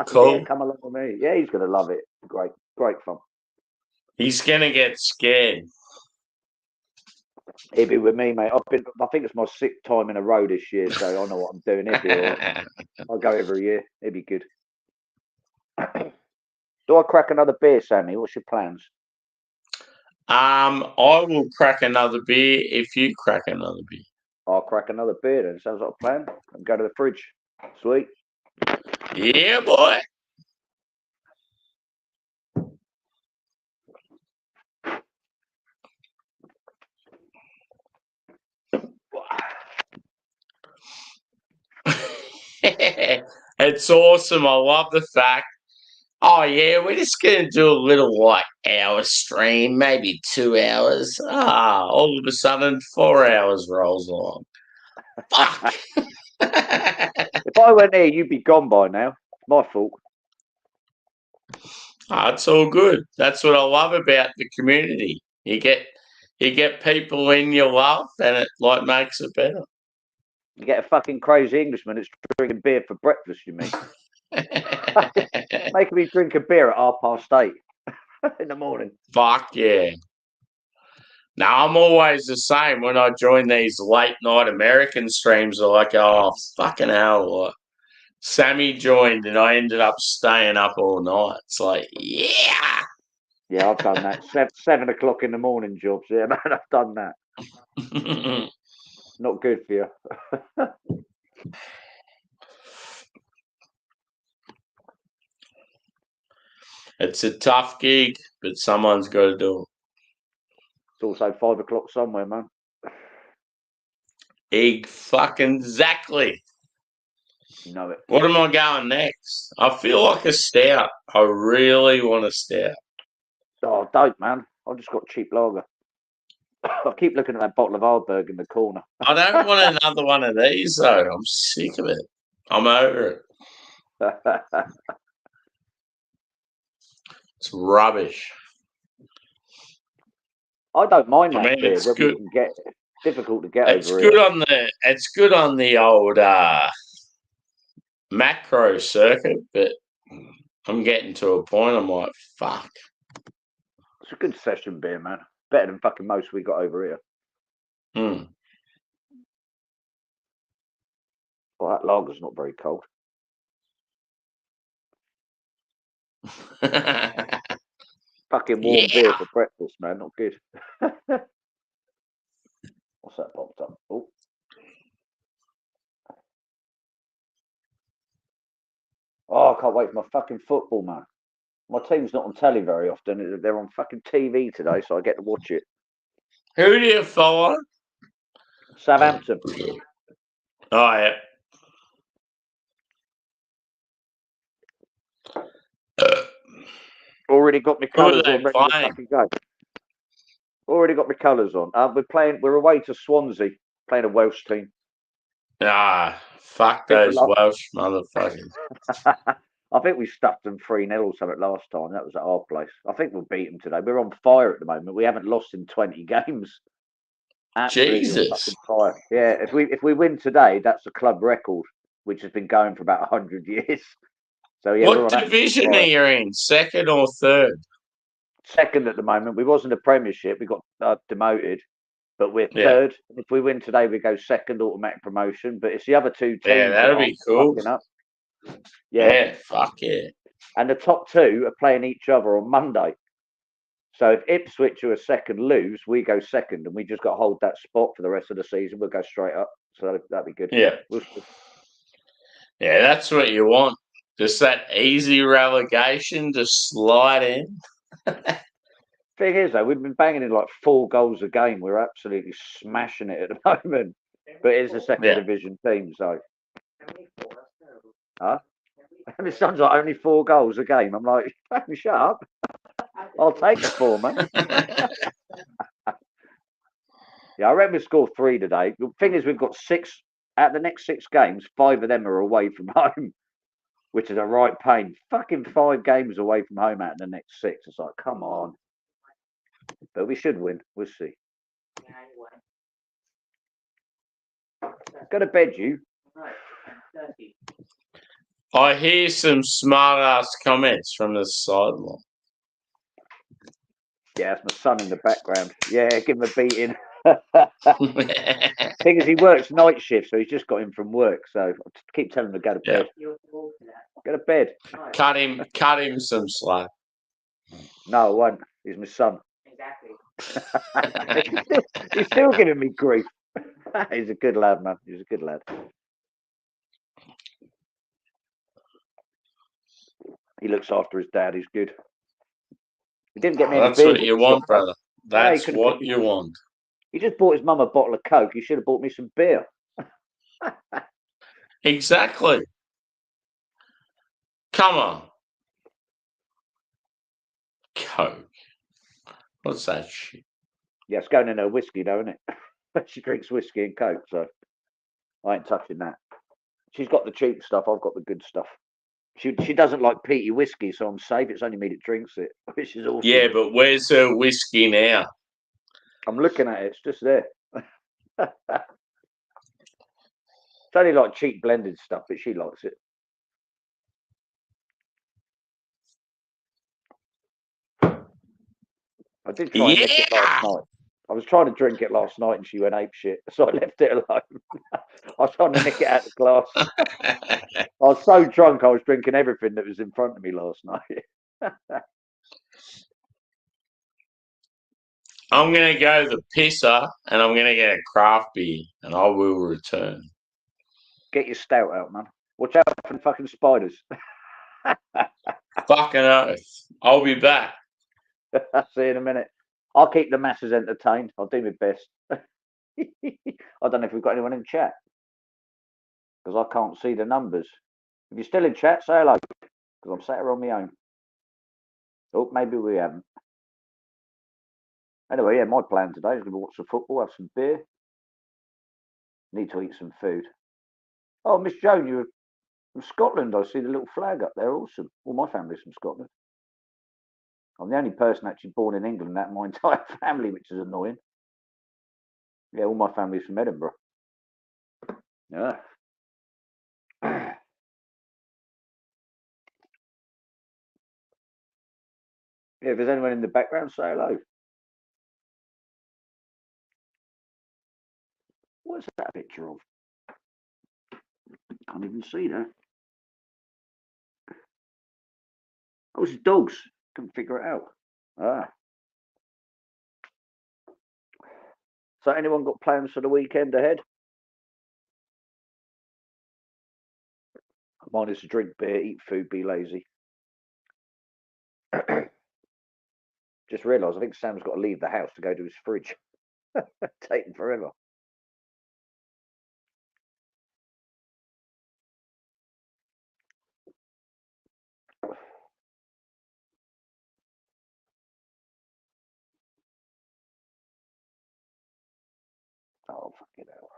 Speaker 2: Cool.
Speaker 5: Yeah, come along with me. Yeah, he's going to love it. Great fun.
Speaker 2: He's going to get scared.
Speaker 5: He'll be with me, mate. I think it's my 6th time in a row this year, so I know what I'm doing. He'll be all right. I'll go every year. It'd be good. Do I crack another beer, Sammy? What's your plans?
Speaker 2: I will crack another beer if you crack another beer.
Speaker 5: I'll crack another beer then. Sounds like a plan. I'll go to the fridge. Sweet.
Speaker 2: Yeah, boy. It's awesome. I love the fact. Oh yeah, we're just gonna do a little like hour stream, maybe 2 hours. All of a sudden 4 hours rolls along. Fuck.
Speaker 5: If I went there, you'd be gone by now. It's my fault.
Speaker 2: It's all good. That's what I love about the community. You get people in you love, and it like makes it better.
Speaker 5: You get a fucking crazy Englishman that's drinking beer for breakfast, you mean? Making me drink a beer at 8:30 in the morning.
Speaker 2: Fuck yeah. Now I'm always the same when I join these late night American streams. They're like, oh fucking hell! Like, Sammy joined and I ended up staying up all night. It's like, yeah.
Speaker 5: Yeah, I've done that. 7 o'clock in the morning jobs. Yeah, man, I've done that. Not good for you.
Speaker 2: It's a tough gig, but someone's got to do it.
Speaker 5: It's also 5 o'clock somewhere, man.
Speaker 2: Fucking exactly.
Speaker 5: You know it.
Speaker 2: What am I going next? I feel like a stout. I really want a stout.
Speaker 5: Oh, don't, man. I've just got cheap lager. I keep looking at that bottle of Ardbeg in the corner.
Speaker 2: I don't want another one of these, though. I'm sick of it. I'm over it. It's rubbish.
Speaker 5: I don't mind that
Speaker 2: mean,
Speaker 5: beer.
Speaker 2: it's
Speaker 5: Whether
Speaker 2: good.
Speaker 5: you can get difficult to get
Speaker 2: It's
Speaker 5: over
Speaker 2: good
Speaker 5: here.
Speaker 2: it's good on the old macro circuit, but I'm getting to a point. I'm like, fuck.
Speaker 5: It's a good session beer, man. Better than fucking most we got over here. Well, that lager's not very cold. Fucking warm beer for breakfast, man. Not good. What's that popped up? Oh, I can't wait for my fucking football, man. My team's not on telly very often. They're on fucking TV today, so I get to watch it.
Speaker 2: Who do you follow?
Speaker 5: Southampton.
Speaker 2: Oh, yeah.
Speaker 5: Already got my
Speaker 2: Who are
Speaker 5: colours
Speaker 2: they
Speaker 5: on, ready to
Speaker 2: playing?
Speaker 5: fucking go. Already got my colours on. We're away to Swansea, playing a Welsh team.
Speaker 2: Fuck those Welsh motherfuckers.
Speaker 5: I think we stuffed them 3-0 or something last time. That was at our place. I think we'll beat them today. We're on fire at the moment. We haven't lost in 20 games. Absolutely
Speaker 2: Jesus.
Speaker 5: on fucking fire. Yeah, if we win today, that's a club record, which has been going for about 100 years. So yeah, we're
Speaker 2: What
Speaker 5: on
Speaker 2: division are you in? Second or third?
Speaker 5: second at the moment. We was in the Premiership. We got demoted, but we're third. If we win today, we go second, automatic promotion. But it's the other two teams.
Speaker 2: Yeah, that'll be cool.
Speaker 5: Up.
Speaker 2: Yeah, fuck yeah.
Speaker 5: And the top two are playing each other on Monday. So if Ipswich, who are second, lose, we go second, and we just got to hold that spot for the rest of the season. We'll go straight up. So that'd be good.
Speaker 2: Yeah. Yeah, that's what you want. Just that easy relegation to slide in.
Speaker 5: Thing is, though, we've been banging in like 4 goals a game. We're absolutely smashing it at the moment. But it's a second division team, so. Huh? My son's like, only 4 goals a game. I'm like, shut up. I'll take the 4, man. Yeah, I reckon we scored 3 today. The thing is, we've got 6 out of the next 6 games. 5 of them are away from home, which is a right pain. Fucking 5 games away from home out of the next 6. It's like, come on. But we should win. We'll see. Go to bed, you.
Speaker 2: I hear some smart ass comments from the sideline.
Speaker 5: Yeah, it's my son in the background. Yeah, give him a beating. Thing is, he works night shift, so he's just got in from work. So I keep telling him to go to bed. Go to bed.
Speaker 2: Cut him some slack.
Speaker 5: No, I won't. He's my son. Exactly. he's still giving me grief. He's a good lad, man. He's a good lad. He looks after his dad. He's good. He didn't get me any
Speaker 2: That's
Speaker 5: beers
Speaker 2: what
Speaker 5: at
Speaker 2: you
Speaker 5: the
Speaker 2: want,
Speaker 5: shop, though.
Speaker 2: brother. That's
Speaker 5: could've
Speaker 2: what
Speaker 5: picked me
Speaker 2: you want.
Speaker 5: He just bought his mum a bottle of Coke. He should have bought me some beer.
Speaker 2: Exactly. Come on. Coke. What's that shit?
Speaker 5: Yeah, it's going in her whiskey, though, isn't it? She drinks whiskey and Coke, so I ain't touching that. She's got the cheap stuff. I've got the good stuff. She doesn't like peaty whiskey, so I'm safe. It's only me that drinks it, which is awesome.
Speaker 2: Yeah, but where's her whiskey now?
Speaker 5: I'm looking at it. It's just there. It's only like cheap blended stuff, but she likes it. I did try and nick it last night. I was trying to drink it last night, and she went ape shit, so I left it alone. I was trying to nick it out of the glass. I was so drunk, I was drinking everything that was in front of me last night.
Speaker 2: I'm going to go the pisser and I'm going to get a craft beer and I will return.
Speaker 5: Get your stout out, man. Watch out for fucking spiders.
Speaker 2: Fucking oath. I'll be back.
Speaker 5: See you in a minute. I'll keep the masses entertained. I'll do my best. I don't know if we've got anyone in chat because I can't see the numbers. If you're still in chat, say hello because I'm sat here on my own. Oh, maybe we haven't. Anyway, yeah, my plan today is going to watch some football, have some beer. Need to eat some food. Oh, Miss Joan, you're from Scotland. I see the little flag up there. Awesome. All my family's from Scotland. I'm the only person actually born in England out of my entire family, which is annoying. Yeah, all my family's from Edinburgh. Yeah. Yeah, if there's anyone in the background, say hello. What's that picture of? Can't even see that. Oh, it's dogs. Couldn't figure it out. Ah. So anyone got plans for the weekend ahead? Mine is to drink beer, eat food, be lazy. Just realised I think Sam's got to leave the house to go to his fridge. Taking forever. Oh, fucking hell.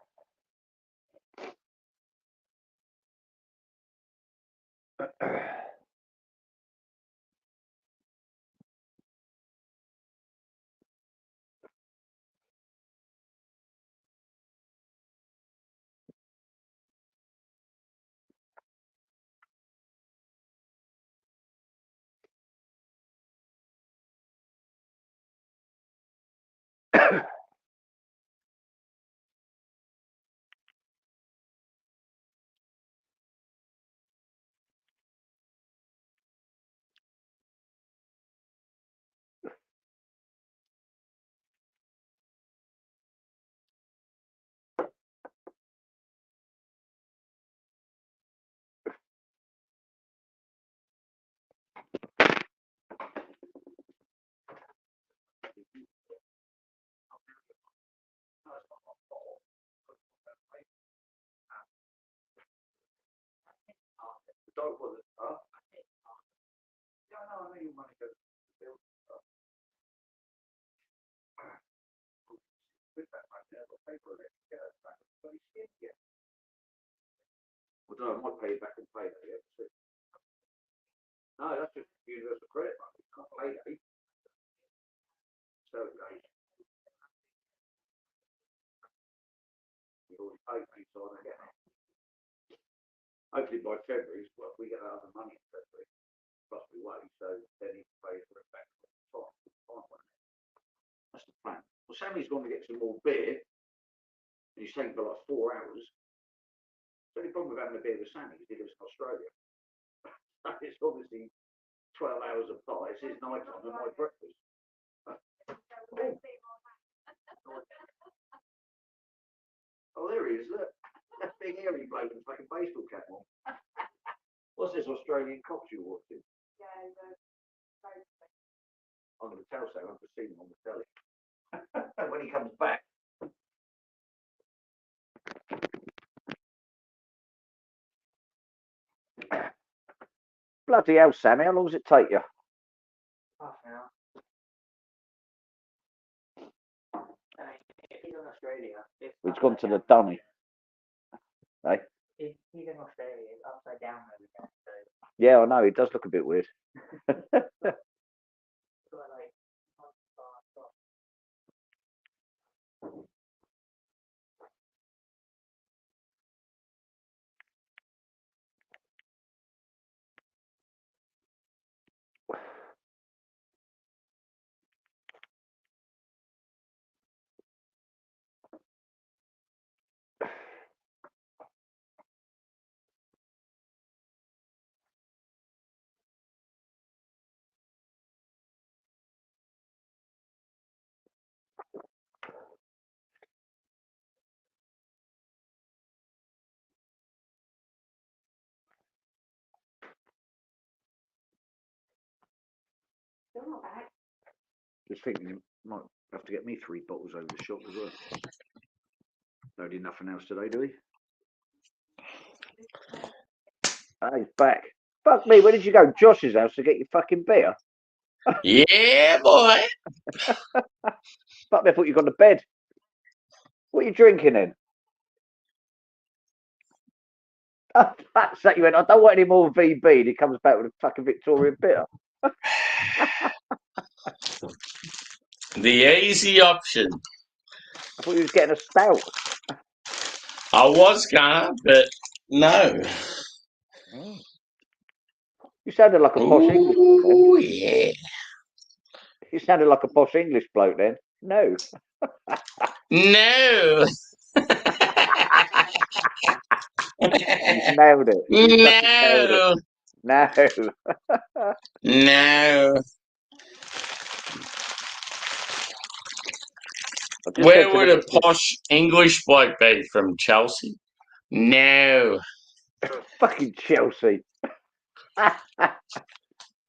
Speaker 5: I might pay you back and pay that, yeah. No, that's just universal credit, mate. You can't pay that. So, you already paid me, so I get it. Hopefully by February, well, we get that other money in February, plus we wait, so then he can pay for it back. That's the plan. Well, Sammy's going to get some more beer, and he's taking for like 4 hours. The only problem with having a beer with Sammy is he lives in Australia. It's obviously 12 hours apart. It's his night time and my breakfast. Oh, there he is. Look. That big hairy bloke with like a baseball cap on. What's this Australian cops you're watching? I'm going to tell Sam I've seen him on the telly when he comes back. Bloody hell, Sammy, how long does it take you?
Speaker 6: Half an hour. If he's in Australia,
Speaker 5: He's gone to the dunny. Hey?
Speaker 6: If he's in Australia, it's upside down over there. So
Speaker 5: Yeah, I know, it does look a bit weird.
Speaker 6: it's got like still not bad.
Speaker 5: Just thinking you might have to get me 3 bottles over the shop as well. Don't need nothing else today, do we? Ah, he's back. Fuck me, where did you go? Josh's house to get your fucking beer?
Speaker 2: Yeah, boy.
Speaker 5: Fuck me, I thought you gone to bed. What are you drinking then? Oh, fuck's sake, you went, I don't want any more VB, and he comes back with a fucking Victorian bitter.
Speaker 2: The easy option.
Speaker 5: I thought he was getting a stout.
Speaker 2: I was gonna, but no.
Speaker 5: You sounded like a posh English bloke then.
Speaker 2: Ooh, yeah.
Speaker 5: You sounded like a posh English bloke then. No.
Speaker 2: No.
Speaker 5: You nailed it. You fucking nailed it.
Speaker 2: No.
Speaker 5: No.
Speaker 2: No.
Speaker 5: I just
Speaker 2: Where
Speaker 5: said to
Speaker 2: would
Speaker 5: the
Speaker 2: a
Speaker 5: missus,
Speaker 2: posh English bloke be? From Chelsea? No.
Speaker 5: fucking Chelsea.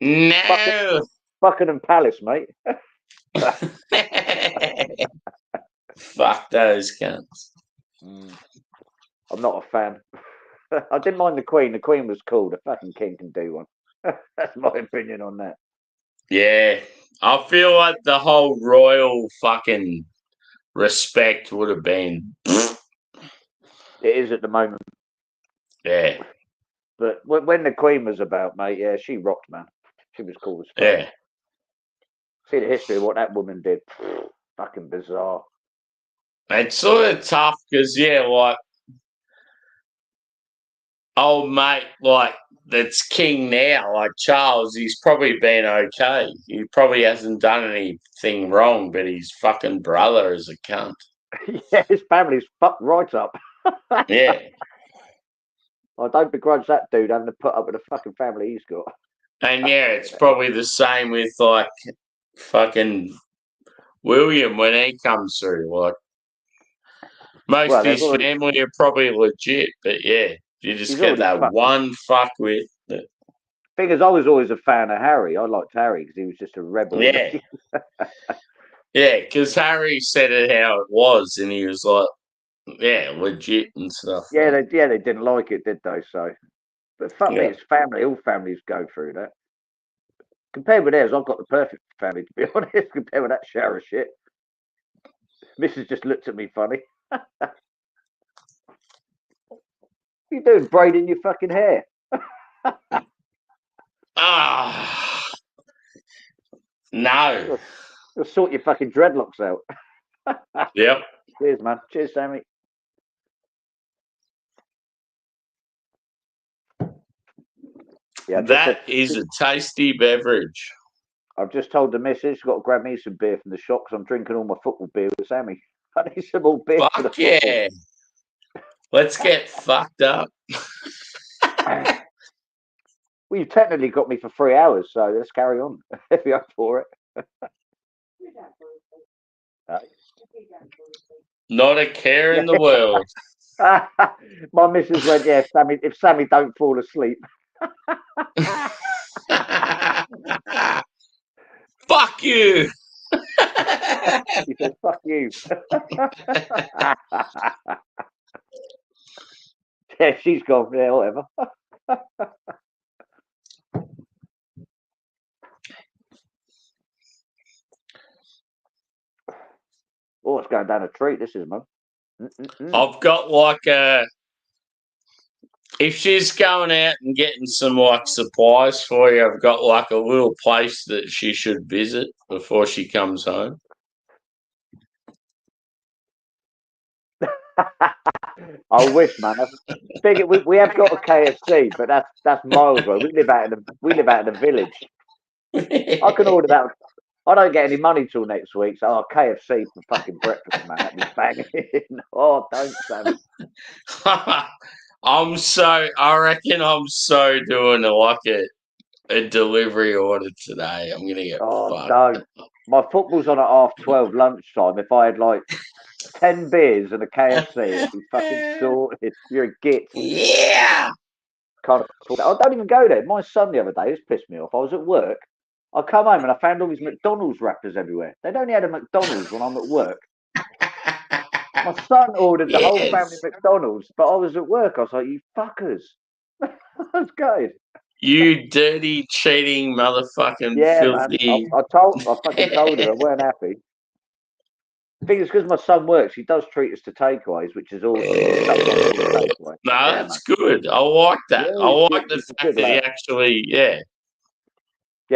Speaker 2: No.
Speaker 5: Buckingham Palace, mate.
Speaker 2: Fuck those cunts.
Speaker 5: I'm not a fan. I didn't mind the Queen. The Queen was cool. The fucking King can do one. That's my opinion on that.
Speaker 2: Yeah. I feel like the whole royal fucking respect would have been.
Speaker 5: It is at the moment.
Speaker 2: Yeah.
Speaker 5: But when the Queen was about, mate, yeah, she rocked, man. She was cool as fuck.
Speaker 2: Yeah.
Speaker 5: See the history of what that woman did. Fucking bizarre.
Speaker 2: It's sort of tough because, yeah, like, old mate, like, that's king now, like Charles, he's probably been okay. He probably hasn't done anything wrong, but his fucking brother is a cunt.
Speaker 5: Yeah, his family's fucked right up.
Speaker 2: Yeah.
Speaker 5: I don't begrudge that dude having to put up with the fucking family he's got.
Speaker 2: And, yeah, it's probably the same with, like, fucking William when he comes through. Like, most of his family are probably legit, but, yeah, you just get that one fuckwit.
Speaker 5: Thing is, I was always a fan of Harry. I liked Harry because he was just a rebel.
Speaker 2: Yeah. Yeah, because Harry said it how it was, and he was like, yeah, legit and stuff.
Speaker 5: Yeah, they didn't like it, did they? So, but fuck me, it's family. All families go through that. Compared with theirs, I've got the perfect family, to be honest. Compared with that shower shit, Mrs. just looked at me funny. What are you doing, braiding your fucking hair?
Speaker 2: No.
Speaker 5: You'll sort your fucking dreadlocks out.
Speaker 2: Yep.
Speaker 5: Cheers, man. Cheers, Sammy.
Speaker 2: Yeah, that is a tasty beverage.
Speaker 5: I've just told the missus she's got to grab me some beer from the shop because I'm drinking all my football beer with Sammy. I need some more beer.
Speaker 2: Fuck yeah. Let's get fucked up.
Speaker 5: Well, you've technically got me for 3 hours, so let's carry on if you're up for it.
Speaker 2: Not a care in the world.
Speaker 5: My missus went, yeah, Sammy, if Sammy don't fall asleep.
Speaker 2: fuck you.
Speaker 5: He said, fuck you. Yeah, she's gone. Yeah, whatever. Oh, it's going down a treat. This is, man.
Speaker 2: I've got like a. If she's going out and getting some like supplies for you, I've got like a little place that she should visit before she comes home.
Speaker 5: I wish, man. Thing, we have got a KFC, but that's miles away. We live out in the village. I can order that. I don't get any money till next week, so KFC for fucking breakfast, man. That'd be banging. Oh, don't, Sam.
Speaker 2: I reckon I'm so doing a delivery order today. I'm gonna get fucked.
Speaker 5: Don't. My football's on at 12:30 lunchtime. If I had like 10 beers and a KFC, it'd be fucking sorted. You're a git.
Speaker 2: Yeah.
Speaker 5: Can't afford it. I don't even go there. My son the other day, this pissed me off. I was at work. I come home and I found all these McDonald's wrappers everywhere. They'd only had a McDonald's when I'm at work. My son ordered the whole family McDonald's, but I was at work. I was like, you fuckers. That's good.
Speaker 2: You dirty, cheating, motherfucking filthy.
Speaker 5: Man. I fucking told her I weren't happy. The thing is, because my son works, he does treat us to takeaways, which is awesome.
Speaker 2: No, that's good. I like that.
Speaker 5: Yeah,
Speaker 2: I like the fact that he actually,
Speaker 5: Yeah,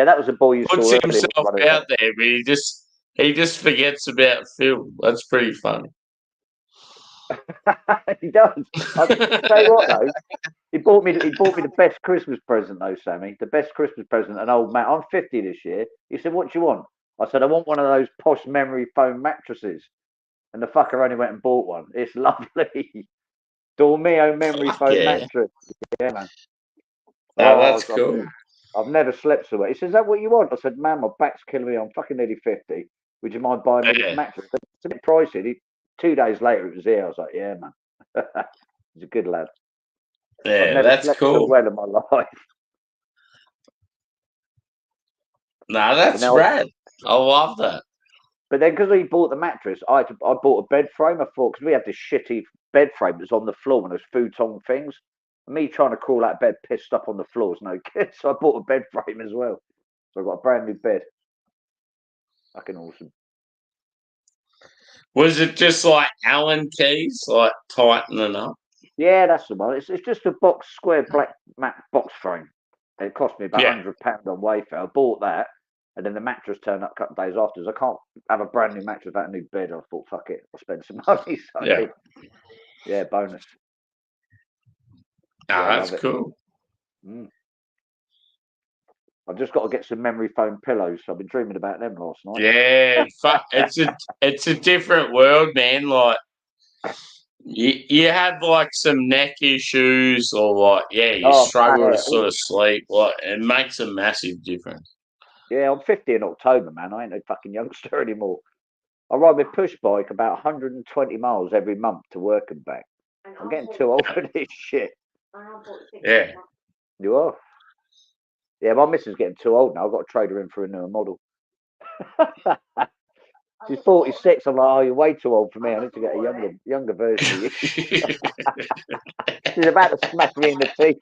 Speaker 5: that was a boy you
Speaker 2: puts
Speaker 5: saw
Speaker 2: himself out there, but he just forgets about Phil. That's pretty funny.
Speaker 5: He does. I'll tell you what, though. He bought me the best Christmas present, though, Sammy. The best Christmas present. An old man. I'm 50 this year. He said, "What do you want?" I said, "I want one of those posh memory foam mattresses." And the fucker only went and bought one. It's lovely. Dormio memory foam mattress. Yeah, man.
Speaker 2: Oh, that's cool.
Speaker 5: I've never slept so well. He says, "Is that what you want?" I said, "Man, my back's killing me. I'm fucking nearly 50. Would you mind buying me this mattress?" It's a bit pricey. 2 days later, it was here. I was like, "Yeah, man." He's a good lad.
Speaker 2: Yeah,
Speaker 5: I've never
Speaker 2: that's
Speaker 5: slept
Speaker 2: cool.
Speaker 5: so well in my life.
Speaker 2: No, that's rad. I love that.
Speaker 5: But then, because he bought the mattress, I bought a bed frame. I thought, because we had this shitty bed frame that's on the floor and those futon things. Me trying to crawl out of bed, pissed up on the floor is no good. So I bought a bed frame as well. So I got a brand new bed. Fucking awesome.
Speaker 2: Was it just like Allen keys, like tightening up?
Speaker 5: Yeah, that's the one. It's just a square black mat box frame. It cost me about £100 on Wayfair. I bought that, and then the mattress turned up a couple of days afterwards. I can't have a brand new mattress without a new bed. I thought, fuck it, I'll spend some money. So yeah, bonus.
Speaker 2: That's cool.
Speaker 5: I've just got to get some memory foam pillows. I've been dreaming about them last night.
Speaker 2: Yeah, it's a different world, man. Like you have like some neck issues, or like you struggle to sort of sleep. Like it makes a massive difference.
Speaker 5: Yeah, I'm 50 in October, man. I ain't no fucking youngster anymore. I ride my push bike about 120 miles every month to work and back. I'm getting too old for this shit.
Speaker 2: Yeah.
Speaker 5: You are? Yeah, my missus is getting too old now. I've got to trade her in for a newer model. She's 46. I'm like, oh, you're way too old for me. I need to get a younger version of you. She's about to smack me in the teeth.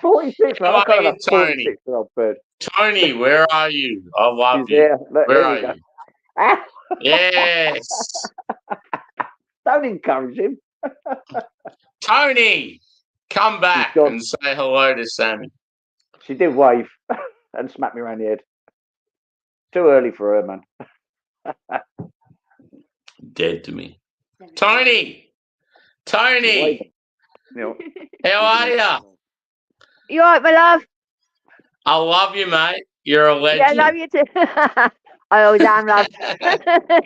Speaker 5: 46, man. I can't have a 46-year-old bird.
Speaker 2: Tony, where are you? I love you.
Speaker 5: Yeah, look,
Speaker 2: where are you? Yes.
Speaker 5: Don't encourage him.
Speaker 2: Tony, come back and say hello to Sammy.
Speaker 5: She did wave and smack me around the head. Too early for her, man.
Speaker 2: Dead to me. Tony! Tony! How are you?
Speaker 7: You all right, my love?
Speaker 2: I love you, mate. You're a legend.
Speaker 7: Yeah, I love you too. I always am, love.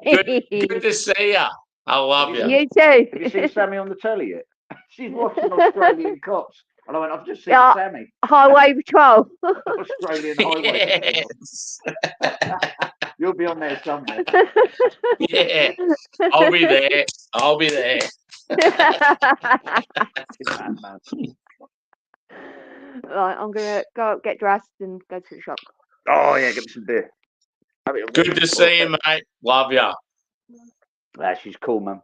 Speaker 2: good to see you. I love you.
Speaker 7: You too.
Speaker 5: Have you seen Sammy on the telly yet? She's watching Australian Cops. And I went, I've just seen Sammy.
Speaker 7: Highway Patrol.
Speaker 5: Australian Highway. Yes. You'll be on there somewhere.
Speaker 2: Yeah. I'll be there. I'll be there.
Speaker 7: Right, I'm going to go get dressed and go to the shop.
Speaker 5: Oh yeah, get me some beer. Have it-
Speaker 2: Good to see you, mate. Love ya.
Speaker 5: She's cool, man.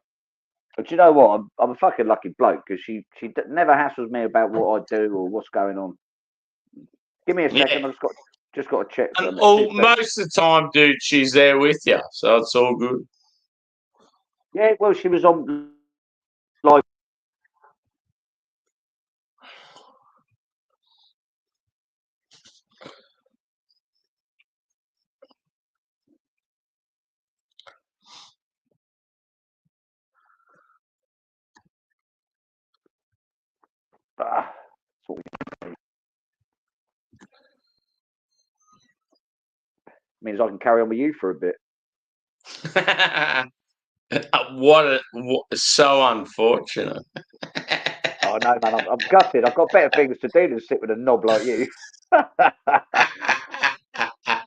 Speaker 5: But you know what? I'm a fucking lucky bloke because she never hassles me about what I do or what's going on. Give me a second.
Speaker 2: Yeah.
Speaker 5: I just got to check
Speaker 2: And
Speaker 5: something.
Speaker 2: all, most of the time, dude, she's there with you, so it's all good.
Speaker 5: Yeah, well, she was on live. Ah, that's what we need. Means I can carry on with you for a bit.
Speaker 2: So unfortunate.
Speaker 5: Oh no, man, I'm gutted. I've got better things to do than sit with a knob like you.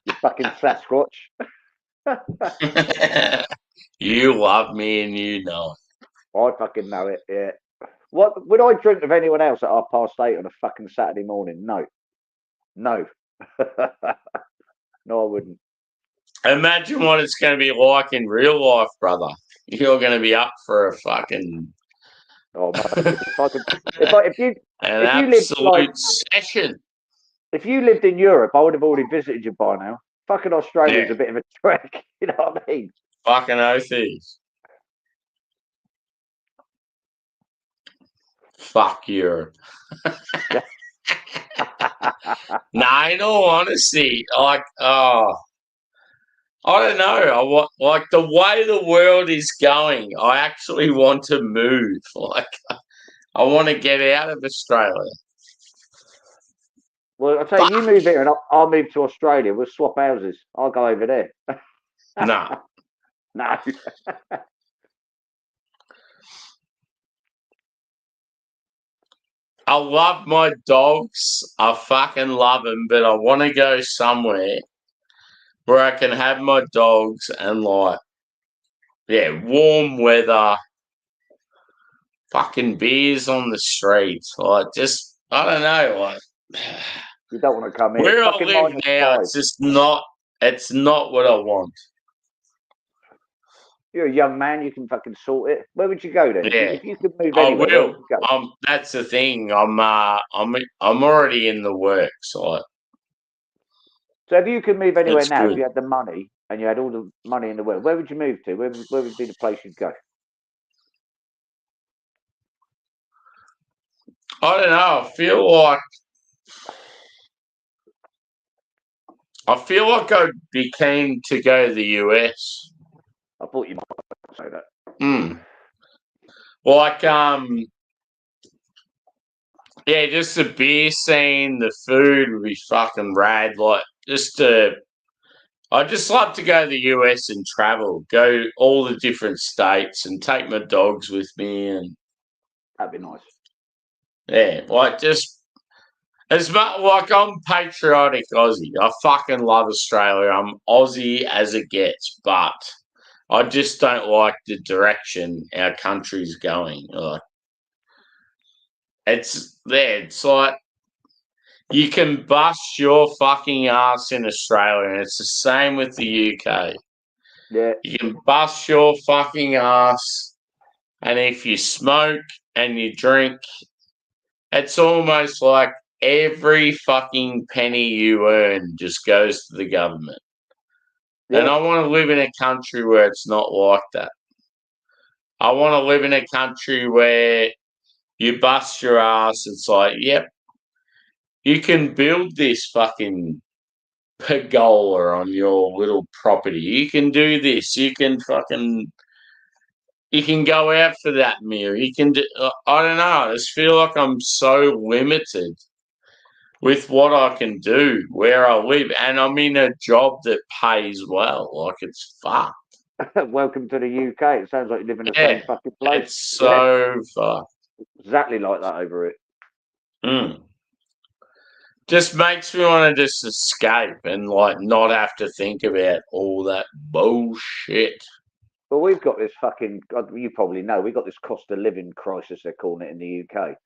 Speaker 5: You fucking Sasquatch.
Speaker 2: You love me and you know
Speaker 5: I fucking know it. Yeah. What would I drink with anyone else at 8:30 on a fucking Saturday morning? No, no, no, I wouldn't.
Speaker 2: it. Imagine what it's going to be like in real life, brother. You're going to be up for a fucking
Speaker 5: Oh, mate, if you
Speaker 2: an
Speaker 5: lived like
Speaker 2: absolute session.
Speaker 5: if you lived in Europe, I would have already visited you by now. Fucking Australia's
Speaker 2: Yeah.
Speaker 5: a bit of a trek. You know what I mean?
Speaker 2: Fucking oathies. Fuck Europe. Nah, in all honesty, like, I don't know. I want, like, the way the world is going, I actually want to move. Like, I want to get out of Australia.
Speaker 5: Well, I'll tell you, you move here and I'll move to Australia. We'll swap houses. I'll go over there.
Speaker 2: No.
Speaker 5: No.
Speaker 2: I love my dogs. I fucking love them, but I want to go somewhere where I can have my dogs and, like, yeah, warm weather, fucking beers on the streets. Like, just, I don't know, like,
Speaker 5: You don't want to come here.
Speaker 2: where I
Speaker 5: Fucking
Speaker 2: live now,
Speaker 5: -5.
Speaker 2: it's just not, it's not what I want.
Speaker 5: You're a young man. You can fucking sort it. Where would you go then?
Speaker 2: Yeah.
Speaker 5: If you could move
Speaker 2: I
Speaker 5: anywhere, where would
Speaker 2: will.
Speaker 5: you go?
Speaker 2: That's the thing. I'm already in the works. Like,
Speaker 5: So if you could move anywhere
Speaker 2: it's
Speaker 5: now, if
Speaker 2: good.
Speaker 5: you had the money and you had all the money in the world, where would you move to? Where would be the place you'd go?
Speaker 2: I don't know. I feel like I'd be keen to go to the US.
Speaker 5: I thought you might say that.
Speaker 2: Like, yeah, just the beer scene, the food would be fucking rad. Like, I'd just love to go to the US and travel, go all the different states and take my dogs with me. And
Speaker 5: That'd be nice.
Speaker 2: yeah, like, just as much, like, I'm patriotic Aussie. I fucking love Australia. I'm Aussie as it gets, but I just don't like the direction our country's going. Like, it's there. It's like you can bust your fucking ass in Australia, and it's the same with the UK.
Speaker 5: Yeah.
Speaker 2: You can bust your fucking ass, and if you smoke and you drink, it's almost like every fucking penny you earn just goes to the government.
Speaker 5: Yeah.
Speaker 2: And I want to live in a country where it's not like that. I want to live in a country where you bust your ass. It's like, yep, you can build this fucking pergola on your little property. You can do this. You can go out for that meal. You can do, I don't know. I just feel like I'm so limited with what I can do where I live, and I'm in a job that pays well. Like, it's fucked.
Speaker 5: Welcome to the UK. It sounds like you live in the same fucking place.
Speaker 2: It's so fucked.
Speaker 5: Exactly like that over it.
Speaker 2: Just makes me want to just escape and, like, not have to think about all that bullshit.
Speaker 5: Well, we've got this fucking, you probably know, we've got this cost of living crisis, they're calling it in the UK.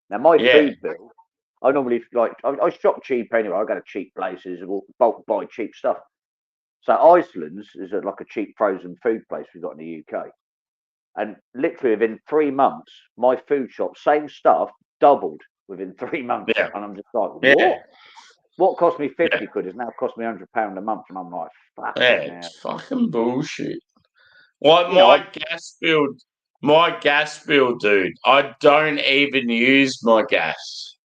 Speaker 5: Now, my food bill, I normally I shop cheap anyway. I go to cheap places and bulk buy cheap stuff. So Iceland's is like a cheap frozen food place we've got in the UK. And literally within 3 months, my food shop, same stuff, doubled within 3 months.
Speaker 2: Yeah.
Speaker 5: And I'm just like, what?
Speaker 2: Yeah.
Speaker 5: What cost me 50 quid is now cost me £100 a month. And I'm like, fuck
Speaker 2: Yeah,
Speaker 5: it now.
Speaker 2: it's fucking bullshit. Like
Speaker 5: You know,
Speaker 2: my gas bill, dude, I don't even use my gas.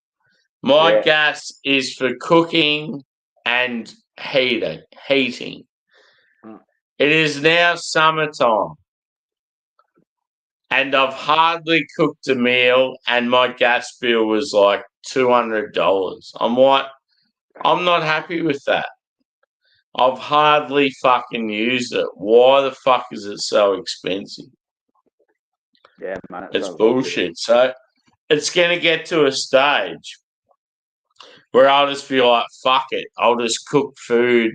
Speaker 2: My
Speaker 5: Yeah.
Speaker 2: gas is for cooking and heating.
Speaker 5: Mm.
Speaker 2: It is now summertime. And I've hardly cooked a meal and my gas bill was like $200. I'm like, I'm not happy with that. I've hardly fucking used it. Why the fuck is it so expensive?
Speaker 5: Yeah, man.
Speaker 2: It's bullshit. So it's going to get to a stage where I'll just be like, fuck it. I'll just cook food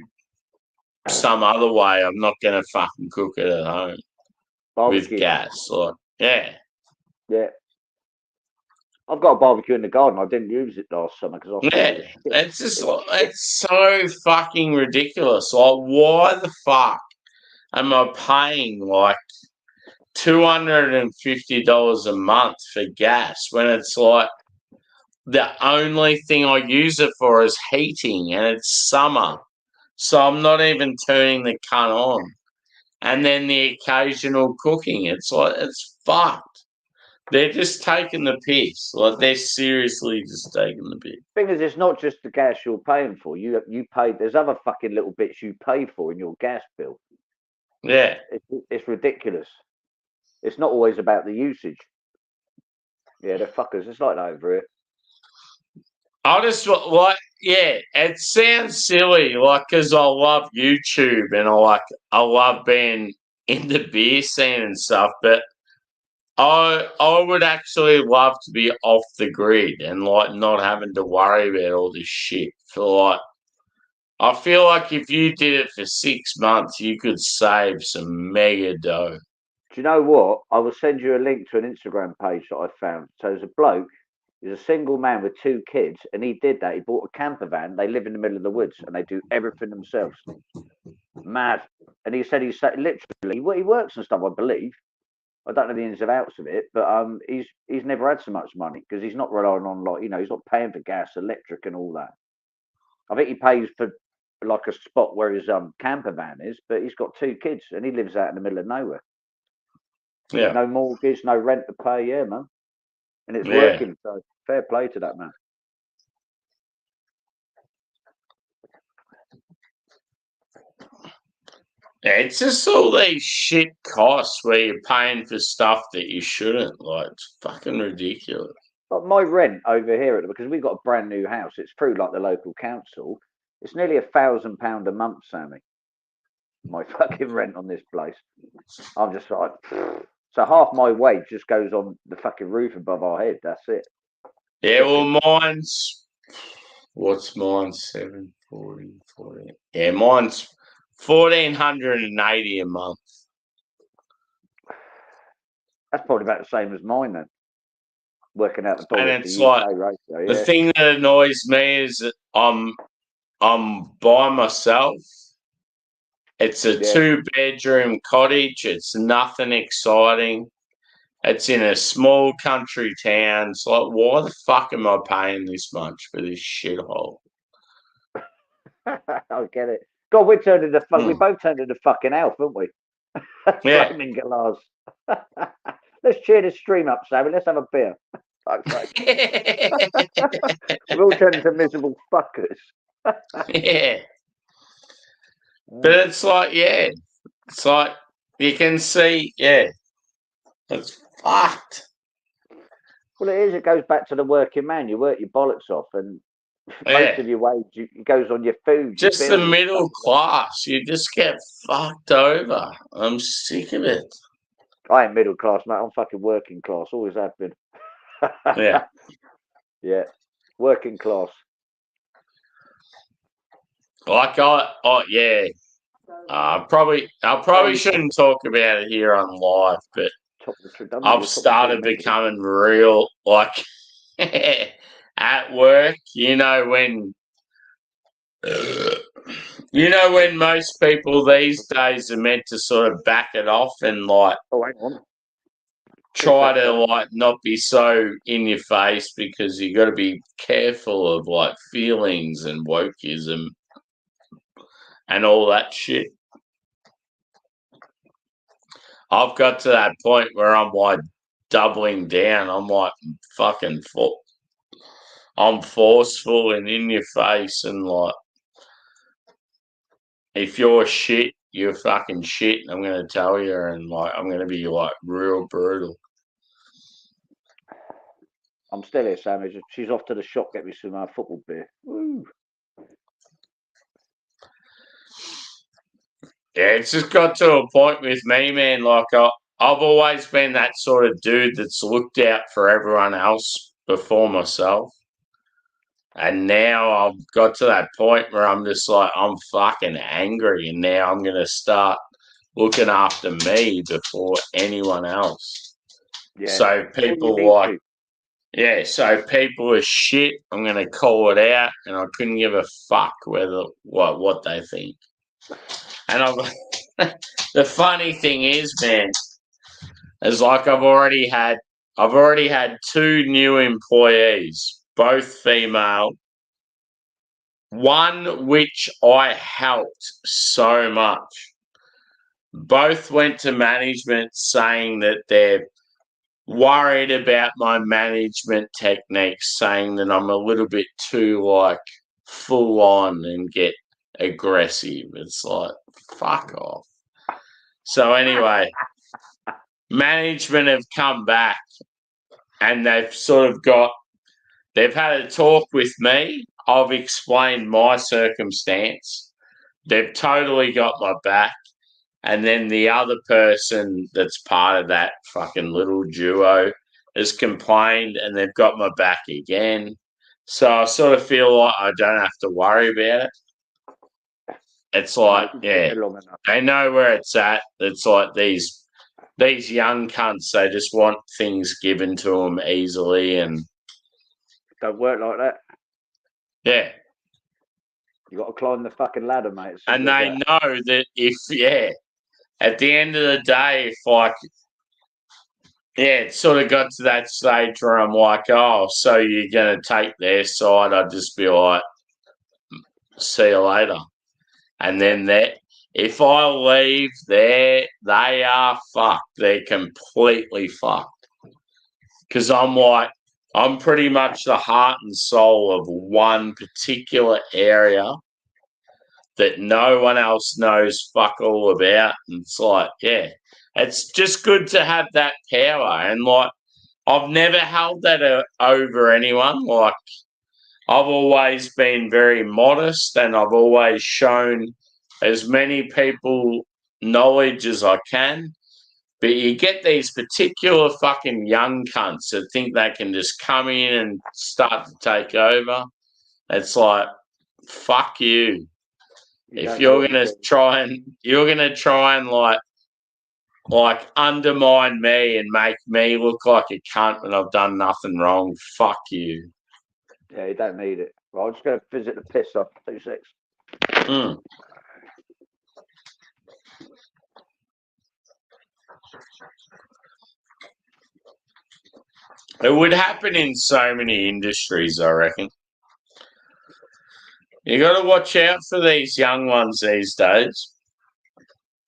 Speaker 2: some other way. I'm not going to fucking cook it at home
Speaker 5: Barbecue.
Speaker 2: with gas. Like, yeah.
Speaker 5: Yeah. I've got a barbecue in the garden. I didn't use it last summer because I thought it was shit.
Speaker 2: It's just it's so fucking ridiculous. Like, why the fuck am I paying like $250 a month for gas when it's like the only thing I use it for is heating and it's summer. So I'm not even turning the cunt on. And then the occasional cooking. It's like, it's fucked. They're just taking the piss. Like, they're seriously just taking the piss.
Speaker 5: Thing is, it's not just the gas you're paying for. You pay. There's other fucking little bits you pay for in your gas bill.
Speaker 2: Yeah.
Speaker 5: It's ridiculous. It's not always about the usage. Yeah, they're fuckers. It's like that over here.
Speaker 2: I just like, yeah, it sounds silly, like, because I love YouTube and I love being in the beer scene and stuff, but I would actually love to be off the grid and like not having to worry about all this shit for like. I feel like if you did it for 6 months, you could save some mega dough.
Speaker 5: Do you know what? I will send you a link to an Instagram page that I found. So there's a bloke. He's a single man with 2 kids, and he did that. He bought a camper van. They live in the middle of the woods, and they do everything themselves. Mad. And he said literally he works and stuff, I believe. I don't know the ins and outs of it, but he's never had so much money because he's not relying on he's not paying for gas, electric, and all that. I think he pays for like a spot where his camper van is, but he's got 2 kids and he lives out in the middle of nowhere.
Speaker 2: Yeah.
Speaker 5: No mortgage, no rent to pay, yeah, man. And it's working, so fair play to that man.
Speaker 2: Yeah, it's just all these shit costs where you're paying for stuff that you shouldn't. Like, it's fucking ridiculous.
Speaker 5: But my rent over here, because we've got a brand new house, it's through like the local council. It's nearly £1,000 a month, Sammy. My fucking rent on this place. I'm just like, so half my wage just goes on the fucking roof above our head. That's it.
Speaker 2: Yeah, well, what's mine? 740, 40. Yeah, mine's 1,480 a month.
Speaker 5: That's probably about the same as mine then. Working out the dollar
Speaker 2: and it's
Speaker 5: to UK
Speaker 2: like
Speaker 5: ratio,
Speaker 2: the thing that annoys me is that I'm by myself. It's a 2-bedroom cottage. It's nothing exciting. It's in a small country town. It's like, why the fuck am I paying this much for this shithole?
Speaker 5: I get it. God, we turned into we both turned into fucking Alf, haven't we?
Speaker 2: Yeah.
Speaker 5: Flaming glass. Let's cheer this stream up, Sammy. Let's have a beer. Fuck's sake. We've all turned into miserable fuckers.
Speaker 2: Yeah. But it's like, it's like you can see, it's fucked.
Speaker 5: Well, it is. It goes back to the working man. You work your bollocks off, and most of your wage it goes on your food.
Speaker 2: Just
Speaker 5: your
Speaker 2: the middle class. You just get fucked over. I'm sick of it.
Speaker 5: I ain't middle class, mate. I'm fucking working class. Always have been.
Speaker 2: Yeah.
Speaker 5: Yeah. Working class.
Speaker 2: Like I probably shouldn't talk about it here on live, but I've started becoming real like at work, when most people these days are meant to sort of back it off and like
Speaker 5: Oh, hang on.
Speaker 2: try to like not be so in your face because you got to be careful of like feelings and wokeism and all that shit. I've got to that point where I'm like doubling down. I'm like fucking I'm forceful and in your face and like if you're shit, you're fucking shit. And I'm gonna tell you, and like I'm gonna be like real brutal.
Speaker 5: I'm still here, Sam. She's off to the shop, get me some football beer. Woo.
Speaker 2: Yeah, it's just got to a point with me, man. Like I've always been that sort of dude that's looked out for everyone else before myself. And now I've got to that point where I'm just like, I'm fucking angry. And now I'm going to start looking after me before anyone else.
Speaker 5: Yeah.
Speaker 2: So people like, so people are shit. I'm going to call it out. And I couldn't give a fuck what they think. And the funny thing is, man, is like I've already had 2 new employees, both female. One which I helped so much. Both went to management saying that they're worried about my management techniques, saying that I'm a little bit too like full on and get aggressive. It's like, fuck off. So anyway, management have come back and they've had a talk with me. I've explained my circumstance. They've totally got my back. And then the other person that's part of that fucking little duo has complained and they've got my back again. So I sort of feel like I don't have to worry about it. It's like, yeah, they know where it's at. It's like these young cunts, they just want things given to them easily and
Speaker 5: don't work like that.
Speaker 2: Yeah.
Speaker 5: You got to climb the fucking ladder, mate.
Speaker 2: And they know that at the end of the day, if like, it sort of got to that stage where I'm like, oh, so you're going to take their side, I'd just be like, see you later. And then if I leave there, they are fucked. They're completely fucked. Because I'm pretty much the heart and soul of one particular area that no one else knows fuck all about. And it's like, yeah, it's just good to have that power. And like, I've never held that over anyone. Like, I've always been very modest and I've always shown as many people knowledge as I can. But you get these particular fucking young cunts that think they can just come in and start to take over. It's like, fuck you. If you're gonna try and like undermine me and make me look like a cunt when I've done nothing wrong, fuck you.
Speaker 5: Yeah, you don't need it. Well, I'm just going to visit the piss off 2 seconds.
Speaker 2: It would happen in so many industries, I reckon. You got to watch out for these young ones these days.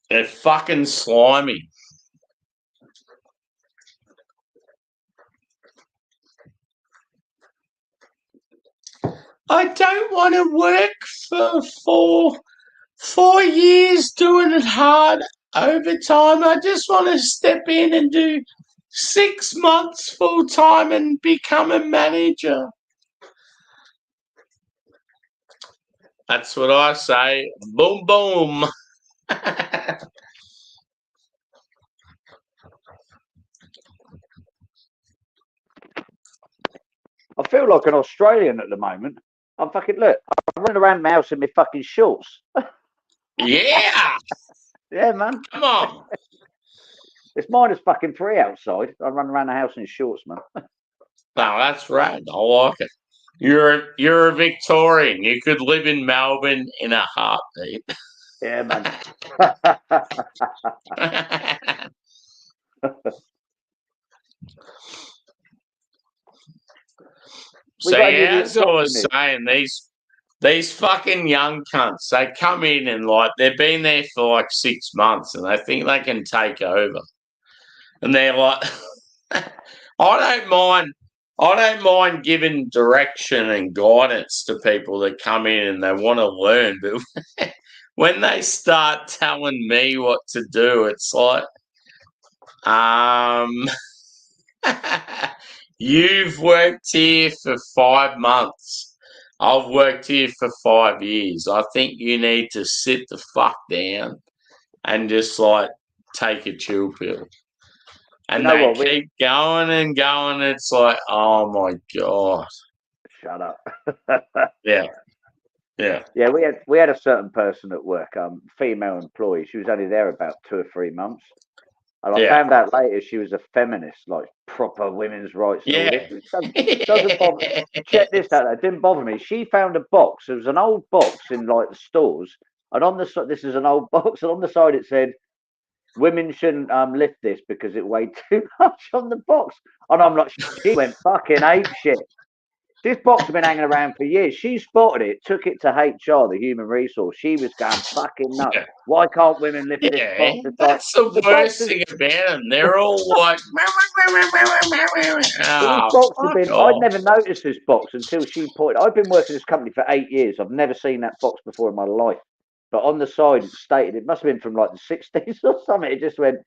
Speaker 2: They're fucking slimy. I don't want to work for 4 years doing it hard overtime. I just want to step in and do 6 months full time and become a manager. That's what I say. Boom, boom.
Speaker 5: I feel like an Australian at the moment. I'm fucking, look, I'm running around the house in my fucking shorts.
Speaker 2: Yeah.
Speaker 5: Yeah, man.
Speaker 2: Come on.
Speaker 5: It's -3 outside. I run around the house in shorts, man.
Speaker 2: No, that's right. I like it. You're a Victorian. You could live in Melbourne in a heartbeat.
Speaker 5: Yeah, man.
Speaker 2: So
Speaker 5: got any
Speaker 2: yeah,
Speaker 5: of the
Speaker 2: as I was
Speaker 5: exotic
Speaker 2: saying, these fucking young cunts, they come in and like they've been there for like 6 months and they think they can take over. And they're like I don't mind giving direction and guidance to people that come in and they want to learn, but when they start telling me what to do, it's like, you've worked here for 5 months. I've worked here for 5 years. I think you need to sit the fuck down and just like take a chill pill. And
Speaker 5: You know
Speaker 2: they
Speaker 5: what,
Speaker 2: keep going and going. It's like, oh my God.
Speaker 5: Shut up.
Speaker 2: Yeah. Yeah.
Speaker 5: Yeah, we had a certain person at work, female employee. She was only there about 2 or 3 months. And I
Speaker 2: Yeah.
Speaker 5: found out later she was a feminist, like proper women's rights and all this. It doesn't bother. Check this out. It didn't bother me. She found a box. It was an old box in like the stores, and on the side, this is an old box, and on the side it said, "Women shouldn't lift this because it weighed too much on the box." And I'm like, she went fucking ape shit. This box has been hanging around for years. She spotted it, took it to HR, the human resource. She was going fucking nuts.
Speaker 2: Yeah.
Speaker 5: Why can't women lift this
Speaker 2: Yeah,
Speaker 5: box? It's
Speaker 2: that's
Speaker 5: like,
Speaker 2: the worst thing about them. They're all like,
Speaker 5: these
Speaker 2: oh,
Speaker 5: boxes have
Speaker 2: fuck
Speaker 5: been. I'd
Speaker 2: off.
Speaker 5: never noticed this box until she pointed. I've been working in this company for 8 years. I've never seen that box before in my life. But on the side, it stated it must have been from like the 60s or something. It just went,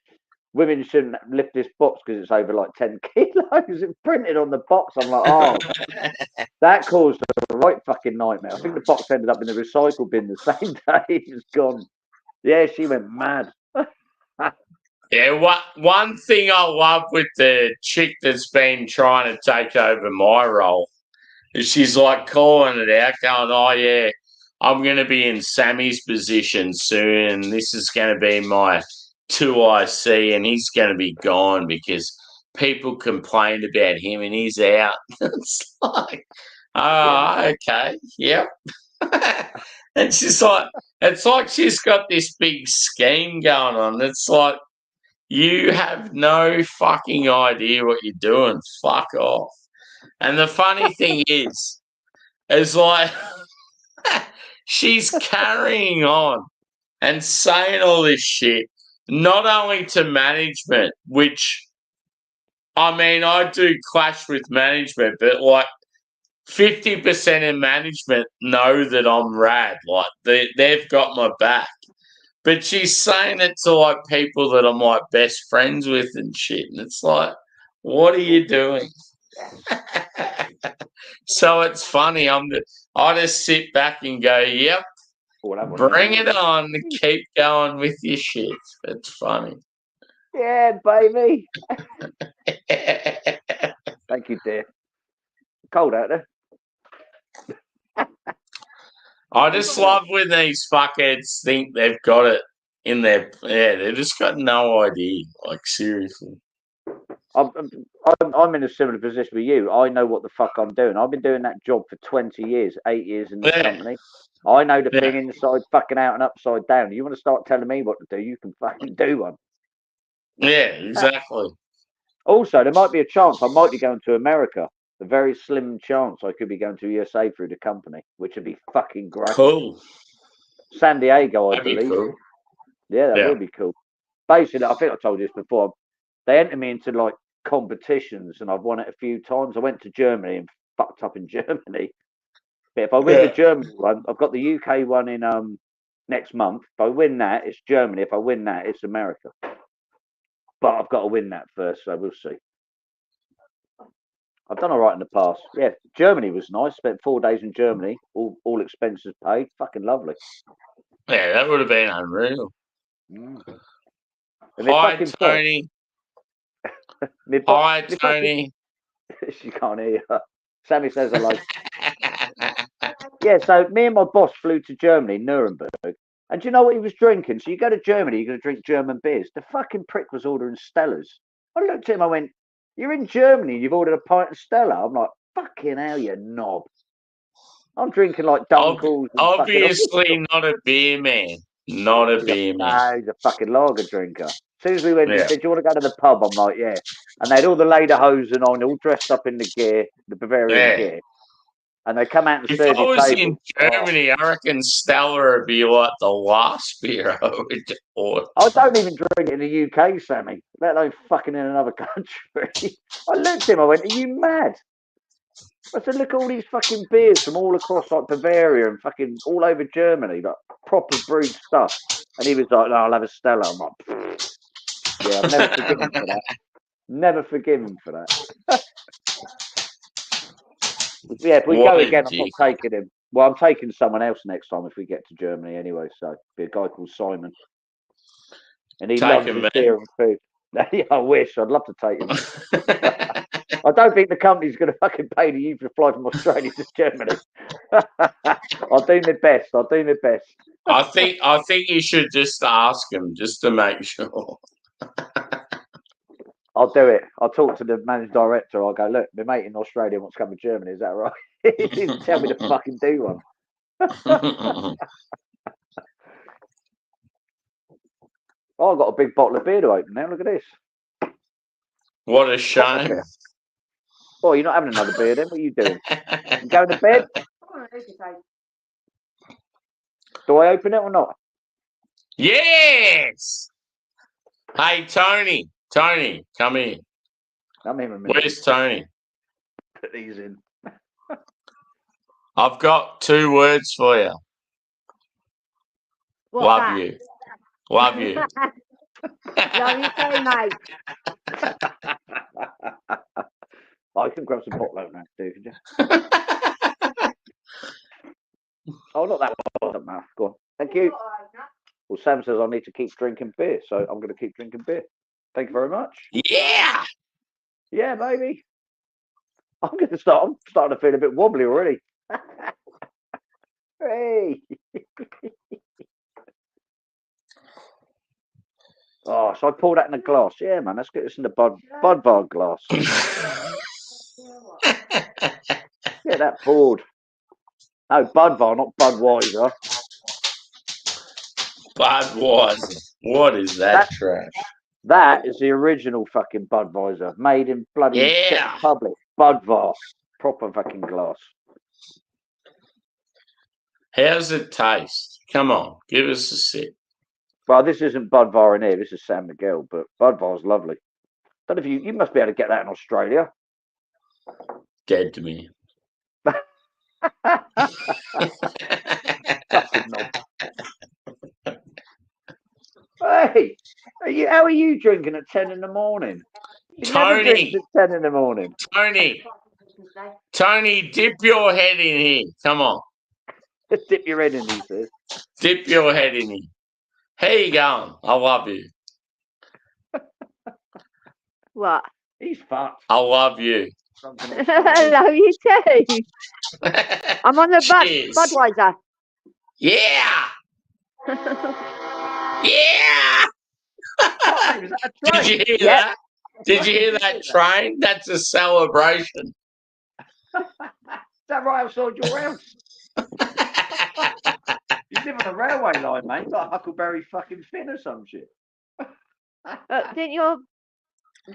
Speaker 5: "Women shouldn't lift this box because it's over like 10 kilos." It printed on the box. I'm like, oh, that caused a right fucking nightmare. I think the box ended up in the recycle bin the same day. It was gone. Yeah, she went mad.
Speaker 2: Yeah, one thing I love with the chick that's been trying to take over my role is she's like calling it out, going, oh, yeah, I'm going to be in Sammy's position soon, and this is going to be my 2IC, and he's going to be gone because people complained about him and he's out. It's like, oh, okay, yep. And she's like, it's like she's got this big scheme going on. It's like, you have no fucking idea what you're doing. Fuck off. And the funny thing is like, she's carrying on and saying all this shit, not only to management, which, I mean, I do clash with management, but like 50% of management know that I'm rad. Like, they've got my back. But she's saying it to like people that I'm like best friends with and shit. And it's like, what are you doing? So it's funny. I just sit back and go, yep, bring it on. Keep going with your shit. It's funny.
Speaker 5: Yeah, baby. Thank you, dear. Cold out there.
Speaker 2: I just love when these fuckheads think they've got it in their. Yeah, they've just got no idea. Like, seriously.
Speaker 5: I'm in a similar position with you. I know what the fuck I'm doing. I've been doing that job for 20 years, 8 years in this company. I know the thing inside, fucking out and upside down. You want to start telling me what to do, you can fucking do one.
Speaker 2: Yeah, exactly.
Speaker 5: Also, there might be a chance I might be going to America. A very slim chance I could be going to USA through the company, which would be fucking great.
Speaker 2: Cool.
Speaker 5: San Diego, I
Speaker 2: That'd be
Speaker 5: believe.
Speaker 2: cool.
Speaker 5: Yeah, that would be cool. Basically, I think I told you this before. They enter me into like competitions, and I've won it a few times. I went to Germany and fucked up in Germany. But if I win the Germany one, I've got the UK one in next month. If I win that, it's Germany. If I win that, it's America. But I've got to win that first, so we'll see. I've done all right in the past. Yeah, Germany was nice. Spent 4 days in Germany, all expenses paid. Fucking lovely.
Speaker 2: Yeah, that would have been unreal.
Speaker 5: Hi,
Speaker 2: Tony. Hi, Tony.
Speaker 5: She can't hear you. Sammy says hello. Yeah, so me and my boss flew to Germany, Nuremberg. And do you know what he was drinking? So you go to Germany, you're going to drink German beers. The fucking prick was ordering Stellas. I looked at him, I went, "You're in Germany, you've ordered a pint of Stella." I'm like, "Fucking hell, you knob." I'm drinking like Dunkels. and
Speaker 2: Obviously not a beer man. Not a beer man.
Speaker 5: No, he's a fucking lager drinker. As soon as we went, he
Speaker 2: Yeah.
Speaker 5: said, "Do you want to go to the pub?" I'm like, "Yeah." And they had all the lederhosen on, all dressed up in the gear, the Bavarian
Speaker 2: Yeah.
Speaker 5: gear. And they come out and
Speaker 2: If
Speaker 5: serve
Speaker 2: I
Speaker 5: your
Speaker 2: was
Speaker 5: table.
Speaker 2: in Germany, I reckon Stella would be like the last beer I would order.
Speaker 5: I don't even drink it in the UK, Sammy, let alone fucking in another country. I looked at him, I went, "Are you mad?" I said, "Look at all these fucking beers from all across like Bavaria and fucking all over Germany, like proper brewed stuff." And he was like, "No, I'll have a Stella." I'm like, "Pfft." Yeah, I've never forgiven him for that. Never forgive him for that. Yeah, if we
Speaker 2: What
Speaker 5: go
Speaker 2: a
Speaker 5: again, I'm
Speaker 2: dick.
Speaker 5: not taking him. Well, I'm taking someone else next time if we get to Germany anyway. So be a guy called Simon, and he loves
Speaker 2: Taking
Speaker 5: his
Speaker 2: me.
Speaker 5: beer and food. Yeah, I wish I'd love to take him. I don't think the company's going to fucking pay you to fly from Australia to Germany. I'll do my best. I'll do my best.
Speaker 2: I think you should just ask him just to make sure.
Speaker 5: I'll do it. I'll talk to the managing director. I'll go, "Look, my mate in Australia wants to come to Germany. Is that right?" He didn't tell me to fucking do one. Oh, I've got a big bottle of beer to open now. Look at this.
Speaker 2: What a shame.
Speaker 5: Oh, you're not having another beer then? What are you doing? You going to bed? Do I open it or not?
Speaker 2: Yes. Hey, Tony. Tony, come here.
Speaker 5: I'm in a minute.
Speaker 2: Where's Tony?
Speaker 5: Put these in.
Speaker 2: I've got 2 words for you.
Speaker 7: What's
Speaker 2: Love
Speaker 7: that?
Speaker 2: you. Love you.
Speaker 7: Love you too, mate.
Speaker 5: I can grab some bottle opener, do you? Oh, not that one. Doesn't matter. Go on. Thank you. Well, Sam says I need to keep drinking beer, so I'm going to keep drinking beer. Thank you very much.
Speaker 2: Yeah.
Speaker 5: Yeah, baby. I'm going to start. I'm starting to feel a bit wobbly already. Hey. Oh, so I pour that in a glass. Yeah, man. Let's get this in the Bud Bar glass. Get that poured. No, Budvar, not Budweiser.
Speaker 2: Budweiser. What is that trash?
Speaker 5: That is the original fucking Budweiser, made in bloody Czech
Speaker 2: Yeah.
Speaker 5: Republic. Budvar, proper fucking glass.
Speaker 2: How's it taste? Come on, give us a sip.
Speaker 5: Well, this isn't Budvar in here. This is San Miguel, but Budvar's lovely. Don't know if you must be able to get that in Australia.
Speaker 2: Dead to me.
Speaker 5: Hey, how are you drinking at 10 in the morning? You never drink at 10 in the morning.
Speaker 2: Tony, dip your head in here. Come on.
Speaker 5: Dip your head in, he says.
Speaker 2: Dip your head in here. How you going? I love you.
Speaker 7: What?
Speaker 5: He's fucked.
Speaker 2: I love you.
Speaker 7: I love you too. I'm on the
Speaker 2: Cheers.
Speaker 7: Budweiser.
Speaker 2: Yeah. Yeah.
Speaker 5: Oh, is that a train?
Speaker 2: Did you hear that? Did you hear that train? That's a celebration.
Speaker 5: Is that right outside your house? You live on a railway line, mate, like Huckleberry fucking Finn or some shit.
Speaker 7: Didn't your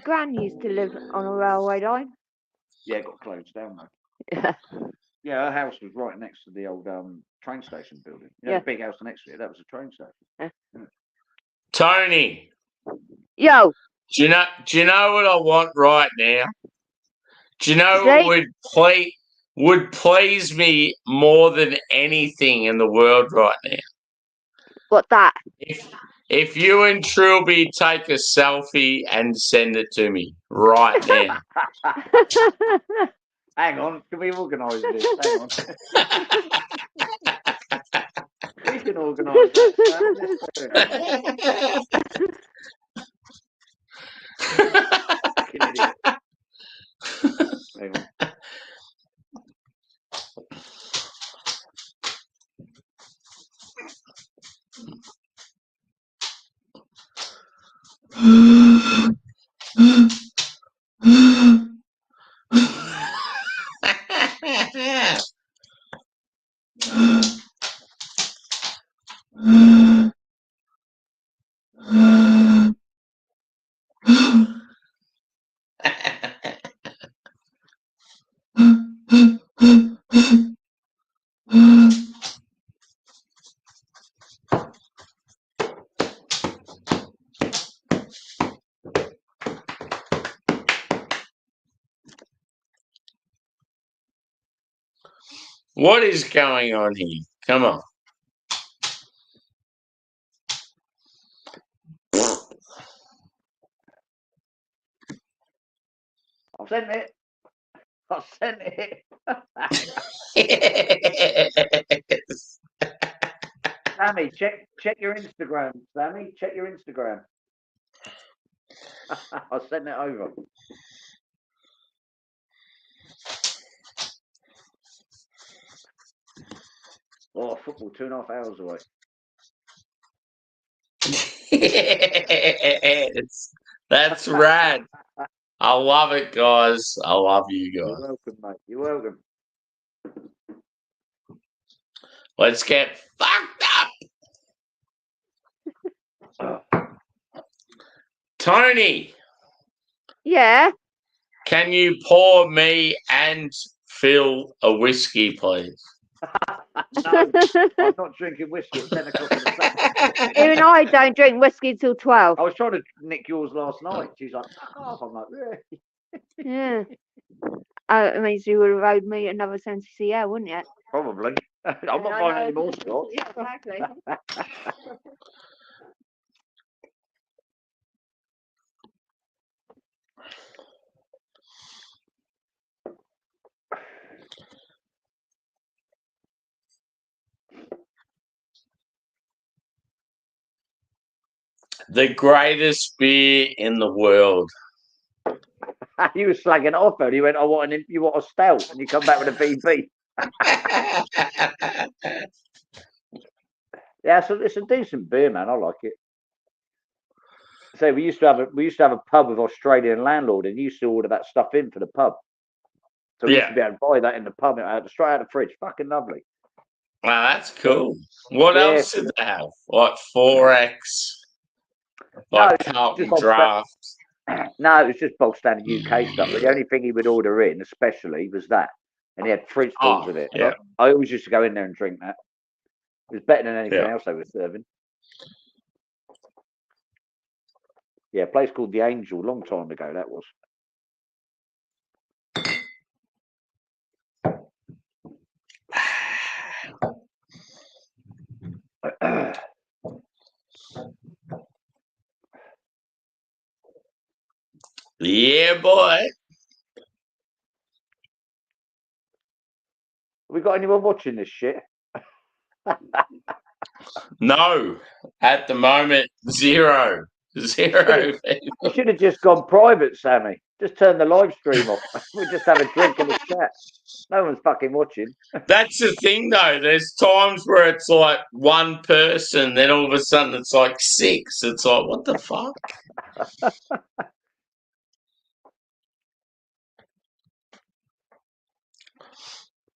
Speaker 7: gran used to live on a railway line?
Speaker 5: Yeah, it got closed down, though.
Speaker 7: Yeah.
Speaker 5: Yeah, her house was right next to the old train station building. You know,
Speaker 7: Yeah.
Speaker 5: the big house next to it, that was a train station.
Speaker 2: Tony,
Speaker 7: Yo,
Speaker 2: do you know what I want right now? Do you know what would please me more than anything in the world right now?
Speaker 7: what's that?
Speaker 2: If you and Trilby take a selfie and send it to me right now.
Speaker 5: Hang on, can we organise this? Hang on. We can organise that. Fucking idiot. Hang on.
Speaker 2: What is going on here? Come on.
Speaker 5: I've sent it. I've sent it. Sammy, check your Instagram. Sammy, check your Instagram. I'll send it over. Oh, football 2.5 hours away.
Speaker 2: That's rad. I love it, guys. I love you
Speaker 5: You're
Speaker 2: guys.
Speaker 5: welcome, mate. You're welcome.
Speaker 2: Let's get fucked up. Tony,
Speaker 7: Yeah.
Speaker 2: can you pour me and Phil a whiskey, please?
Speaker 5: No, I'm not drinking whiskey at 10 o'clock in the night.
Speaker 7: Even I don't drink whiskey till 12.
Speaker 5: I was trying to nick yours last night. She's like, fuck off. I'm like,
Speaker 7: Yeah. It means you would have owed me another 70cl, wouldn't you?
Speaker 5: probably. I'm not
Speaker 7: I
Speaker 5: buying
Speaker 7: know.
Speaker 5: any more Scott.
Speaker 7: Yeah, exactly.
Speaker 2: The greatest beer in the world.
Speaker 5: You were slagging it off, and you went, you want a stout, and you come back with a BB. Yeah, so it's a decent beer, man. I like it. So we used to have a pub with Australian landlord, and he used to order that stuff in for the pub. So we used to be able to buy that in the pub, straight out of the fridge. Fucking lovely.
Speaker 2: Wow, that's cool. What
Speaker 5: Yeah.
Speaker 2: else did they have? Like 4X, like Carlton
Speaker 5: just
Speaker 2: Draft.
Speaker 5: No, it was just bog standard UK stuff. But the only thing he would order in, especially, was that, and he had fridge balls of it.
Speaker 2: Yeah.
Speaker 5: I always used to go in there and drink that. It was better than anything
Speaker 2: Yeah.
Speaker 5: else they were serving. Yeah, a place called the Angel, long time ago that was.
Speaker 2: Yeah, boy.
Speaker 5: We got anyone watching this shit?
Speaker 2: No, at the moment, zero.
Speaker 5: You should have just gone private, Sammy. Just turn the live stream off. We'll just have a drink and a chat. No one's fucking watching.
Speaker 2: That's the thing, though. There's times where it's like one person, then all of a sudden it's like 6. It's like, what the fuck?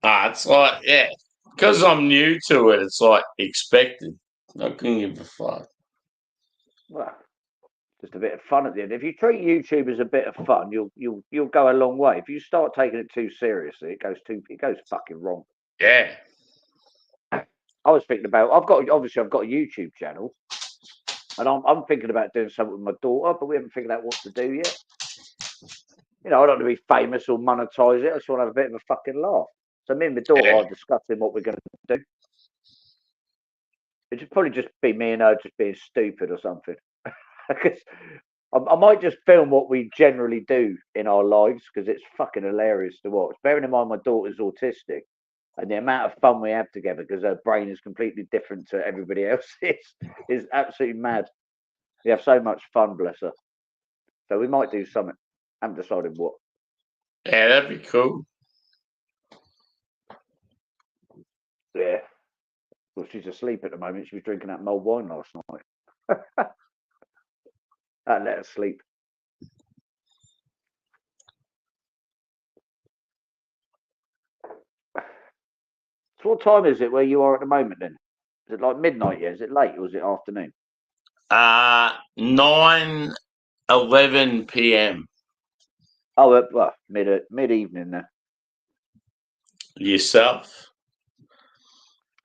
Speaker 2: It's like, yeah, because I'm new to it, it's like expected. I couldn't give a fuck.
Speaker 5: Well, just a bit of fun at the end. If you treat YouTube as a bit of fun, you'll go a long way. If you start taking it too seriously, it goes fucking wrong.
Speaker 2: Yeah.
Speaker 5: I was thinking about I've got a YouTube channel, and I'm thinking about doing something with my daughter, but we haven't figured out what to do yet. You know, I don't want to be famous or monetize it. I just want to have a bit of a fucking laugh. So me and my daughter are discussing what we're going to do. It should probably just be me and her just being stupid or something. Because I might just film what we generally do in our lives because it's fucking hilarious to watch. Bearing in mind my daughter's autistic and the amount of fun we have together because her brain is completely different to everybody else's is absolutely mad. We have so much fun, bless her. So we might do something. I haven't decided what.
Speaker 2: Yeah, that'd be cool.
Speaker 5: Yeah. Well, she's asleep at the moment. She was drinking that mulled wine last night. That let her sleep. So what time is it where you are at the moment then? Is it like midnight yet? Is it late or is it afternoon?
Speaker 2: 9:11 p.m.
Speaker 5: Oh, well, mid-evening then.
Speaker 2: Yourself?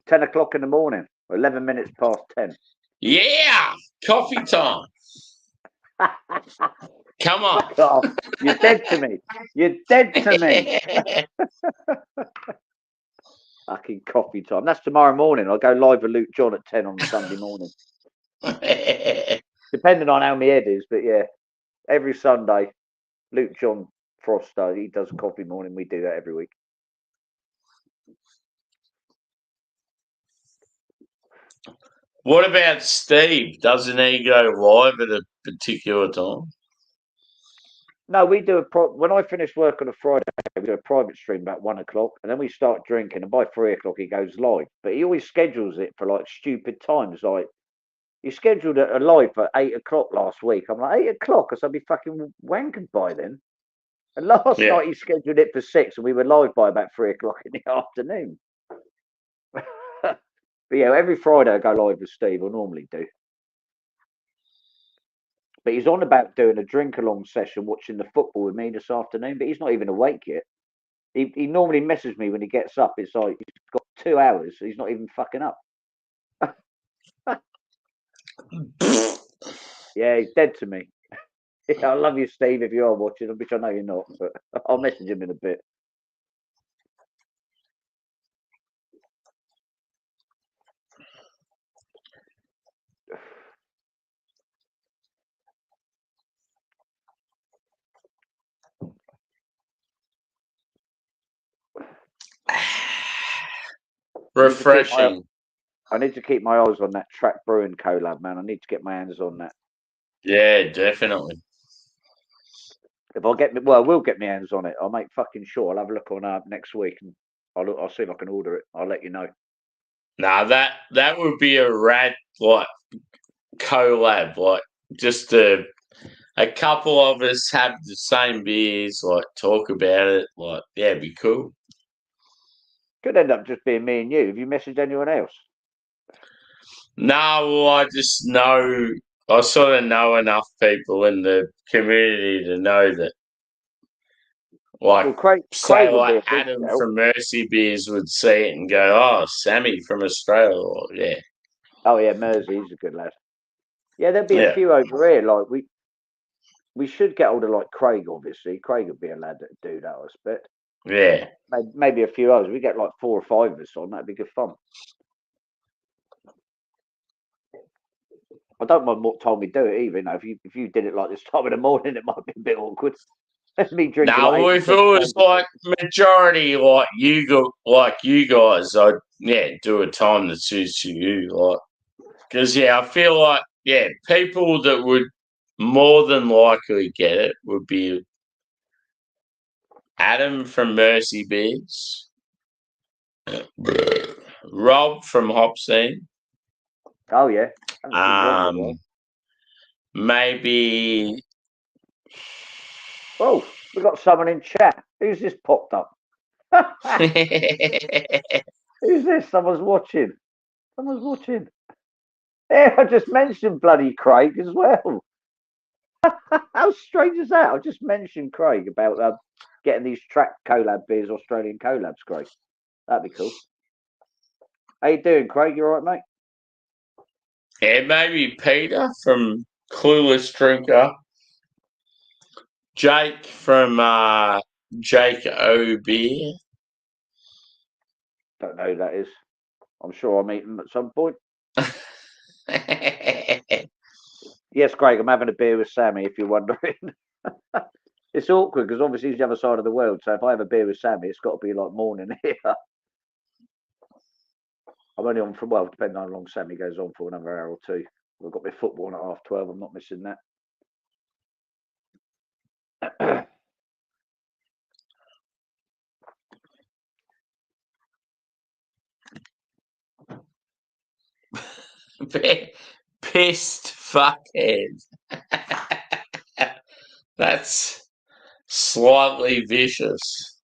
Speaker 5: 10 o'clock in the morning. 11 minutes past 10.
Speaker 2: Yeah, coffee time. Come on.
Speaker 5: Oh, you're dead to me. You're dead to me. Fucking coffee time. That's tomorrow morning. I'll go live with Luke John at 10 on Sunday morning. Depending on how my head is, but yeah, every Sunday, Luke John Froster, he does coffee morning. We do that every week.
Speaker 2: What about Steve? Doesn't he go live at a particular time?
Speaker 5: No, we do when I finish work on a Friday, we do a private stream about 1 o'clock, and then we start drinking, and by 3 o'clock he goes live. But he always schedules it for like stupid times. Like he scheduled a live for 8 o'clock last week. I'm like, 8 o'clock, because I'd be fucking wankered by then. And last night he scheduled it for 6, and we were live by about 3 o'clock in the afternoon. But yeah, every Friday I go live with Steve. I normally do. But he's on about doing a drink-along session, watching the football with me this afternoon. But he's not even awake yet. He normally messages me when he gets up. It's like he's got 2 hours. So he's not even fucking up. Yeah, he's dead to me. Yeah, I love you, Steve, if you are watching, which I know you're not. But I'll message him in a bit.
Speaker 2: Refreshing.
Speaker 5: I need to keep my eyes on that Track Brewing collab, man. I need to get my hands on that.
Speaker 2: Yeah, definitely.
Speaker 5: If I get, well, I will get my hands on it. I'll make fucking sure. I'll have a look on next week, and I'll see if I can order it. I'll let you know.
Speaker 2: Nah, that would be a rad like collab, like just a couple of us have the same beers, like talk about it, like yeah, it'd be cool.
Speaker 5: Could end up just being me and you. Have you messaged anyone else?
Speaker 2: No, well, I just know, I sort of know enough people in the community to know that, like,
Speaker 5: Well, Craig
Speaker 2: like Adam from Mercy Beers would see it and go, oh, Sammy from Australia, or, yeah.
Speaker 5: Oh yeah, Mersey, he's a good lad. Yeah, there'll be a few over here. Like we should get hold of like Craig, obviously. Craig would be a lad that'd do that, I expect.
Speaker 2: Yeah.
Speaker 5: Maybe a few others. We get like 4 or 5 of us on. That'd be good fun. I don't mind what time we do it either. You know, if you did it like this time of the morning, it might be a bit awkward. Me drinking.
Speaker 2: No,
Speaker 5: like
Speaker 2: if it was like majority like you guys, I'd do a time that suits you, like, because I feel like people that would more than likely get it would be Adam from Mercy Beers, Rob from Hop Scene.
Speaker 5: Oh yeah.
Speaker 2: Maybe.
Speaker 5: Oh, we got someone in chat. Who's this popped up? Who's this? Someone's watching. Yeah, I just mentioned bloody Craig as well. How strange is that? I just mentioned Craig about getting these Track collab beers, Australian collabs, Craig. That'd be cool. How you doing, Craig? You all right, mate?
Speaker 2: Yeah, maybe Peter from Clueless Drinker. Jake from Jake O Beer.
Speaker 5: Don't know who that is. I'm sure I'll meet him at some point. Yes, Craig, I'm having a beer with Sammy, if you're wondering. It's awkward because obviously he's the other side of the world. So if I have a beer with Sammy, it's got to be like morning here. I'm only on for, well, depending on how long Sammy goes on for, another hour or two. I've got my football on at 12:30. I'm not missing that.
Speaker 2: Pissed fuckhead. That's slightly vicious.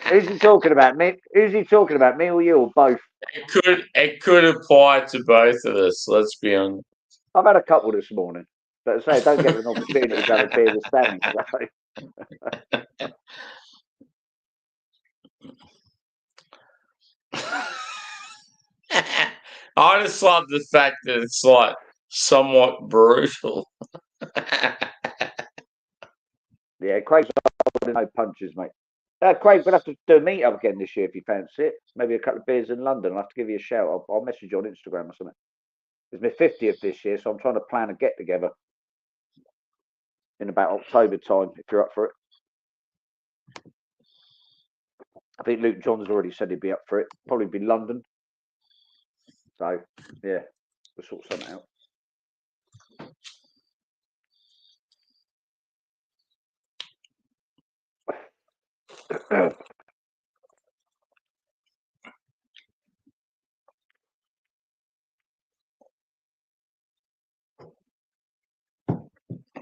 Speaker 5: Who's he talking about? Me? Who's he talking about? Me or you or both?
Speaker 2: It could apply to both of us. Let's be honest.
Speaker 5: I've had a couple this morning, but I say I don't get an opportunity to have a beer with Sammy. So.
Speaker 2: I just love the fact that it's like somewhat brutal.
Speaker 5: Yeah, Craig's no punches, mate. Craig, we'll have to do a meet up again this year if you fancy it. Maybe a couple of beers in London. I'll have to give you a shout. I'll message you on Instagram or something. It's my 50th this year, so I'm trying to plan a get together in about October time, if you're up for it. I think Luke John's already said he'd be up for it. Probably be London. So, yeah, we'll sort something out.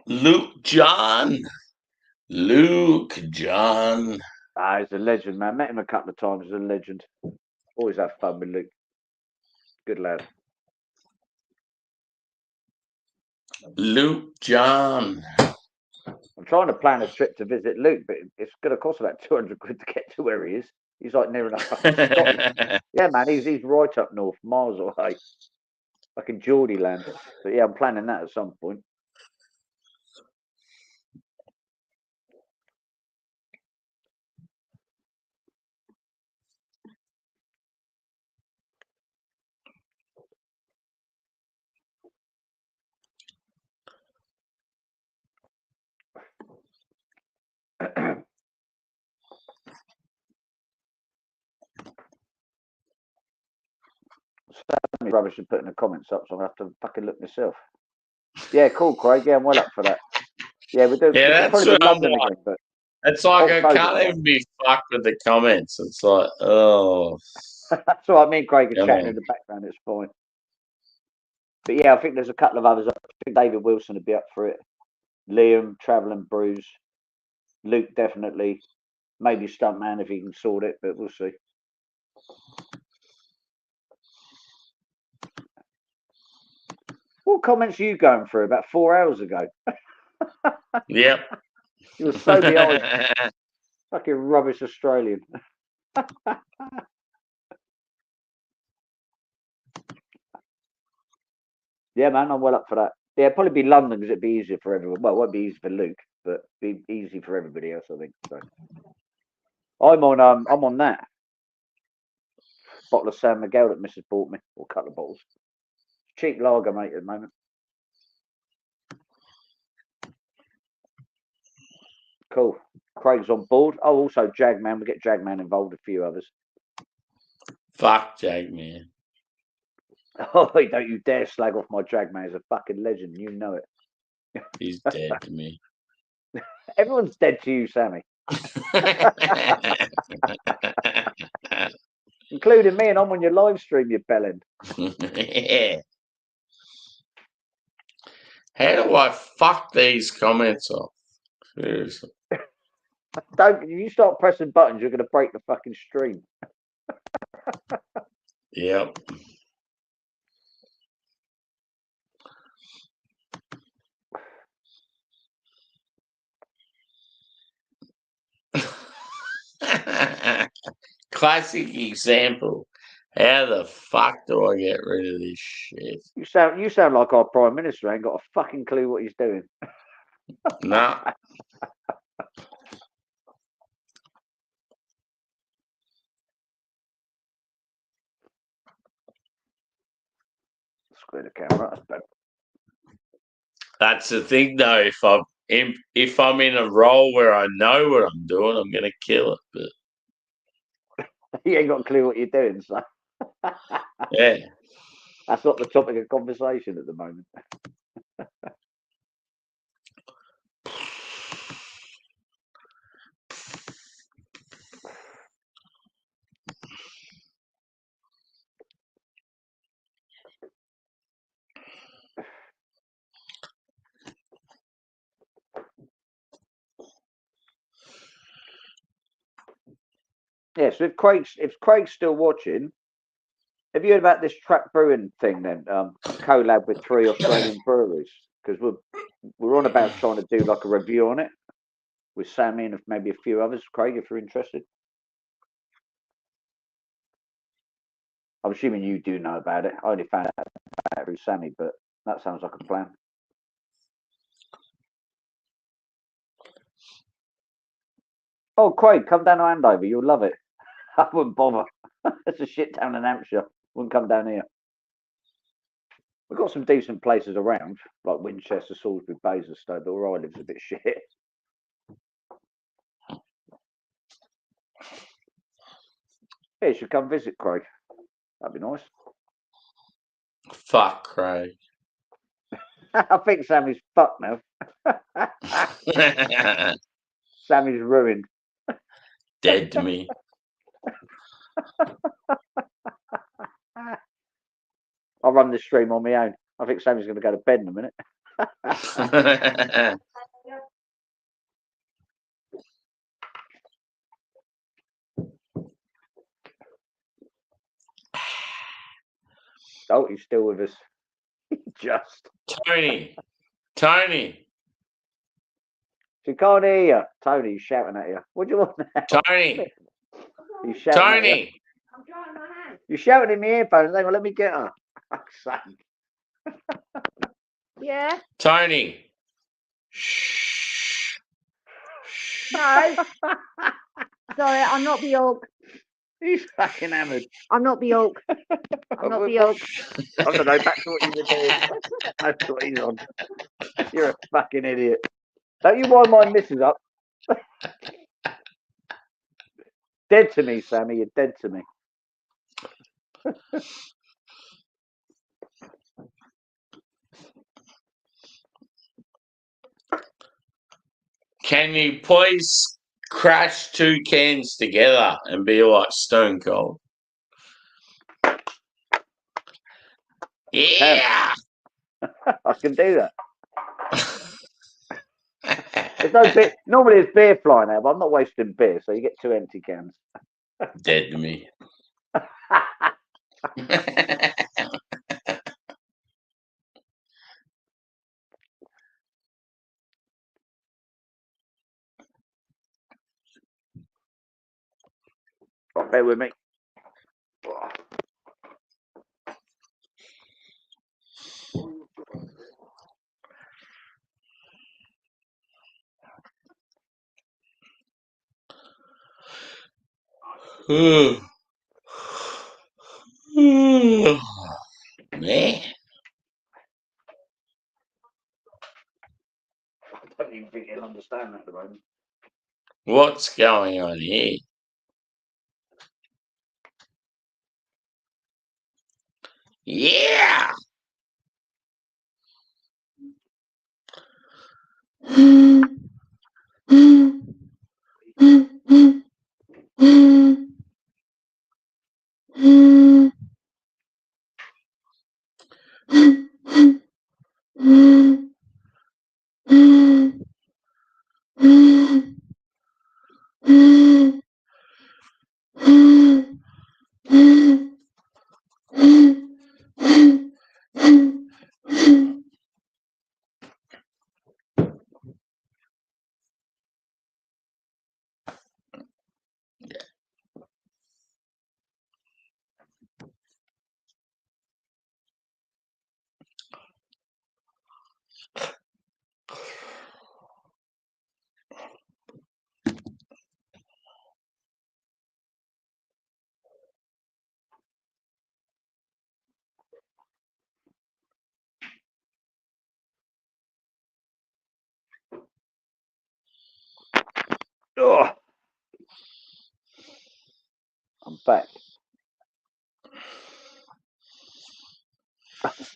Speaker 2: Luke John. Luke John.
Speaker 5: He's a legend, man. Met him a couple of times. He's a legend. Always have fun with Luke. Good lad.
Speaker 2: Luke John.
Speaker 5: I'm trying to plan a trip to visit Luke, but it's going to cost about 200 quid to get to where he is. He's like near enough fucking Scotland. Yeah, man, he's right up north, miles away. Like in Geordie land. But yeah, I'm planning that at some point. Rubbish and putting the comments up, so I'll have to fucking look myself. Yeah, cool, Craig. Yeah, I'm well up for that. Yeah, we do.
Speaker 2: Yeah, that's what I'm like.
Speaker 5: again, but
Speaker 2: It's like
Speaker 5: October,
Speaker 2: I can't even be fucked with the comments. It's like, oh.
Speaker 5: That's all right. Me and Craig are chatting in the background. It's fine. But yeah, I think there's a couple of others. I think David Wilson would be up for it. Liam, Travelling Bruce, Luke definitely. Maybe Stuntman if he can sort it, but we'll see. What comments are you going through about 4 hours ago?
Speaker 2: Yep.
Speaker 5: You were so behind. Fucking rubbish Australian. Yeah, man, I'm well up for that. Yeah, probably be London because it'd be easier for everyone. Well, it won't be easy for Luke, but be easy for everybody else, I think. So I'm on that bottle of San Miguel that Mrs. bought me, or a couple of bottles. Cheap lager, mate, at the moment. Cool. Craig's on board. Oh, also Jagman. We get Jagman involved. A few others.
Speaker 2: Fuck Jagman.
Speaker 5: Oh, don't you dare slag off my Jagman. He's a fucking legend. You know it.
Speaker 2: He's dead to me.
Speaker 5: Everyone's dead to you, Sammy. Including me, and I'm on your live stream, you bellend.
Speaker 2: Yeah. How do I fuck these comments off? Seriously.
Speaker 5: Don't you start pressing buttons, you're gonna break the fucking stream.
Speaker 2: Yep. Classic example. How the fuck do I get rid of this shit?
Speaker 5: You sound like our Prime Minister ain't got a fucking clue what he's doing.
Speaker 2: No.
Speaker 5: Square the camera. That's better.
Speaker 2: That's the thing, though. If I'm in a role where I know what I'm doing, I'm gonna kill it. But
Speaker 5: You ain't got a clue what you're doing, so
Speaker 2: yeah.
Speaker 5: That's not the topic of conversation at the moment. Yeah, so if Craig's still watching, have you heard about this Trap Brewing thing then? Collab with 3 Australian breweries, because we're on about trying to do like a review on it with Sammy and maybe a few others. Craig, if you're interested. I'm assuming you do know about it. I only found out about it through Sammy, but that sounds like a plan. Oh, Craig, come down to Andover. You'll love it. I wouldn't bother. It's a shit town in Hampshire. Wouldn't come down here. We've got some decent places around, like Winchester, Salisbury, Basingstoke, but where I live's a bit shit. Yeah, you should come visit, Craig. That'd be nice.
Speaker 2: Fuck, Craig.
Speaker 5: I think Sammy's fucked now. Sammy's ruined.
Speaker 2: Dead to me.
Speaker 5: I'll run this stream on my own. I think Sammy's going to go to bed in a minute. Oh, he's still with us. Just.
Speaker 2: Tony.
Speaker 5: She can't hear you. Tony, he's shouting at you. What do you want now?
Speaker 2: Tony.
Speaker 5: He's shouting at you.
Speaker 2: Tony.
Speaker 6: I'm trying my hand.
Speaker 5: You're shouting in my earphones. Hang on, let me get her. Fuck's sake.
Speaker 7: Yeah.
Speaker 2: Tony. Shh.
Speaker 7: No. Sorry, I'm not the York.
Speaker 5: He's fucking hammered.
Speaker 7: I'm not the York. I'm not the York.
Speaker 5: I don't know, back to what you were doing. That's what he's on. You're a fucking idiot. Don't you wind my missus up. Dead to me, Sammy. You're dead to me.
Speaker 2: Can you please crash 2 cans together and be like Stone Cold? Yeah.
Speaker 5: I can do that. There's no beer. Normally there's beer flying out, but I'm not wasting beer, so you get 2 empty cans.
Speaker 2: Dead to me.
Speaker 5: Right, bear with me.
Speaker 2: Man.
Speaker 5: I don't even think he'll understand that at the moment.
Speaker 2: What's going on here? Yeah.
Speaker 5: Oh, I'm back.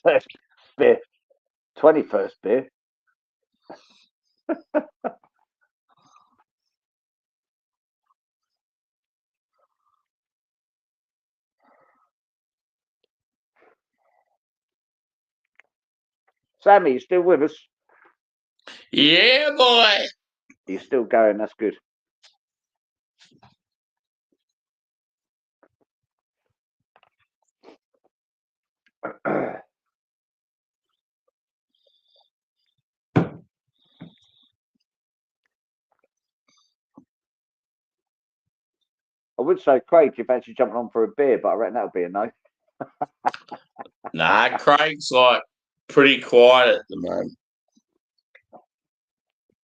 Speaker 5: First beer. 21st beer. Sammy, you still with us?
Speaker 2: Yeah, boy.
Speaker 5: You're still going. That's good. I would say, Craig, you fancy jumping on for a beer, but I reckon that'll be a no.
Speaker 2: Nah, Craig's like pretty quiet at the moment.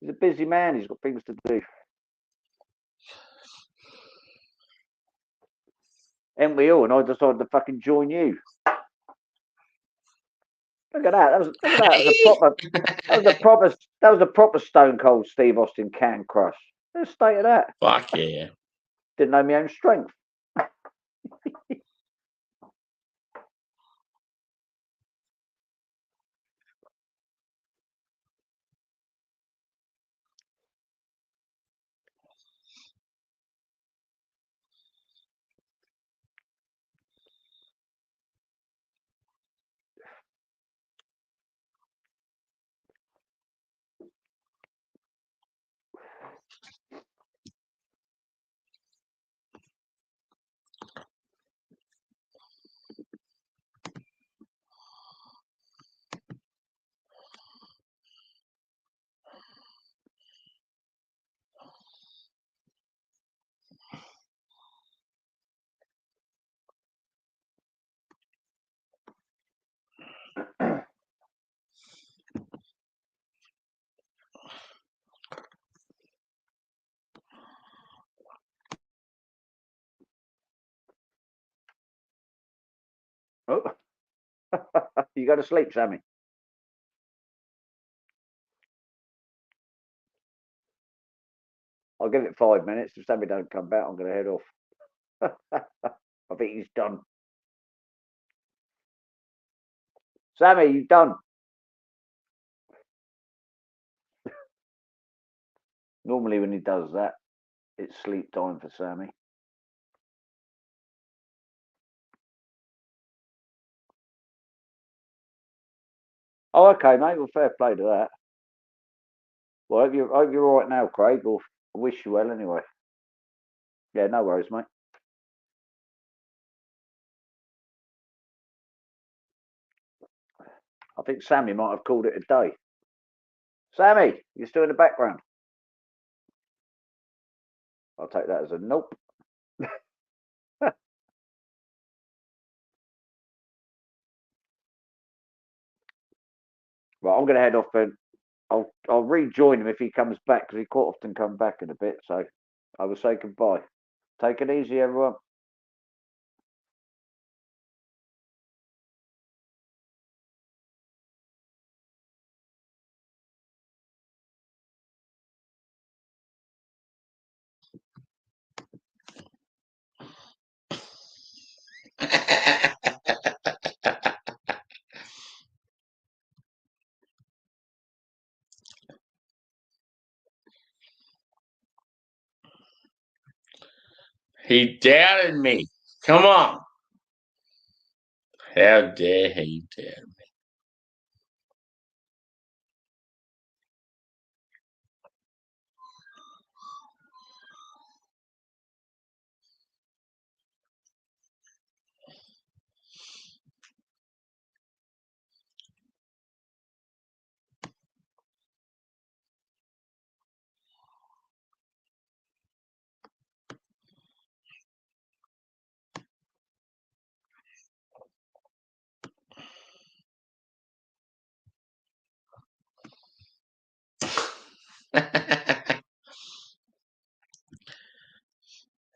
Speaker 5: He's a busy man. He's got things to do. And we all, and I decided to fucking join you. Look at that. That was a proper. That was a proper Stone Cold Steve Austin can crush. Let's state of that.
Speaker 2: Fuck yeah.
Speaker 5: Didn't know my own strength. Oh. You go to sleep, Sammy. I'll give it 5 minutes. If Sammy don't come back, I'm going to head off. I think he's done. Sammy, you done? Normally when he does that, it's sleep time for Sammy. Oh, okay, mate. Well, fair play to that. Well, I hope you're all right now, Craig. Or I wish you well anyway. Yeah, no worries, mate. I think Sammy might have called it a day. Sammy, you're still in the background. I'll take that as a nope. Right, I'm going to head off and I'll rejoin him if he comes back because he quite often come back in a bit. So I will say goodbye. Take it easy, everyone.
Speaker 2: He doubted me. Come on. How dare he doubt me?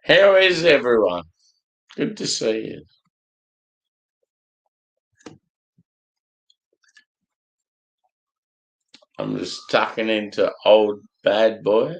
Speaker 2: How is everyone? Good to see you. I'm just tucking into old bad boy.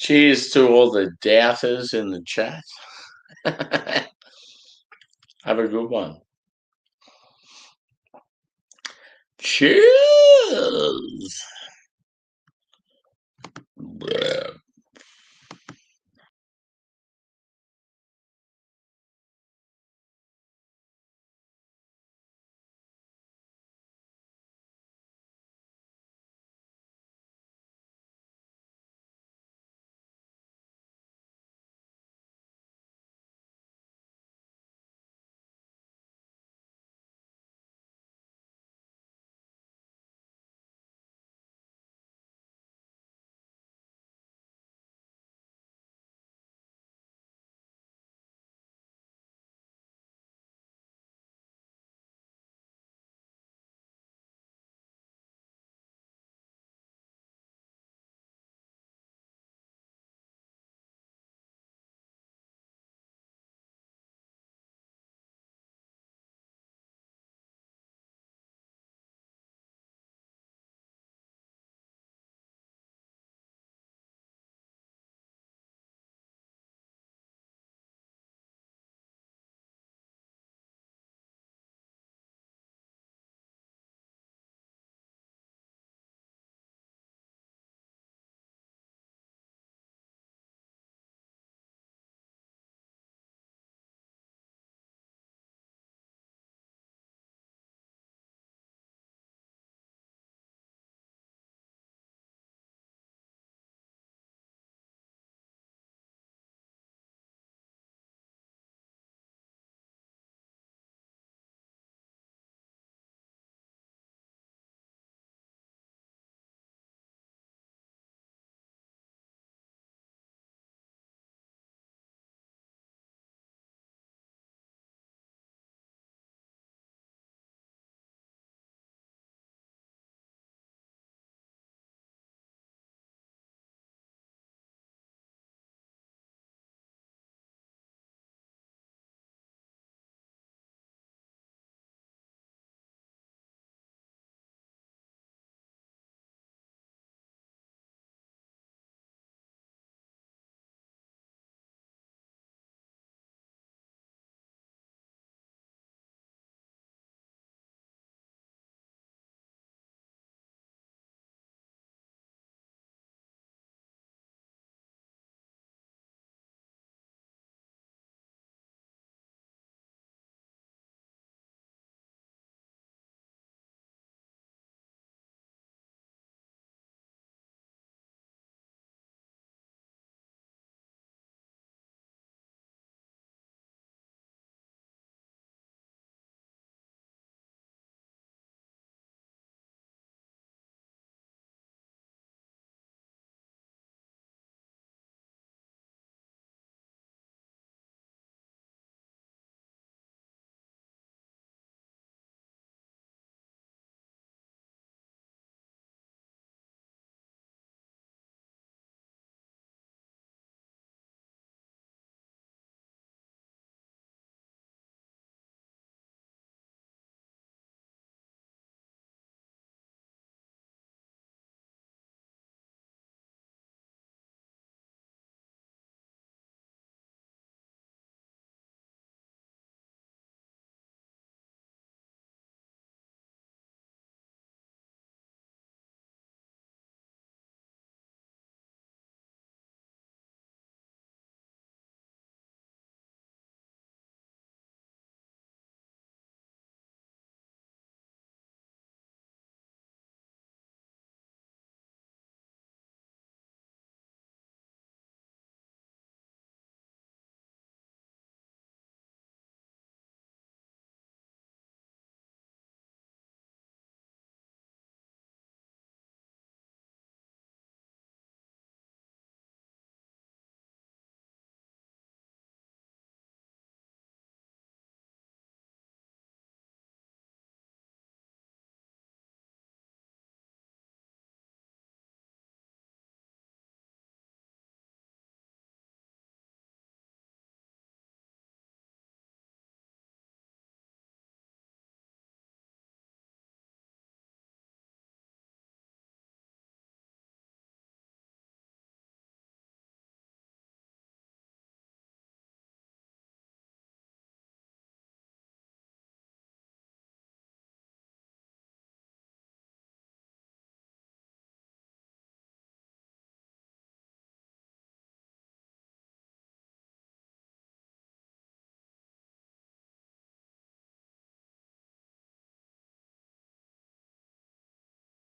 Speaker 2: Cheers to all the doubters in the chat. Have a good one. Cheers.